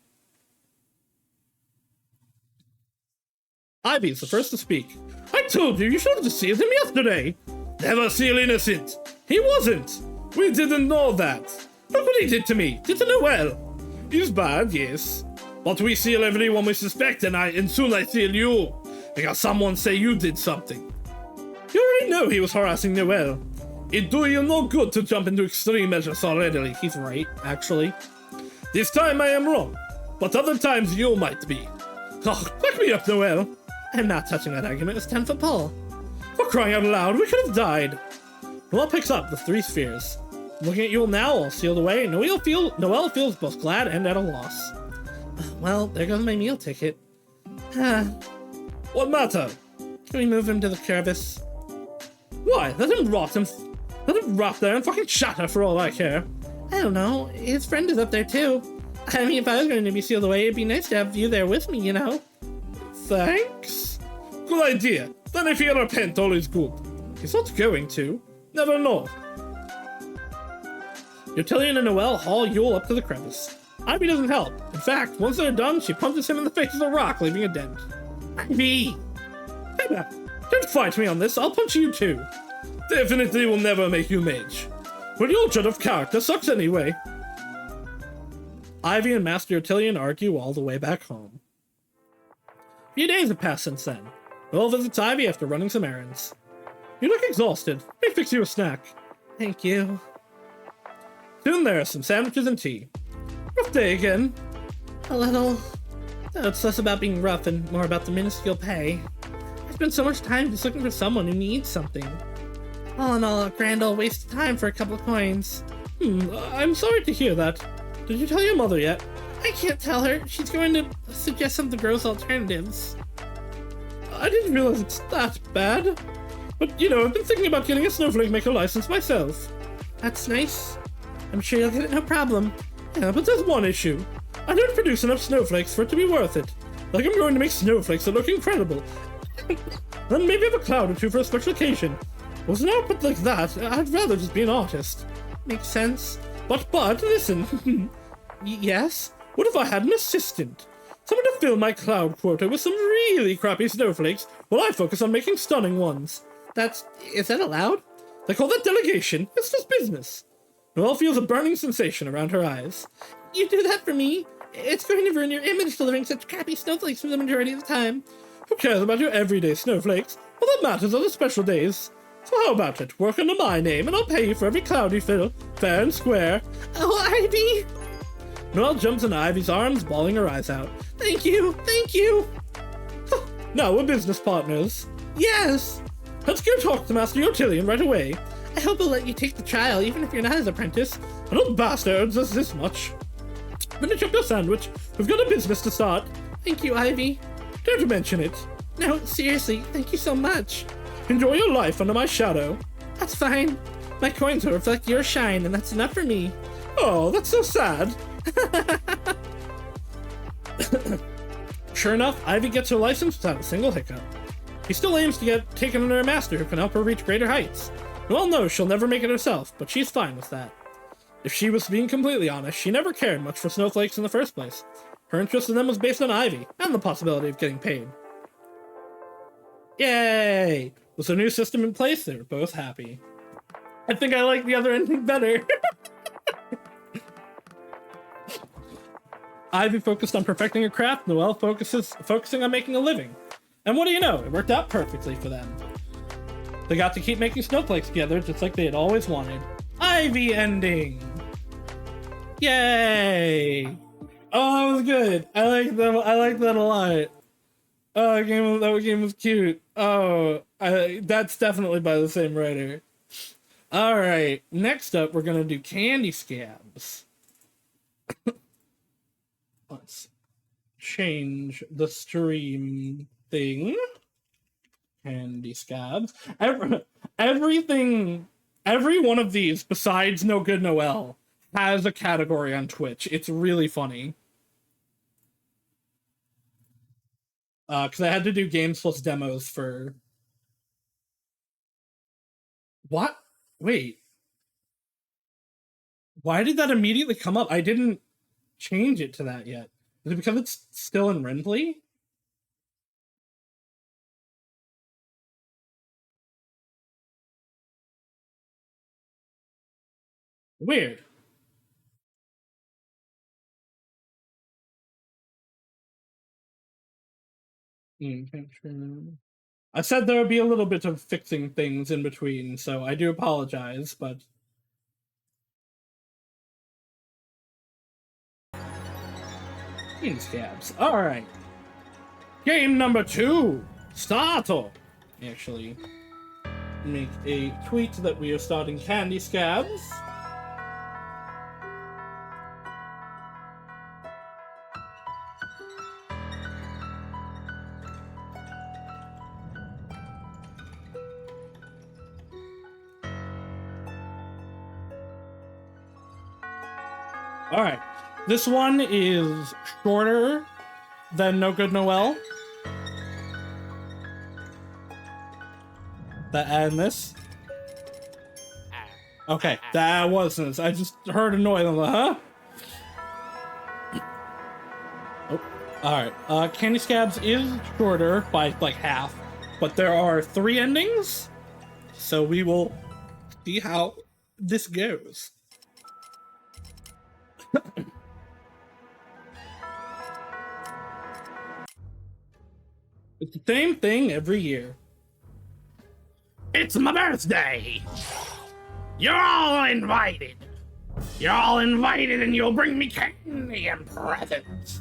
Ivy's the first to speak. I told you should have just sealed him yesterday. Never seal innocent. He wasn't. We didn't know that. Look what he did to me. Did to Noelle. He's bad, yes. But we seal everyone we suspect and soon I seal you. Because someone say you did something. You I know he was harassing Noelle. It do you no good to jump into extreme measures already. He's right, actually. This time I am wrong, but other times you might be. Oh, back me up, Noelle. I'm not touching that argument. It's 10-foot pole. For crying out loud, we could have died. Noelle picks up the 3 spheres. Looking at you now, all sealed away, Noelle feels both glad and at a loss. Well, there goes my meal ticket. What matter? Can we move him to the crevice? Why? Let him rot there and fucking shatter for all I care. I don't know. His friend is up there too. I mean, if I was going to be sealed away, it'd be nice to have you there with me, you know? Thanks. Good idea. Then if he'll repent, all is good. He's not going to. Never know. Eutillion and Noelle haul Yule up to the crevice. Ivy doesn't help. In fact, once they're done, she punches him in the face with a rock, leaving a dent. Ivy! Hey now, don't fight me on this. I'll punch you too. Definitely will never make you mage. But your dread of character sucks anyway. Ivy and Master Eutillion argue all the way back home. A few days have passed since then. Noelle visits Ivy after running some errands. You look exhausted. Let me fix you a snack. Thank you. Soon there are some sandwiches and tea. Rough day again. A little. Though it's less about being rough and more about the minuscule pay. I spent so much time just looking for someone who needs something. All in all, a grand old waste of time for a couple of coins. I'm sorry to hear that. Did you tell your mother yet? I can't tell her. She's going to suggest some of the gross alternatives. I didn't realize it's that bad. But, you know, I've been thinking about getting a snowflake maker license myself. That's nice. I'm sure you'll get it no problem. Yeah, but there's one issue. I don't produce enough snowflakes for it to be worth it. Like, I'm going to make snowflakes that look incredible. Then maybe have a cloud or two for a special occasion. With an output like that, I'd rather just be an artist. Makes sense. But, listen. Yes? What if I had an assistant? Someone to fill my cloud quota with some really crappy snowflakes while I focus on making stunning ones. Is that allowed? They call that delegation. It's just business. Noelle feels a burning sensation around her eyes. You do that for me? It's going to ruin your image delivering such crappy snowflakes for the majority of the time. Who cares about your everyday snowflakes? All that matters are the special days. So how about it? Work under my name and I'll pay you for every cloud you fill, fair and square. Oh, Ivy! Noelle jumps into Ivy's arms, bawling her eyes out. Thank you! Thank you! Now we're business partners. Yes! Let's go talk to Master Eutillion right away. I hope he'll let you take the trial, even if you're not his apprentice. An old bastard earns us this much. Finish up your sandwich. We've got a business to start. Thank you, Ivy. Don't mention it. No, seriously, thank you so much. Enjoy your life under my shadow. That's fine. My coins will reflect your shine, and that's enough for me. Oh, that's so sad. Sure enough, Ivy gets her license without a single hiccup. He still aims to get taken under a master who can help her reach greater heights. Noelle knows she'll never make it herself, but she's fine with that. If she was being completely honest, she never cared much for snowflakes in the first place. Her interest in them was based on Ivy, and the possibility of getting paid. Yay! With their new system in place, they were both happy. I think I like the other ending better. Ivy focused on perfecting her craft, Noelle focusing on making a living. And what do you know, it worked out perfectly for them. They got to keep making snowflakes together just like they had always wanted. Ivy ending! Yay! Oh, that was good. I like that a lot. Oh, that game was cute. Oh, that's definitely by the same writer. Alright, next up we're gonna do Candy Scabs. Let's change the stream thing. Candy Scabs. Everything, every one of these, besides No Good Noelle, has a category on Twitch. It's really funny. Because I had to do games plus demos for... What? Wait. Why did that immediately come up? I didn't change it to that yet. Is it because it's still in Rendley? Weird. Picture. I said there would be a little bit of fixing things in between, so I do apologize, but... Scabs. Alright. Game number 2. Start. Actually, make a tweet that we are starting Candy Scabs. Alright, this one is shorter than No Good Noelle. And this. Okay, that wasn't. I just heard a noise. I'm like, huh? Oh, alright. Candy Scabs is shorter by like half, but there are 3 endings, so we will see how this goes. It's the same thing every year. It's my birthday! You're all invited! You're all invited and you'll bring me candy and presents!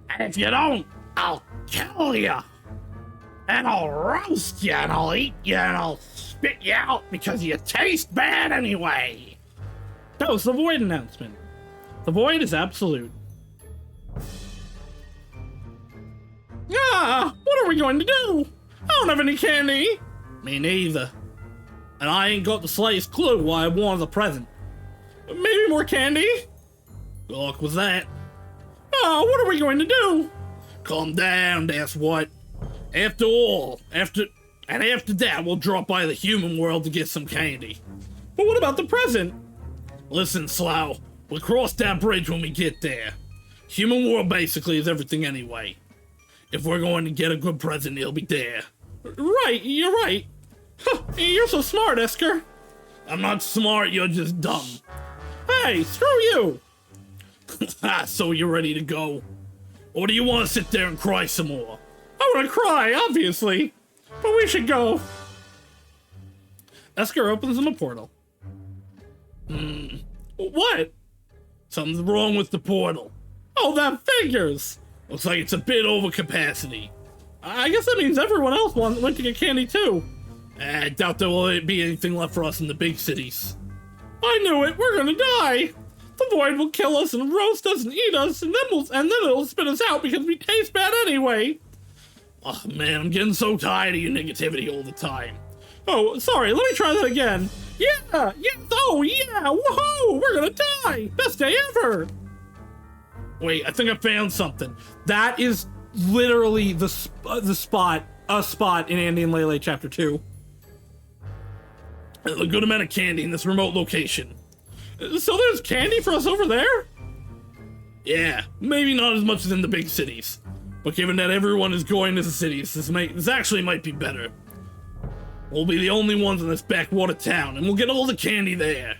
And if you don't, I'll kill you! And I'll roast you and I'll eat you and I'll spit you out because you taste bad anyway! That was the Void announcement. The Void is absolute. Ah! What are we going to do? I don't have any candy! Me neither. And I ain't got the slightest clue why I wanted a present. Maybe more candy? Good luck with that. Oh, what are we going to do? Calm down, that's what. After that, we'll drop by the human world to get some candy. But what about the present? Listen, Slough, we'll cross that bridge when we get there. Human world basically is everything anyway. If we're going to get a good present, it'll be there. Right, you're right. Huh, you're so smart, Esker. I'm not smart, you're just dumb. Hey, screw you! So you're ready to go? Or do you want to sit there and cry some more? I want to cry, obviously. But we should go. Esker opens him a portal. What? Something's wrong with the portal. Oh, that figures. Looks like it's a bit over capacity. I guess that means everyone else went to get candy too. I doubt there will be anything left for us in the big cities. I knew it, we're gonna die! The Void will kill us and roast us and eat us, and then it'll spit us out because we taste bad anyway! Oh man, I'm getting so tired of your negativity all the time. Oh, sorry, let me try that again. Yeah, oh yeah, woohoo! We're gonna die! Best day ever! Wait, I think I found something. That is literally a spot in Andy and Leyley chapter 2. A good amount of candy in this remote location. So there's candy for us over there? Yeah, maybe not as much as in the big cities. But given that everyone is going to the cities, this actually might be better. We'll be the only ones in this backwater town, and we'll get all the candy there.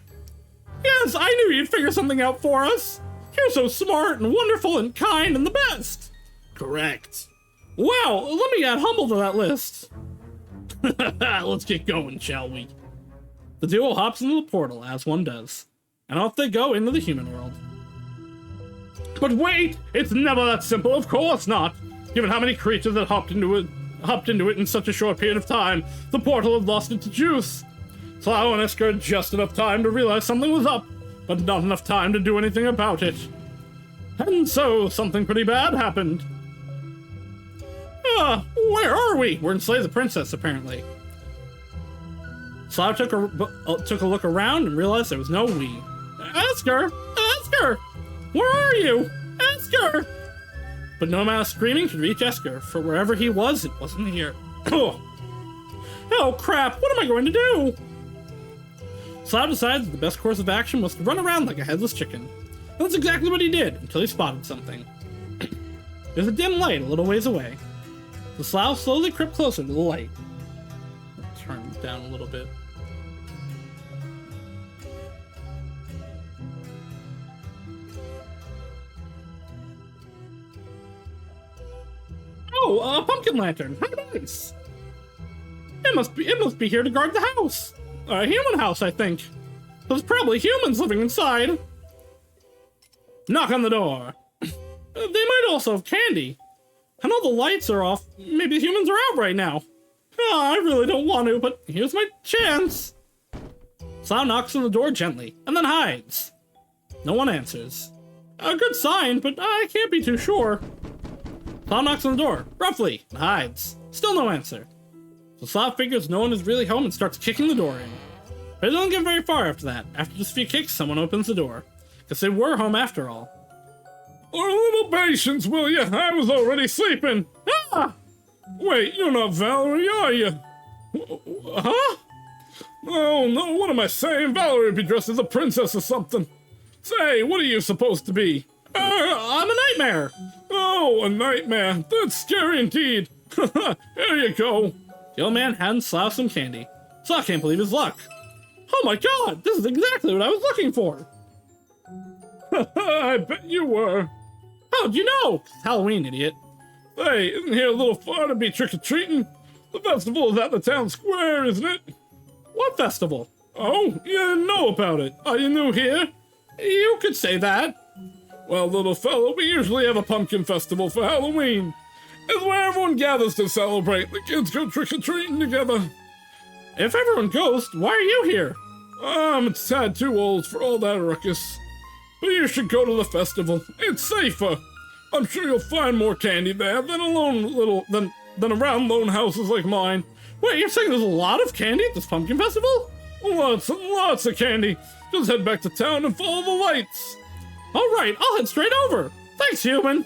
Yes, I knew you'd figure something out for us. You're so smart and wonderful and kind and the best. Correct. Wow, let me add Humble to that list. Let's get going, shall we? The duo hops into the portal, as one does, and off they go into the human world. But wait! It's never that simple, of course not! Given how many creatures that hopped into it in such a short period of time, the portal had lost its juice. Slough and Esker had just enough time to realize something was up, but not enough time to do anything about it. And so, something pretty bad happened. Where are we? We're in Slay the Princess, apparently. Slough took a look around and realized there was no we. Esker! Esker! Where are you? Esker! But no amount of screaming could reach Esker, for wherever he was, it wasn't here. Oh crap, what am I going to do? Slough decides that the best course of action was to run around like a headless chicken. And that's exactly what he did, until he spotted something. There's a dim light a little ways away. The Slough slowly crept closer to the light. Turn it down a little bit. Oh, a pumpkin lantern. How nice! It must be here to guard the house. A human house, I think. There's probably humans living inside. Knock on the door. They might also have candy. I know the lights are off. Maybe the humans are out right now. Oh, I really don't want to, but here's my chance. Slough knocks on the door gently, and then hides. No one answers. A good sign, but I can't be too sure. Slough knocks on the door, roughly, and hides. Still no answer. So Slough figures no one is really home and starts kicking the door in. But it doesn't get very far after that. After just a few kicks, someone opens the door. Because they were home after all. A little patience, will you? I was already sleeping. Ah! Wait, you're not Valerie, are you? Huh? Oh, no, what am I saying? Valerie would be dressed as a princess or something. Say, what are you supposed to be? I'm a nightmare. Oh, a nightmare. That's scary indeed. Here you go. The old man hands Slough some candy. Slough can't believe his luck. Oh my god, this is exactly what I was looking for. I bet you were. How'd you know? It's Halloween, idiot. Hey, isn't here a little far to be trick-or-treating? The festival is at the town square, isn't it? What festival? Oh, you didn't know about it. Are you new here? You could say that. Well, little fellow, we usually have a pumpkin festival for Halloween. It's where everyone gathers to celebrate. The kids go trick-or-treating together. If everyone goes, why are you here? I'm a tad too old for all that ruckus. But you should go to the festival. It's safer. I'm sure you'll find more candy there than around lone houses like mine. Wait, you're saying there's a lot of candy at this pumpkin festival? Lots and lots of candy. Just head back to town and follow the lights. All right, I'll head straight over. Thanks, human.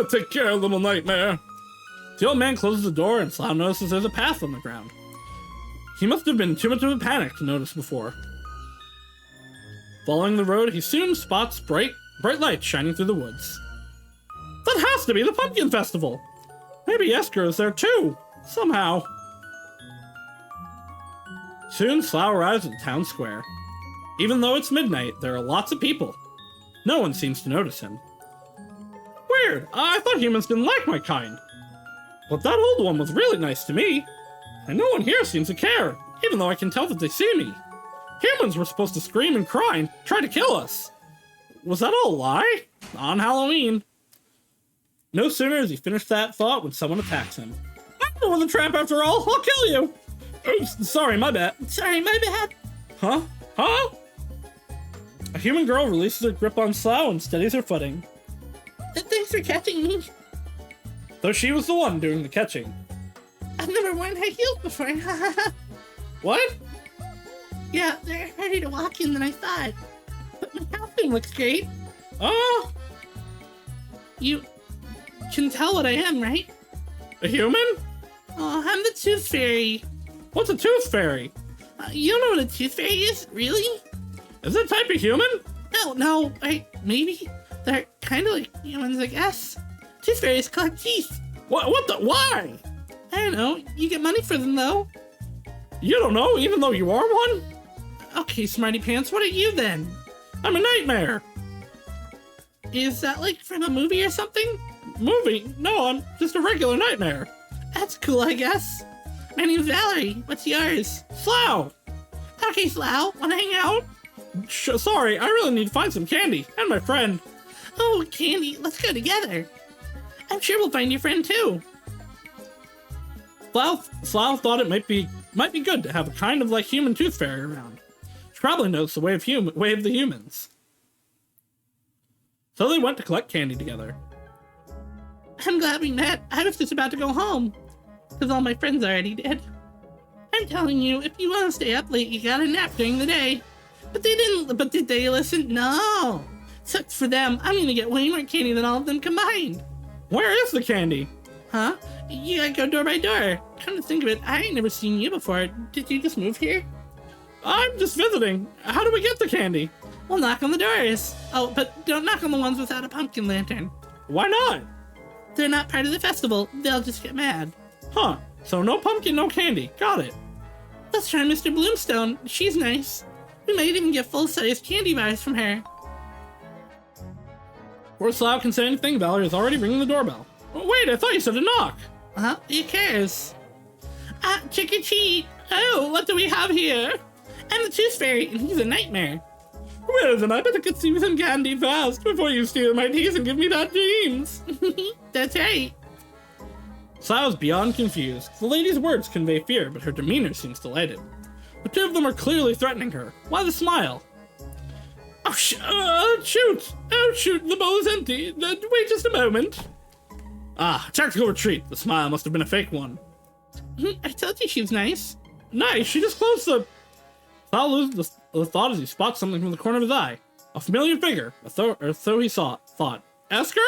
Take care, little nightmare. The old man closes the door and Slough notices there's a path on the ground. He must have been too much of a panic to notice before. Following the road, he soon spots bright lights shining through the woods. That has to be the pumpkin festival. Maybe Esker is there too, somehow. Soon, Slough arrives at the town square. Even though it's midnight, there are lots of people. No one seems to notice him. Weird, I thought humans didn't like my kind. But that old one was really nice to me. And no one here seems to care, even though I can tell that they see me. Humans were supposed to scream and cry and try to kill us. Was that all a lie? On Halloween. No sooner has he finished that thought when someone attacks him. I was a trap after all, I'll kill you! Oops, sorry, my bad. Sorry, my bad. Huh? Huh? A human girl releases her grip on Slough and steadies her footing. Thanks for catching me. Though she was the one doing the catching. I've never worn high heels before. What? Yeah, they're harder to walk in than I thought. But my costume looks great. Oh! You can tell what I am, right? A human? Oh, I'm the Tooth Fairy. What's a Tooth Fairy? You don't know what a Tooth Fairy is? Really? Is it a type of human? No, maybe. They're kind of like humans, I guess. Tooth Fairies collect teeth. Why? I don't know. You get money for them, though. You don't know, even though you are one? Okay, Smarty Pants, what are you then? I'm a nightmare. Is that like from a movie or something? Movie? No, I'm just a regular nightmare. That's cool, I guess. My name's Valerie. What's yours? Slough. Okay, Slough, wanna hang out? Sorry, I really need to find some candy, and my friend. Oh, candy, let's go together. I'm sure we'll find your friend too. Slough thought it might be good to have a kind of like human Tooth Fairy around. She probably knows the way of the humans. So they went to collect candy together. I'm glad we met. I was just about to go home, because all my friends already did. I'm telling you, if you want to stay up late, you gotta nap during the day. But did they listen? No. Sucks for them. I'm gonna get way more candy than all of them combined. Where is the candy? Huh? You gotta go door by door. Come to think of it, I ain't never seen you before. Did you just move here? I'm just visiting. How do we get the candy? We'll knock on the doors. Oh, but don't knock on the ones without a pumpkin lantern. Why not? They're not part of the festival. They'll just get mad. Huh. So no pumpkin, no candy. Got it. Let's try Mr. Bloomstone. She's nice. We might even get full-sized candy bars from her. Before Slough can say anything, Valerie is already ringing the doorbell. Oh, wait, I thought you said a knock. Who cares? Trick or treat. Oh, what do we have here? I'm the Tooth Fairy, and he's a nightmare. Well, then I better consume some candy fast before you steal my teeth and give me bad dreams. That's right. Saus beyond confused. The lady's words convey fear, but her demeanor seems delighted. The two of them are clearly threatening her. Why the smile? Oh, shoot! Oh, shoot! The bowl is empty. Wait just a moment. Ah, tactical retreat. The smile must have been a fake one. I told you she was nice. Nice, she just closed the... Saul loses the thought as he spots something from the corner of his eye. A familiar figure, or so he thought. Esker?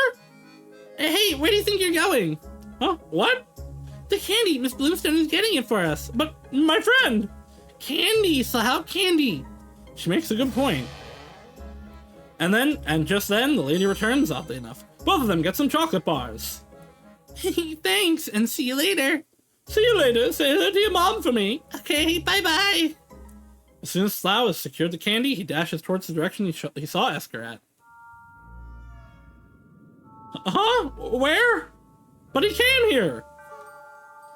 Hey, where do you think you're going? Huh? What? The candy. Miss Bloomstone is getting it for us. But my friend! Candy, so how candy? She makes a good point. And just then, the lady returns, oddly enough. Both of them get some chocolate bars. Thanks, and see you later. See you later. Say hello to your mom for me. Okay, bye-bye. As soon as Slough has secured the candy, he dashes towards the direction he saw Esker at. Huh? Where? But he came here.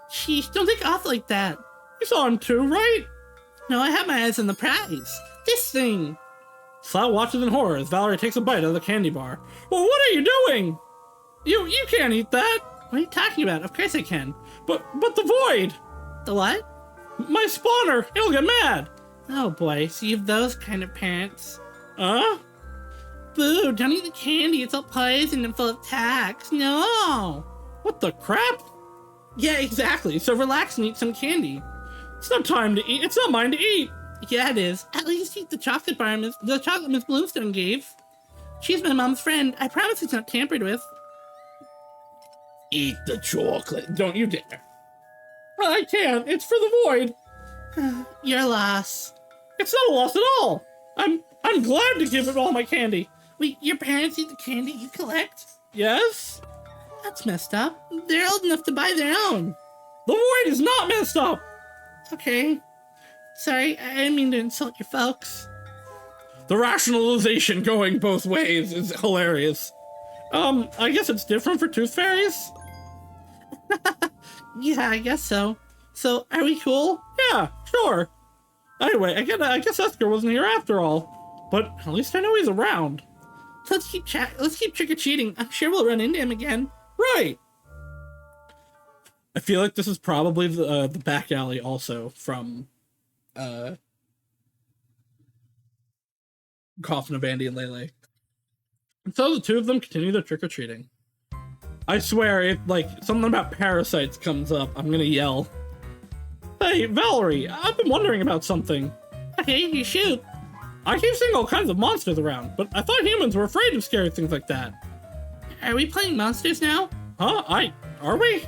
Sheesh, don't take off like that. You saw him too, right? No, I have my eyes on the prize. This thing. Slough watches in horror as Valerie takes a bite out of the candy bar. Well, what are you doing? You can't eat that. What are you talking about? Of course I can. But the void. The what? My spawner. He'll get mad. Oh boy, so you have those kind of parents. Huh? Boo, don't eat the candy. It's all poison and full of tacks. No. What the crap? Yeah, exactly. So relax and eat some candy. It's not time to eat. It's not mine to eat. Yeah, it is. At least eat the chocolate bar the chocolate Miss Bloomstone gave. She's my mom's friend. I promise it's not tampered with. Eat the chocolate. Don't you dare. I can't. It's for the void. Your loss. It's not a loss at all. I'm glad to give it all my candy. Wait, your parents eat the candy you collect? Yes? That's messed up. They're old enough to buy their own. The void is not messed up. Okay. Sorry, I didn't mean to insult your folks. The rationalization going both ways is hilarious. I guess it's different for tooth fairies? Yeah, I guess so. So, are we cool? Yeah, sure. Anyway, I guess Esker wasn't here after all. But at least I know he's around. Let's keep trick-or-treating. I'm sure we'll run into him again. Right. I feel like this is probably the back alley also from Coffin of Andy and Leyley. And so the two of them continue their trick-or-treating. I swear, if like something about parasites comes up, I'm gonna yell. Hey, Valerie, I've been wondering about something. Okay, you shoot. I keep seeing all kinds of monsters around, but I thought humans were afraid of scary things like that. Are we playing monsters now? Huh? Are we?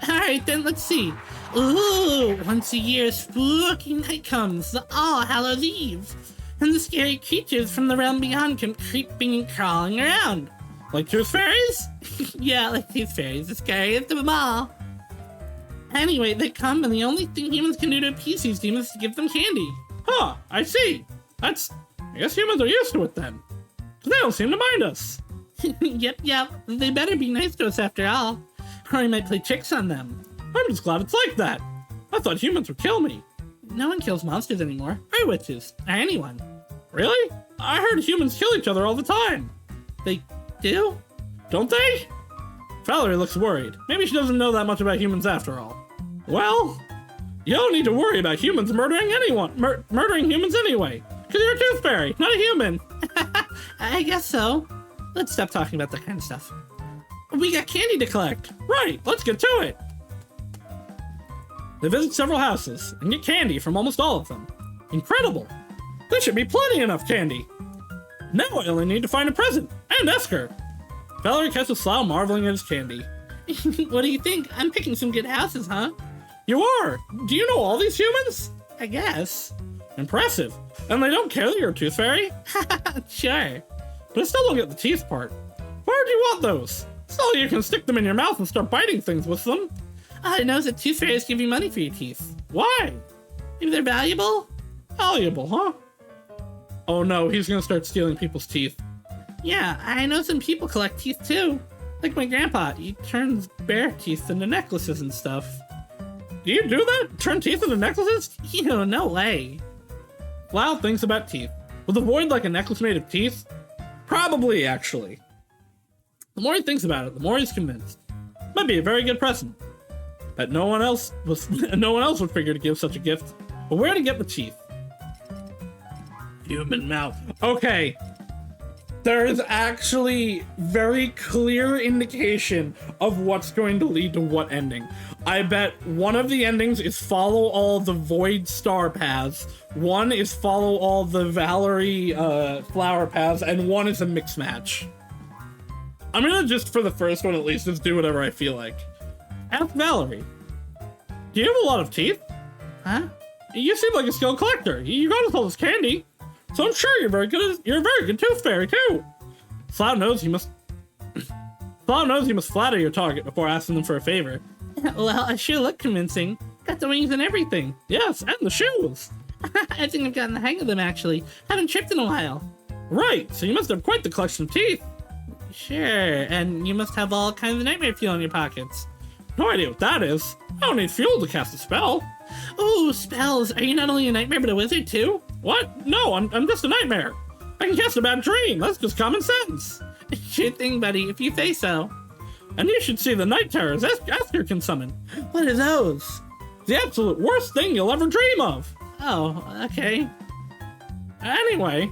Alright, then let's see. Ooh, once a year, spooky night comes, the All Hallows Eve. And the scary creatures from the realm beyond come creeping and crawling around. Like tooth fairies? Yeah, like tooth fairies, the scariest of them all. Anyway, they come, and the only thing humans can do to appease these demons is to give them candy. Huh, I see. I guess humans are used to it then. 'Cause they don't seem to mind us. Yep, they better be nice to us after all. Or we might play tricks on them. I'm just glad it's like that. I thought humans would kill me. No one kills monsters anymore, or witches, or anyone. Really? I heard humans kill each other all the time. They do? Don't they? Valerie looks worried. Maybe she doesn't know that much about humans after all. Well, you don't need to worry about humans murdering anyone. Murdering humans anyway. Because you're a tooth fairy, not a human. I guess so. Let's stop talking about that kind of stuff. We got candy to collect. Right, let's get to it. They visit several houses and get candy from almost all of them. Incredible. There should be plenty enough candy. Now I only need to find a present and Esker. Valerie catches Slough marveling at his candy. What do you think? I'm picking some good houses, huh? You are? Do you know all these humans? I guess. Impressive. And they don't care that you're a tooth fairy? Sure. But I still don't get the teeth part. Why would you want those? So you can stick them in your mouth and start biting things with them. I know that tooth fairies give you money for your teeth. Why? If they're valuable? Valuable, huh? Oh no, he's gonna start stealing people's teeth. Yeah, I know some people collect teeth too. Like my grandpa, he turns bear teeth into necklaces and stuff. Do you do that? Turn teeth into necklaces? No way. Slough thinks about teeth. Was the void like a necklace made of teeth? Probably, actually. The more he thinks about it, the more he's convinced. Might be a very good present. But no one else would figure to give such a gift. But where to get the teeth? Human mouth. Okay. There is actually very clear indication of what's going to lead to what ending. I bet one of the endings is follow all the void star paths, one is follow all the Valerie flower paths, and one is a mix match. I'm gonna just, for the first one at least, just do whatever I feel like. Ask Valerie. Do you have a lot of teeth? Huh? You seem like a skilled collector. You got us all this candy. So I'm sure you're a very good tooth fairy too. Slough knows you must flatter your target before asking them for a favor. Well, I sure look convincing. Got the wings and everything. Yes, and the shoes. I think I've gotten the hang of them, actually. Haven't tripped in a while. Right, so you must have quite the collection of teeth. Sure, and you must have all kinds of nightmare fuel in your pockets. No idea what that is. I don't need fuel to cast a spell. Ooh, spells. Are you not only a nightmare, but a wizard too? What? No, I'm just a nightmare. I can cast a bad dream. That's just common sense. Sure thing, buddy, if you say so. And you should see the night terrors Esker can summon. What are those? The absolute worst thing you'll ever dream of. Oh, okay. Anyway,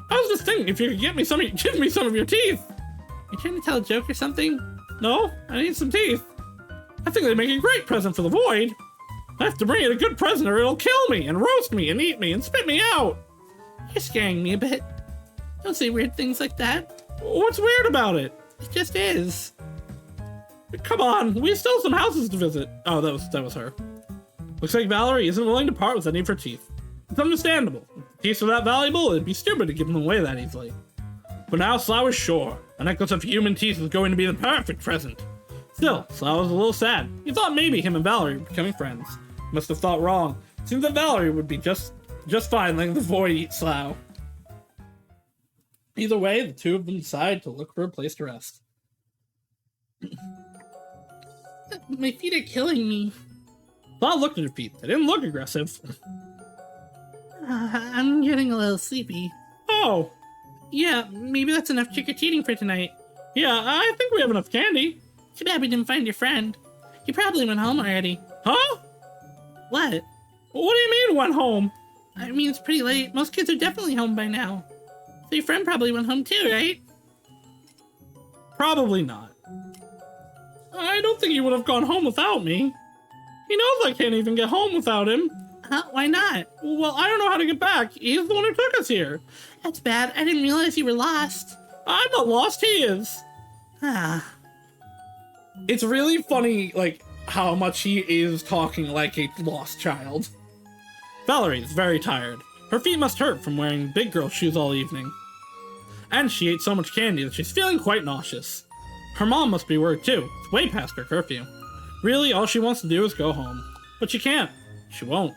I was just thinking if you could give me some of your teeth. You trying to tell a joke or something? No, I need some teeth. I think they make a great present for the void. I have to bring it a good present or it'll kill me and roast me and eat me and spit me out. You're scaring me a bit. Don't say weird things like that. What's weird about it? It just is. Come on, we still have some houses to visit. Oh, that was her. Looks like Valerie isn't willing to part with any of her teeth. It's understandable. If teeth are that valuable, it'd be stupid to give them away that easily. But now Slough is sure. A necklace of human teeth is going to be the perfect present. Still, Slough was a little sad. He thought maybe him and Valerie were becoming friends. Must have thought wrong. Seems that Valerie would be just fine letting the void eat Slough. Either way, the two of them decide to look for a place to rest. My feet are killing me. Slough looked at her feet. They didn't look aggressive. I'm getting a little sleepy. Oh. Yeah, maybe that's enough trick-or-treating for tonight. Yeah, I think we have enough candy. Too bad we didn't find your friend. He probably went home already. Huh? What? What do you mean went home? I mean, it's pretty late. Most kids are definitely home by now. So your friend probably went home too, right? Probably not. I don't think he would have gone home without me. He knows I can't even get home without him. Huh? Why not? Well, I don't know how to get back. He's the one who took us here. That's bad. I didn't realize you were lost. I'm not lost, he is. Ah. It's really funny, like, how much he is talking like a lost child. Valerie is very tired. Her feet must hurt from wearing big girl shoes all evening. And she ate so much candy that she's feeling quite nauseous. Her mom must be worried too. It's way past her curfew. Really, all she wants to do is go home. But she can't. She won't.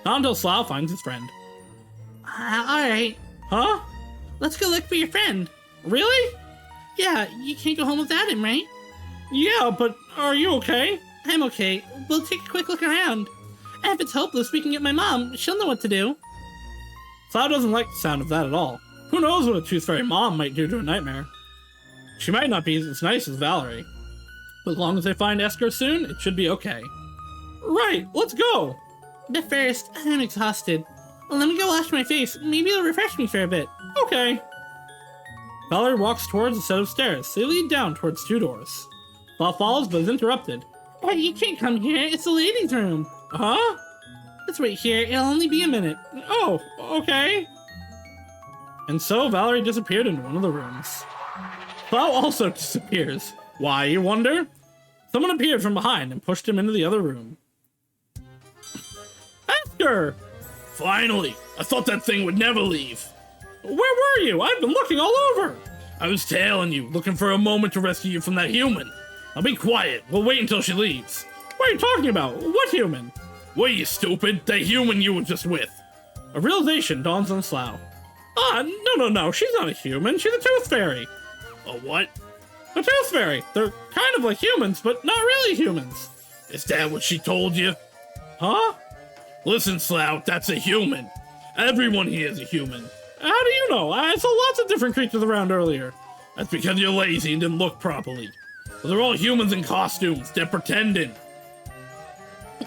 Not until Slough finds his friend. Alright. Huh? Let's go look for your friend. Really? Yeah, you can't go home without him, right? Yeah, but are you okay? I'm okay. We'll take a quick look around. And if it's hopeless, we can get my mom. She'll know what to do. Slough doesn't like the sound of that at all. Who knows what a tooth fairy mom might do to a nightmare. She might not be as nice as Valerie. But as long as they find Esker soon, it should be okay. Right, let's go! But first, I'm exhausted. Well, let me go wash my face. Maybe it'll refresh me for a bit. Okay. Valerie walks towards a set of stairs. They lead down towards two doors. Slough follows, but is interrupted. Hey, you can't come here. It's the ladies' room. Huh? Let's wait here. It'll only be a minute. Oh, okay. And so Valerie disappeared into one of the rooms. Slough also disappears. Why, you wonder? Someone appeared from behind and pushed him into the other room. Esker! Finally! I thought that thing would never leave. Where were you? I've been looking all over. I was tailing you, looking for a moment to rescue you from that human. Now be quiet. We'll wait until she leaves. What are you talking about? What human? What, you stupid? The human you were just with. A realization dawns on Slough. No. She's not a human. She's a tooth fairy. A what? A tooth fairy. They're kind of like humans, but not really humans. Is that what she told you? Huh? Listen, Slough, that's a human. Everyone here is a human. How do you know? I saw lots of different creatures around earlier. That's because you're lazy and didn't look properly. But they're all humans in costumes. They're pretending.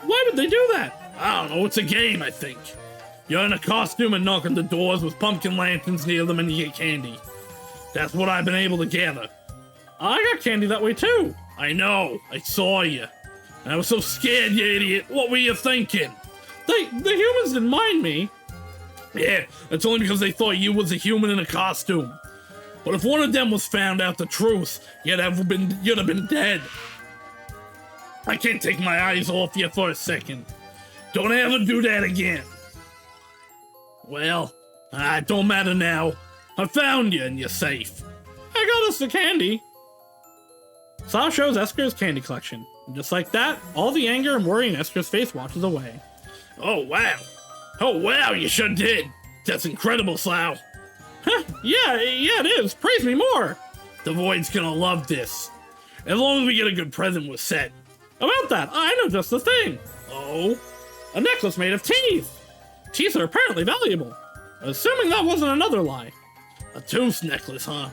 Why would they do that? I don't know, it's a game, I think. You're in a costume and knock on the doors with pumpkin lanterns near them and you get candy. That's what I've been able to gather. I got candy that way too. I know, I saw you. And I was so scared, you idiot. What were you thinking? The humans didn't mind me. Yeah, that's only because they thought you was a human in a costume. But if one of them was found out the truth, you'd have been dead. I can't take my eyes off you for a second. Don't ever do that again. Well, it don't matter now. I found you and you're safe. I got us the candy. Saus shows Esker's candy collection. And just like that, all the anger and worry in Esker's face washes away. Oh, wow. Oh, wow, you sure did. That's incredible, Slough. Huh, yeah, it is. Praise me more. The Void's gonna love this. As long as we get a good present, we're set. About that, I know just the thing. Oh? A necklace made of teeth. Teeth are apparently valuable. Assuming that wasn't another lie. A tooth necklace, huh?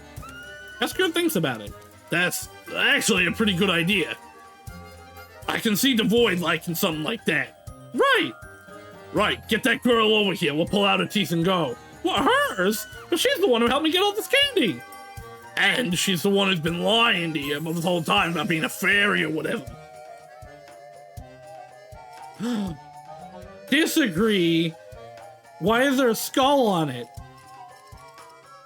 Esker thinks about it. That's actually a pretty good idea. I can see the Void liking something like that. Right, get that girl over here. We'll pull out her teeth and go. What, hers? But she's the one who helped me get all this candy. And she's the one who's been lying to you this whole time about being a fairy or whatever. Disagree. Why is there a skull on it?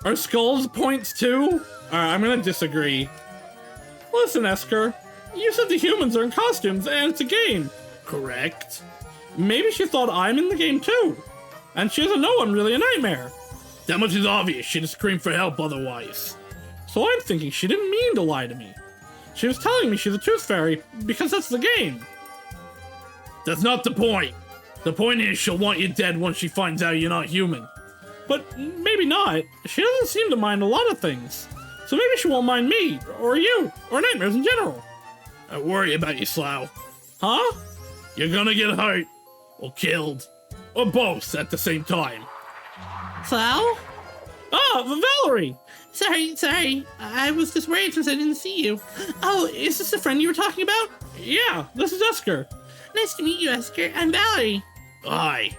Are skulls points too? Alright, I'm gonna disagree. Listen, Esker. You said the humans are in costumes and it's a game. Correct. Maybe she thought I'm in the game too. And she doesn't know I'm really a nightmare. That much is obvious. She'd have screamed for help otherwise. So I'm thinking she didn't mean to lie to me. She was telling me she's a tooth fairy because that's the game. That's not the point. The point is she'll want you dead once she finds out you're not human. But maybe not. She doesn't seem to mind a lot of things. So maybe she won't mind me, or you, or nightmares in general. I worry about you, Slough. Huh? You're gonna get hurt, or killed, or both at the same time. Slough? Ah, Valerie! Sorry. I was just worried since I didn't see you. Oh, is this the friend you were talking about? Yeah, this is Esker. Nice to meet you, Esker. I'm Valerie. Aye.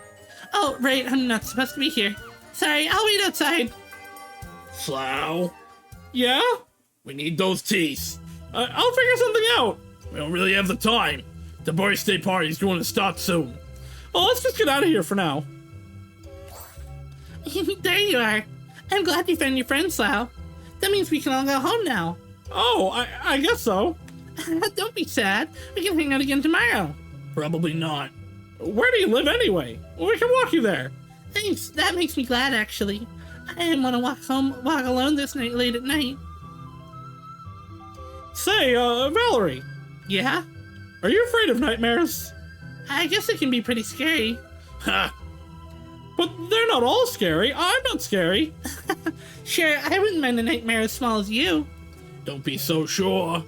Oh, right, I'm not supposed to be here. Sorry, I'll wait outside. Slough, Yeah? we need those teeth. I'll figure something out. We don't really have the time. The birthday party's going to start soon. Well, let's just get out of here for now. There you are. I'm glad you found your friend, Slough. That means we can all go home now. Oh, I guess so. Don't be sad. We can hang out again tomorrow. Probably not. Where do you live anyway? Well, we can walk you there. Thanks. That makes me glad, actually. I didn't want to walk alone this night late at night. Say, Valerie, Yeah? are you afraid of nightmares? I guess it can be pretty scary. Ha! But they're not all scary. I'm not scary. Sure, I wouldn't mind a nightmare as small as you. Don't be so sure.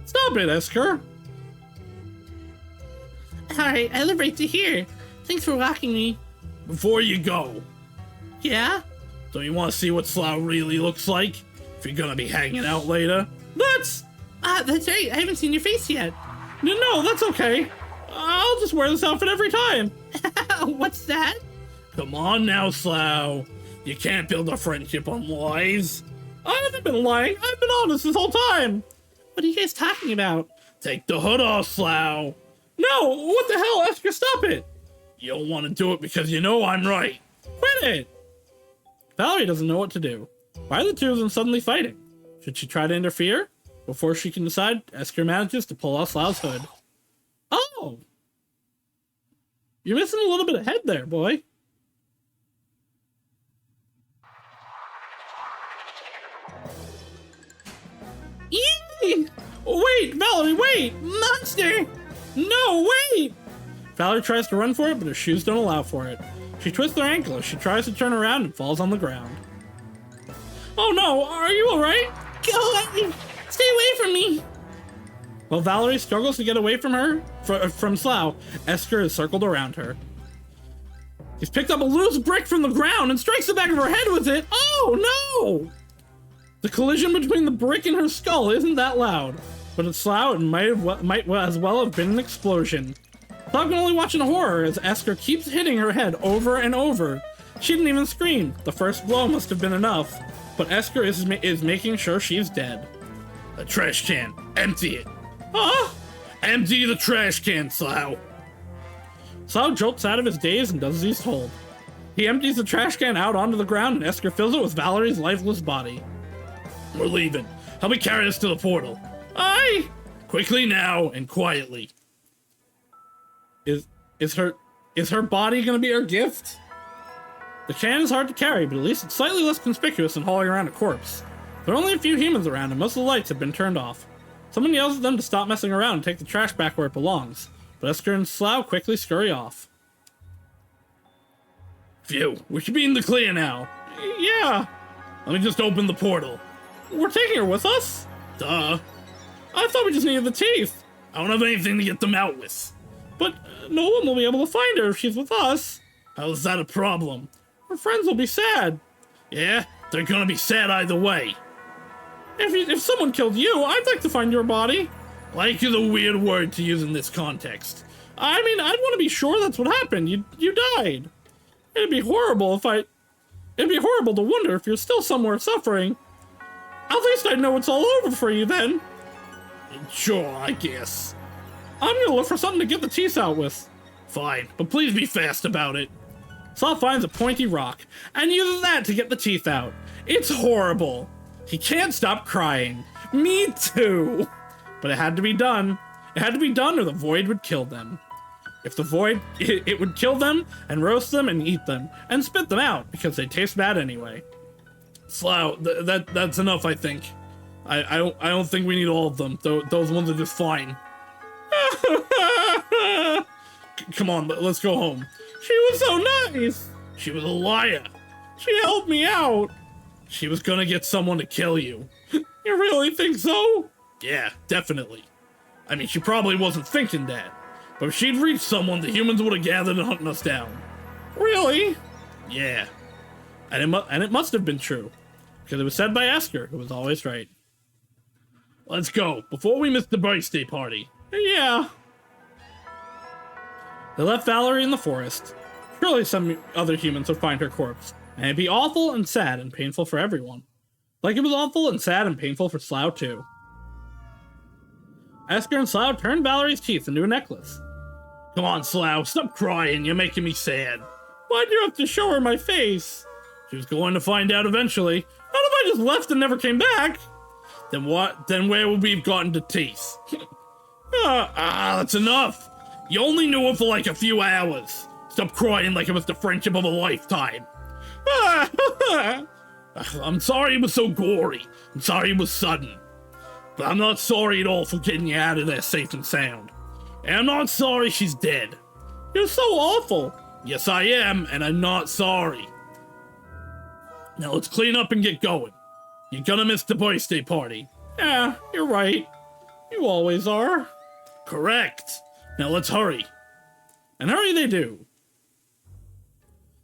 Stop it, Esker. Alright, I live right to here. Thanks for walking me. Before you go, Yeah? don't you want to see what Slough really looks like? If you're gonna be hanging out later? That's... That's right. I haven't seen your face yet. No, that's okay. I'll just wear this outfit every time. What's that? Come on now, Slough. You can't build a friendship on lies. I haven't been lying. I've been honest this whole time. What are you guys talking about? Take the hood off, Slough. No, what the hell, Esker? Stop it. You don't want to do it because you know I'm right. Quit it. Valerie doesn't know what to do. Why are the two of them suddenly fighting? Should she try to interfere? Before she can decide, Esker manages to pull off Slough's hood. Oh! You're missing a little bit of head there, boy. Yee! Wait, Valerie, wait! Monster! No, wait! Valerie tries to run for it, but her shoes don't allow for it. She twists her ankle as she tries to turn around and falls on the ground. Oh no, are you alright? Go away! Stay away from me! While Valerie struggles to get away from her, from Slough, Esker is circled around her. He's picked up a loose brick from the ground and strikes the back of her head with it. Oh no! The collision between the brick and her skull isn't that loud, but at Slough it might as well have been an explosion. Slough can only watch in horror as Esker keeps hitting her head over and over. She didn't even scream. The first blow must have been enough, but Esker is making sure she's dead. A trash can. Empty it. Huh? Empty the trash can, Slough. Slough jolts out of his daze and does as he's told. He empties the trash can out onto the ground and Esker fills it with Valerie's lifeless body. We're leaving. Help me carry us to the portal. Aye! Quickly now and quietly. Is her body gonna be our gift? The can is hard to carry, but at least it's slightly less conspicuous than hauling around a corpse. There are only a few humans around and most of the lights have been turned off. Someone yells at them to stop messing around and take the trash back where it belongs, but Esker and Slough quickly scurry off. Phew, we should be in the clear now. Yeah. Let me just open the portal. We're taking her with us? Duh. I thought we just needed the teeth. I don't have anything to get them out with. But no one will be able to find her if she's with us. How is that a problem? Her friends will be sad. Yeah, they're gonna be sad either way. If someone killed you, I'd like to find your body. Like is a weird word to use in this context. I mean, I'd want to be sure that's what happened. You died. It'd be horrible It'd be horrible to wonder if you're still somewhere suffering. At least I'd know it's all over for you then. Sure, I guess. I'm gonna look for something to get the teeth out with. Fine, but please be fast about it. Saul finds a pointy rock and uses that to get the teeth out. It's horrible. He can't stop crying. Me too. But it had to be done. It had to be done or the void would kill them. If the void, it would kill them and roast them and eat them and spit them out because they taste bad anyway. Slough, that's enough, I think. I don't think we need all of them. Those ones are just fine. Come on, let's go home. She was so nice. She was a liar. She helped me out. She was gonna get someone to kill you. You really think so? Yeah, definitely. I mean, she probably wasn't thinking that. But if she'd reached someone, the humans would have gathered and hunted us down. Really? Yeah. And it must have been true. Because it was said by Esker, who was always right. Let's go, before we miss the birthday party. Yeah. They left Valerie in the forest. Surely some other humans would find her corpse. And it'd be awful and sad and painful for everyone. Like it was awful and sad and painful for Slough too. Esker and Slough turned Valerie's teeth into a necklace. Come on, Slough, stop crying, you're making me sad. Why'd you have to show her my face? She was going to find out eventually. Not if I just left and never came back. Then what? Then where would we have gotten the teeth? That's enough. You only knew her for like a few hours. Stop crying like it was the friendship of a lifetime. I'm sorry it was so gory. I'm sorry it was sudden. But I'm not sorry at all for getting you out of there safe and sound. And I'm not sorry she's dead. You're so awful. Yes, I am, and I'm not sorry. Now let's clean up and get going. You're gonna miss the birthday party. Yeah, you're right. You always are. Correct. Now let's hurry. And hurry they do.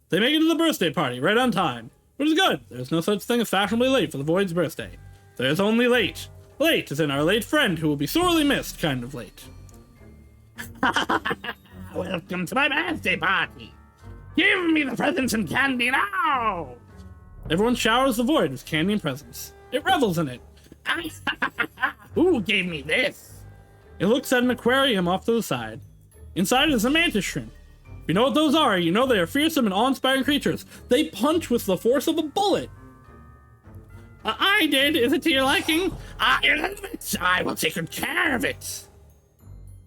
They make it to the birthday party right on time, which is good. There's no such thing as fashionably late for the Void's birthday. There's only late. Late as in our late friend who will be sorely missed kind of late. Welcome to my birthday party. Give me the presents and candy now. Everyone showers the Void with candy and presents. It revels in it. Who gave me this? It looks at an aquarium off to the side. Inside is a mantis shrimp. If you know what those are, you know they are fearsome and awe-inspiring creatures. They punch with the force of a bullet. I did. Is it to your liking? I will take good care of it.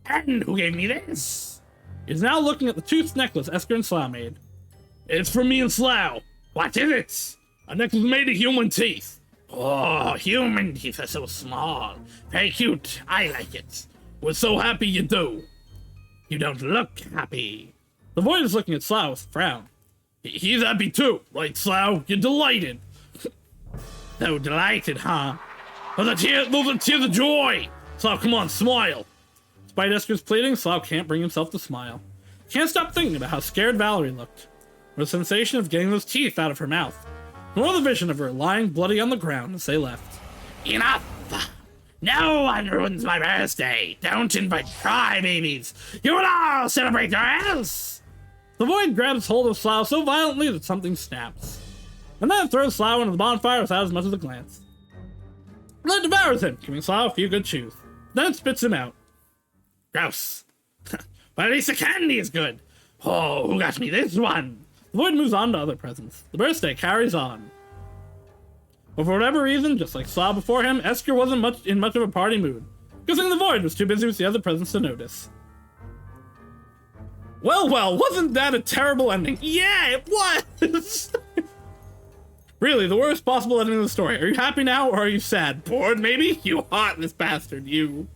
And who gave me this? Is now looking at the toothed necklace Esker and Slough made. It's for me and Slough. What is it? A necklace made of human teeth. Oh, human teeth are so small. Very cute. I like it. We're so happy you do. You don't look happy. The Void is looking at Slough with a frown. He's happy too, right, Slough? You're delighted. So delighted, huh? Those are tears of joy. Slav, come on, smile. Despite Esker's pleading, Slav can't bring himself to smile. Can't stop thinking about how scared Valerie looked. Or the sensation of getting those teeth out of her mouth. Nor the vision of her lying bloody on the ground as they left. Enough! No one ruins my birthday. Don't invite crybabies. You will all celebrate your else. The void grabs hold of Slough so violently that something snaps. And then throws Slough into the bonfire without as much as a glance. Then it devours him, giving Slough a few good chews. Then it spits him out. Gross. But at least the candy is good. Oh, who got me this one? The void moves on to other presents. The birthday carries on. But for whatever reason, just like Slough before him, Esker wasn't in much of a party mood. Guessing the void was too busy with the other presents to notice. Well, wasn't that a terrible ending? Yeah, it was. Really, the worst possible ending of the story. Are you happy now, or are you sad? Bored, maybe? You heartless bastard, you.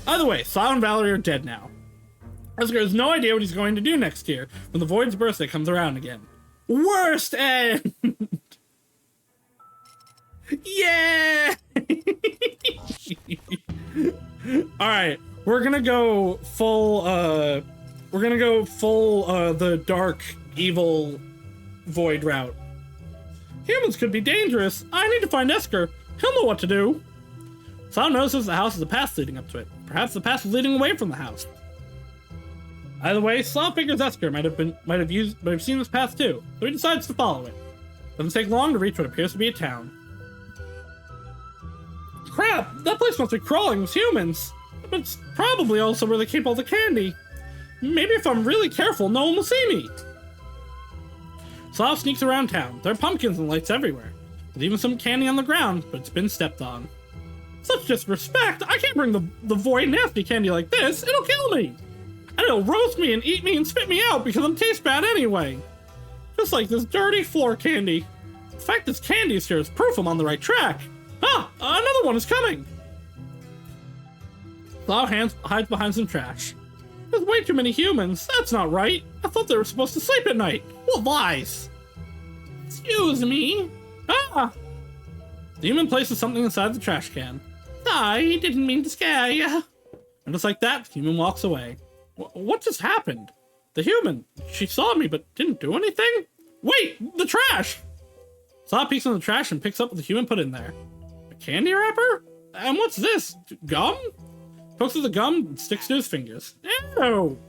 Either way, Slough and Valerie are dead now. Esker has no idea what he's going to do next year when the void's birthday comes around again. Worst end! Yeah! Alright, we're gonna go full, the dark, evil void route. Humans could be dangerous. I need to find Esker. He'll know what to do. Slough notices the house has a path leading up to it. Perhaps the path is leading away from the house. Either way, Slough figures Esker might have seen this path too, so he decides to follow it. Doesn't take long to reach what appears to be a town. Crap! That place must be crawling with humans! But it's probably also where they keep all the candy. Maybe if I'm really careful, no one will see me! Slough sneaks around town. There are pumpkins and lights everywhere. There's even some candy on the ground, but it's been stepped on. Such disrespect! I can't bring the void nasty candy like this! It'll kill me! And it'll roast me and eat me and spit me out because I'm taste bad anyway! Just like this dirty floor candy. The fact this candy is here is proof I'm on the right track. Ah! Another one is coming! Slough hides behind some trash. There's way too many humans. That's not right. I thought they were supposed to sleep at night. What lies? Excuse me. Ah! The human places something inside the trash can. I didn't mean to scare you. And just like that, the human walks away. What just happened? The human. She saw me but didn't do anything? Wait! The trash! Slough peeks in the trash and picks up what the human put in there. A candy wrapper? And what's this? Gum? Pokes at the gum and sticks to his fingers. Ew!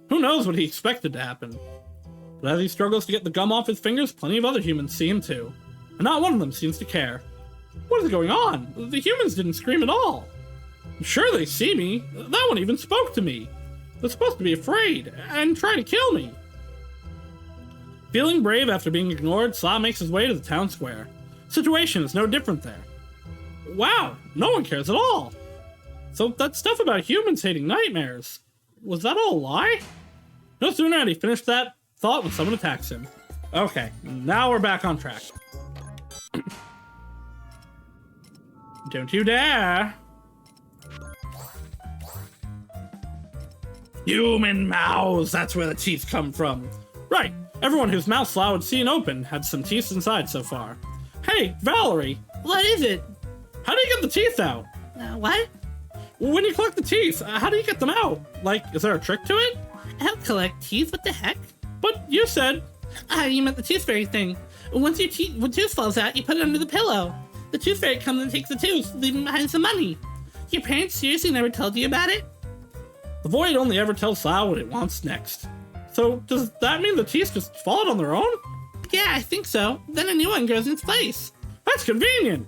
Who knows what he expected to happen? But as he struggles to get the gum off his fingers, plenty of other humans see him too. And not one of them seems to care. What is going on? The humans didn't scream at all. I'm sure they see me. That one even spoke to me. They're supposed to be afraid and try to kill me. Feeling brave after being ignored, Slough makes his way to the town square. Situation is no different there. Wow, no one cares at all. So that stuff about humans hating nightmares, was that all a lie? No sooner had he finished that thought when someone attacks him. Okay, now we're back on track. Don't you dare! Human mouths, that's where the teeth come from. Right, everyone whose mouth Slough had seen open had some teeth inside so far. Hey, Valerie! What is it? How do you get the teeth out? What? When you collect the teeth, how do you get them out? Like, is there a trick to it? I don't collect teeth, what the heck? But you said... You meant the tooth fairy thing. When tooth falls out, you put it under the pillow. The tooth fairy comes and takes the tooth, leaving behind some money. Your parents seriously never told you about it? The void only ever tells Slough what it wants next. So, does that mean the teeth just fall out on their own? Yeah, I think so. Then a new one grows in its place. That's convenient!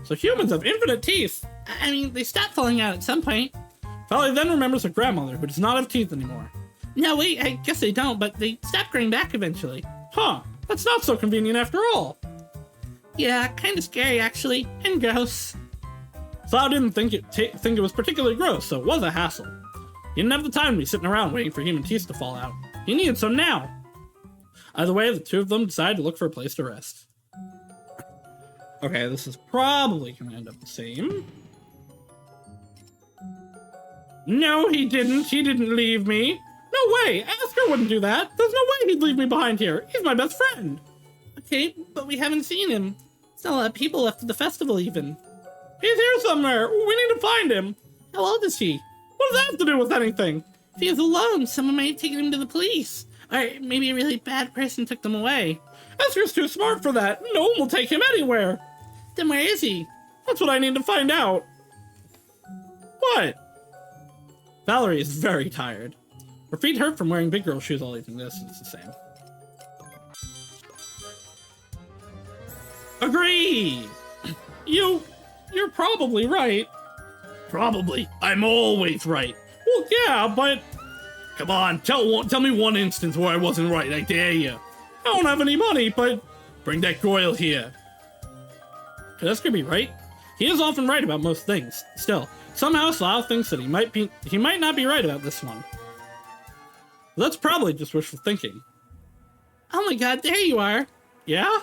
So humans have infinite teeth. I mean, they stop falling out at some point. Valerie then remembers her grandmother, who does not have teeth anymore. No, wait, I guess they don't, but they stop growing back eventually. Huh, that's not so convenient after all. Yeah, kind of scary actually, and gross. Slough didn't think it was particularly gross, so it was a hassle. He didn't have the time to be sitting around waiting for human teeth to fall out. He needed some now. Either way, the two of them decided to look for a place to rest. Okay, this is probably gonna end up the same. No, he didn't. He didn't leave me. No way! Esker wouldn't do that. There's no way he'd leave me behind here. He's my best friend. Okay, but we haven't seen him. There's not a lot of people left at the festival even. He's here somewhere. We need to find him. How old is he? What does that have to do with anything? If he was alone, someone might have taken him to the police. Or maybe a really bad person took them away. Esker's too smart for that. No one will take him anywhere. Then where is he? That's what I need to find out. What? Valerie is very tired. Her feet hurt from wearing big girl shoes all evening. This is the same. Agree! You're probably right. Probably. I'm always right. Well, yeah, but... Come on, tell me one instance where I wasn't right, I dare you. I don't have any money, but... Bring that Goyle here. That's gonna be right. He is often right about most things. Still, somehow Saus thinks that he might not be right about this one. That's probably just wishful thinking. Oh my god, there you are. Yeah?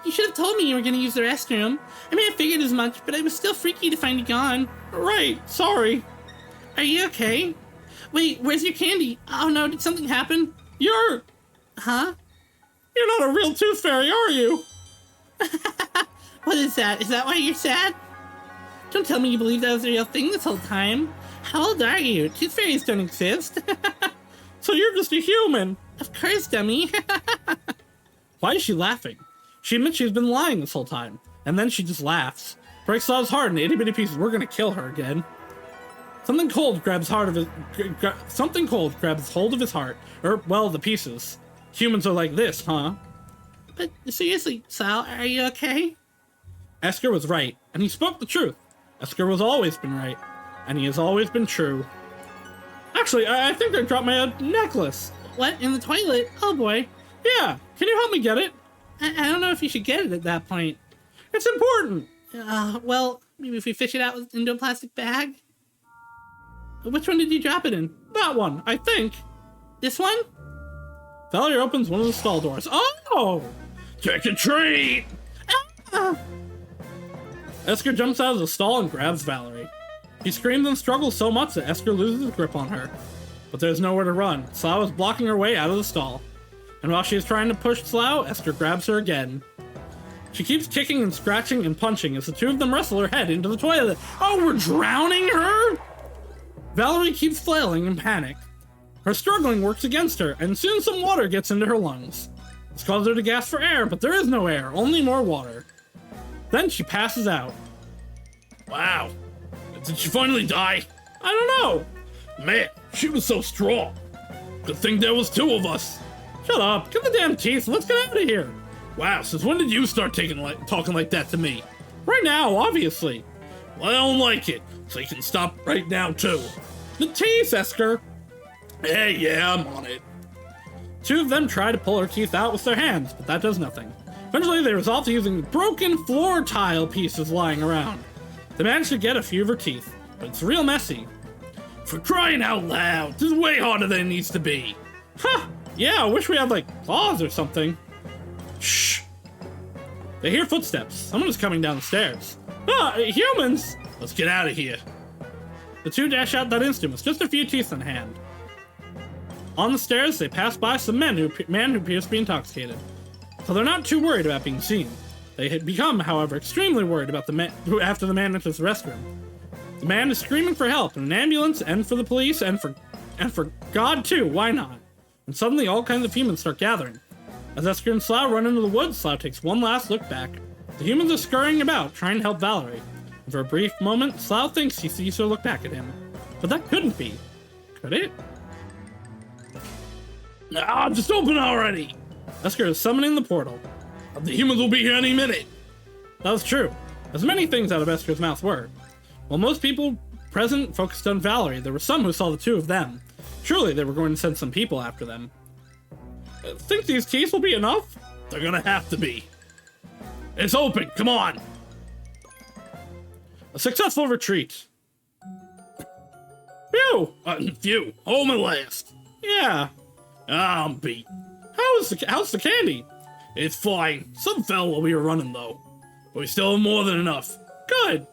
You should have told me you were going to use the restroom. I mean, I figured as much, but it was still freaky to find you gone. Right, sorry. Are you okay? Wait, where's your candy? Oh no, did something happen? Huh? You're not a real tooth fairy, are you? What is that? Is that why you're sad? Don't tell me you believe that was a real thing this whole time. How old are you? Tooth fairies don't exist. So you're just a human. Of course, dummy. Why is she laughing? She admits she's been lying this whole time, and then she just laughs. Breaks Saus' heart into itty-bitty pieces. We're gonna kill her again. Something cold grabs hold of his heart. Or, well, the pieces. Humans are like this, huh? But seriously, Sal, are you okay? Esker was right, and he spoke the truth. Esker has always been right, and he has always been true. Actually, I think I dropped my necklace. What, in the toilet? Oh boy. Yeah, can you help me get it? I don't know if you should get it at that point. It's important. Well, maybe if we fish it out into a plastic bag? Which one did you drop it in? That one, I think. This one? Valerie opens one of the stall doors. Oh! Trick or treat! Ah! Esker jumps out of the stall and grabs Valerie. He screams and struggles so much that Esker loses his grip on her. But there's nowhere to run. Slough is blocking her way out of the stall. And while she is trying to push Slough, Esker grabs her again. She keeps kicking and scratching and punching as the two of them wrestle her head into the toilet. Oh, we're drowning her? Valerie keeps flailing in panic. Her struggling works against her, and soon some water gets into her lungs. This causes her to gasp for air, but there is no air, only more water. Then she passes out. Wow. Did she finally die? I don't know. Man, she was so strong. Good thing there was two of us. Shut up, get the damn teeth, let's get out of here. Wow, since when did you start talking like that to me? Right now, obviously. Well, I don't like it, so you can stop right now, too. The teeth, Esker. Hey, yeah, I'm on it. Two of them try to pull her teeth out with their hands, but that does nothing. Eventually, they resolve to using broken floor tile pieces lying around. They manage to get a few of her teeth, but it's real messy. For crying out loud, this is way harder than it needs to be. Huh, yeah, I wish we had, like, claws or something. Shh. They hear footsteps. Someone is coming down the stairs. Ah, humans! Let's get out of here. The two dash out that instant with just a few teeth in hand. On the stairs, they pass by some man who appears to be intoxicated. So they're not too worried about being seen. They had become, however, extremely worried about the man after the man enters the restroom. The man is screaming for help in an ambulance and for the police and for God too, why not? And suddenly all kinds of humans start gathering. As Esker and Slough run into the woods, Slough takes one last look back. The humans are scurrying about, trying to help Valerie. And for a brief moment, Slough thinks he sees her look back at him. But that couldn't be. Could it? Ah, just open already! Esker is summoning the portal. The humans will be here any minute. That was true. As many things out of Esker's mouth were. While most people present focused on Valerie, there were some who saw the two of them. Surely they were going to send some people after them. Think these teeth will be enough? They're gonna have to be. It's open, come on! A successful retreat. Phew! Phew, home at last. Yeah. I'm beat. How's the candy? It's fine. Some fell while we were running though. But we still have more than enough. Good.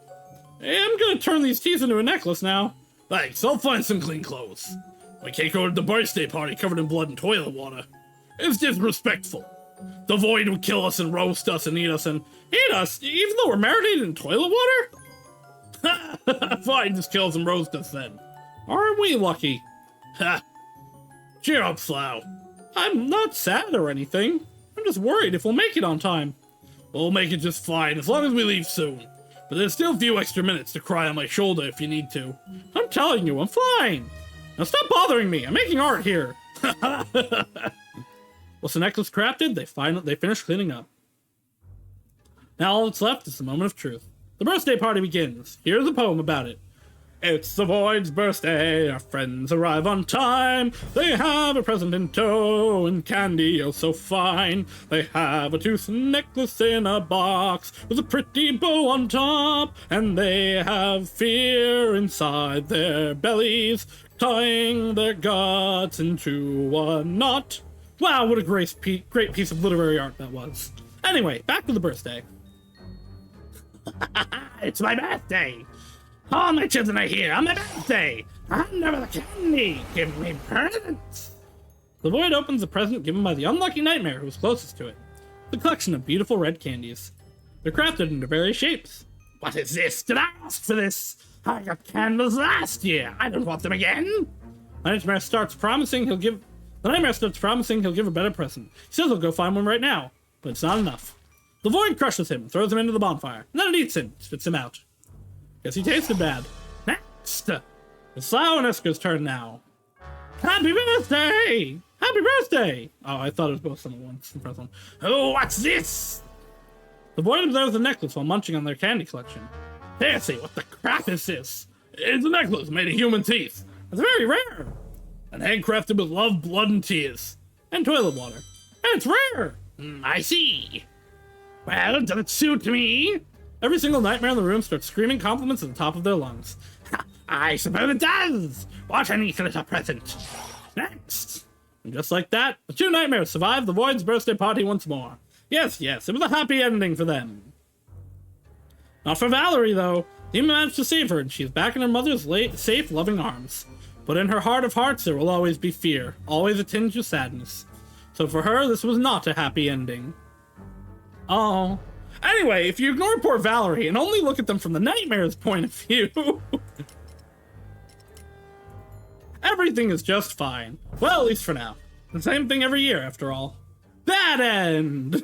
Hey, I'm gonna turn these teeth into a necklace now. Thanks, I'll find some clean clothes. We can't go to the birthday party covered in blood and toilet water. It's disrespectful. The void would kill us and roast us and eat us, even though we're marinated in toilet water? Fine, just kill some roast us then. Aren't we lucky? Ha! Cheer up, Slough. I'm not sad or anything. I'm just worried if we'll make it on time. We'll make it just fine, as long as we leave soon. But there's still a few extra minutes to cry on my shoulder if you need to. I'm telling you, I'm fine. Now stop bothering me. I'm making art here. Once the necklace crafted, they finished cleaning up. Now all that's left is the moment of truth. The birthday party begins. Here's a poem about it. It's the Void's birthday, our friends arrive on time. They have a present in tow and candy oh so fine. They have a tooth necklace in a box with a pretty bow on top. And they have fear inside their bellies, tying their guts into a knot. Wow, what a great piece of literary art that was. Anyway, back to the birthday. It's my birthday! All my children are here on my birthday! Hand over the candy! Give me presents! The Void opens the present given by the unlucky nightmare who was closest to it. The collection of beautiful red candies. They're crafted into various shapes. What is this? Did I ask for this? I got candles last year. I don't want them again. The nightmare starts promising he'll give a better present. He says he'll go find one right now, but it's not enough. The Void crushes him, throws him into the bonfire, and then it eats him, spits him out. Guess he tasted bad. Next! It's Slough and Esker's turn now. Happy birthday! Happy birthday! Oh, I thought it was both of them at once. The first one. Oh, what's this? The Void observes the necklace while munching on their candy collection. Fancy, what the crap is this? It's a necklace made of human teeth. It's very rare. And handcrafted with love, blood, and tears. And toilet water. And it's rare! I see. Well, does it suit me? Every single nightmare in the room starts screaming compliments at the top of their lungs. I suppose it does. What a neat little present. Next. And just like that, the two nightmares survive the Void's birthday party once more. Yes, it was a happy ending for them. Not for Valerie, though. He managed to save her, and she's back in her mother's safe, loving arms. But in her heart of hearts, there will always be fear, always a tinge of sadness. So for her, this was not a happy ending. Oh. Anyway, if you ignore poor Valerie and only look at them from the nightmare's point of view, everything is just fine. Well, at least for now. The same thing every year, after all. Bad end!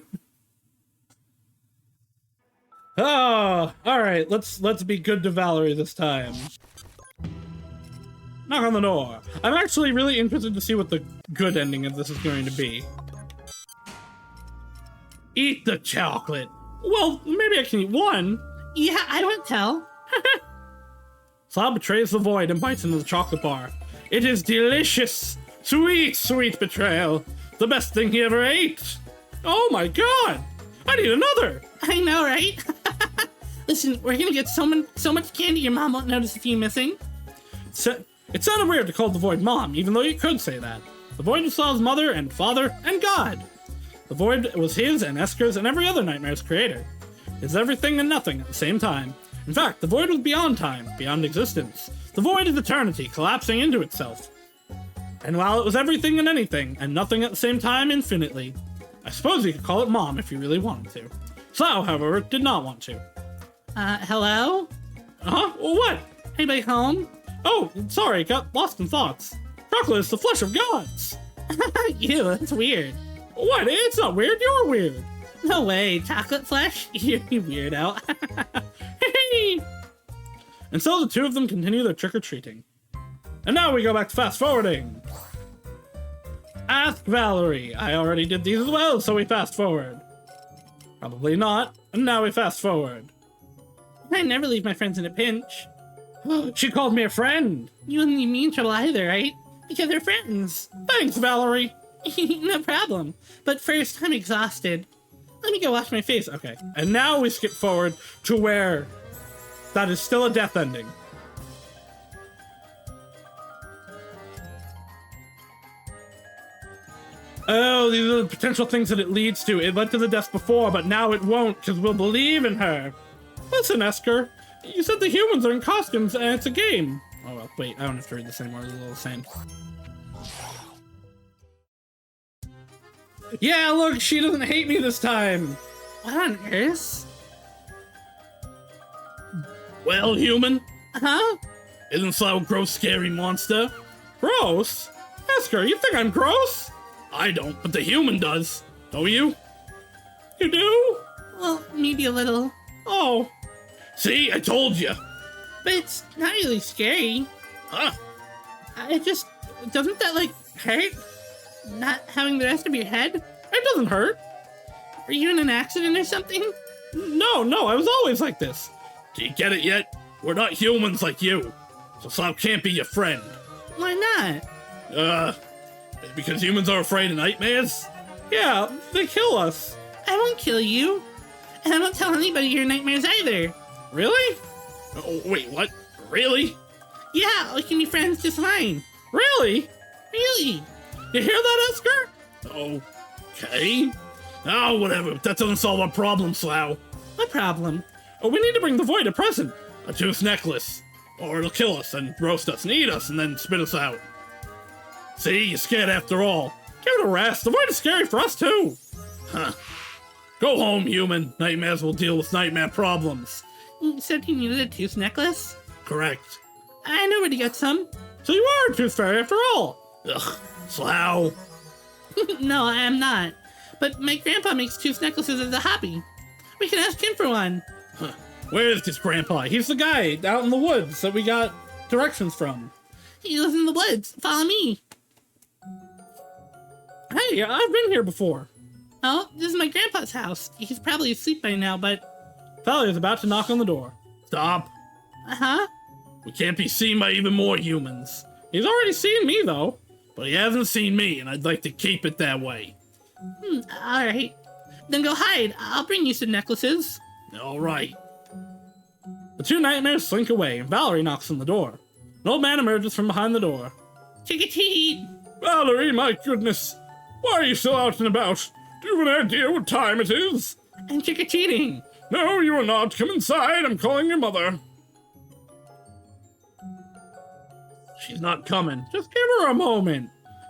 Oh, alright, let's be good to Valerie this time. Knock on the door. I'm actually really interested to see what the good ending of this is going to be. Eat the chocolate. Well, maybe I can eat one. Yeah, I don't tell. Slough betrays the Void and bites into the chocolate bar. It is delicious. Sweet, sweet betrayal. The best thing he ever ate. Oh my god. I need another. I know, right? Listen, we're gonna get so much candy your mom won't notice if you're missing. It sounded weird to call the Void Mom, even though you could say that. The Void was Slough's mother and father and God. The Void was his and Esker's and every other nightmare's creator. It's everything and nothing at the same time. In fact, the Void was beyond time, beyond existence. The Void is eternity, collapsing into itself. And while it was everything and anything, and nothing at the same time infinitely, I suppose you could call it Mom if you really wanted to. Slough, however, did not want to. Hello? Huh? Well, what? Anybody home? Oh, sorry, got lost in thoughts. Chocolate is the flesh of gods. Ew, that's weird. What? It's not weird, you're weird. No way, chocolate flesh? You weirdo. And so the two of them continue their trick-or-treating. And now we go back to fast-forwarding. Ask Valerie. I already did these as well, so we fast-forward. Probably not, and now we fast-forward. I never leave my friends in a pinch. She called me a friend. You wouldn't leave me in trouble either, right? Because they're friends. Thanks, Valerie. No problem. But first, I'm exhausted. Let me go wash my face. Okay, and now we skip forward to where that is still a death ending. Oh, these are the potential things that it leads to. It led to the deaths before, but now it won't, because we'll believe in her. Listen, Esker, you said the humans are in costumes and it's a game. Oh, well, wait, I don't have to read this anymore. It's a little the same. Yeah, look, she doesn't hate me this time. What on earth? Well, human, Huh? isn't Slough a gross, scary monster? Gross? Esker, you think I'm gross? I don't, but the human does. Don't you? You do? Well, maybe a little. Oh, See, I told you. But it's not really scary. Huh? It just... Doesn't that, like, hurt? Not having the rest of your head? it doesn't hurt. Were you in an accident or something? No, I was always like this. Do you get it yet? We're not humans like you. So Slough can't be your friend. Why not? Because humans are afraid of nightmares? Yeah, they kill us. I won't kill you. And I won't tell anybody your nightmares either. Really? Oh, wait, what? Really? Yeah, we can be friends just fine. Really? Really? You hear that, Esker? Okay. Oh, whatever. That doesn't solve our problem, Slough. What problem? Oh, we need to bring the void a present. A tooth necklace. Or it'll kill us and roast us and eat us and then spit us out. See, you're scared after all. Give it a rest. The void is scary for us, too. Huh. Go home, human. Nightmares will deal with nightmare problems. You said you needed a tooth necklace? Correct. I know where to get some. So you are a tooth fairy after all. Ugh. Slough. No, I am not. But my grandpa makes tooth necklaces as a hobby. We can ask him for one. Where is this grandpa? He's the guy out in the woods that we got directions from. He lives in the woods. Follow me. Hey, I've been here before. Oh, this is my grandpa's house. He's probably asleep by now, but... Valerie's about to knock on the door. Stop. Uh-huh. We can't be seen by even more humans. He's already seen me, though. But he hasn't seen me, and I'd like to keep it that way. Alright. Then go hide. I'll bring you some necklaces. All right. The two nightmares slink away, and Valerie knocks on the door. An old man emerges from behind the door. Chick-a-teet. Valerie, my goodness. Why are you still out and about? Do you have an idea what time it is? I'm trick-or-treating. No, you are not. Come inside. I'm calling your mother. She's not coming. Just give her a moment.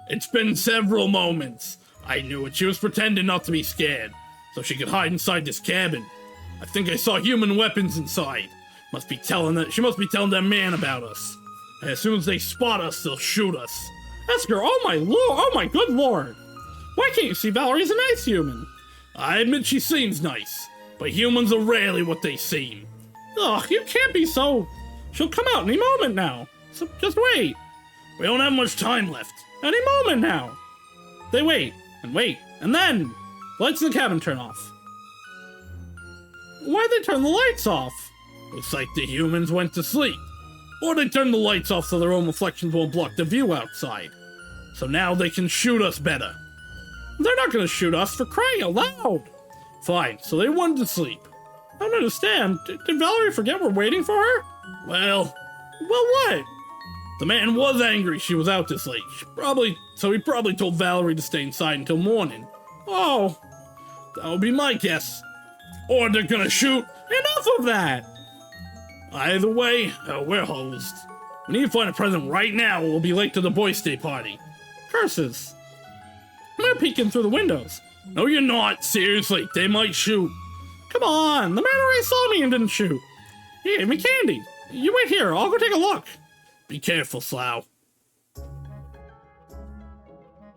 It's been several moments. I knew it. She was pretending not to be scared, so she could hide inside this cabin. I think I saw human weapons inside. She must be telling that man about us. And as soon as they spot us, they'll shoot us. Esker, oh my lord, oh my good lord. Why can't you see Valerie's a nice human? I admit she seems nice, but humans are rarely what they seem. Ugh, you can't be so... She'll come out any moment now. So just wait. We don't have much time left. Any moment now. They wait, and then... Lights in the cabin turn off. Why'd they turn the lights off? Looks like the humans went to sleep. Or they turned the lights off so their own reflections won't block the view outside. So now they can shoot us better. They're not gonna shoot us for crying out loud. Fine, so they went to sleep. I don't understand. Did Valerie forget we're waiting for her? Well, what? the man was angry she was out this late. So he probably told Valerie to stay inside until morning. Oh, That would be my guess. Or they're gonna shoot. enough of that. Either way, we're hosed. We need to find a present right now or we'll be late to the boys' day party. Curses. I'm gonna peek in through the windows. No, you're not. Seriously, they might shoot. Come on, the man already saw me and didn't shoot. He gave me candy. You wait here, I'll go take a look. Be careful, Slough.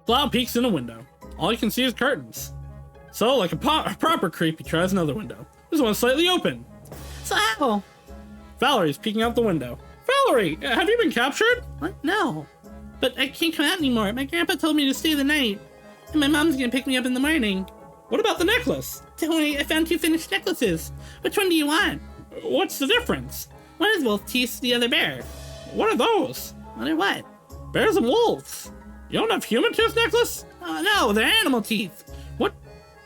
Slough peeks in a window. All you can see is curtains. So, like a proper creep, he tries another window. This one's slightly open. So, Valerie's peeking out the window. Valerie, have you been captured? what? No. But I can't come out anymore. My grandpa told me to stay the night. And my mom's gonna pick me up in the morning. What about the necklace? Don't worry, I found two finished necklaces. Which one do you want? What's the difference? One is wolf teeth, the other bear. What are those? What are what? Bears and wolves. You don't have human tooth necklace? Oh no, they're animal teeth. What?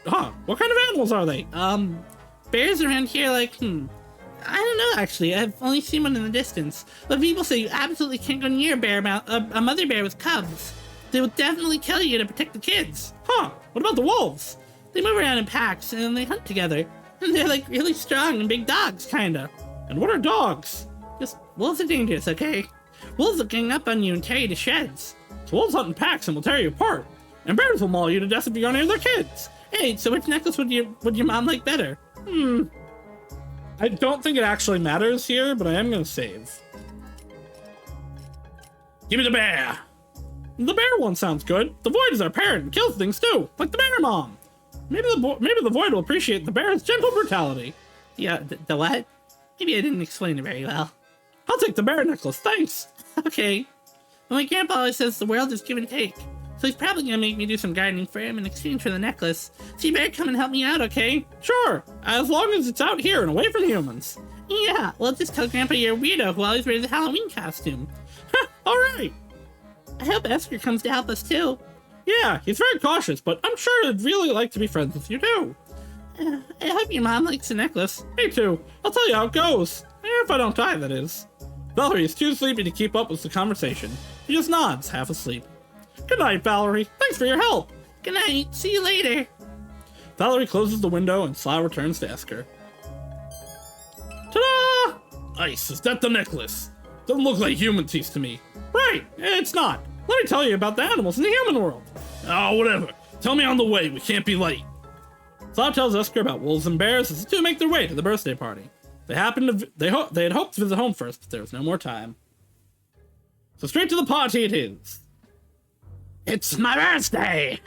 Huh? What kind of animals are they? Bears around here like, I don't know actually. I've only seen one in the distance. But people say you absolutely can't go near a mother bear with cubs. They will definitely kill you to protect the kids. Huh? What about the wolves? They move around in packs and they hunt together. And they're like really strong and big dogs, kinda. And what are dogs? Just wolves are dangerous, okay? Wolves will gang up on you and tear you to shreds. So wolves hunt in packs and will tear you apart. And bears will maul you to death if you go near their kids. Hey, so which necklace would your mom like better? I don't think it actually matters here, but I am gonna save. Give me the bear. The bear one sounds good. The Void is our parent and kills things too, like the bear mom. Maybe the Void will appreciate the bear's gentle brutality. Yeah, the what? Maybe I didn't explain it very well. I'll take the bear necklace, thanks. Okay. Well, my grandpa always says the world is give and take, so he's probably gonna make me do some gardening for him in exchange for the necklace. So you better come and help me out, okay? Sure, as long as it's out here and away from humans. Yeah, well, just tell Grandpa you're a weirdo who always wears a Halloween costume. Alright. I hope Esker comes to help us too. Yeah, he's very cautious, but I'm sure he'd really like to be friends with you too. I hope your mom likes the necklace. Me too. I'll tell you how it goes. If I don't die, that is. Valerie is too sleepy to keep up with the conversation. She just nods, half asleep. Good night, Valerie. Thanks for your help. Good night. See you later. Valerie closes the window and Slough returns to Esker. Ta-da! Nice, is that the necklace? Doesn't look like human teeth to me. Right, it's not. Let me tell you about the animals in the human world. Oh, whatever. Tell me on the way, we can't be late. Slough tells Esker about wolves and bears as the two make their way to the birthday party. They had hoped to visit home first, but there was no more time. So straight to the party it is. It's my birthday!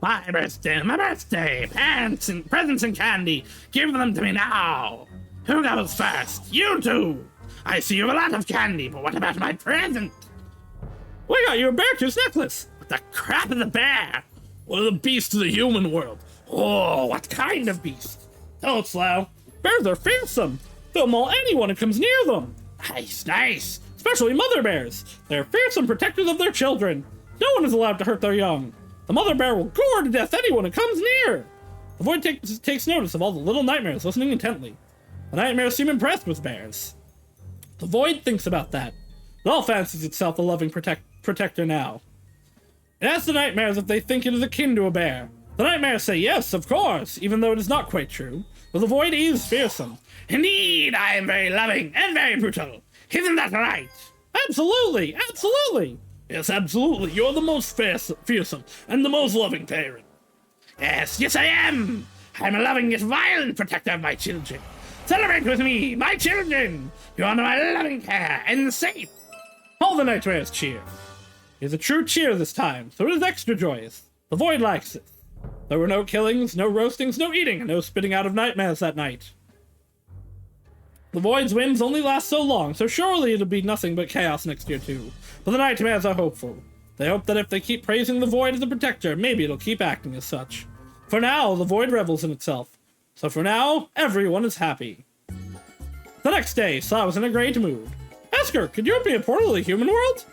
My birthday! Pants and presents and candy! Give them to me now! Who goes first? You two! I see you have a lot of candy, but what about my present? We got you a bear tooth necklace! What the crap is a bear? What are the beasts of the human world? Oh, what kind of beast? Tell it, Slough. Bears are fearsome. They'll maul anyone who comes near them. Nice! Especially mother bears. They're fearsome protectors of their children. No one is allowed to hurt their young. The mother bear will gore to death anyone who comes near. The Void takes notice of all the little nightmares listening intently. The nightmares seem impressed with bears. The Void thinks about that. It all fancies itself a loving protector now. It asks the nightmares if they think it is akin to a bear. The nightmares say yes, of course, even though it is not quite true. But the Void is fearsome. Indeed, I am very loving and very brutal. Isn't that right? Absolutely! Yes, absolutely. You're the most fearsome and the most loving parent. Yes, I am. I'm a loving yet violent protector of my children. Celebrate with me, my children. You're under my loving care and safe. All the nightmares cheer. It's a true cheer this time, so it is extra joyous. The Void likes it. There were no killings, no roastings, no eating, and no spitting out of nightmares that night. The Void's whims only last so long, so surely it'll be nothing but chaos next year too. But the nightmares are hopeful. They hope that if they keep praising the Void as a protector, maybe it'll keep acting as such. For now, the Void revels in itself. So for now, everyone is happy. The next day, Slough was in a great mood. Esker, could you open me a portal to the human world?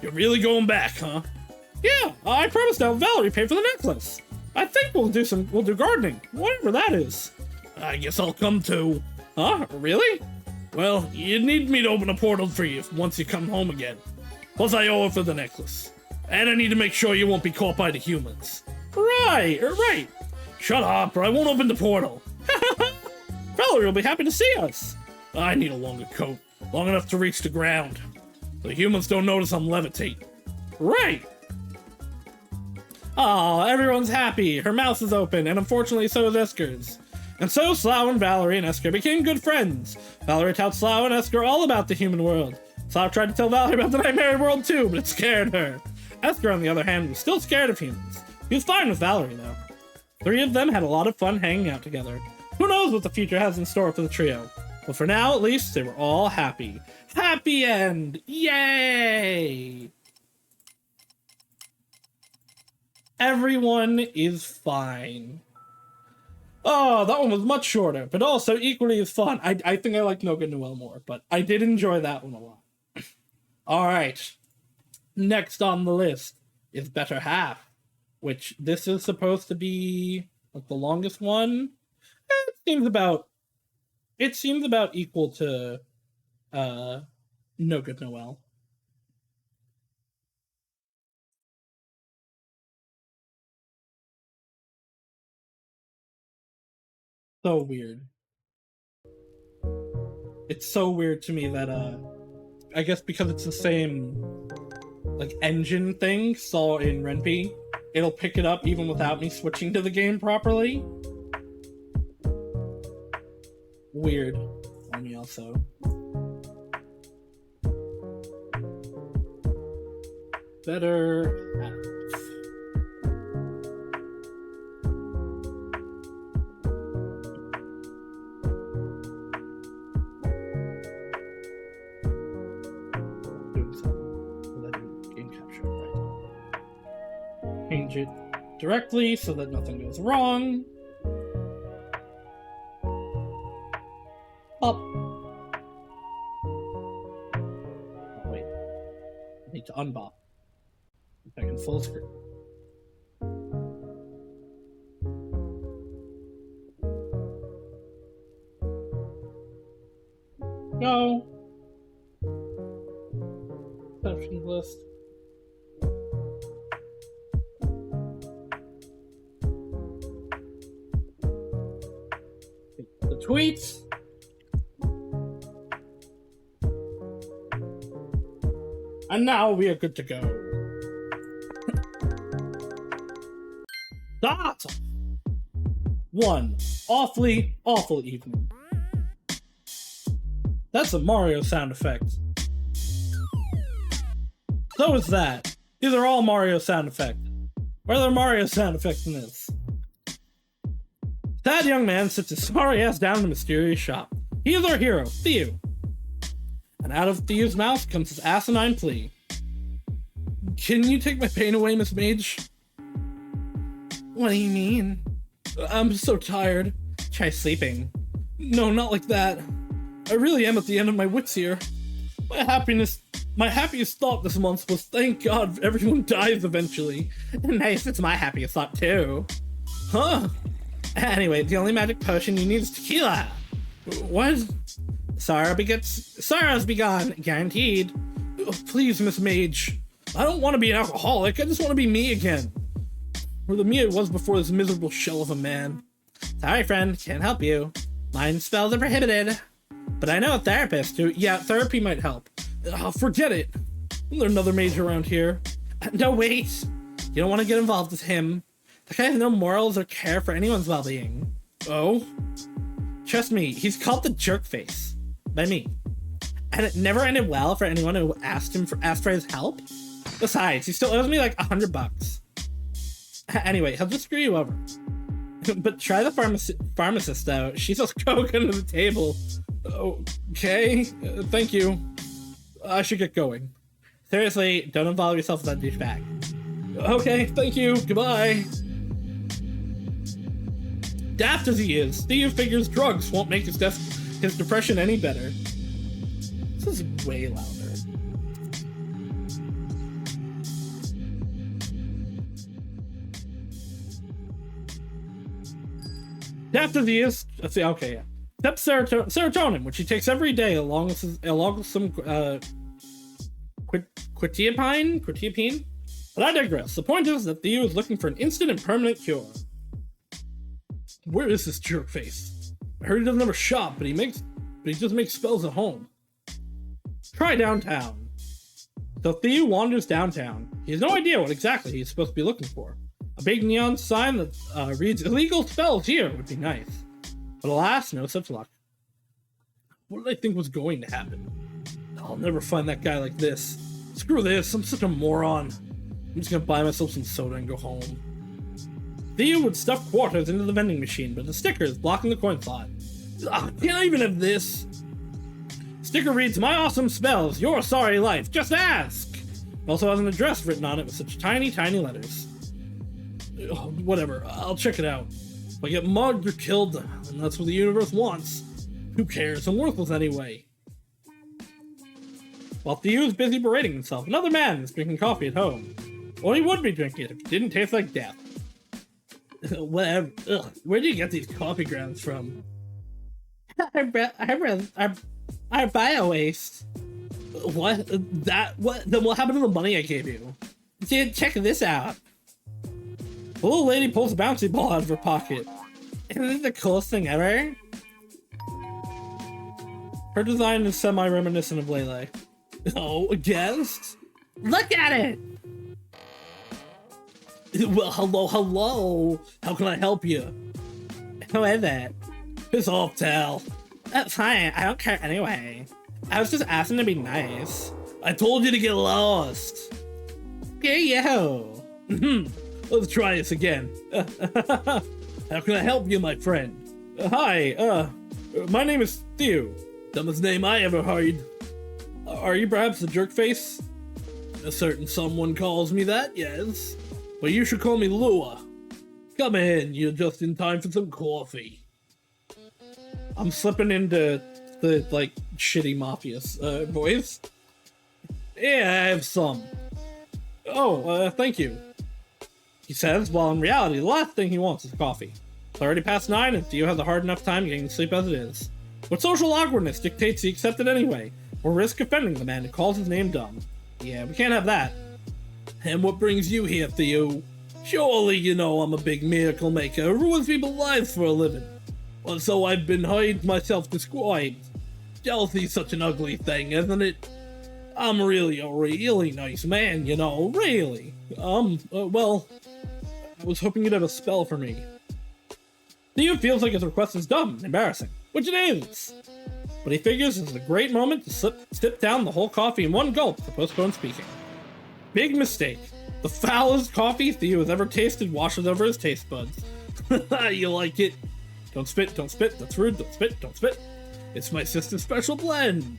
You're really going back, huh? Yeah, I promised to have Valerie pay for the necklace. I think we'll do gardening, whatever that is. I guess I'll come too. Huh? Really? Well, you need me to open a portal for you once you come home again. Plus, I owe it for the necklace. And I need to make sure you won't be caught by the humans. Right. Shut up, or I won't open the portal. Valerie will be happy to see us. I need a longer coat, long enough to reach the ground. The humans don't notice I'm levitating. Right. Aw, everyone's happy. Her mouth is open, and unfortunately so is Esker's. And so Slough and Valerie and Esker became good friends. Valerie told Slough and Esker all about the human world. Slough tried to tell Valerie about the nightmare world too, but it scared her. Esker, on the other hand, was still scared of humans. He was fine with Valerie, though. Three of them had a lot of fun hanging out together. Who knows what the future has in store for the trio? But for now, at least, they were all happy. Happy end! Yay! Everyone is fine. Oh, that one was much shorter, but also equally as fun. I think I like No Good Noelle more, but I did enjoy that one a lot. Alright. Next on the list is Better Half, which this is supposed to be like the longest one. It seems about equal to No Good Noelle. So weird. It's so weird to me that I guess because it's the same like engine thing saw in Renpy, it'll pick it up even without me switching to the game properly. weird on me also. Better half. Doing something so that game capture right. Change it directly so that nothing goes wrong. Up. Oh, wait. I need to unbop. Back in full screen. Go. Options list. The tweets. And now we are good to go. That's one awfully awful evening. That's a Mario sound effect. So is that. These are all Mario sound effects. Where are there Mario sound effects in this? Sad young man sits his sorry ass down in the mysterious shop. He is our hero, Theo. And out of Theo's mouth comes his asinine plea. Can you take my pain away, Miss Mage? What do you mean? I'm so tired. Try sleeping. No, not like that. I really am at the end of my wits here. My happiest thought this month was thank God everyone dies eventually. Nice, it's my happiest thought too. Huh? Anyway, the only magic potion you need is tequila. What? Sorrows be gone, guaranteed. Oh, please, Miss Mage. I don't want to be an alcoholic, I just want to be me again. Or the me it was before this miserable shell of a man. Sorry, friend, can't help you. Mind spells are prohibited. But I know a therapist who, yeah, therapy might help. Forget it. There's another mage around here. No, wait. You don't want to get involved with him. That guy has no morals or care for anyone's well-being. Oh? Trust me, he's called the Jerkface. By me. And it never ended well for anyone who asked for his help. Besides, he still owes me like $100. Anyway, he'll just screw you over. But try the pharmacist though. She sells coke under the table. Okay, thank you. I should get going. Seriously, don't involve yourself with that douchebag. Okay, thank you. Goodbye. Daft as he is, Theo figures drugs won't make his depression any better. This is way louder. Daft as he is, let's see, okay, yeah. Except serotonin, which he takes every day along with some quetiapine. But I digress. The point is that Theo is looking for an instant and permanent cure. Where is this jerk face? I heard he doesn't have a shop, but he just makes spells at home. Try downtown. So Theo wanders downtown. He has no idea what exactly he's supposed to be looking for. A big neon sign that reads illegal spells here would be nice. But alas, no such luck. What did I think was going to happen? I'll never find that guy like this. Screw this, I'm such a moron. I'm just gonna buy myself some soda and go home. Theo would stuff quarters into the vending machine, but the sticker is blocking the coin slot. Can't I even have this? Sticker reads, my awesome spells, your sorry life, just ask! It also has an address written on it with such tiny, tiny letters. Whatever, I'll check it out. If I get mugged or killed, and that's what the universe wants. Who cares? I'm worthless anyway. While Theo's busy berating himself, another man is drinking coffee at home. Well, he would be drinking it if it didn't taste like death. Whatever. Ugh. Where do you get these coffee grounds from? Our bio waste. What? What? Then what happened to the money I gave you? Dude, check this out. The little lady pulls a bouncy ball out of her pocket. Isn't it the coolest thing ever? Her design is semi-reminiscent of Leyley. Oh, a guest? Look at it! Well, hello. How can I help you? How is that? Piss off, Tal. That's fine. I don't care anyway. I was just asking to be nice. I told you to get lost. Okay, yo. Let's try this again. How can I help you, my friend? Hi, my name is Theo. Dumbest name I ever heard. Are you perhaps the jerk face? A certain someone calls me that, yes. But you should call me Lua. Come in, you're just in time for some coffee. I'm slipping into the, like, shitty mafia voice. Yeah, I have some. Oh, thank you. He says, while in reality, the last thing he wants is coffee. It's already past 9, and Theo has a hard enough time getting to sleep as it is. But social awkwardness dictates he accepts it anyway, or risk offending the man who calls his name dumb. Yeah, we can't have that. And what brings you here, Theo? Surely you know I'm a big miracle maker who ruins people's lives for a living. Well, so I've been heard myself described. Jealousy is such an ugly thing, isn't it? I'm really a really nice man, you know, really. Well, I was hoping you'd have a spell for me. Theo feels like his request is dumb and embarrassing, which it is. But he figures this is a great moment to sip down the whole coffee in one gulp to postpone speaking. Big mistake. The foulest coffee Theo has ever tasted washes over his taste buds. You like it? Don't spit, that's rude, don't spit. It's my sister's special blend.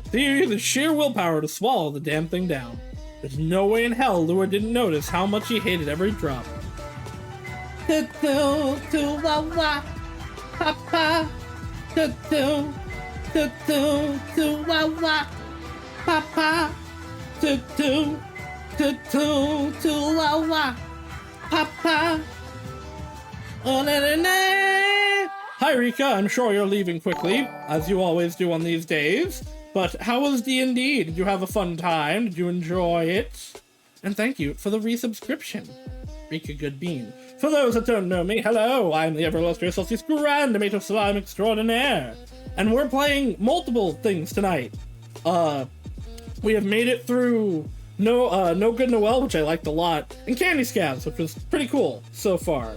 Theo used the sheer willpower to swallow the damn thing down. There's no way in hell Lua didn't notice how much he hated every drop. Papa. Papa. Papa. Oh, Hi Rika, I'm sure you're leaving quickly, as you always do on these days. But how was D&D? Did you have a fun time? Did you enjoy it? And thank you for the resubscription. Rika Goodbean. For those that don't know me, hello, I'm the ever-illustrious Celsius Grand Mate of Slime Extraordinaire. And we're playing multiple things tonight. We have made it through No Good Noelle, which I liked a lot, and Candy Scabs, which was pretty cool so far.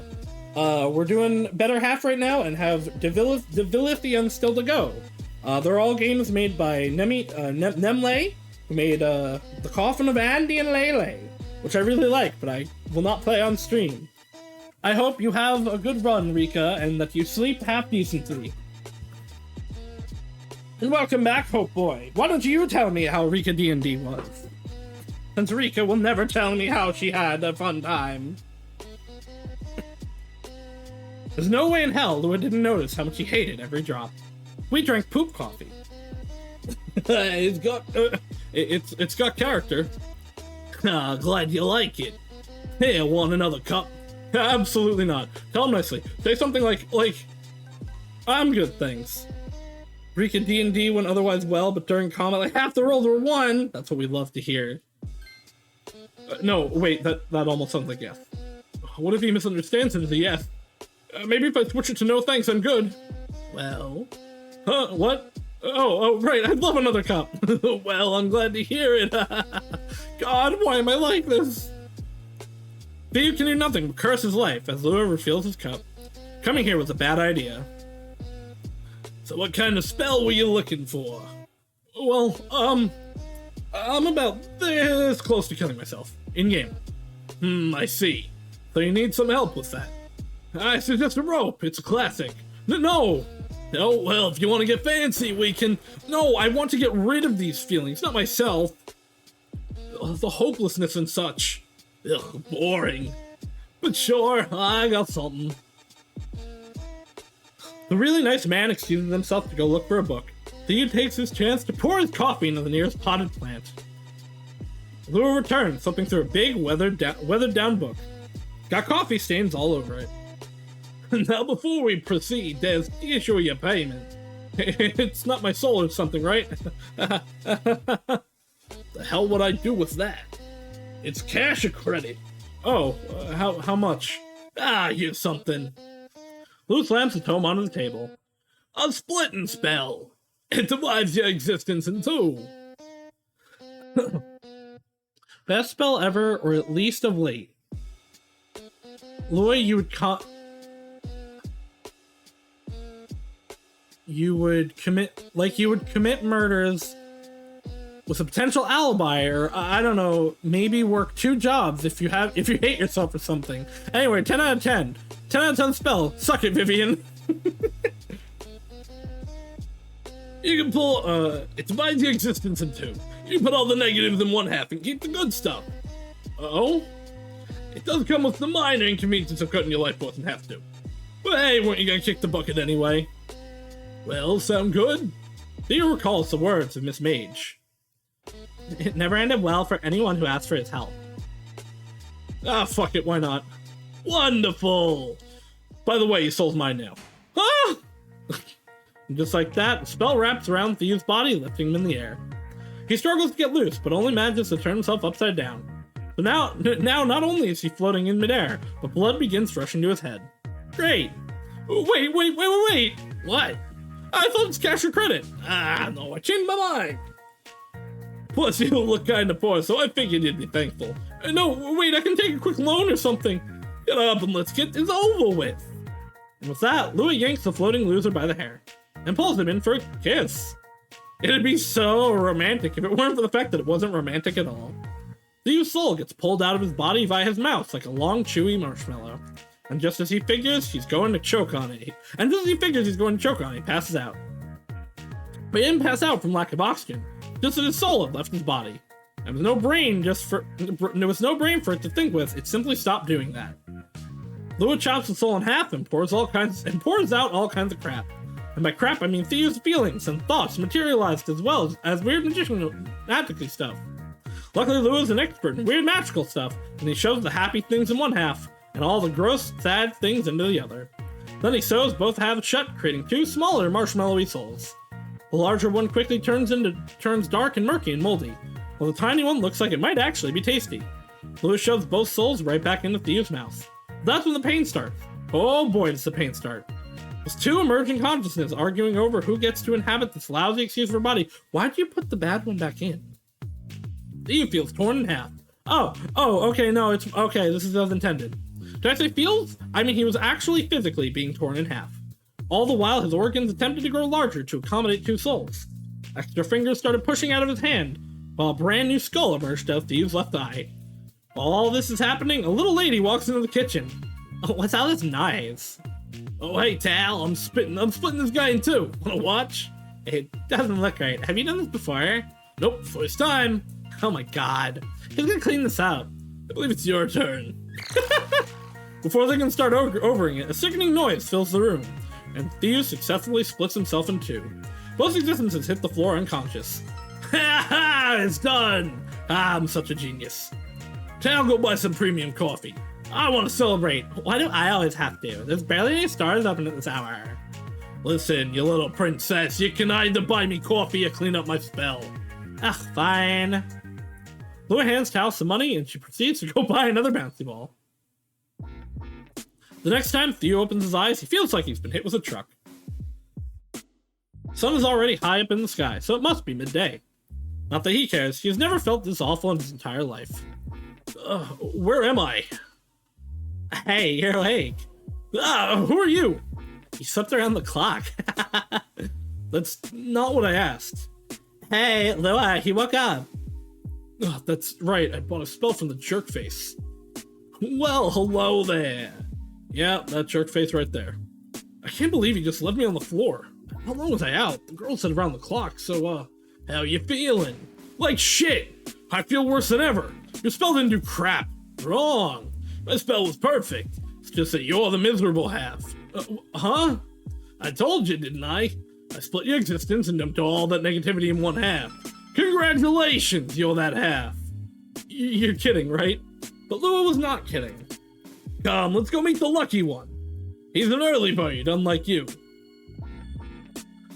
We're doing Better Half right now and have Diviletion still to go. They're all games made by Nemlei, who made The Coffin of Andy and Leyley, which I really like, but I will not play on stream. I hope you have a good run, Rika, and that you sleep half decently. And welcome back, Hope Boy. Why don't you tell me how Rika D&D was? Since Rika will never tell me how she had a fun time. There's no way in hell Lua didn't notice how much he hated every drop. We drank poop coffee. It's got character. Glad you like it. Hey, I want another cup. Absolutely not. Tell him nicely. Say something like, I'm good, thanks. Rika D&D went otherwise well, but during combat, like, half the rolls were 1. That's what we love to hear. No, wait, that almost sounds like yes. What if he misunderstands it as a yes? Maybe if I switch it to no thanks, I'm good. Well... Huh, what? Oh, right, I'd love another cup. Well, I'm glad to hear it. God, why am I like this? Theo can do nothing but curse his life as Lua refills his cup. Coming here was a bad idea. So what kind of spell were you looking for? Well, I'm about this close to killing myself. In-game. I see. So you need some help with that. I suggest a rope. It's a classic. No! Oh, well, if you want to get fancy, we can... No, I want to get rid of these feelings, not myself. The hopelessness and such. Ugh, boring. But sure, I got something. The really nice man excuses himself to go look for a book. Theo takes his chance to pour his coffee into the nearest potted plant. Lua returns, flipping through a big, weathered down book. Got coffee stains all over it. Now, before we proceed, there's the issue of your payment. It's not my soul or something, right? The hell would I do with that? It's cash or credit? Oh, how much? Here's something. Lou slams the tome onto the table. A splitting spell. It divides your existence in two. Best spell ever, or at least of late. you would commit murders with a potential alibi, or I don't know, maybe work 2 jobs if you hate yourself or something. Anyway, 10 out of 10. 10 out of 10 spell. Suck it, Vivian. You can pull, it divides your existence in 2. You can put all the negatives in one half and keep the good stuff. Oh? It does come with the minor inconvenience of cutting your life force in half too. But hey, weren't you gonna kick the bucket anyway? Well, sound good? Do you recall the words of Miss Mage? It never ended well for anyone who asked for his help. Ah, fuck it, why not? Wonderful! By the way, your soul's mine now. Ah! And just like that, the spell wraps around Thieves' body, lifting him in the air. He struggles to get loose, but only manages to turn himself upside down. So now not only is he floating in midair, but blood begins rushing to his head. Great! Wait! What? I thought it's cash or credit. Ah, no, I changed my mind. Plus, you look kinda poor, so I figured you'd be thankful. No, wait, I can take a quick loan or something. Get up and let's get this over with. And with that, Louis yanks the floating loser by the hair and pulls him in for a kiss. It'd be so romantic if it weren't for the fact that it wasn't romantic at all. Theo's soul gets pulled out of his body via his mouth like a long, chewy marshmallow. And just as he figures he's going to choke on it, he passes out. But he didn't pass out from lack of oxygen, just as his soul had left his body. And with no brain there was no brain for it to think with, it simply stopped doing that. Lua chops the soul in half and pours out all kinds of crap. And by crap, I mean Theo's feelings and thoughts materialized as well as weird magical stuff. Luckily, Lua's an expert in weird magical stuff, and he shoves the happy things in one half, and all the gross, sad things into the other. Then he sews both halves shut, creating 2 smaller marshmallowy souls. The larger one quickly turns dark and murky and moldy, while the tiny one looks like it might actually be tasty. Lua shoves both souls right back into Theo's mouth. That's when the pain starts. Oh boy, does the pain start. There's 2 emerging consciousness arguing over who gets to inhabit this lousy excuse for body. Why'd you put the bad one back in? Theo feels torn in half. Okay, no, it's okay, this is as intended. Did I say feels? I mean, he was actually physically being torn in half. All the while, his organs attempted to grow larger to accommodate 2 souls. Extra fingers started pushing out of his hand, while a brand new skull emerged out of Theo's left eye. While all this is happening, a little lady walks into the kitchen. Oh, what's all this knives? Oh, hey, Tal, I'm splitting this guy in 2. Wanna watch? It doesn't look right. Have you done this before? Nope, first time. Oh my god. Who's gonna clean this out? I believe it's your turn. Before they can start overing it, a sickening noise fills the room, and Theo successfully splits himself in 2. Both existences hit the floor unconscious. Ha ha! It's done! Ah, I'm such a genius. Tal, go buy some premium coffee. I want to celebrate. Why do I always have to? There's barely any stars up at this hour. Listen, you little princess, you can either buy me coffee or clean up my spell. Ah, fine. Lua hands Tal some money and she proceeds to go buy another bouncy ball. The next time Theo opens his eyes, he feels like he's been hit with a truck. The sun is already high up in the sky, so it must be midday. Not that he cares, he has never felt this awful in his entire life. Where am I? Hey, you're awake. Who are you? You slept around the clock. That's not what I asked. Hey, Lua, he woke up. Oh, that's right, I bought a spell from the jerkface. Well, hello there. Yeah, that jerkface right there. I can't believe he just left me on the floor. How long was I out? The girl said around the clock, so, how you feeling? Like shit! I feel worse than ever. Your spell didn't do crap. Wrong. My spell was perfect. It's just that you're the miserable half. Huh? I told you, didn't I? I split your existence and dumped all that negativity in one half. Congratulations, you're that half. You're kidding, right? But Lua was not kidding. Come, let's go meet the lucky one. He's an early bird, unlike you.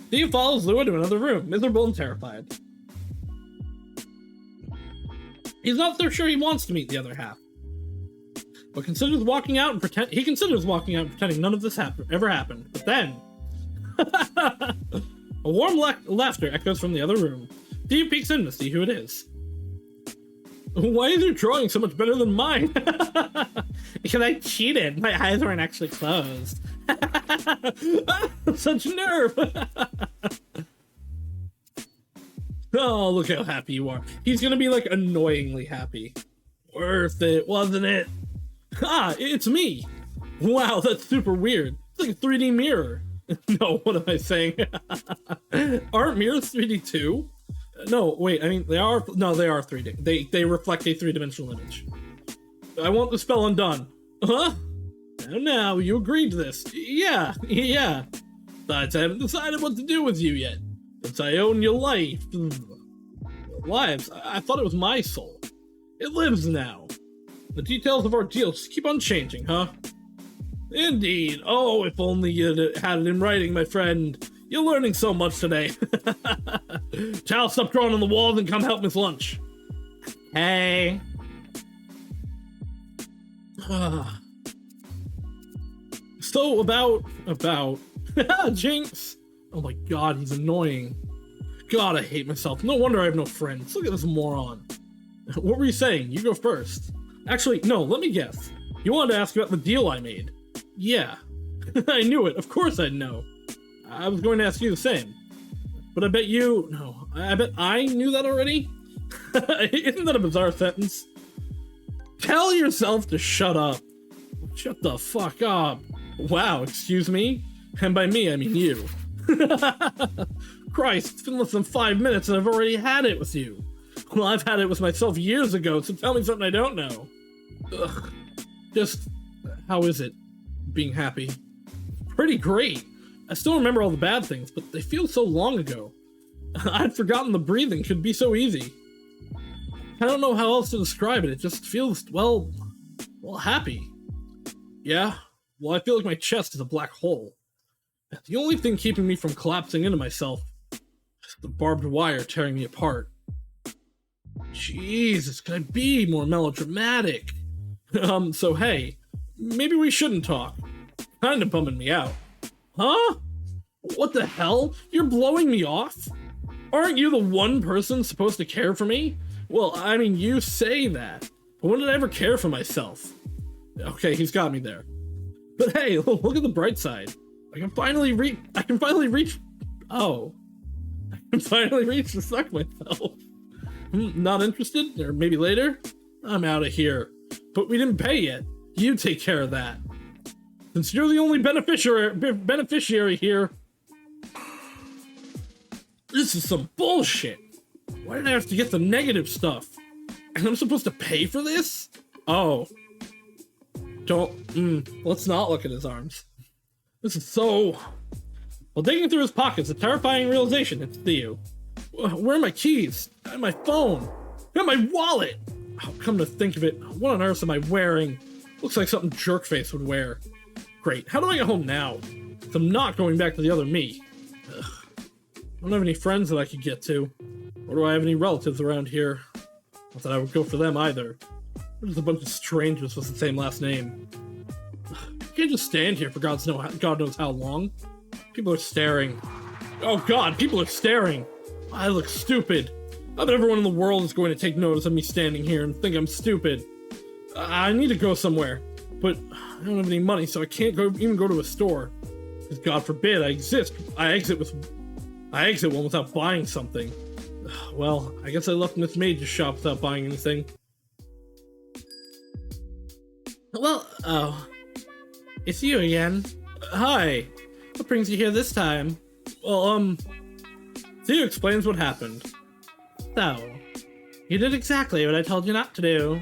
Theo follows Lua to another room, miserable and terrified. He's not so sure he wants to meet the other half, but considers walking out and pretending none of this ever happened. But then, a warm laughter echoes from the other room. Theo peeks in to see who it is. Why is your drawing so much better than mine? Because I cheated. My eyes weren't actually closed. Such nerve. Oh, look how happy you are. He's gonna be like annoyingly happy. Worth it, wasn't it? Ah, it's me. Wow, that's super weird. It's like a 3D mirror. No, what am I saying? Aren't mirrors 3D too? No, wait, I mean, they are 3D. They reflect a three-dimensional image. I want the spell undone. Huh? Now, you agreed to this. Yeah. Besides, I haven't decided what to do with you yet. Since I own your life. Lives? I thought it was my soul. It lives now. The details of our deal just keep on changing, huh? Indeed. Oh, if only you had it in writing, my friend. You're learning so much today. Child, stop drawing on the walls and come help Miss Lunch. Hey. So about Jinx. Oh my god, he's annoying. God, I hate myself. No wonder I have no friends. Look at this moron. What were you saying? You go first. Actually, no, let me guess. You wanted to ask about the deal I made. Yeah. I knew it. Of course I'd know. I was going to ask you the same. But I bet I knew that already? Isn't that a bizarre sentence? Tell yourself to shut up. Shut the fuck up. Wow, excuse me? And by me, I mean you. Christ, it's been less than 5 minutes and I've already had it with you. Well, I've had it with myself years ago, so tell me something I don't know. Ugh. Just, how is it, being happy? Pretty great. I still remember all the bad things, but they feel so long ago. I'd forgotten the breathing could be so easy. I don't know how else to describe it. It just feels, well, happy. Yeah? Well, I feel like my chest is a black hole. The only thing keeping me from collapsing into myself is the barbed wire tearing me apart. Jesus, could I be more melodramatic? So hey, maybe we shouldn't talk. Kinda bumming me out. Huh? What the hell? You're blowing me off? Aren't you the one person supposed to care for me? Well, I mean, you say that, but when did I ever care for myself? Okay, he's got me there. But hey, look at the bright side. I can finally reach to suck myself. Not interested? Or maybe later? I'm out of here. But we didn't pay yet. You take care of that. Since you're the only beneficiary here. This is some bullshit. Why did I have to get the negative stuff? And I'm supposed to pay for this? Oh. Let's not look at his arms. This is so... While digging through his pockets, a terrifying realization hits Theo. Where are my keys? And my phone? And my wallet? Oh, come to think of it, what on earth am I wearing? Looks like something Jerkface would wear. Great, how do I get home now? I'm not going back to the other me. Ugh. I don't have any friends that I could get to. Or do I have any relatives around here? Not that I would go for them either. We're just a bunch of strangers with the same last name. I can't just stand here for God knows how long. People are staring. Oh god, people are staring! I look stupid. I bet everyone in the world is going to take notice of me standing here and think I'm stupid. I need to go somewhere, but I don't have any money, so I can't even go to a store. Because God forbid I exit one without buying something. Well, I guess I left Miss Mage's shop without buying anything. Well, oh. It's you again. Hi. What brings you here this time? Well, Theo explains what happened. So, you did exactly what I told you not to do.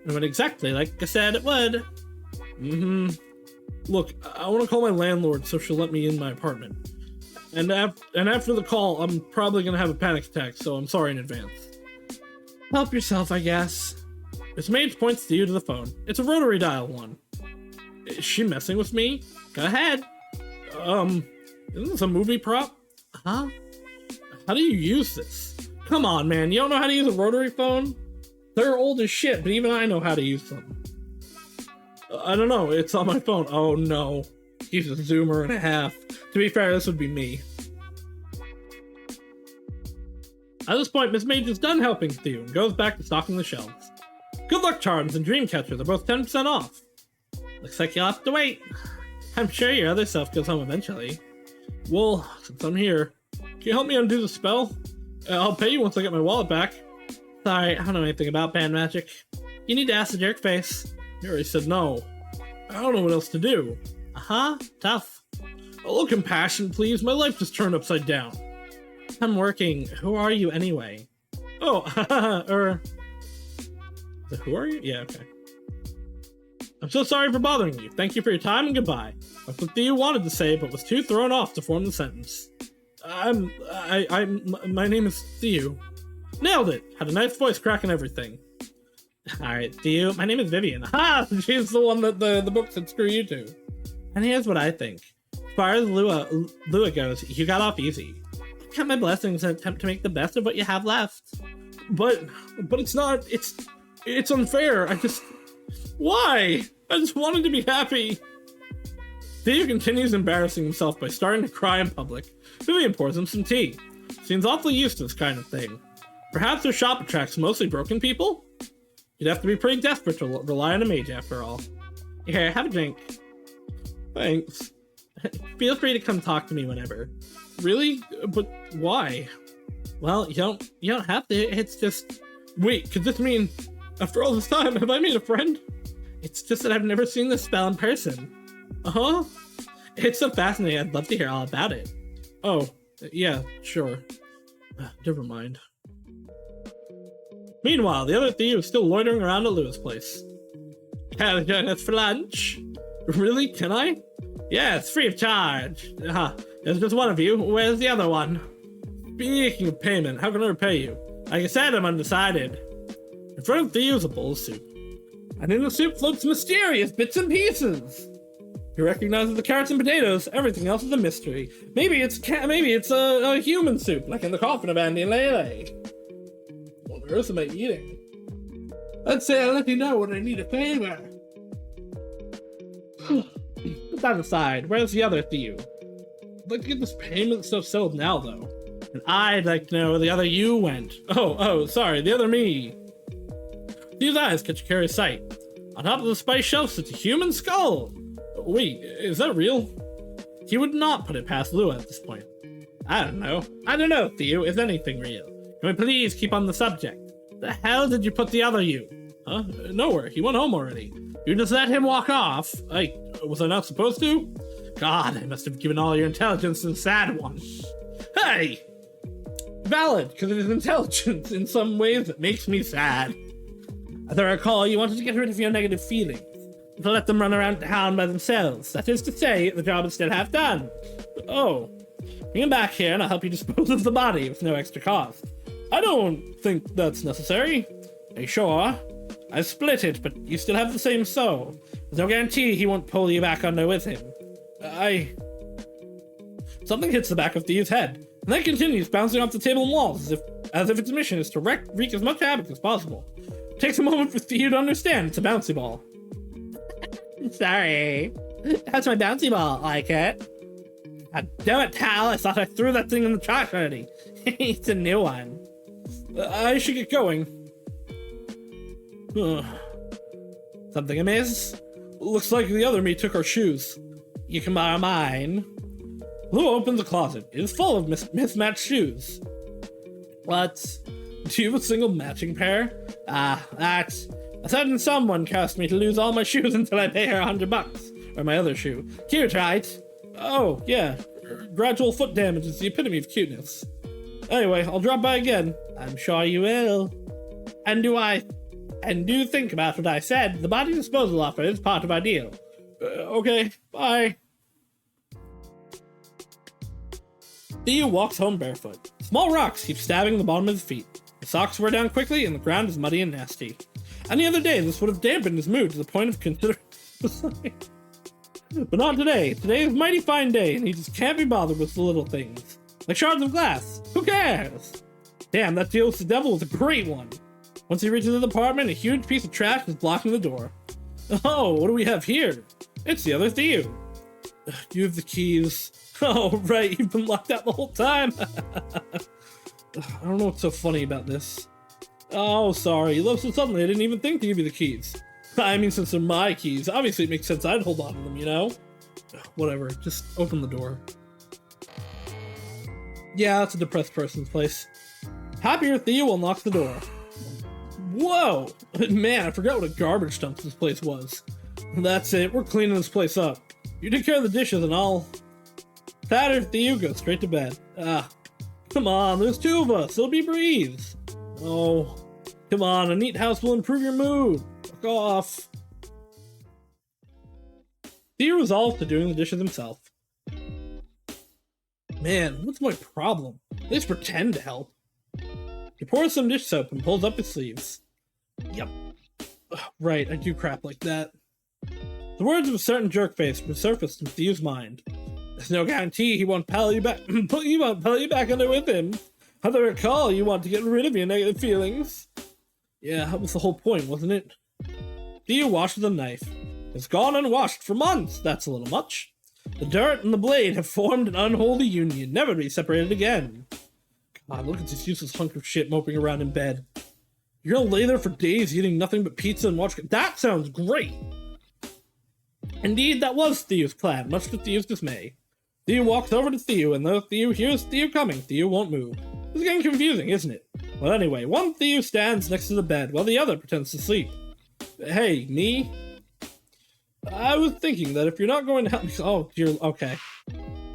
It went exactly like I said it would. Look, I want to call my landlord so she'll let me in my apartment. And after the call, I'm probably gonna have a panic attack, so I'm sorry in advance. Help yourself, I guess. Miss Mage points to you to the phone. It's a rotary dial one. Is she messing with me? Go ahead. Isn't this a movie prop? Huh? How do you use this? Come on, man, you don't know how to use a rotary phone? They're old as shit, but even I know how to use them. I don't know, it's on my phone. Oh no. He's a zoomer and a half. To be fair, this would be me. At this point, Miss Mage is done helping Theo and goes back to stocking the shelves. Good luck charms and Dreamcatcher, they're both 10% off. Looks like you'll have to wait. I'm sure your other self goes home eventually. Well, since I'm here, can you help me undo the spell? I'll pay you once I get my wallet back. Sorry, I don't know anything about band magic. You need to ask the jerk face. You already said no. I don't know what else to do. Tough. A little compassion, please. My life just turned upside down. I'm working. Who are you anyway? Oh, Who are you? Yeah, okay. I'm so sorry for bothering you. Thank you for your time and goodbye. That's what Theo wanted to say, but was too thrown off to form the sentence. My name is Theo. Nailed it. Had a nice voice crack and everything. Alright, Theo, my name is Vivian. She's the one that the book said screw you to. And here's what I think. As far as Lua goes, you got off easy. Count my blessings and attempt to make the best of what you have left. But it's not, it's unfair. Why? I just wanted to be happy. Theo continues embarrassing himself by starting to cry in public. Vivian pours him some tea. Seems awfully used to this kind of thing. Perhaps their shop attracts mostly broken people? You'd have to be pretty desperate to rely on a mage after all. Here, have a drink. Thanks. Feel free to come talk to me whenever. Really? But why? Well, you don't have to. It's just... Wait, could this mean, after all this time, have I made a friend? It's just that I've never seen this spell in person. Uh-huh. It's so fascinating, I'd love to hear all about it. Oh, yeah, sure. Never mind. Meanwhile, the other thief is still loitering around at Lou's place. Can you join us for lunch? Really? Can I? Yeah, it's free of charge. There's just one of you. Where's the other one? Speaking of payment, how can I repay you? Like I said, I'm undecided. In front of Theo is a bowl of soup. And in the soup floats mysterious bits and pieces. He recognizes the carrots and potatoes. Everything else is a mystery. Maybe it's a human soup, like in the coffin of Andy and Leyley. What on earth am I eating? Let's say I'll let you know when I need a favor. Put that aside. Where's the other Theo? I'd like to get this payment stuff settled now, though. And I'd like to know where the other you went. Oh, sorry, the other me. These eyes catch a curious sight. On top of the spice shelf sits a human skull. Wait, is that real? He would not put it past Lua at this point. I don't know, Theo. Is anything real? Can we please keep on the subject? The hell did you put the other you? Huh? Nowhere. He went home already. You just let him walk off? Was I not supposed to? God, I must have given all your intelligence to the sad one. Hey! Valid, because it is intelligence in some ways that makes me sad. As I recall, you wanted to get rid of your negative feelings. To let them run around town by themselves. That is to say, the job is still half done. Oh. Bring him back here and I'll help you dispose of the body with no extra cost. I don't think that's necessary. Are you sure? I split it, but you still have the same soul. There's no guarantee he won't pull you back under with him. Something hits the back of Theo's head, and then continues bouncing off the table and walls as if its mission is to wreak as much havoc as possible. It takes a moment for Theo to understand it's a bouncy ball. Sorry. How's my bouncy ball? Like it? God damn it, Tal. I thought I threw that thing in the trash already. It's a new one. I should get going. Something amiss? Looks like the other me took our shoes. You can borrow mine. Lou opens a closet. It is full of mismatched shoes. What? Do you have a single matching pair? That's... A certain someone cursed me to lose all my shoes until I pay her $100. Or my other shoe. Cute, right? Oh, yeah. Gradual foot damage is the epitome of cuteness. Anyway, I'll drop by again. I'm sure you will. And do think about what I said. The body disposal offer is part of our deal. Okay, bye. Theo walks home barefoot. Small rocks keep stabbing the bottom of his feet. His socks wear down quickly and the ground is muddy and nasty. Any other day, this would have dampened his mood to the point of considering suicide. But not today. Today is a mighty fine day, and he just can't be bothered with the little things. Like shards of glass. Who cares? Damn, that deal with the devil was a great one. Once he reaches his apartment, a huge piece of trash is blocking the door. Oh, what do we have here? It's the other Theo. You have the keys. Oh, right, you've been locked out the whole time. I don't know what's so funny about this. Oh, sorry, you left so suddenly I didn't even think to give you the keys. I mean, since they're my keys, obviously it makes sense I'd hold on to them, you know? Whatever, just open the door. Yeah, that's a depressed person's place. Happier Theo unlocks the door. Whoa! Man, I forgot what a garbage dump this place was. That's it, we're cleaning this place up. You take care of the dishes and I'll... Fatter Theo goes straight to bed. Ah, come on, there's 2 of us, it'll be breeze. Oh, come on, a neat house will improve your mood. Fuck off. Theo resolves to doing the dishes himself. Man, what's my problem? At least pretend to help. He pours some dish soap and pulls up his sleeves. Yep. Ugh, right, I do crap like that. The words of a certain jerkface resurfaced in Theo's mind. There's no guarantee he won't pal you back under with him. As I recall, you want to get rid of your negative feelings. Yeah, that was the whole point, wasn't it? Theo washes the knife. It's gone unwashed for months, that's a little much. The dirt and the blade have formed an unholy union, never to be separated again. God, look at this useless hunk of shit moping around in bed. You're gonna lay there for days eating nothing but pizza and watch... That sounds great! Indeed, that was Theo's plan, much to Theo's dismay. Theo walks over to Theo, and though Theo hears Theo coming, Theo won't move. It's getting confusing, isn't it? Well, anyway, one Theo stands next to the bed, while the other pretends to sleep. Hey, me? I was thinking that if you're not going to help me... Oh, dear, okay.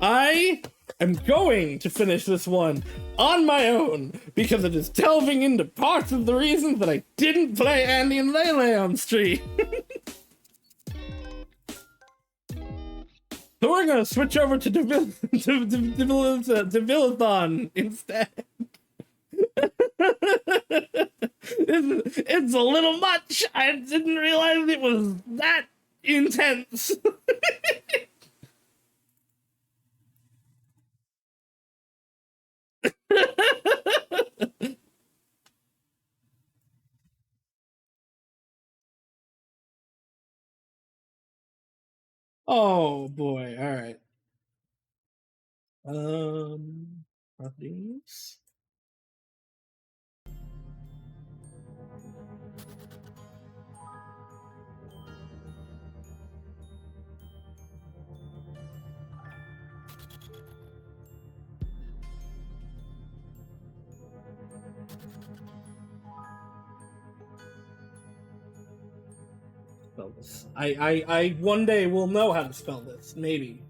I am going to finish this one on my own, because it is delving into parts of the reasons that I didn't play Andy and Leyley on stream. So we're gonna switch over to Diviletion instead. It's a little much. I didn't realize it was that intense. Oh boy, alright. Properties. Spell this. I one day will know how to spell this, maybe.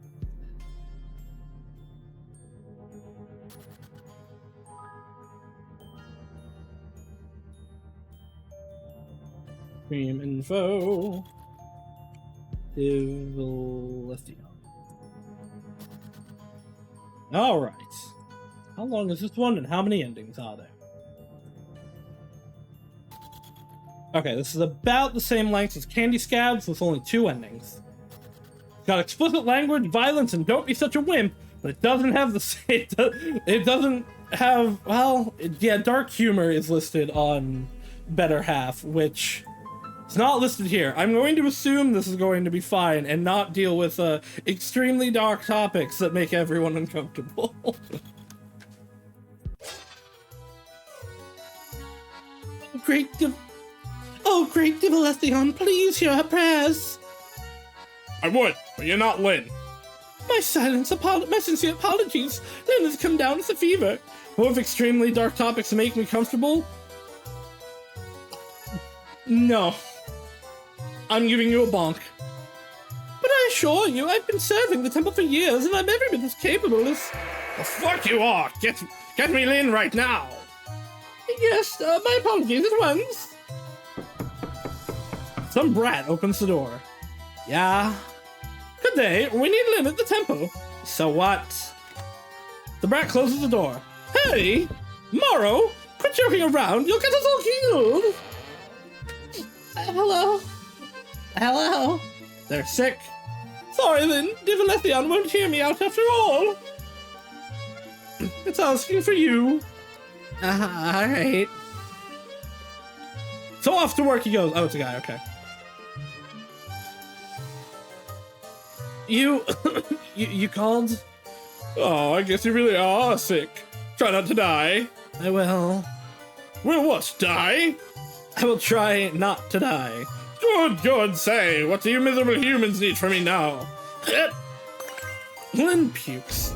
Stream info. Diviletion. Alright. How long is this one and how many endings are there? Okay, this is about the same length as Candy Scabs with only 2 endings. It's got explicit language, violence, and don't be such a wimp, but it doesn't have the same... It doesn't have... Well, yeah, dark humor is listed on Better Half, which... It's not listed here. I'm going to assume this is going to be fine and not deal with extremely dark topics that make everyone uncomfortable. Great Diviletion, please hear our prayers. I would, but you're not Lynn. My sincere apologies. Lynn has come down with a fever. What if extremely dark topics make me comfortable? No. I'm giving you a bonk. But I assure you, I've been serving the temple for years, and I'm every bit as capable as... The fuck you are! Get me Lynn right now! Yes, my apologies at once. Some brat opens the door. Yeah? Good day, we need Lynn at the temple. So what? The brat closes the door. Hey! Morrow! Quit joking around, you'll get us all killed! Hello? Hello? They're sick. Sorry then, Diviletion won't hear me out after all. It's asking for you. Alright. So off to work he goes. Oh, it's a guy, okay. You called? Oh, I guess you really are sick. Try not to die. I will. Will what, die? I will try not to die. Good, say, what do you miserable humans need from me now? Lynn pukes.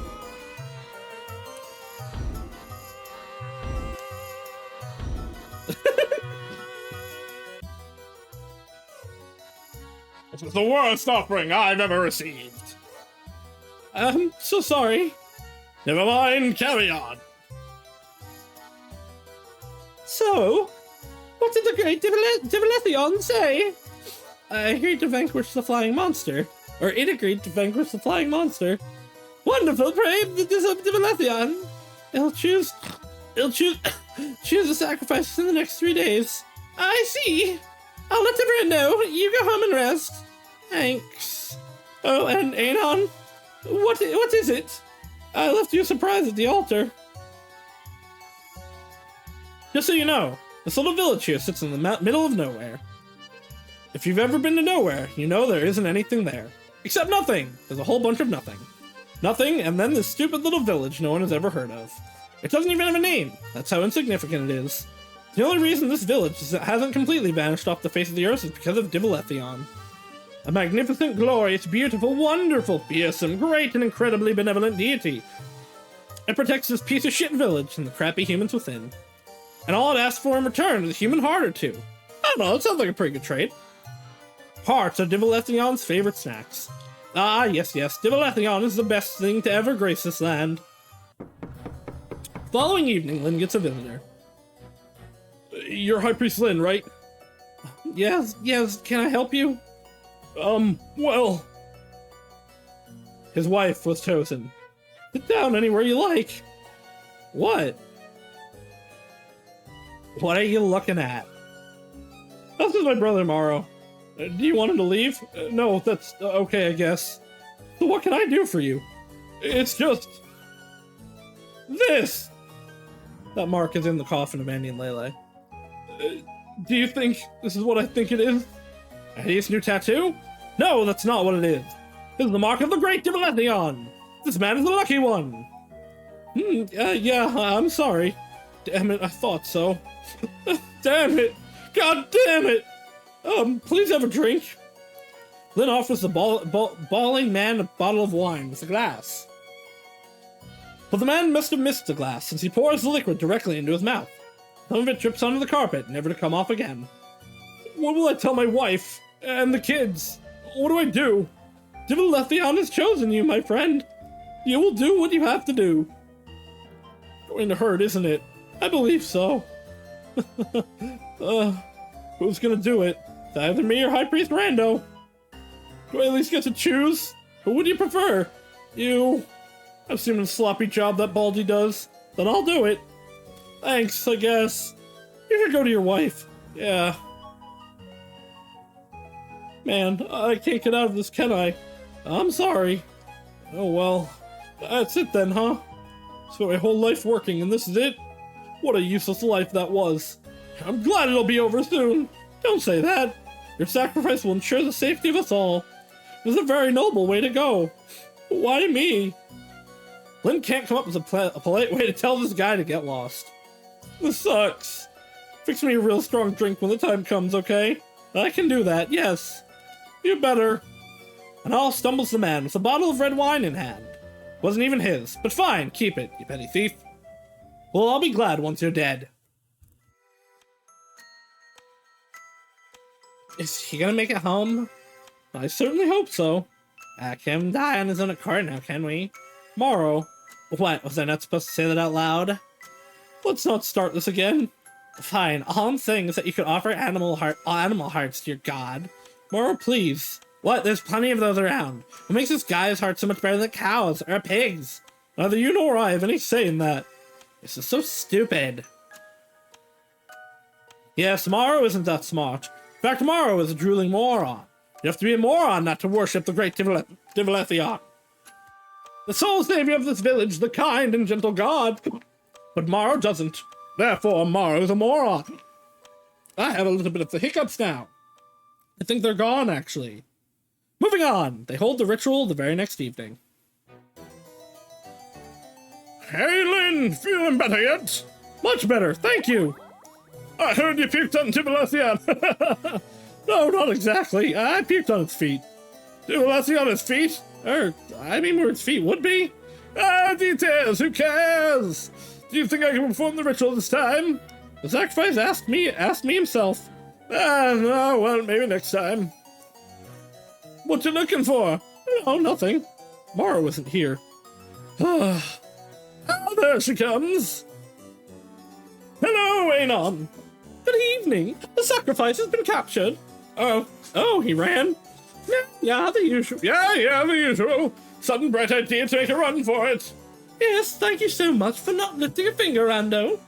This is the worst offering I've ever received. I'm so sorry. Never mind, carry on. So, what did the great Diviletion say? I agreed to vanquish the flying monster. Or it agreed to vanquish the flying monster. Wonderful, pray the Diviletion. It'll choose a sacrifice in the next 3 days. I see. I'll let everyone know. You go home and rest. Thanks. Oh, and Anon, what is it? I left you a surprise at the altar. Just so you know, this little village here sits in the middle of nowhere. If you've ever been to nowhere, you know there isn't anything there. Except nothing. There's a whole bunch of nothing. Nothing, and then this stupid little village no one has ever heard of. It doesn't even have a name. That's how insignificant it is. The only reason this village hasn't completely vanished off the face of the earth is because of Diviletion. A magnificent, glorious, beautiful, wonderful, fearsome, great, and incredibly benevolent deity. It protects this piece of shit village and the crappy humans within. And all it asks for in return is a human heart or two. I don't know, it sounds like a pretty good trade. Hearts are Diviletion's favorite snacks. Ah, yes, Diviletion is the best thing to ever grace this land. Following evening, Lynn gets a visitor. You're High Priest Lynn, right? Yes, can I help you? Well... His wife was chosen. Sit down anywhere you like. What? What are you looking at? This is my brother, Morrow. Do you want him to leave? No, that's okay, I guess. So what can I do for you? It's just... this! That mark is in the coffin of Andy and Leyley. Do you think this is what I think it is? A hideous new tattoo? No, that's not what it is. This is the mark of the great Diviletion. This man is the lucky one. Yeah, I'm sorry. Damn it, I thought so. Damn it! God damn it! Please have a drink. Lynn offers the bawling man a bottle of wine with a glass. But the man must have missed the glass, since he pours the liquid directly into his mouth. Some of it drips onto the carpet, never to come off again. What will I tell my wife? And the kids? What do I do? Diviletion has chosen you, my friend. You will do what you have to do. Going to hurt, isn't it? I believe so. Who's gonna do it? It's either me or High Priest Rando. Do I at least get to choose? Who would you prefer? You. I've seen a sloppy job that Baldy does. Then I'll do it. Thanks, I guess. You should go to your wife. Yeah. Man, I can't get out of this, can I? I'm sorry. Oh well. That's it then, huh? So my whole life working and this is it? What a useless life that was. I'm glad it'll be over soon. Don't say that. Your sacrifice will ensure the safety of us all. It was a very noble way to go. Why me? Lynn can't come up with a polite way to tell this guy to get lost. This sucks. Fix me a real strong drink when the time comes, okay? I can do that, yes. You better. And off stumbles the man with a bottle of red wine in hand. Wasn't even his, but fine, keep it, you petty thief. Well, I'll be glad once you're dead. Is he gonna make it home? I certainly hope so. I can't die on his own accord now, can we? Morrow. What, was I not supposed to say that out loud? Let's not start this again. Fine, all I'm saying is that you could offer animal hearts to your god. Morrow, please. What? There's plenty of those around. What makes this guy's heart so much better than cows or pigs? Neither you nor I have any say in that. This is so stupid. Yes, Morrow isn't that smart. In fact, Morrow is a drooling moron. You have to be a moron not to worship the great Diviletion. The sole savior of this village, the kind and gentle god. But Morrow doesn't. Therefore, Morrow's a moron. I have a little bit of the hiccups now. I think they're gone, actually. Moving on, they hold the ritual the very next evening. Hey, Lynn, feeling better yet? Much better, thank you. I heard you puked on Diviletion. No, not exactly. I puked on its feet. Diviletion on his feet? I mean where its feet would be. Ah, details, who cares? Do you think I can perform the ritual this time? The sacrifice asked me himself. Ah, no, well, maybe next time. What you looking for? Oh, nothing. Mara wasn't here. Ah, there she comes. Hello, Anon. Good evening. The sacrifice has been captured. Oh, he ran? Yeah, the usual. Yeah, the usual. Sudden bright idea to make a run for it. Yes, thank you so much for not lifting a finger, Rando.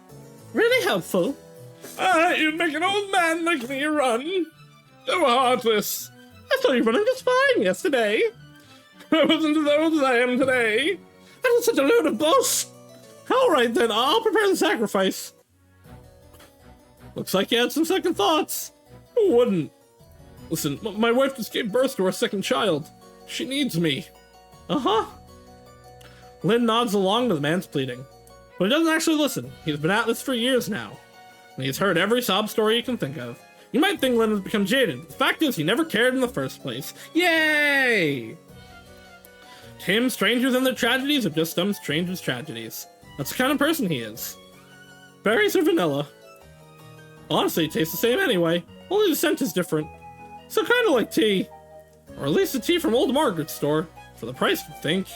Really helpful. You'd make an old man like me run. So heartless. I thought you were running just fine yesterday. I wasn't as old as I am today. That was such a load of bullshit. All right, then, I'll prepare the sacrifice. Looks like you had some second thoughts. Who wouldn't? Listen, my wife just gave birth to our second child. She needs me. Uh-huh. Lynn nods along to the man's pleading, but he doesn't actually listen. He's been at this for years now, and he's heard every sob story you can think of. You might think Lynn has become jaded. The fact is, he never cared in the first place. Yay! To him, strangers and their tragedies are just some strangers' tragedies. That's the kind of person he is. Berries are vanilla. Honestly, it tastes the same anyway, only the scent is different. So kind of like tea. Or at least the tea from Old Margaret's store. For the price, you'd think.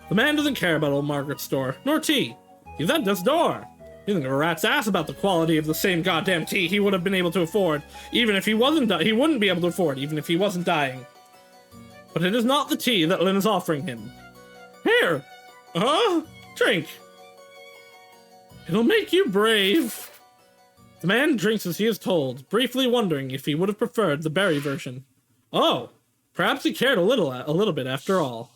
The man doesn't care about Old Margaret's store, nor tea. He's at death's door. He doesn't give a rat's ass about the quality of the same goddamn tea he would have been able to afford, even if he wasn't he wouldn't be able to afford, even if he wasn't dying. But it is not the tea that Lynn is offering him. Here! Drink. It'll make you brave. The man drinks as he is told, briefly wondering if he would have preferred the berry version. Oh, perhaps he cared a little bit after all.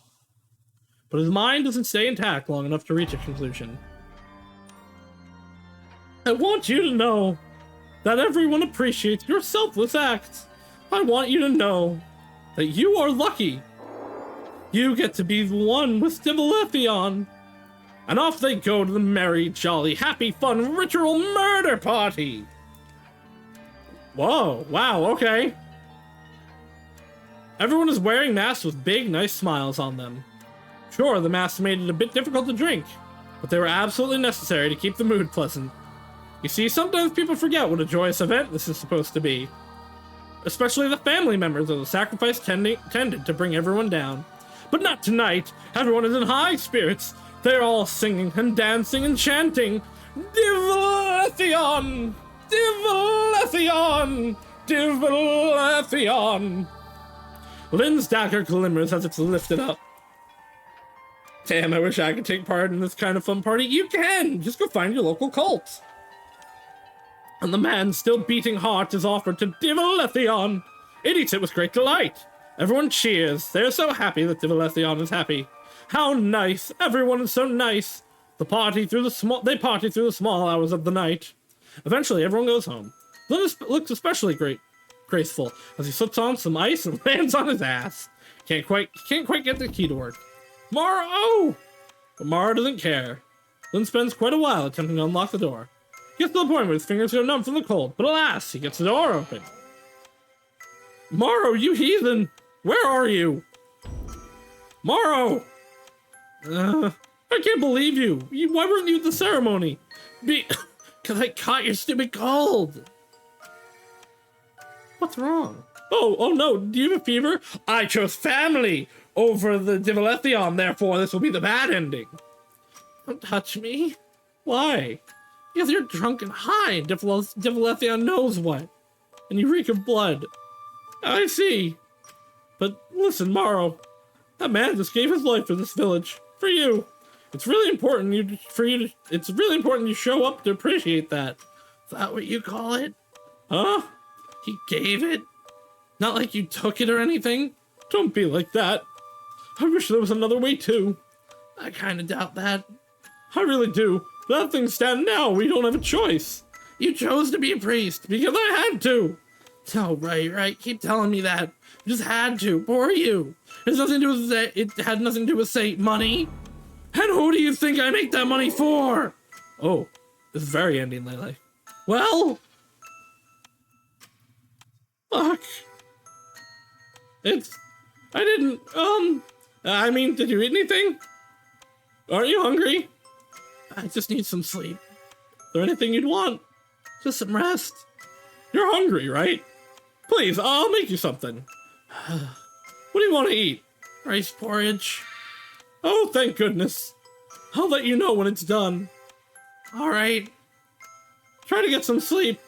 But his mind doesn't stay intact long enough to reach a conclusion. I want you to know that everyone appreciates your selfless acts. I want you to know that you are lucky. You get to be the one with Diviletion. And off they go to the merry, jolly, happy, fun, ritual murder party. Whoa, wow, okay. Everyone is wearing masks with big, nice smiles on them. Sure, the masks made it a bit difficult to drink, but they were absolutely necessary to keep the mood pleasant. You see, sometimes people forget what a joyous event this is supposed to be. Especially the family members of the sacrifice tended to bring everyone down. But not tonight. Everyone is in high spirits. They're all singing and dancing and chanting, Diviletion! Diviletion! Diviletion! Lynn's dagger glimmers as it's lifted up. Damn, I wish I could take part in this kind of fun party. You can! Just go find your local cult. And the man, still beating heart, is offered to Diviletion. It eats it with great delight. Everyone cheers. They're so happy that Diviletion is happy. How nice! Everyone is so nice. They party through the small hours of the night. Eventually, everyone goes home. Lynn looks especially graceful as he slips on some ice and lands on his ass. Can't quite get the key to work. Mara, oh! But Mara doesn't care. Lynn spends quite a while attempting to unlock the door. He gets to the point where his fingers go numb from the cold, but alas, he gets the door open. Morrow, you heathen! Where are you? Morrow! I can't believe you. Why weren't you at the ceremony? Because I caught your stupid cold. What's wrong? Oh no, do you have a fever? I chose family over the Diviletion, therefore this will be the bad ending. Don't touch me. Why? Because you're drunk and high, and Diviletion knows what. And you reek of blood. I see. But listen, Morrow. That man just gave his life for this village. For you. It's really important you show up to appreciate that. Is that what you call it? Huh? He gave it? Not like you took it or anything? Don't be like that. I wish there was another way too. I kinda doubt that. I really do. That thing's standing now. We don't have a choice. You chose to be a priest because I had to. Oh, right. Keep telling me that. You just had to. Poor you. It had nothing to do with, say, money. And who do you think I make that money for? Oh, this is very ending, Leyley. Well, fuck. It's I didn't, I mean, did you eat anything? Aren't you hungry? I just need some sleep. Is there anything you'd want? Just some rest. You're hungry, right? Please, I'll make you something. What do you want to eat? Rice porridge. Oh, thank goodness. I'll let you know when it's done. All right. Try to get some sleep.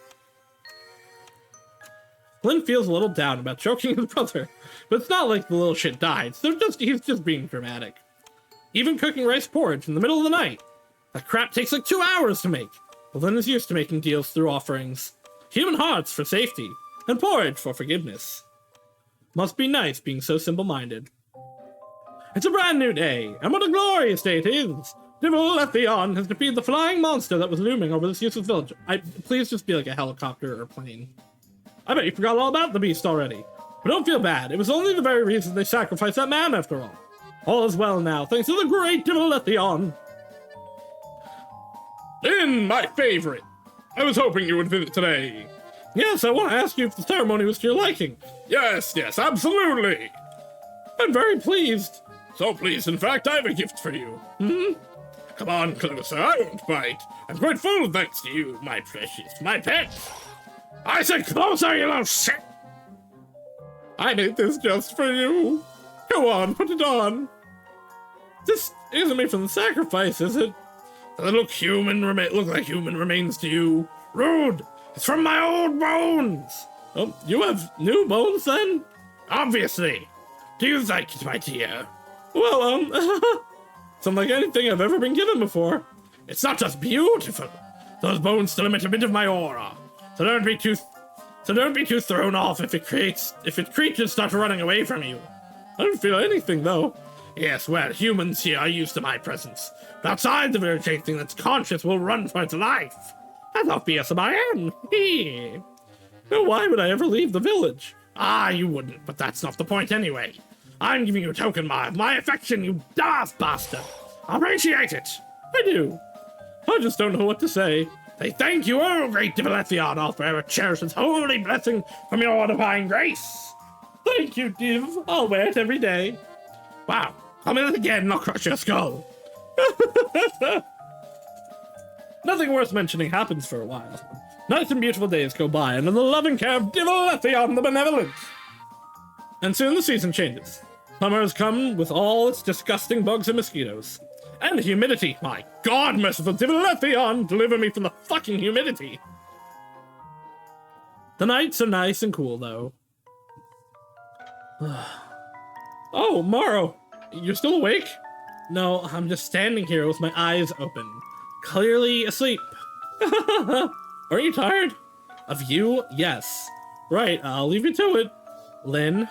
Lynn feels a little down about choking his brother, but it's not like the little shit died, so he's just being dramatic. Even cooking rice porridge in the middle of the night. That crap takes like 2 hours to make. But Lynn is used to making deals through offerings. Human hearts for safety, and porridge for forgiveness. Must be nice being so simple-minded. It's a brand new day, and what a glorious day it is! Diviletion has defeated the flying monster that was looming over this useless village. Please just be like a helicopter or a plane. I bet you forgot all about the beast already. But don't feel bad, it was only the very reason they sacrificed that man after all. All is well now, thanks to the great Diviletion. Lynn, my favorite. I was hoping you would visit today. Yes, I want to ask you if the ceremony was to your liking. Yes, absolutely. I'm very pleased. So pleased, in fact, I have a gift for you. Come on closer, I won't bite. I'm quite full thanks to you, my precious, my pet. I said closer, you little shit. I made this just for you. Go on, put it on. This isn't made from the sacrifice, is it? Does it look like human remains to you? Rude! It's from my old bones! Oh, you have new bones then? Obviously. Do you like it, my dear? Well, it's unlike anything I've ever been given before. It's not just beautiful. Those bones still emit a bit of my aura. So don't be too thrown off if creatures start running away from you. I don't feel anything though. Yes, well, humans here are used to my presence. But outside the village, anything that's conscious will run for its life. That's how fearsome I am. Now, why would I ever leave the village? You wouldn't, but that's not the point anyway. I'm giving you a token of my affection, you daft bastard. Appreciate it. I do. I just don't know what to say. They thank you, oh great Diviletion, all forever cherish its holy blessing from your divine grace. Thank you, Div. I'll wear it every day. Wow. Come in again and I'll crush your skull. Nothing worth mentioning happens for a while. Nice and beautiful days go by, and in the loving care of Diviletion the Benevolent. And soon the season changes. Summer has come with all its disgusting bugs and mosquitoes. And humidity. My God, merciful Diviletion, deliver me from the fucking humidity. The nights are nice and cool, though. Oh, Morrow, you're still awake? No, I'm just standing here with my eyes open, clearly asleep. Are you tired? Of you? Yes. Right, I'll leave you to it. Lynn?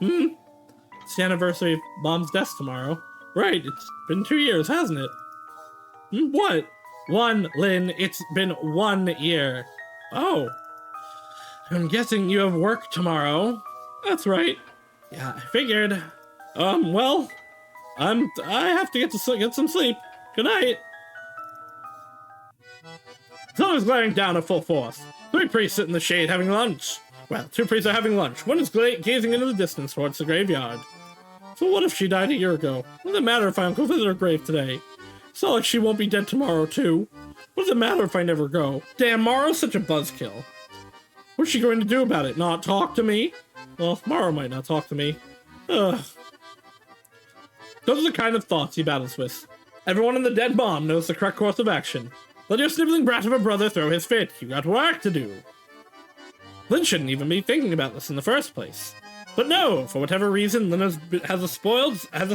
It's the anniversary of Mom's death tomorrow. Right, it's been 2 years, hasn't it? What? 1, Lynn, it's been 1 year. Oh. I'm guessing you have work tomorrow. That's right. Yeah, I figured. Well, I have to get some sleep. Good night. The sun is glaring down at full force. 3 priests sit in the shade having lunch. Well, 2 priests are having lunch. One is gazing into the distance towards the graveyard. So what if she died a year ago? What does it matter if I don't go visit her grave today? It's not like she won't be dead tomorrow, too. What does it matter if I never go? Damn, Morrow's such a buzzkill. What's she going to do about it? Not talk to me? Well, Morrow might not talk to me. Ugh. Those are the kind of thoughts he battles with. Everyone in the dead mom knows the correct course of action. Let your sniveling brat of a brother throw his fit. You got work to do. Lynn shouldn't even be thinking about this in the first place. But no, for whatever reason, Lynn has a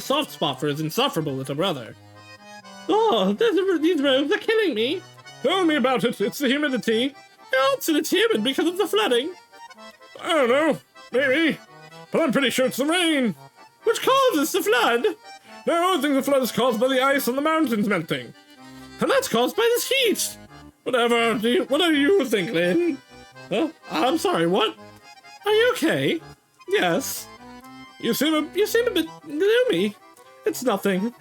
soft spot for his insufferable little brother. Oh, these robes are killing me. Tell me about it. It's the humidity. It's humid because of the flooding. I don't know. Maybe. But I'm pretty sure it's the rain. Which causes the flood? No, I think the flood is caused by the ice on the mountains melting. And that's caused by this heat. Whatever. What do you think, Lynn? Huh? I'm sorry, what? Are you okay? Yes. You seem a bit gloomy. It's nothing.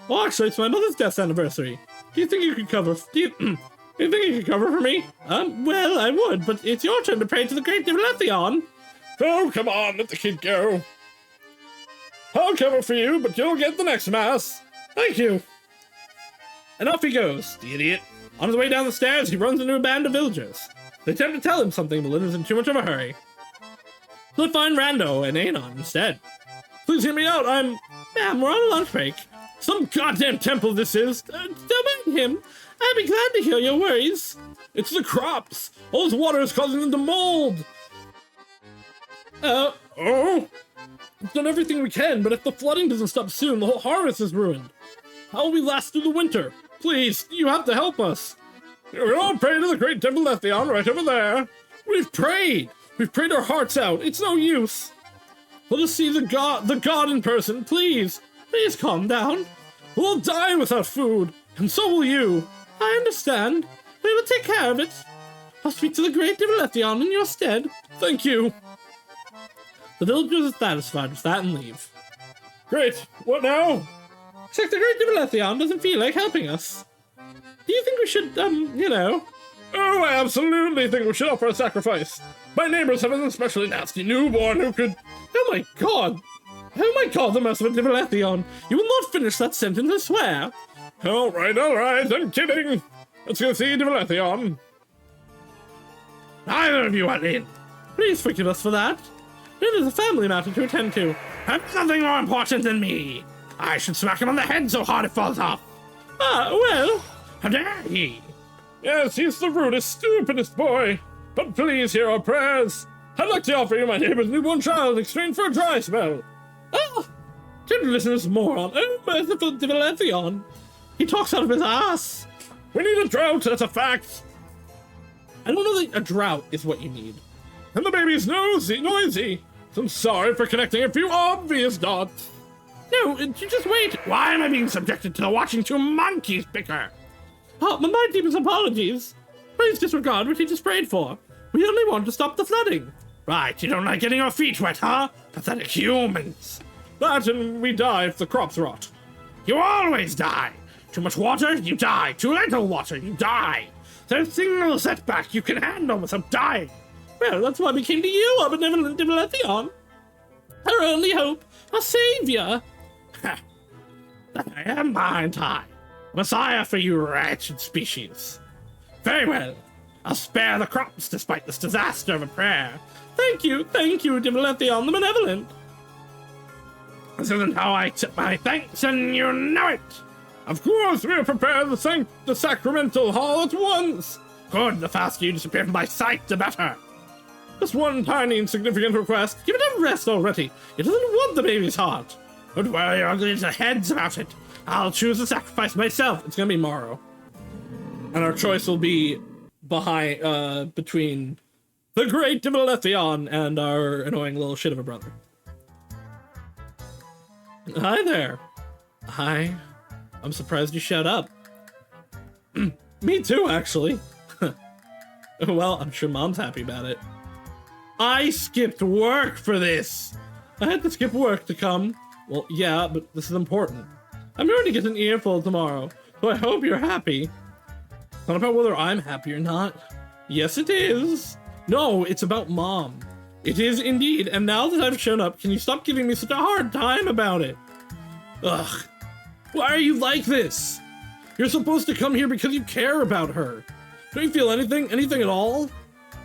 Well, actually, it's my mother's death anniversary. Do you think you could cover? Do you think you could cover for me? Well, I would, but it's your turn to pray to the great Diviletion. Oh, come on, let the kid go. I'll cover for you, but you'll get the next mass. Thank you. And off he goes, the idiot. On his way down the stairs, he runs into a band of villagers. They attempt to tell him something, but Lynn is in too much of a hurry. He'll find Rando and Anon instead. Please hear me out, Ma'am, we're on a lunch break. Some goddamn temple this is. Don't mind him. I'd be glad to hear your worries. It's the crops. All this water is causing them to mold. Oh? We've done everything we can, but if the flooding doesn't stop soon, the whole harvest is ruined. How will we last through the winter? Please, you have to help us. We're all praying to the great Diviletion right over there. We've prayed our hearts out. It's no use. Let us see the god in person, please. Please calm down. We'll die without food, and so will you. I understand. We will take care of it. I'll speak to the great Diviletion in your stead. Thank you. The villagers are satisfied with that and leave. Great. What now? Except the great Diviletion doesn't feel like helping us. Do you think we should, Oh, I absolutely think we should offer a sacrifice. My neighbors have an especially nasty newborn who could... Oh my god! Oh my god, the merciful Diviletion! You will not finish that sentence, I swear! Alright, I'm kidding. Let's go see Diviletion. Neither of you are in. Please forgive us for that. It is a family matter to attend to. Have nothing more important than me. I should smack him on the head so hard it falls off. Well... How dare he? Yes, he's the rudest, stupidest boy. But please hear our prayers. I'd like to offer you my neighbor's newborn child in exchange for a dry spell. Oh! Don't listen to this moron. Oh, merciful Diviletion. He talks out of his ass. We need a drought, that's a fact. I don't know that a drought is what you need. And the baby's noisy. So I'm sorry for connecting a few obvious dots. No, you just wait. Why am I being subjected to watching two monkeys bicker? Oh, my deepest apologies. Please disregard what he just prayed for. We only want to stop the flooding. Right, you don't like getting your feet wet, huh? Pathetic humans. That and we die if the crops rot. You always die. Too much water, you die. Too little water, you die. There's a single setback you can handle without dying. Well, that's why we came to you, our benevolent Diviletion. Our only hope, our savior. That I am, aren't I? Messiah for you wretched species. Very well. I'll spare the crops despite this disaster of a prayer. Thank you, Diviletion the benevolent. This isn't how I tip my thanks, and you know it. Of course, we'll prepare the sacramental hall at once. Good, the faster you disappear from my sight, the better. Just one tiny insignificant request. Give it a rest already. It doesn't want the baby's heart. Don't worry your ugly little heads about it. I'll choose the sacrifice myself. It's gonna be Morrow. And our choice will be between the great Diviletion and our annoying little shit of a brother. Hi there. Hi. I'm surprised you showed up. Me too, actually. Well, I'm sure Mom's happy about it. I skipped work for this. I had to skip work to come. Well, yeah, but this is important. I'm going to get an earful tomorrow, so I hope you're happy. It's not about whether I'm happy or not. Yes, it is. No, it's about Mom. It is indeed, and now that I've shown up, can you stop giving me such a hard time about it? Ugh. Why are you like this? You're supposed to come here because you care about her. Don't you feel anything at all?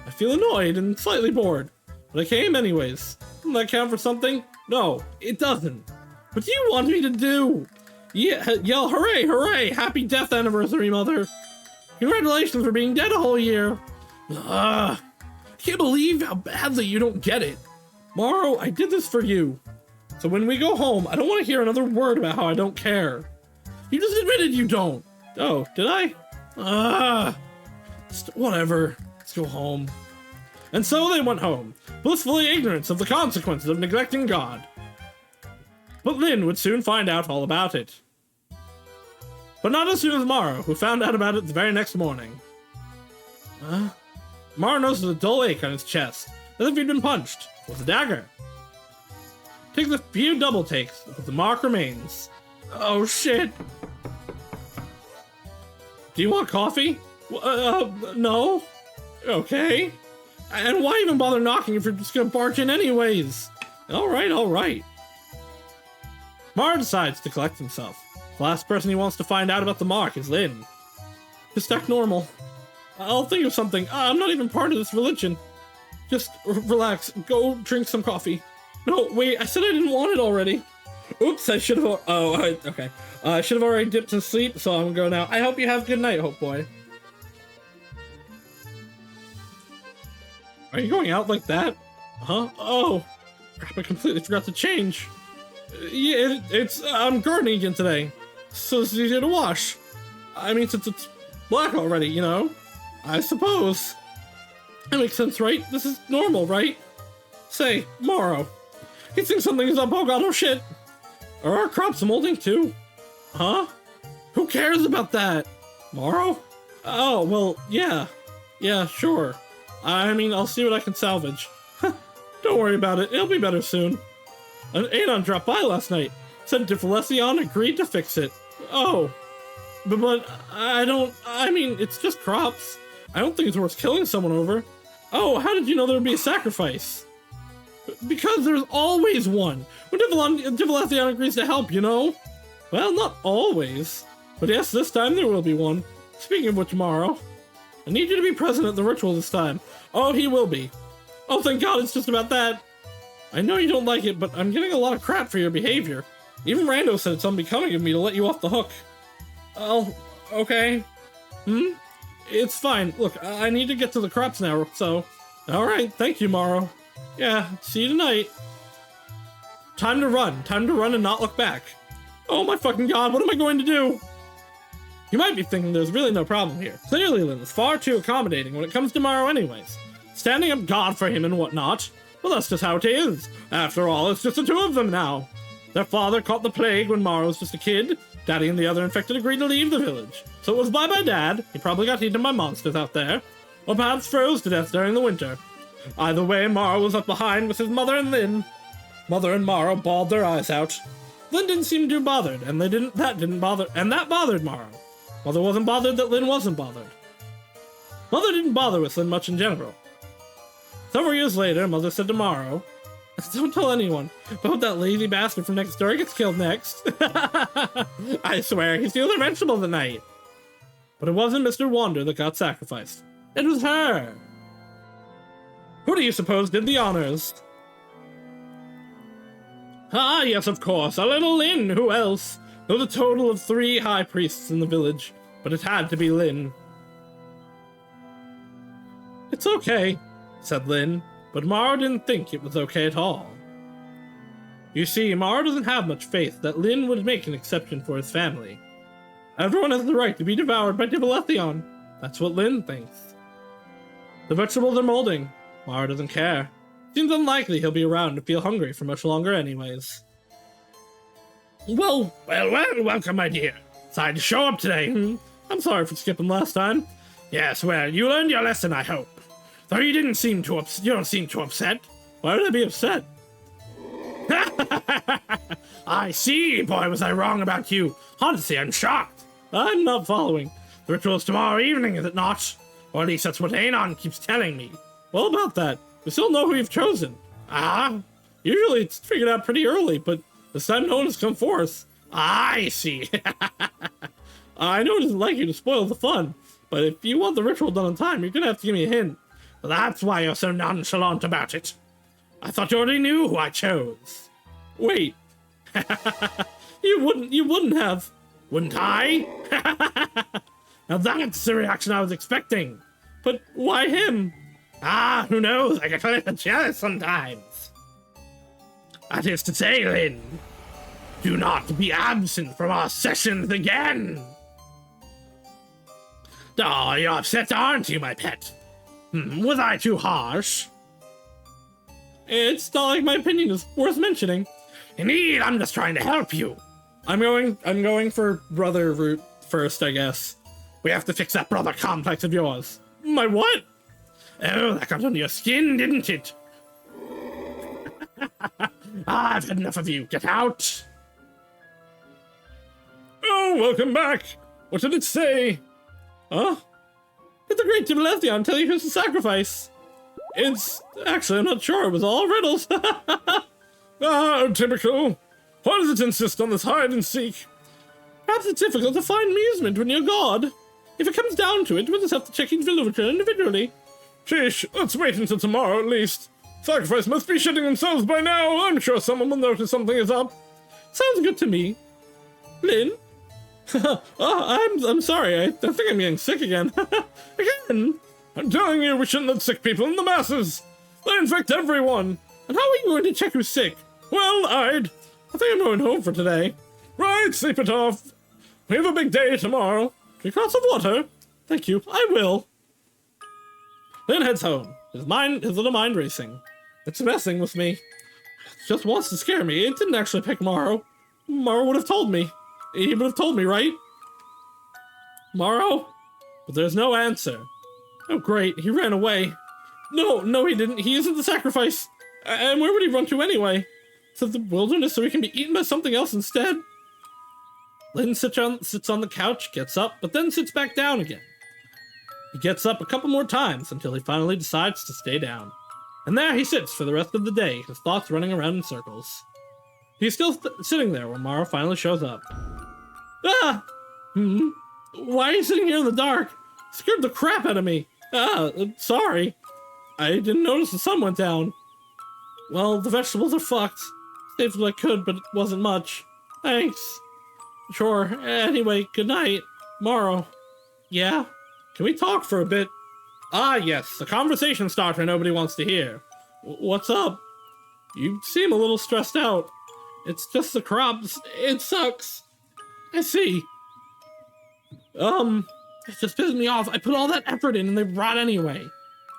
I feel annoyed and slightly bored, but I came anyways. Doesn't that count for something? No, it doesn't. What do you want me to do? Yeah, yell hooray, hooray, happy death anniversary, Mother. Congratulations for being dead a whole year. I can't believe how badly you don't get it. Morrow, I did this for you. So when we go home, I don't want to hear another word about how I don't care. You just admitted you don't. Oh, did I? Whatever. Let's go home. And so they went home, blissfully ignorant of the consequences of neglecting God. But Lynn would soon find out all about it. But not as soon as Morrow, who found out about it the very next morning. Morrow noticed a dull ache on his chest, as if he'd been punched with a dagger. Takes a few double takes, but the mark remains. Oh shit. Do you want coffee? No. Okay. And why even bother knocking if you're just gonna barge in anyways? Alright. Mara decides to collect himself. The last person he wants to find out about the mark is Lynn. Just act normal. I'll think of something. I'm not even part of this religion. Just relax. Go drink some coffee. No, wait, I said I didn't want it already. Oops, I should have... okay. I should have already dipped in sleep, so I'm gonna go now. I hope you have a good night, Hope Boy. Are you going out like that? Huh? Oh. Crap, I completely forgot to change. Yeah, I'm gardening again today. So it's easier to wash. I mean, since it's black already, you know? I suppose. That makes sense, right? This is normal, right? Say, Morrow. You think something is up? Oh god, oh shit. Are our crops molding too? Huh? Who cares about that? Morrow? Oh, well, yeah. Yeah, sure. I mean, I'll see what I can salvage. Don't worry about it. It'll be better soon. An Anon dropped by last night. Said Diviletion agreed to fix it. Oh. But I mean, it's just crops. I don't think it's worth killing someone over. Oh, how did you know there would be a sacrifice? Because there's always one. When Diviletion agrees to help, you know? Well, not always. But yes, this time there will be one. Speaking of which, Morrow, I need you to be present at the ritual this time. Oh, he will be. Oh, thank God, it's just about that. I know you don't like it, but I'm getting a lot of crap for your behavior. Even Rando said it's unbecoming of me to let you off the hook. Oh, okay. It's fine. Look, I need to get to the crops now, so... Alright, thank you, Morrow. Yeah, see you tonight. Time to run. Time to run and not look back. Oh my fucking god, what am I going to do? You might be thinking there's really no problem here. Clearly, Lynn is far too accommodating when it comes to Morrow anyways. Standing up guard for him and whatnot. Well, that's just how it is. After all, it's just the two of them now. Their father caught the plague when Morrow was just a kid. Daddy and the other infected agreed to leave the village. So it was bye-bye Dad. He probably got eaten by monsters out there. Or perhaps froze to death during the winter. Either way, Morrow was left behind with his mother and Lynn. Mother and Morrow bawled their eyes out. Lynn didn't seem too bothered, and that bothered Morrow. Mother wasn't bothered that Lynn wasn't bothered. Mother didn't bother with Lynn much in general. Several years later, Mother said to Morrow, don't tell anyone, but hope that lazy bastard from next door gets killed next. I swear, he steals a vegetable tonight. But it wasn't Mr. Wander that got sacrificed. It was her. Who do you suppose did the honors? Ah, yes, of course, our little Lynn, who else? There was a total of 3 high priests in the village, but it had to be Lynn. It's okay, said Lynn, but Morrow didn't think it was okay at all. You see, Morrow doesn't have much faith that Lynn would make an exception for his family. Everyone has the right to be devoured by Diviletion. That's what Lynn thinks. The vegetables are molding. Morrow doesn't care. Seems unlikely he'll be around to feel hungry for much longer anyways. Well, welcome, my dear. Decided to show up today. I'm sorry for skipping last time. Yes, well, you learned your lesson, I hope. Though you don't seem too upset. Why would I be upset? I see, boy, was I wrong about you. Honestly, I'm shocked. I'm not following. The ritual's tomorrow evening, is it not? Or at least that's what Anon keeps telling me. Well, about that, we still know who you've chosen. Ah, usually it's figured out pretty early, but this time no one has come forth. I see. I know it isn't like you to spoil the fun, but if you want the ritual done in time, you're gonna have to give me a hint. That's why you're so nonchalant about it. I thought you already knew who I chose. Wait. You wouldn't have. Wouldn't I? Now that's the reaction I was expecting. But why him? Ah, who knows? I get a little jealous sometimes. That is to say, Lynn, do not be absent from our sessions again. Oh, you're upset, aren't you, my pet? Was I too harsh? It's not like my opinion is worth mentioning. Indeed, I'm just trying to help you. I'm going for brother route first, I guess. We have to fix that brother complex of yours. My what? Oh, that got under your skin, didn't it? I've had enough of you. Get out. Oh, welcome back. What did it say? Huh? Did the great Diviletion tell you who's the sacrifice? It's... Actually, I'm not sure. It was all riddles. Ah, typical. Why does it insist on this hide and seek? Perhaps it's difficult to find amusement when you're God. If it comes down to it, we'll just have to check each villager individually. Sheesh, let's wait until tomorrow at least. Sacrifice must be shitting themselves by now. I'm sure someone will notice something is up. Sounds good to me. Lynn? I'm sorry. I think I'm getting sick again. Again? I'm telling you, we shouldn't let sick people in the masses. They infect everyone. And how are you going to check who's sick? Well, I think I'm going home for today. Right, sleep it off. We have a big day tomorrow. Drink lots of water. Thank you. I will. Lynn heads home. His little mind racing. It's messing with me. It just wants to scare me. It didn't actually pick Morrow. Morrow would have told me. He would have told me, right? Morrow? But there's no answer. Oh, great. He ran away. No, he didn't. He isn't the sacrifice. And where would he run to anyway? To the wilderness so he can be eaten by something else instead? Lynn sits on the couch, gets up, but then sits back down again. He gets up a couple more times until he finally decides to stay down. And there he sits for the rest of the day, his thoughts running around in circles. He's still sitting there when Morrow finally shows up. Ah! Why are you sitting here in the dark? Scared the crap out of me. Sorry. I didn't notice the sun went down. Well, the vegetables are fucked. Saved what I could, but it wasn't much. Thanks. Sure. Anyway, good night. Morrow. Yeah? Can we talk for a bit? Ah, yes. The conversation starter nobody wants to hear. What's up? You seem a little stressed out. It's just the crops. It sucks. I see. It just pisses me off. I put all that effort in and they rot anyway.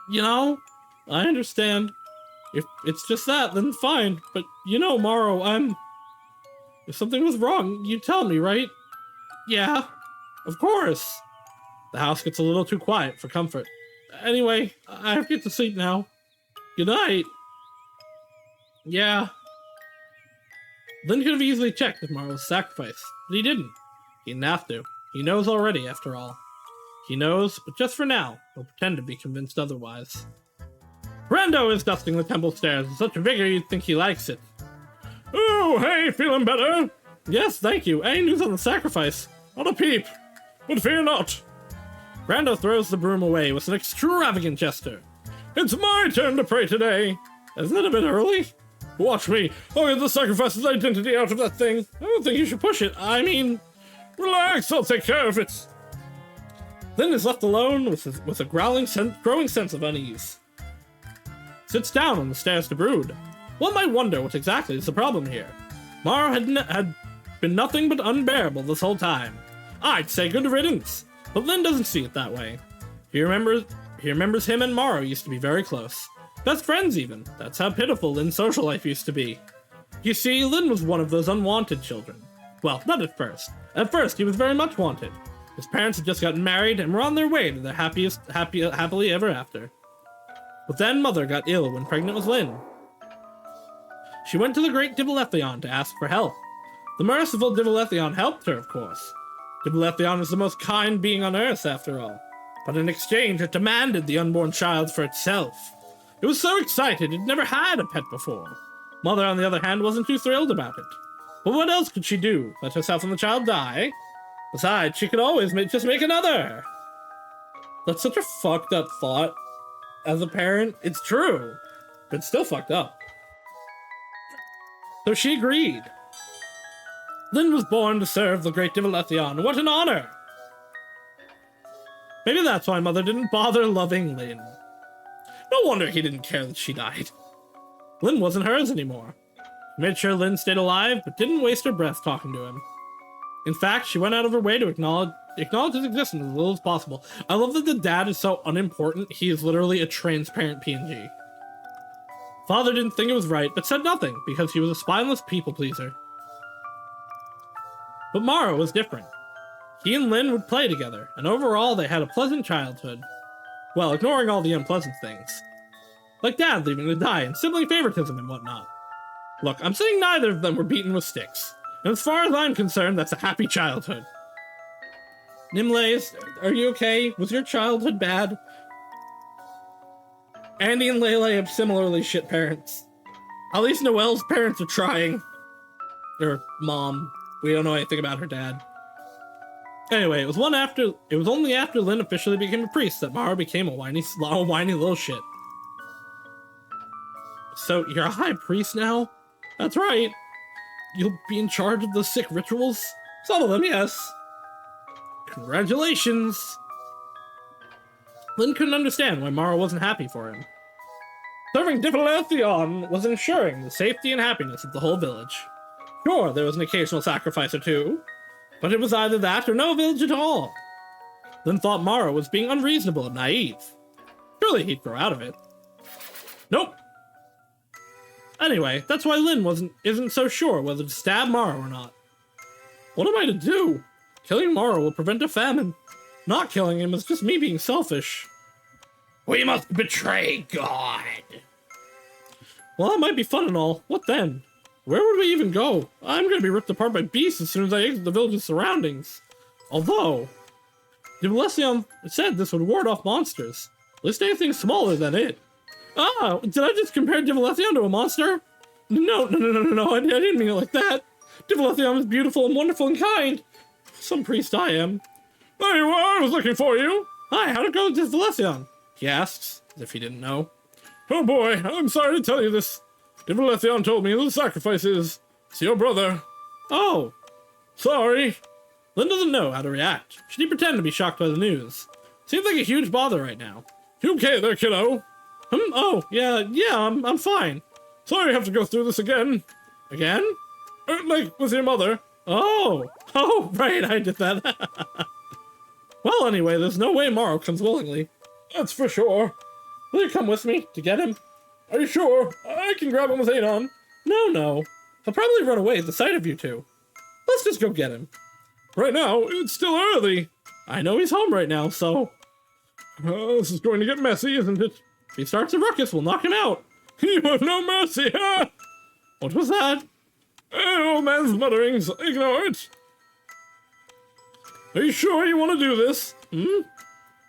You know? I understand. If it's just that, then fine. But you know, Morrow, if something was wrong, you'd tell me, right? Yeah, of course. The house gets a little too quiet for comfort. Anyway, I have to get to sleep now. Good night. Yeah. Lynn could have easily checked if Morrow was sacrificed, but he didn't. He didn't have to. He knows already, after all. He knows, but just for now, he'll pretend to be convinced otherwise. Brando is dusting the temple stairs with such vigor you'd think he likes it. Oh, hey, feeling better? Yes, thank you. Any news on the sacrifice? Not a peep, but fear not. Brando throws the broom away with an extravagant gesture. It's my turn to pray today. Isn't it a bit early? Watch me. I'll get the sacrifice's identity out of that thing. I don't think you should push it. I mean... Relax, I'll take care of it. Lynn is left alone with a growing sense of unease. Sits down on the stairs to brood. One might wonder what exactly is the problem here. Morrow had been nothing but unbearable this whole time. I'd say good riddance, but Lynn doesn't see it that way. He remembers him and Morrow used to be very close. Best friends even. That's how pitiful Lynn's social life used to be. You see, Lynn was one of those unwanted children. Well, not at first. At first, he was very much wanted. His parents had just gotten married and were on their way to their happily ever after. But then Mother got ill when pregnant with Lynn. She went to the great Diviletion to ask for help. The merciful Diviletion helped her, of course. Diviletion is the most kind being on Earth, after all. But in exchange, it demanded the unborn child for itself. It was so excited it never had a pet before. Mother, on the other hand, wasn't too thrilled about it. But what else could she do? Let herself and the child die? Besides, she could always just make another. That's such a fucked up thought. As a parent, it's true, but it's still fucked up. So she agreed. Lynn was born to serve the great Diviletion. What an honor! Maybe that's why Mother didn't bother loving Lynn. No wonder he didn't care that she died. Lynn wasn't hers anymore. She made sure Lynn stayed alive, but didn't waste her breath talking to him. In fact, she went out of her way to acknowledge his existence as little as possible. I love that the dad is so unimportant, he is literally a transparent PNG. Father didn't think it was right, but said nothing, because he was a spineless people-pleaser. But Morrow was different. He and Lynn would play together, and overall they had a pleasant childhood. Well, ignoring all the unpleasant things. Like Dad leaving to die, and sibling favoritism and whatnot. Look, I'm saying neither of them were beaten with sticks. And as far as I'm concerned, that's a happy childhood. Nemlei, are you okay? Was your childhood bad? Andy and Leyley have similarly shit parents. At least Noelle's parents are trying. Or mom. We don't know anything about her dad. Anyway, it was only after Lynn officially became a priest that Mara became a whiny little shit. So, you're a high priest now? That's right. You'll be in charge of the sick rituals? Some of them, yes. Congratulations. Lynn couldn't understand why Mara wasn't happy for him. Serving Diviletion was ensuring the safety and happiness of the whole village. Sure, there was an occasional sacrifice or two, but it was either that or no village at all. Lynn thought Mara was being unreasonable and naive. Surely he'd grow out of it. Nope. Anyway, that's why Lynn isn't so sure whether to stab Mara or not. What am I to do? Killing Mara will prevent a famine. Not killing him is just me being selfish. We must betray God. Well, that might be fun and all. What then? Where would we even go? I'm gonna be ripped apart by beasts as soon as I exit the village's surroundings. Although, Diviletion said this would ward off monsters. At least anything smaller than it. Ah, did I just compare Diviletion to a monster? No, I didn't mean it like that. Diviletion is beautiful and wonderful and kind. Some priest I am. There you are, I was looking for you. Hi, how'd it go with Diviletion? He asks, as if he didn't know. Oh boy, I'm sorry to tell you this. Diviletion told me the sacrifice is to your brother. Oh, sorry. Lynn doesn't know how to react. Should he pretend to be shocked by the news? Seems like a huge bother right now. You okay there, kiddo? Oh, yeah, I'm fine. Sorry you have to go through this again. Again? Like, with your mother. Oh, right, I did that. Well, anyway, there's no way Morrow comes willingly. That's for sure. Will you come with me to get him? Are you sure? I can grab him with Adon. No. He'll probably run away at the sight of you two. Let's just go get him. Right now, it's still early. I know he's home right now, so... this is going to get messy, isn't it? If he starts a ruckus, we'll knock him out. You have no mercy, huh? What was that? Old man's mutterings. Ignore it. Are you sure you want to do this?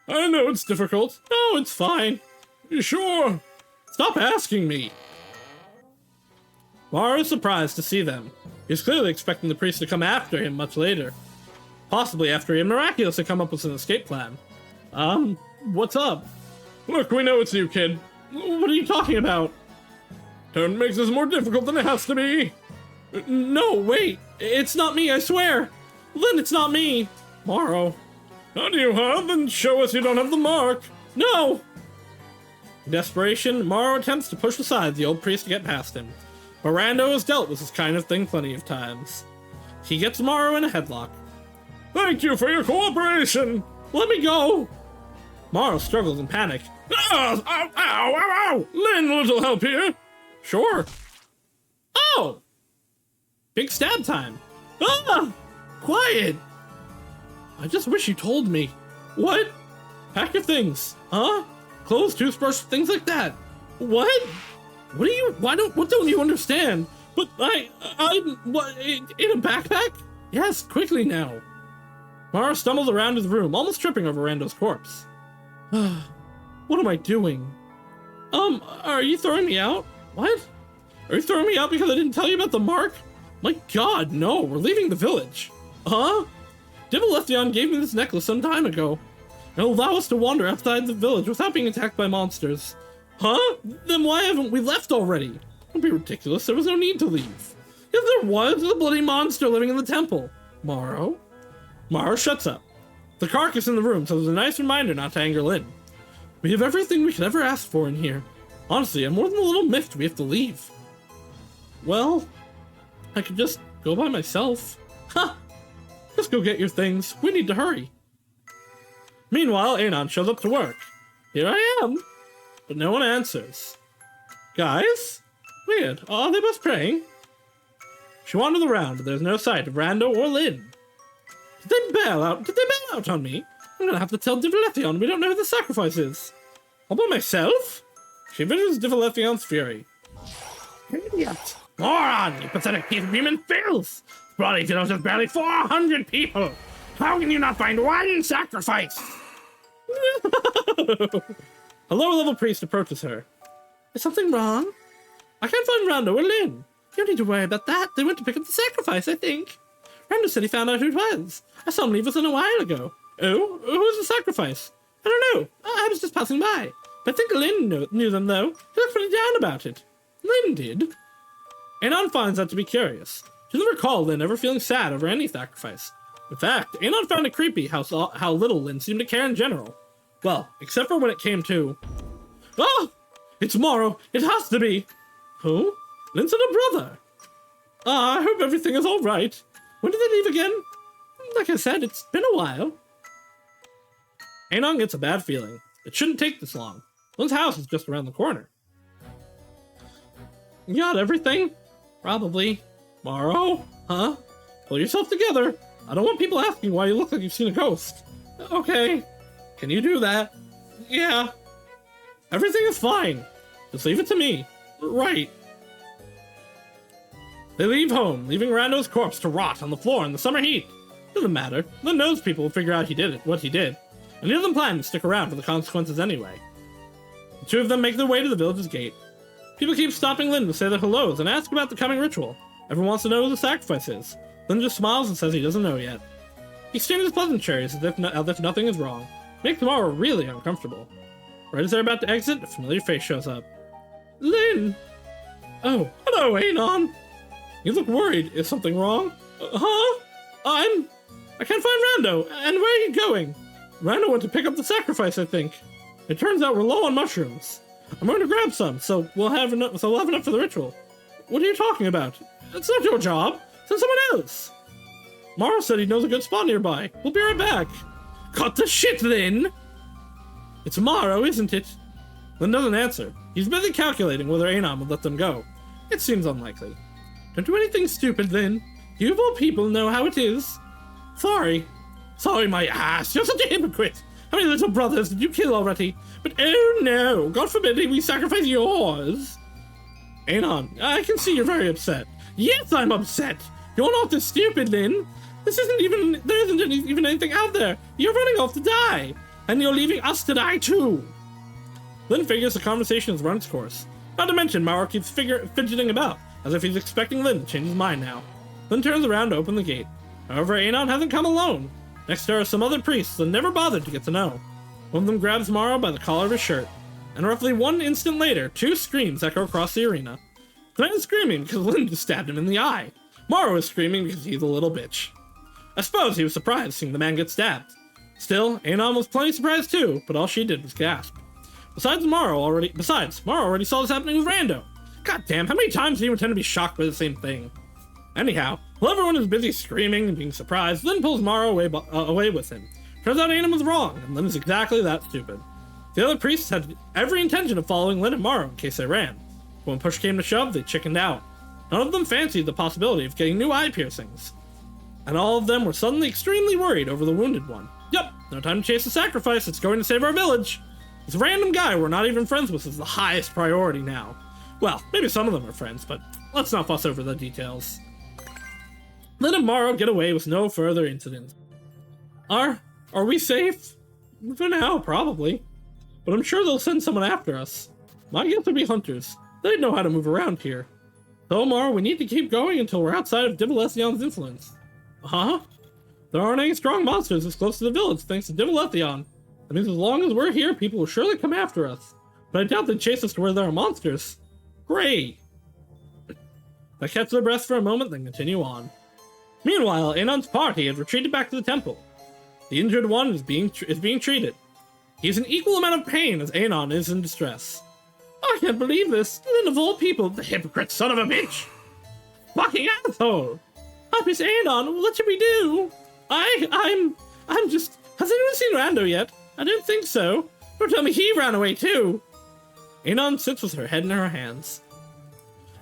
I know it's difficult. No, it's fine. You sure? Stop asking me. Mara is surprised to see them. He's clearly expecting the priest to come after him much later. Possibly after he miraculously come up with an escape plan. What's up? Look, we know it's you, kid. What are you talking about? Don't make this more difficult than it has to be. No, wait. It's not me, I swear. Lynn, it's not me. Morrow. How do you, huh? Then show us you don't have the mark. No! In desperation, Morrow attempts to push aside the old priest to get past him. But Rando has dealt with this kind of thing plenty of times. He gets Morrow in a headlock. Thank you for your cooperation! Let me go! Morrow struggles in panic. Ow! Lynn, a little help here? Sure. Oh! Big stab time. Ah! Quiet! I just wish you told me. What? Pack your things. Huh? Clothes, toothbrush, things like that. What? What don't you understand? But what, in a backpack? Yes, quickly now. Mara stumbles around his room, almost tripping over Rando's corpse. What am I doing? Are you throwing me out? What? Are you throwing me out because I didn't tell you about the mark? My god, no, we're leaving the village. Huh? Diviletion gave me this necklace some time ago. It'll allow us to wander outside the village without being attacked by monsters. Huh? Then why haven't we left already? Don't be ridiculous, there was no need to leave. If there was, a bloody monster living in the temple. Morrow shuts up. The carcass in the room, so there's a nice reminder not to anger Lynn. We have everything we could ever ask for in here. Honestly, I'm more than a little miffed we have to leave. Well, I could just go by myself. Huh! Just go get your things. We need to hurry. Meanwhile, Anon shows up to work. Here I am. But no one answers. Guys? Weird. Are they both praying? She wanders around, but there's no sight of Rando or Lynn. Did they bail out on me? I'm gonna have to tell Diviletion we don't know who the sacrifice is. All by myself? She visions Diviletion's fury. Idiot! Moron! You pathetic piece of human filth! Bloody village is barely 400 people! How can you not find one sacrifice? A lower-level priest approaches her. Is something wrong? I can't find Rando or Lynn. You don't need to worry about that. They went to pick up the sacrifice, I think. Rando said he found out who it was. I saw him leave within a while ago. Oh? Who was the sacrifice? I don't know. I was just passing by. But I think Lynn knew them, though. He looked pretty down about it. Lynn did. Anon finds that to be curious. She doesn't recall Lynn ever feeling sad over any sacrifice. In fact, Anon found it creepy how little Lynn seemed to care in general. Well, except for when it came to... Oh! It's Morrow. It has to be. Who? Lynn's little brother. I hope everything is all right. When did they leave again? Like I said, it's been a while. Anon gets a bad feeling. It shouldn't take this long. Lynn's house is just around the corner. You got everything? Probably. Morrow? Huh? Pull yourself together. I don't want people asking why you look like you've seen a ghost. Okay. Can you do that? Yeah. Everything is fine. Just leave it to me. Right. They leave home, leaving Rando's corpse to rot on the floor in the summer heat. Doesn't matter. Lynn knows people will figure out what he did. And neither of them plan to stick around for the consequences anyway. The two of them make their way to the village's gate. People keep stopping Lynn to say their hellos and ask about the coming ritual. Everyone wants to know who the sacrifice is. Lynn just smiles and says he doesn't know yet. He exchanges pleasantries as if nothing is wrong. Makes Morrow really uncomfortable. Right as they're about to exit, a familiar face shows up. Lynn! Oh, hello, Anon! You look worried. Is something wrong? Huh? I can't find Rando. And where are you going? Rando went to pick up the sacrifice, I think. It turns out we're low on mushrooms. I'm going to grab some, so we'll have enough for the ritual. What are you talking about? It's not your job. Send someone else. Morrow said he knows a good spot nearby. We'll be right back. Cut the shit, Lynn! It's Morrow, isn't it? Lynn doesn't answer. He's busy calculating whether Anon will let them go. It seems unlikely. Don't do anything stupid, Lynn. You of all people know how it is. Sorry. Sorry, my ass. You're such a hypocrite. How many little brothers did you kill already? But oh no, God forbid we sacrifice yours. Anon, I can see you're very upset. Yes, I'm upset. You're not this stupid, Lynn. There isn't even anything out there. You're running off to die. And you're leaving us to die too. Lynn figures the conversation has run its course. Not to mention, Morrow keeps fidgeting about, as if he's expecting Lynn to change his mind now. Lynn turns around to open the gate. However, Anon hasn't come alone. Next there are some other priests that never bothered to get to know. One of them grabs Morrow by the collar of his shirt, and roughly 1 instant later, 2 screams echo across the arena. The man is screaming because Lynn just stabbed him in the eye. Morrow is screaming because he's a little bitch. I suppose he was surprised seeing the man get stabbed. Still, Anon was plenty surprised too, but all she did was gasp. Besides, Morrow already saw this happening with Rando. God damn, how many times do you intend to be shocked by the same thing? Anyhow, while everyone is busy screaming and being surprised, Lynn pulls Morrow away with him. Turns out Anon was wrong, and Lynn is exactly that stupid. The other priests had every intention of following Lynn and Morrow in case they ran. But when push came to shove, they chickened out. None of them fancied the possibility of getting new eye piercings. And all of them were suddenly extremely worried over the wounded one. Yup, no time to chase the sacrifice, it's going to save our village. This random guy we're not even friends with is the highest priority now. Well, maybe some of them are friends, but let's not fuss over the details. Lynn and Morrow get away with no further incident. Are we safe? For now, probably. But I'm sure they'll send someone after us. My guess would be hunters. They'd know how to move around here. So, Morrow, we need to keep going until we're outside of Diviletion's influence. Huh? There aren't any strong monsters this close to the village thanks to Diviletion. That means as long as we're here, people will surely come after us. But I doubt they'd chase us to where there are monsters. Great! They catch their breath for a moment, then continue on. Meanwhile, Anon's party had retreated back to the temple. The injured one is being treated. He's in equal amount of pain as Anon is in distress. I can't believe this. Lynn of all people, the hypocrite son of a bitch! Fucking asshole! I miss Anon, what should we do? I'm just... Has anyone seen Rando yet? I don't think so. Don't tell me he ran away too. Anon sits with her head in her hands.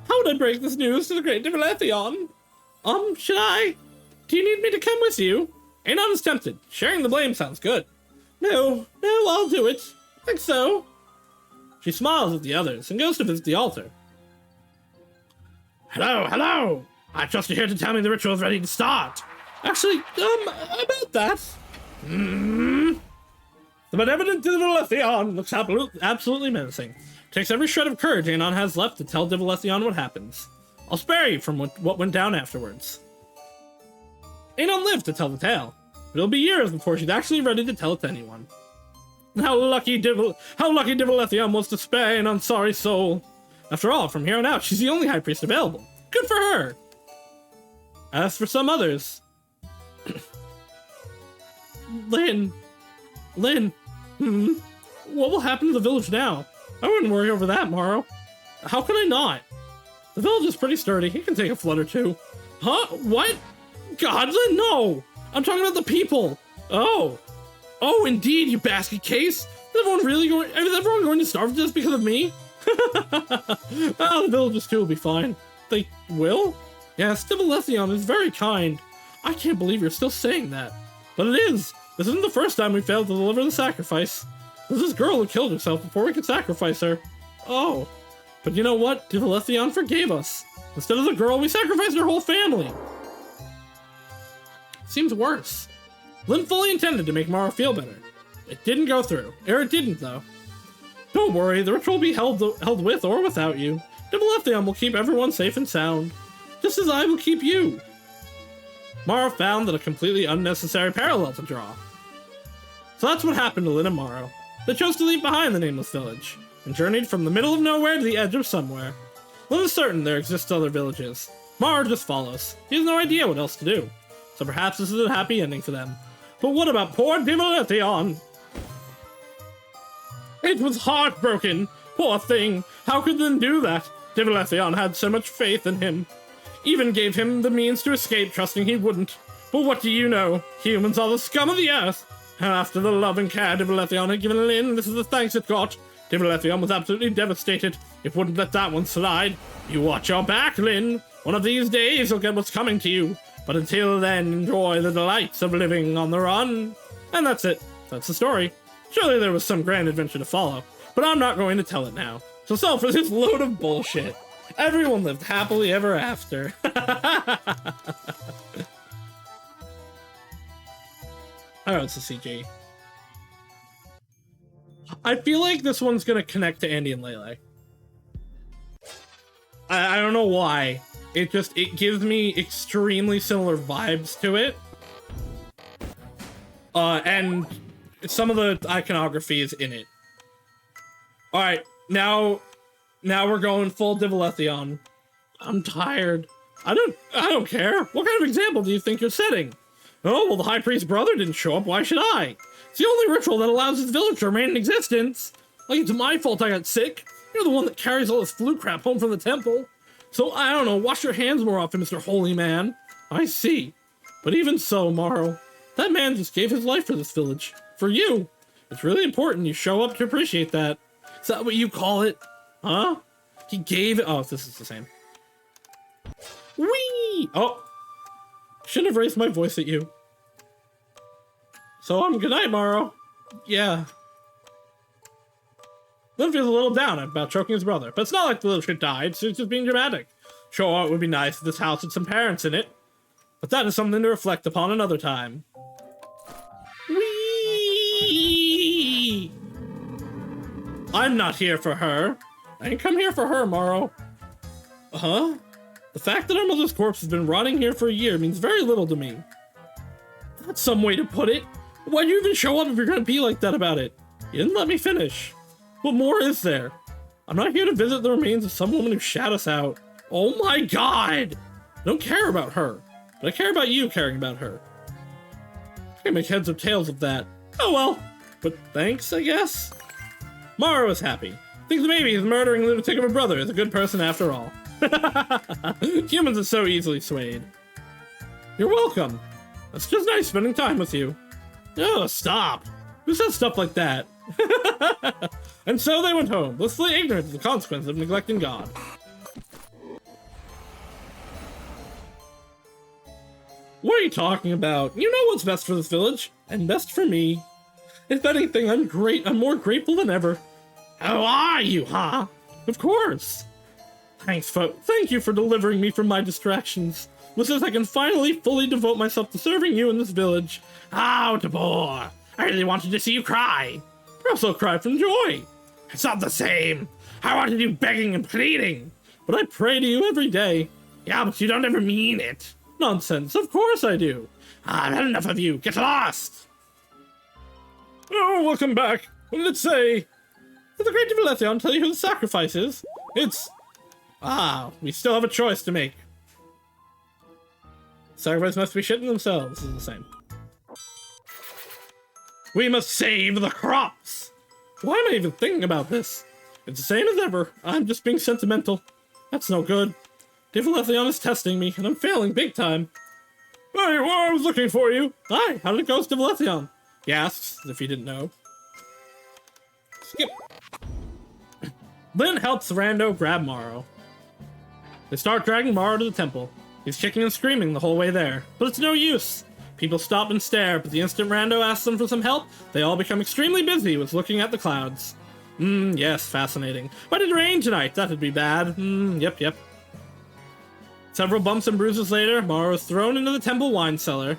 How would I break this news to the great Diviletion? Should I? Do you need me to come with you? Anon is tempted. Sharing the blame sounds good. No, I'll do it. I think so. She smiles at the others and goes to visit the altar. Hello. I trust you're here to tell me the ritual is ready to start. Actually, about that. The benevolent Diviletion looks absolutely menacing. Takes every shred of courage Anon has left to tell Diviletion what happens. I'll spare you from what went down afterwards. Aenon lived to tell the tale, but it'll be years before she's actually ready to tell it to anyone. How lucky Diviletion was to spare an unsorry soul. After all, from here on out, she's the only high priest available. Good for her. As for some others... Lynn, what will happen to the village now? I wouldn't worry over that, Morrow. How can I not? The village is pretty sturdy. He can take a flood or two. Huh? What? Godlin? No! I'm talking about the people. Oh, indeed, you basket case. Is everyone going to starve just because of me? The villagers too will be fine. They will? Yes, Diviletion is very kind. I can't believe you're still saying that. But it is. This isn't the first time we failed to deliver the sacrifice. There's this girl who killed herself before we could sacrifice her. Oh. But you know what? Diviletion forgave us. Instead of the girl, we sacrificed her whole family. Seems worse. Lynn fully intended to make Mara feel better. It didn't go through. It didn't, though. Don't worry, the ritual will be held with or without you. Diviletion will keep everyone safe and sound. Just as I will keep you. Mara found that a completely unnecessary parallel to draw. So that's what happened to Lynn and Morrow. They chose to leave behind the nameless village, and journeyed from the middle of nowhere to the edge of somewhere. Lynn is certain there exist other villages. Morrow just follows. He has no idea what else to do. So perhaps this is a happy ending for them. But what about poor Diviletion? It was heartbroken. Poor thing. How could Lynn do that? Diviletion had so much faith in him. Even gave him the means to escape, trusting he wouldn't. But what do you know? Humans are the scum of the earth. And after the love and care Diviletion had given Lynn, this is the thanks it got. Diviletion was absolutely devastated. It wouldn't let that one slide. You watch your back, Lynn. One of these days you'll get what's coming to you. But until then, enjoy the delights of living on the run. And that's it. That's the story. Surely there was some grand adventure to follow. But I'm not going to tell it now. So for this load of bullshit. Everyone lived happily ever after. Oh, it's a CG. I feel like this one's gonna connect to Andy and Leyley. I don't know why. It gives me extremely similar vibes to it. And some of the iconography is in it. Alright, now we're going full Diviletion. I'm tired. I don't care. What kind of example do you think you're setting? Oh, well, the High Priest's brother didn't show up. Why should I? It's the only ritual that allows this village to remain in existence. Like, it's my fault I got sick. You're the one that carries all this flu crap home from the temple. So, I don't know, wash your hands more often, Mr. Holy Man. I see. But even so, Morrow, that man just gave his life for this village. For you. It's really important you show up to appreciate that. Is that what you call it? Huh? He gave it. Oh, this is the same. Whee! Oh. Shouldn't have raised my voice at you. So, good night, Morrow. Yeah. Lynn feels a little down about choking his brother, but it's not like the little shit died, so it's just being dramatic. Sure, it would be nice if this house had some parents in it, but that is something to reflect upon another time. Whee! I'm not here for her. I ain't come here for her, Morrow. Huh? The fact that our mother's corpse has been rotting here for a year means very little to me. That's some way to put it. Why'd you even show up if you're gonna be like that about it? You didn't let me finish. What more is there? I'm not here to visit the remains of some woman who shat us out. Oh my god! I don't care about her, but I care about you caring about her. I can make heads or tails of that. Oh well, but thanks, I guess? Morrow is happy. Thinks maybe his murdering lunatic of a brother is a good person after all. Humans are so easily swayed. You're welcome. It's just nice spending time with you. Oh, stop. Who says stuff like that? And so they went home, blissfully ignorant of the consequences of neglecting God. What are you talking about? You know what's best for this village, and best for me. If anything, I'm more grateful than ever. How are you, huh? Of course. Thank you for delivering me from my distractions. This is I can finally fully devote myself to serving you in this village. Oh, Tabor, I really wanted to see you cry. I also cried from joy. It's not the same. I wanted you begging and pleading. But I pray to you every day. Yeah, but you don't ever mean it. Nonsense, of course I do. I've had enough of you. Get lost. Oh, welcome back. What did it say? Did the great Diviletion tell you who the sacrifice is? It's... We still have a choice to make. Sacrifice must be shitting themselves, is the same. We must save the crops! Why am I even thinking about this? It's the same as ever. I'm just being sentimental. That's no good. Diviletion is testing me, and I'm failing big time. Hey, well, I was looking for you. Hi, how did it go with Diviletion? He asks, as if he didn't know. Skip. Lynn helps Rando grab Morrow. They start dragging Morrow to the temple. He's kicking and screaming the whole way there, but it's no use. People stop and stare, but the instant Rando asks them for some help, they all become extremely busy with looking at the clouds. Yes, fascinating. Why did it rain tonight? That'd be bad. Yep. Several bumps and bruises later, Morrow is thrown into the temple wine cellar.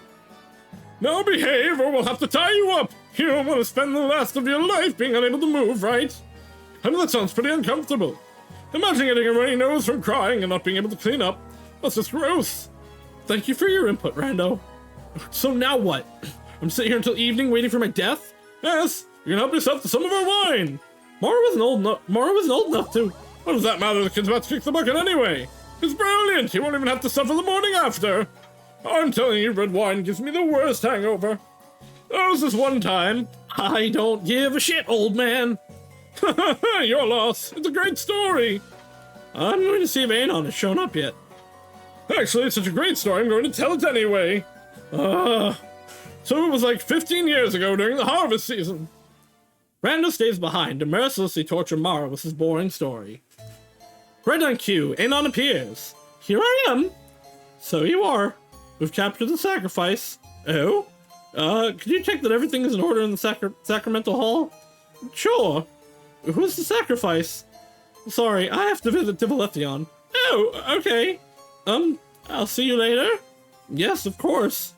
Now behave, or we'll have to tie you up. You don't want to spend the rest of your life being unable to move, right? I mean, that sounds pretty uncomfortable. Imagine getting a runny nose from crying and not being able to clean up. That's just gross. Thank you for your input, Rando. So now what? I'm sitting here until evening waiting for my death? Yes, you can help yourself to some of our wine. Morrow wasn't old enough to. What does that matter? The kid's about to kick the bucket anyway. It's brilliant. He won't even have to suffer the morning after. I'm telling you, red wine gives me the worst hangover. There was this one time. I don't give a shit, old man. Your loss. It's a great story. I'm going to see if Anon has shown up yet. Actually, it's such a great story, I'm going to tell it anyway. So it was like 15 years ago during the harvest season. Rando stays behind to mercilessly torture Morrow with his boring story. Right on cue, Anon appears. Here I am. So you are. We've captured the sacrifice. Oh? Could you check that everything is in order in the sacramental hall? Sure. Who's the sacrifice? Sorry, I have to visit Diviletion. Oh, okay. I'll see you later? Yes, of course.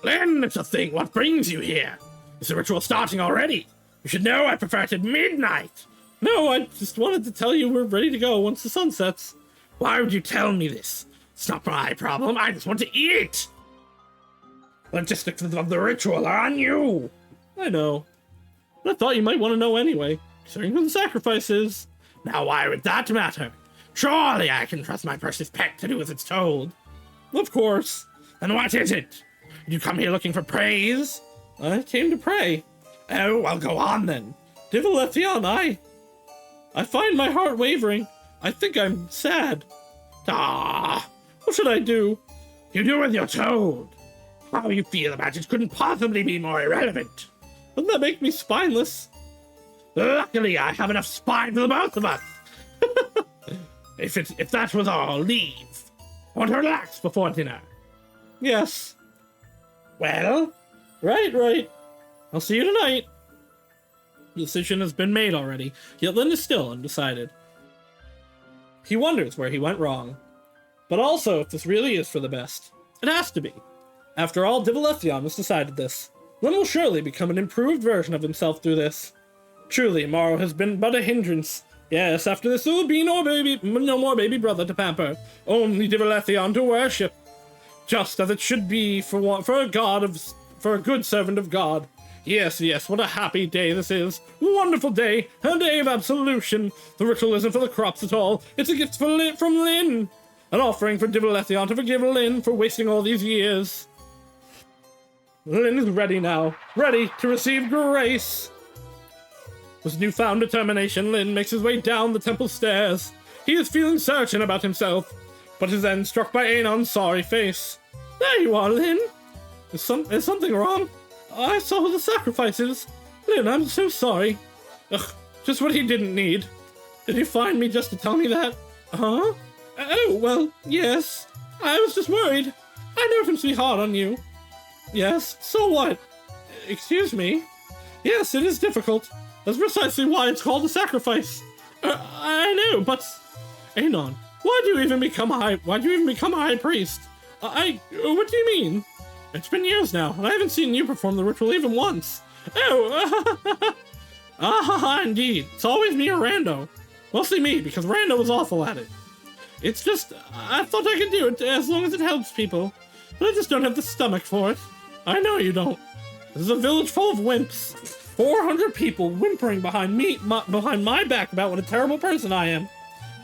Lynn, it's a thing. What brings you here? Is the ritual starting already? You should know I prefer it at midnight. No, I just wanted to tell you we're ready to go once the sun sets. Why would you tell me this? It's not my problem. I just want to eat. Logistics of the ritual are on you. I know. But I thought you might want to know anyway, considering who the sacrifice is. Now why would that matter? Surely I can trust my precious pet to do as it's told. Of course. Then what is it? Did you come here looking for praise? I came to pray. Oh, well, go on then. Diviletion, I find my heart wavering. I think I'm sad. What should I do? You do as you're told. How you feel about it couldn't possibly be more irrelevant. Doesn't that make me spineless? Luckily, I have enough spine for the both of us. If that was all, leave. I want to relax before dinner. Yes. Well? Right. I'll see you tonight. The decision has been made already, yet Lynn is still undecided. He wonders where he went wrong. But also if this really is for the best. It has to be. After all, Diviletion has decided this. Lynn will surely become an improved version of himself through this. Truly, Morrow has been but a hindrance. Yes, after this there will be no more baby brother to pamper. Only Diviletion to worship. Just as it should be for a good servant of God. Yes, what a happy day this is. Wonderful day, a day of absolution. The ritual isn't for the crops at all. It's a gift from Lynn. An offering for Diviletion to forgive Lynn for wasting all these years. Lynn is ready now, ready to receive grace. With newfound determination, Lynn makes his way down the temple stairs. He is feeling certain about himself, but is then struck by Anon's sorry face. There you are, Lynn. Is something wrong? I saw who the sacrifice is. Lynn, I'm so sorry. Ugh, just what he didn't need. Did he find me just to tell me that? Huh? Oh, well, yes. I was just worried. I know it can be hard on you. Yes, so what? Excuse me? Yes, it is difficult. That's precisely why it's called a sacrifice. I know, but... Anon, why'd you even become a high priest? What do you mean? It's been years now, and I haven't seen you perform the ritual even once. Oh, indeed. It's always me or Rando. Mostly me, because Rando was awful at it. It's just, I thought I could do it as long as it helps people. But I just don't have the stomach for it. I know you don't. This is a village full of wimps. 400 people whimpering behind behind my back about what a terrible person I am.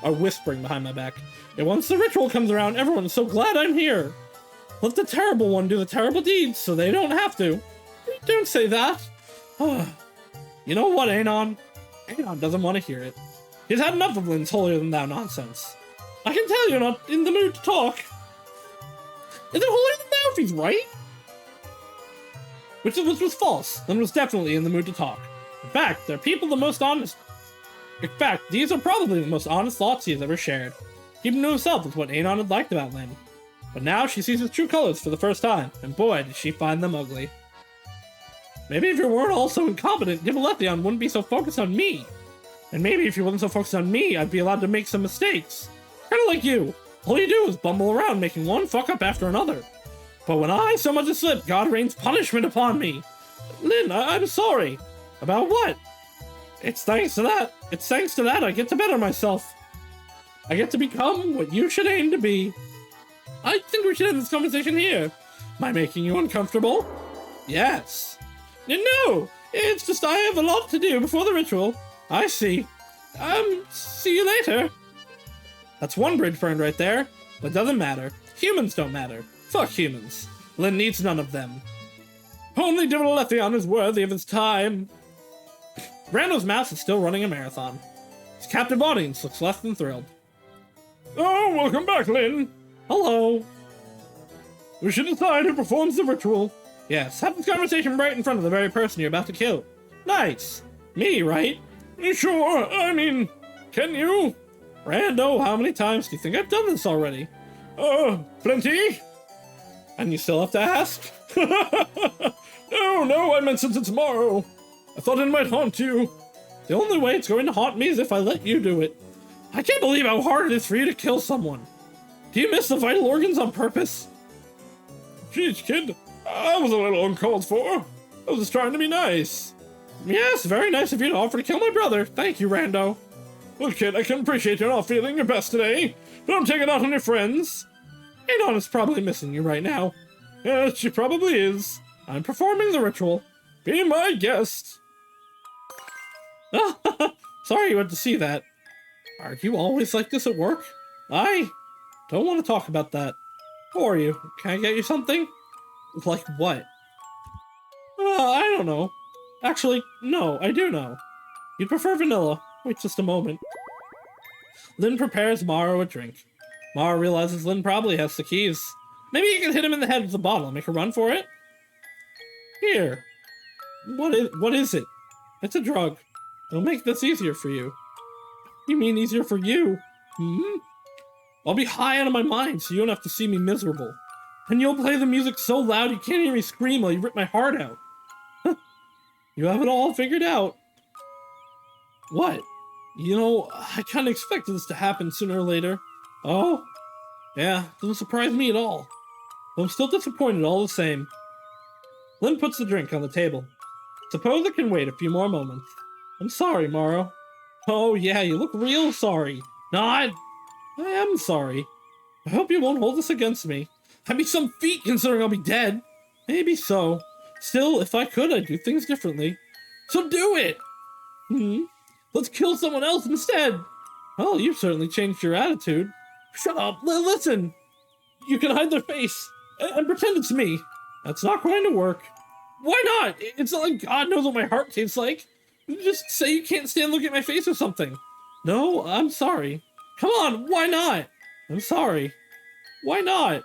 Or whispering behind my back. And once the ritual comes around, everyone is so glad I'm here. Let the terrible one do the terrible deeds so they don't have to. Don't say that. You know what, Anon? Anon doesn't want to hear it. He's had enough of Lynn's holier-than-thou nonsense. I can tell you're not in the mood to talk. Is it holier-than-thou if he's right? Which was false. Lynn was definitely in the mood to talk. In fact, they're people the most honest. In fact, these are probably the most honest thoughts he has ever shared. Keeping to himself is what Anon had liked about Lynn. But now she sees his true colors for the first time, and boy, did she find them ugly. Maybe if you weren't all so incompetent, Diviletion wouldn't be so focused on me. And maybe if you wasn't so focused on me, I'd be allowed to make some mistakes. Kinda like you. All you do is bumble around making one fuck up after another. But when I so much as slip, God rains punishment upon me. Lynn, I'm sorry. About what? It's thanks to that I get to better myself. I get to become what you should aim to be. I think we should end this conversation here. Am I making you uncomfortable? Yes. No, it's just I have a lot to do before the ritual. I see. See you later. That's one bridge burned right there, but doesn't matter. Humans don't matter. Fuck humans. Lynn needs none of them. Only Diviletion is worthy of his time. Rando's mouse is still running a marathon. His captive audience looks less than thrilled. Oh, welcome back, Lynn. Hello. We should decide who performs the ritual. Yes, have this conversation right in front of the very person you're about to kill. Nice. Me, right? Sure, I mean, can you? Rando, how many times do you think I've done this already? Plenty? And you still have to ask? No, I meant since it's tomorrow. I thought it might haunt you. The only way it's going to haunt me is if I let you do it. I can't believe how hard it is for you to kill someone. Do you miss the vital organs on purpose? Jeez, kid, I was a little uncalled for. I was just trying to be nice. Yes, very nice of you to offer to kill my brother. Thank you, Rando. Look, kid, I can appreciate you're not feeling your best today. Don't take it out on your friends. Anon is probably missing you right now. Yes, she probably is. I'm performing the ritual. Be my guest. Sorry you had to see that. Are you always like this at work? I don't want to talk about that. How are you? Can I get you something? Like what? I don't know. Actually, no, I do know. You'd prefer vanilla. Wait just a moment. Lynn prepares Maro a drink. Maro realizes Lynn probably has the keys. Maybe you can hit him in the head with the bottle and make a run for it? Here. What is it? It's a drug. It'll make this easier for you. You mean easier for you? I'll be high out of my mind so you don't have to see me miserable. And you'll play the music so loud you can't hear me scream while you rip my heart out. You have it all figured out. What? You know, I kinda expected this to happen sooner or later. Oh? Yeah, doesn't surprise me at all. But I'm still disappointed all the same. Lynn puts the drink on the table. Suppose it can wait a few more moments. I'm sorry, Maro. Oh yeah, you look real sorry. No, I am sorry. I hope you won't hold this against me. I'd be some feat considering I'll be dead. Maybe so. Still, if I could, I'd do things differently. So do it! Let's kill someone else instead! Well, you've certainly changed your attitude. Shut up! Listen! You can hide their face and pretend it's me. That's not going to work. Why not? It's not like God knows what my heart tastes like. Just say you can't stand looking at my face or something. No, I'm sorry. Come on, why not? I'm sorry. Why not?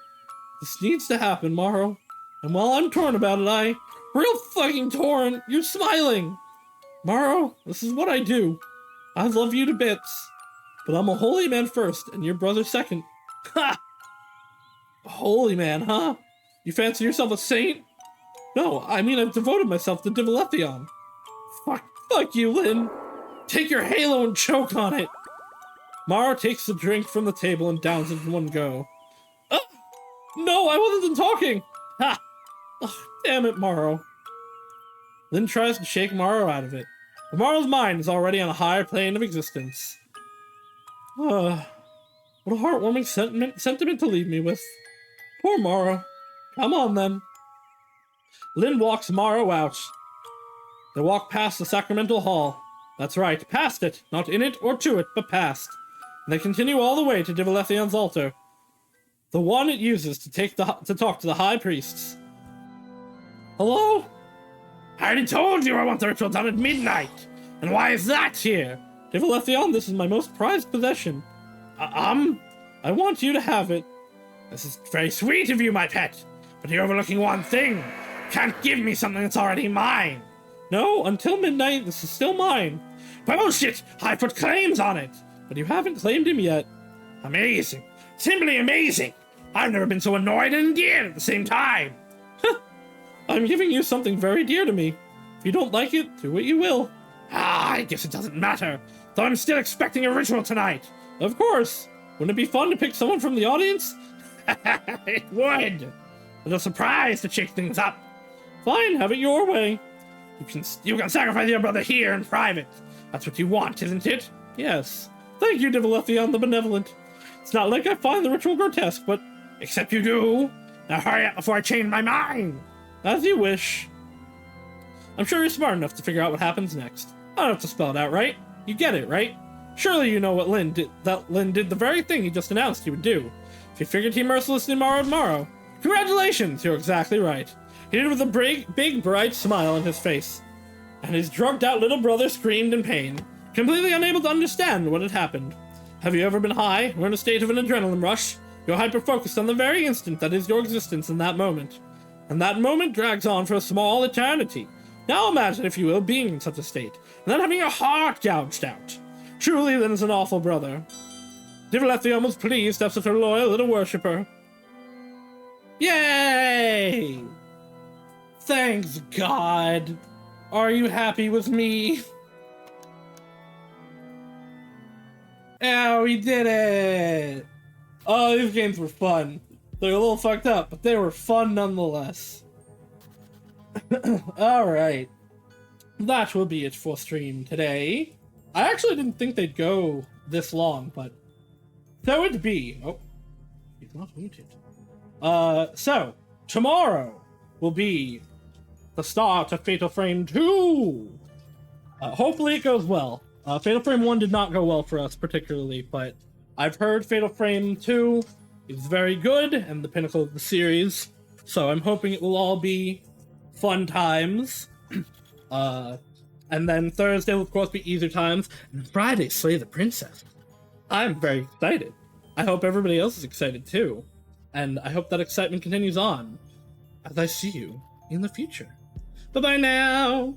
This needs to happen, Maro. And while I'm torn about it, real fucking torn, you're smiling. Maro, this is what I do. I love you to bits. But I'm a holy man first, and your brother second. Ha! A holy man, huh? You fancy yourself a saint? No, I mean I've devoted myself to Diviletion. Fuck you, Lynn. Take your halo and choke on it. Maro takes the drink from the table and downs it in one go. No, I wasn't done talking. Ha! Oh, damn it, Maro. Lynn tries to shake Maro out of it, but Maro's mind is already on a higher plane of existence. What a heartwarming sentiment to leave me with. Poor Morrow. Come on, then. Lynn walks Morrow out. They walk past the sacramental hall. That's right, past it. Not in it or to it, but past. And they continue all the way to Diviletion's altar. The one it uses to talk to the high priests. Hello? I already told you I want the ritual done at midnight. And why is that here? Diviletion, this is my most prized possession. I want you to have it. This is very sweet of you, my pet. But you're overlooking one thing. You can't give me something that's already mine. No, until midnight, this is still mine. Bullshit! I put claims on it. But you haven't claimed him yet. Amazing. Simply amazing. I've never been so annoyed and endeared at the same time. I'm giving you something very dear to me. If you don't like it, do what you will. I guess it doesn't matter. Though I'm still expecting a ritual tonight. Of course. Wouldn't it be fun to pick someone from the audience? It would. A little surprise to shake things up. Fine, have it your way. You can sacrifice your brother here in private. That's what you want, isn't it? Yes. Thank you, Diviletion the Benevolent. It's not like I find the ritual grotesque, but... Except you do. Now hurry up before I change my mind. As you wish. I'm sure you're smart enough to figure out what happens next. I don't have to spell it out, right? You get it, right? Surely you know what Lynn did, that Lynn did the very thing he just announced he would do. If he figured he mercilessly marrowed Morrow. Congratulations, you're exactly right. He did it with a big, bright smile on his face. And his drugged-out little brother screamed in pain, completely unable to understand what had happened. Have you ever been high, or in a state of an adrenaline rush? You're hyper-focused on the very instant that is your existence in that moment. And that moment drags on for a small eternity. Now imagine, if you will, being in such a state, and then having your heart gouged out. Truly, Lynn is an awful brother. Diviletion was pleased to have such a loyal little worshipper. Yay! Thanks, God. Are you happy with me? Oh, we did it! Oh, these games were fun. They're a little fucked up, but they were fun nonetheless. Alright. That will be it for stream today. I actually didn't think they'd go this long, but so it be. Oh, he's not muted. So, tomorrow will be the start of Fatal Frame 2! Hopefully it goes well. Fatal Frame 1 did not go well for us particularly, but I've heard Fatal Frame 2 is very good and the pinnacle of the series, so I'm hoping it will all be fun times. And then Thursday will of course be easier times, and then Friday, Slay the Princess. I'm very excited. I hope everybody else is excited too, and I hope that excitement continues on as I see you in the future. Bye-bye now!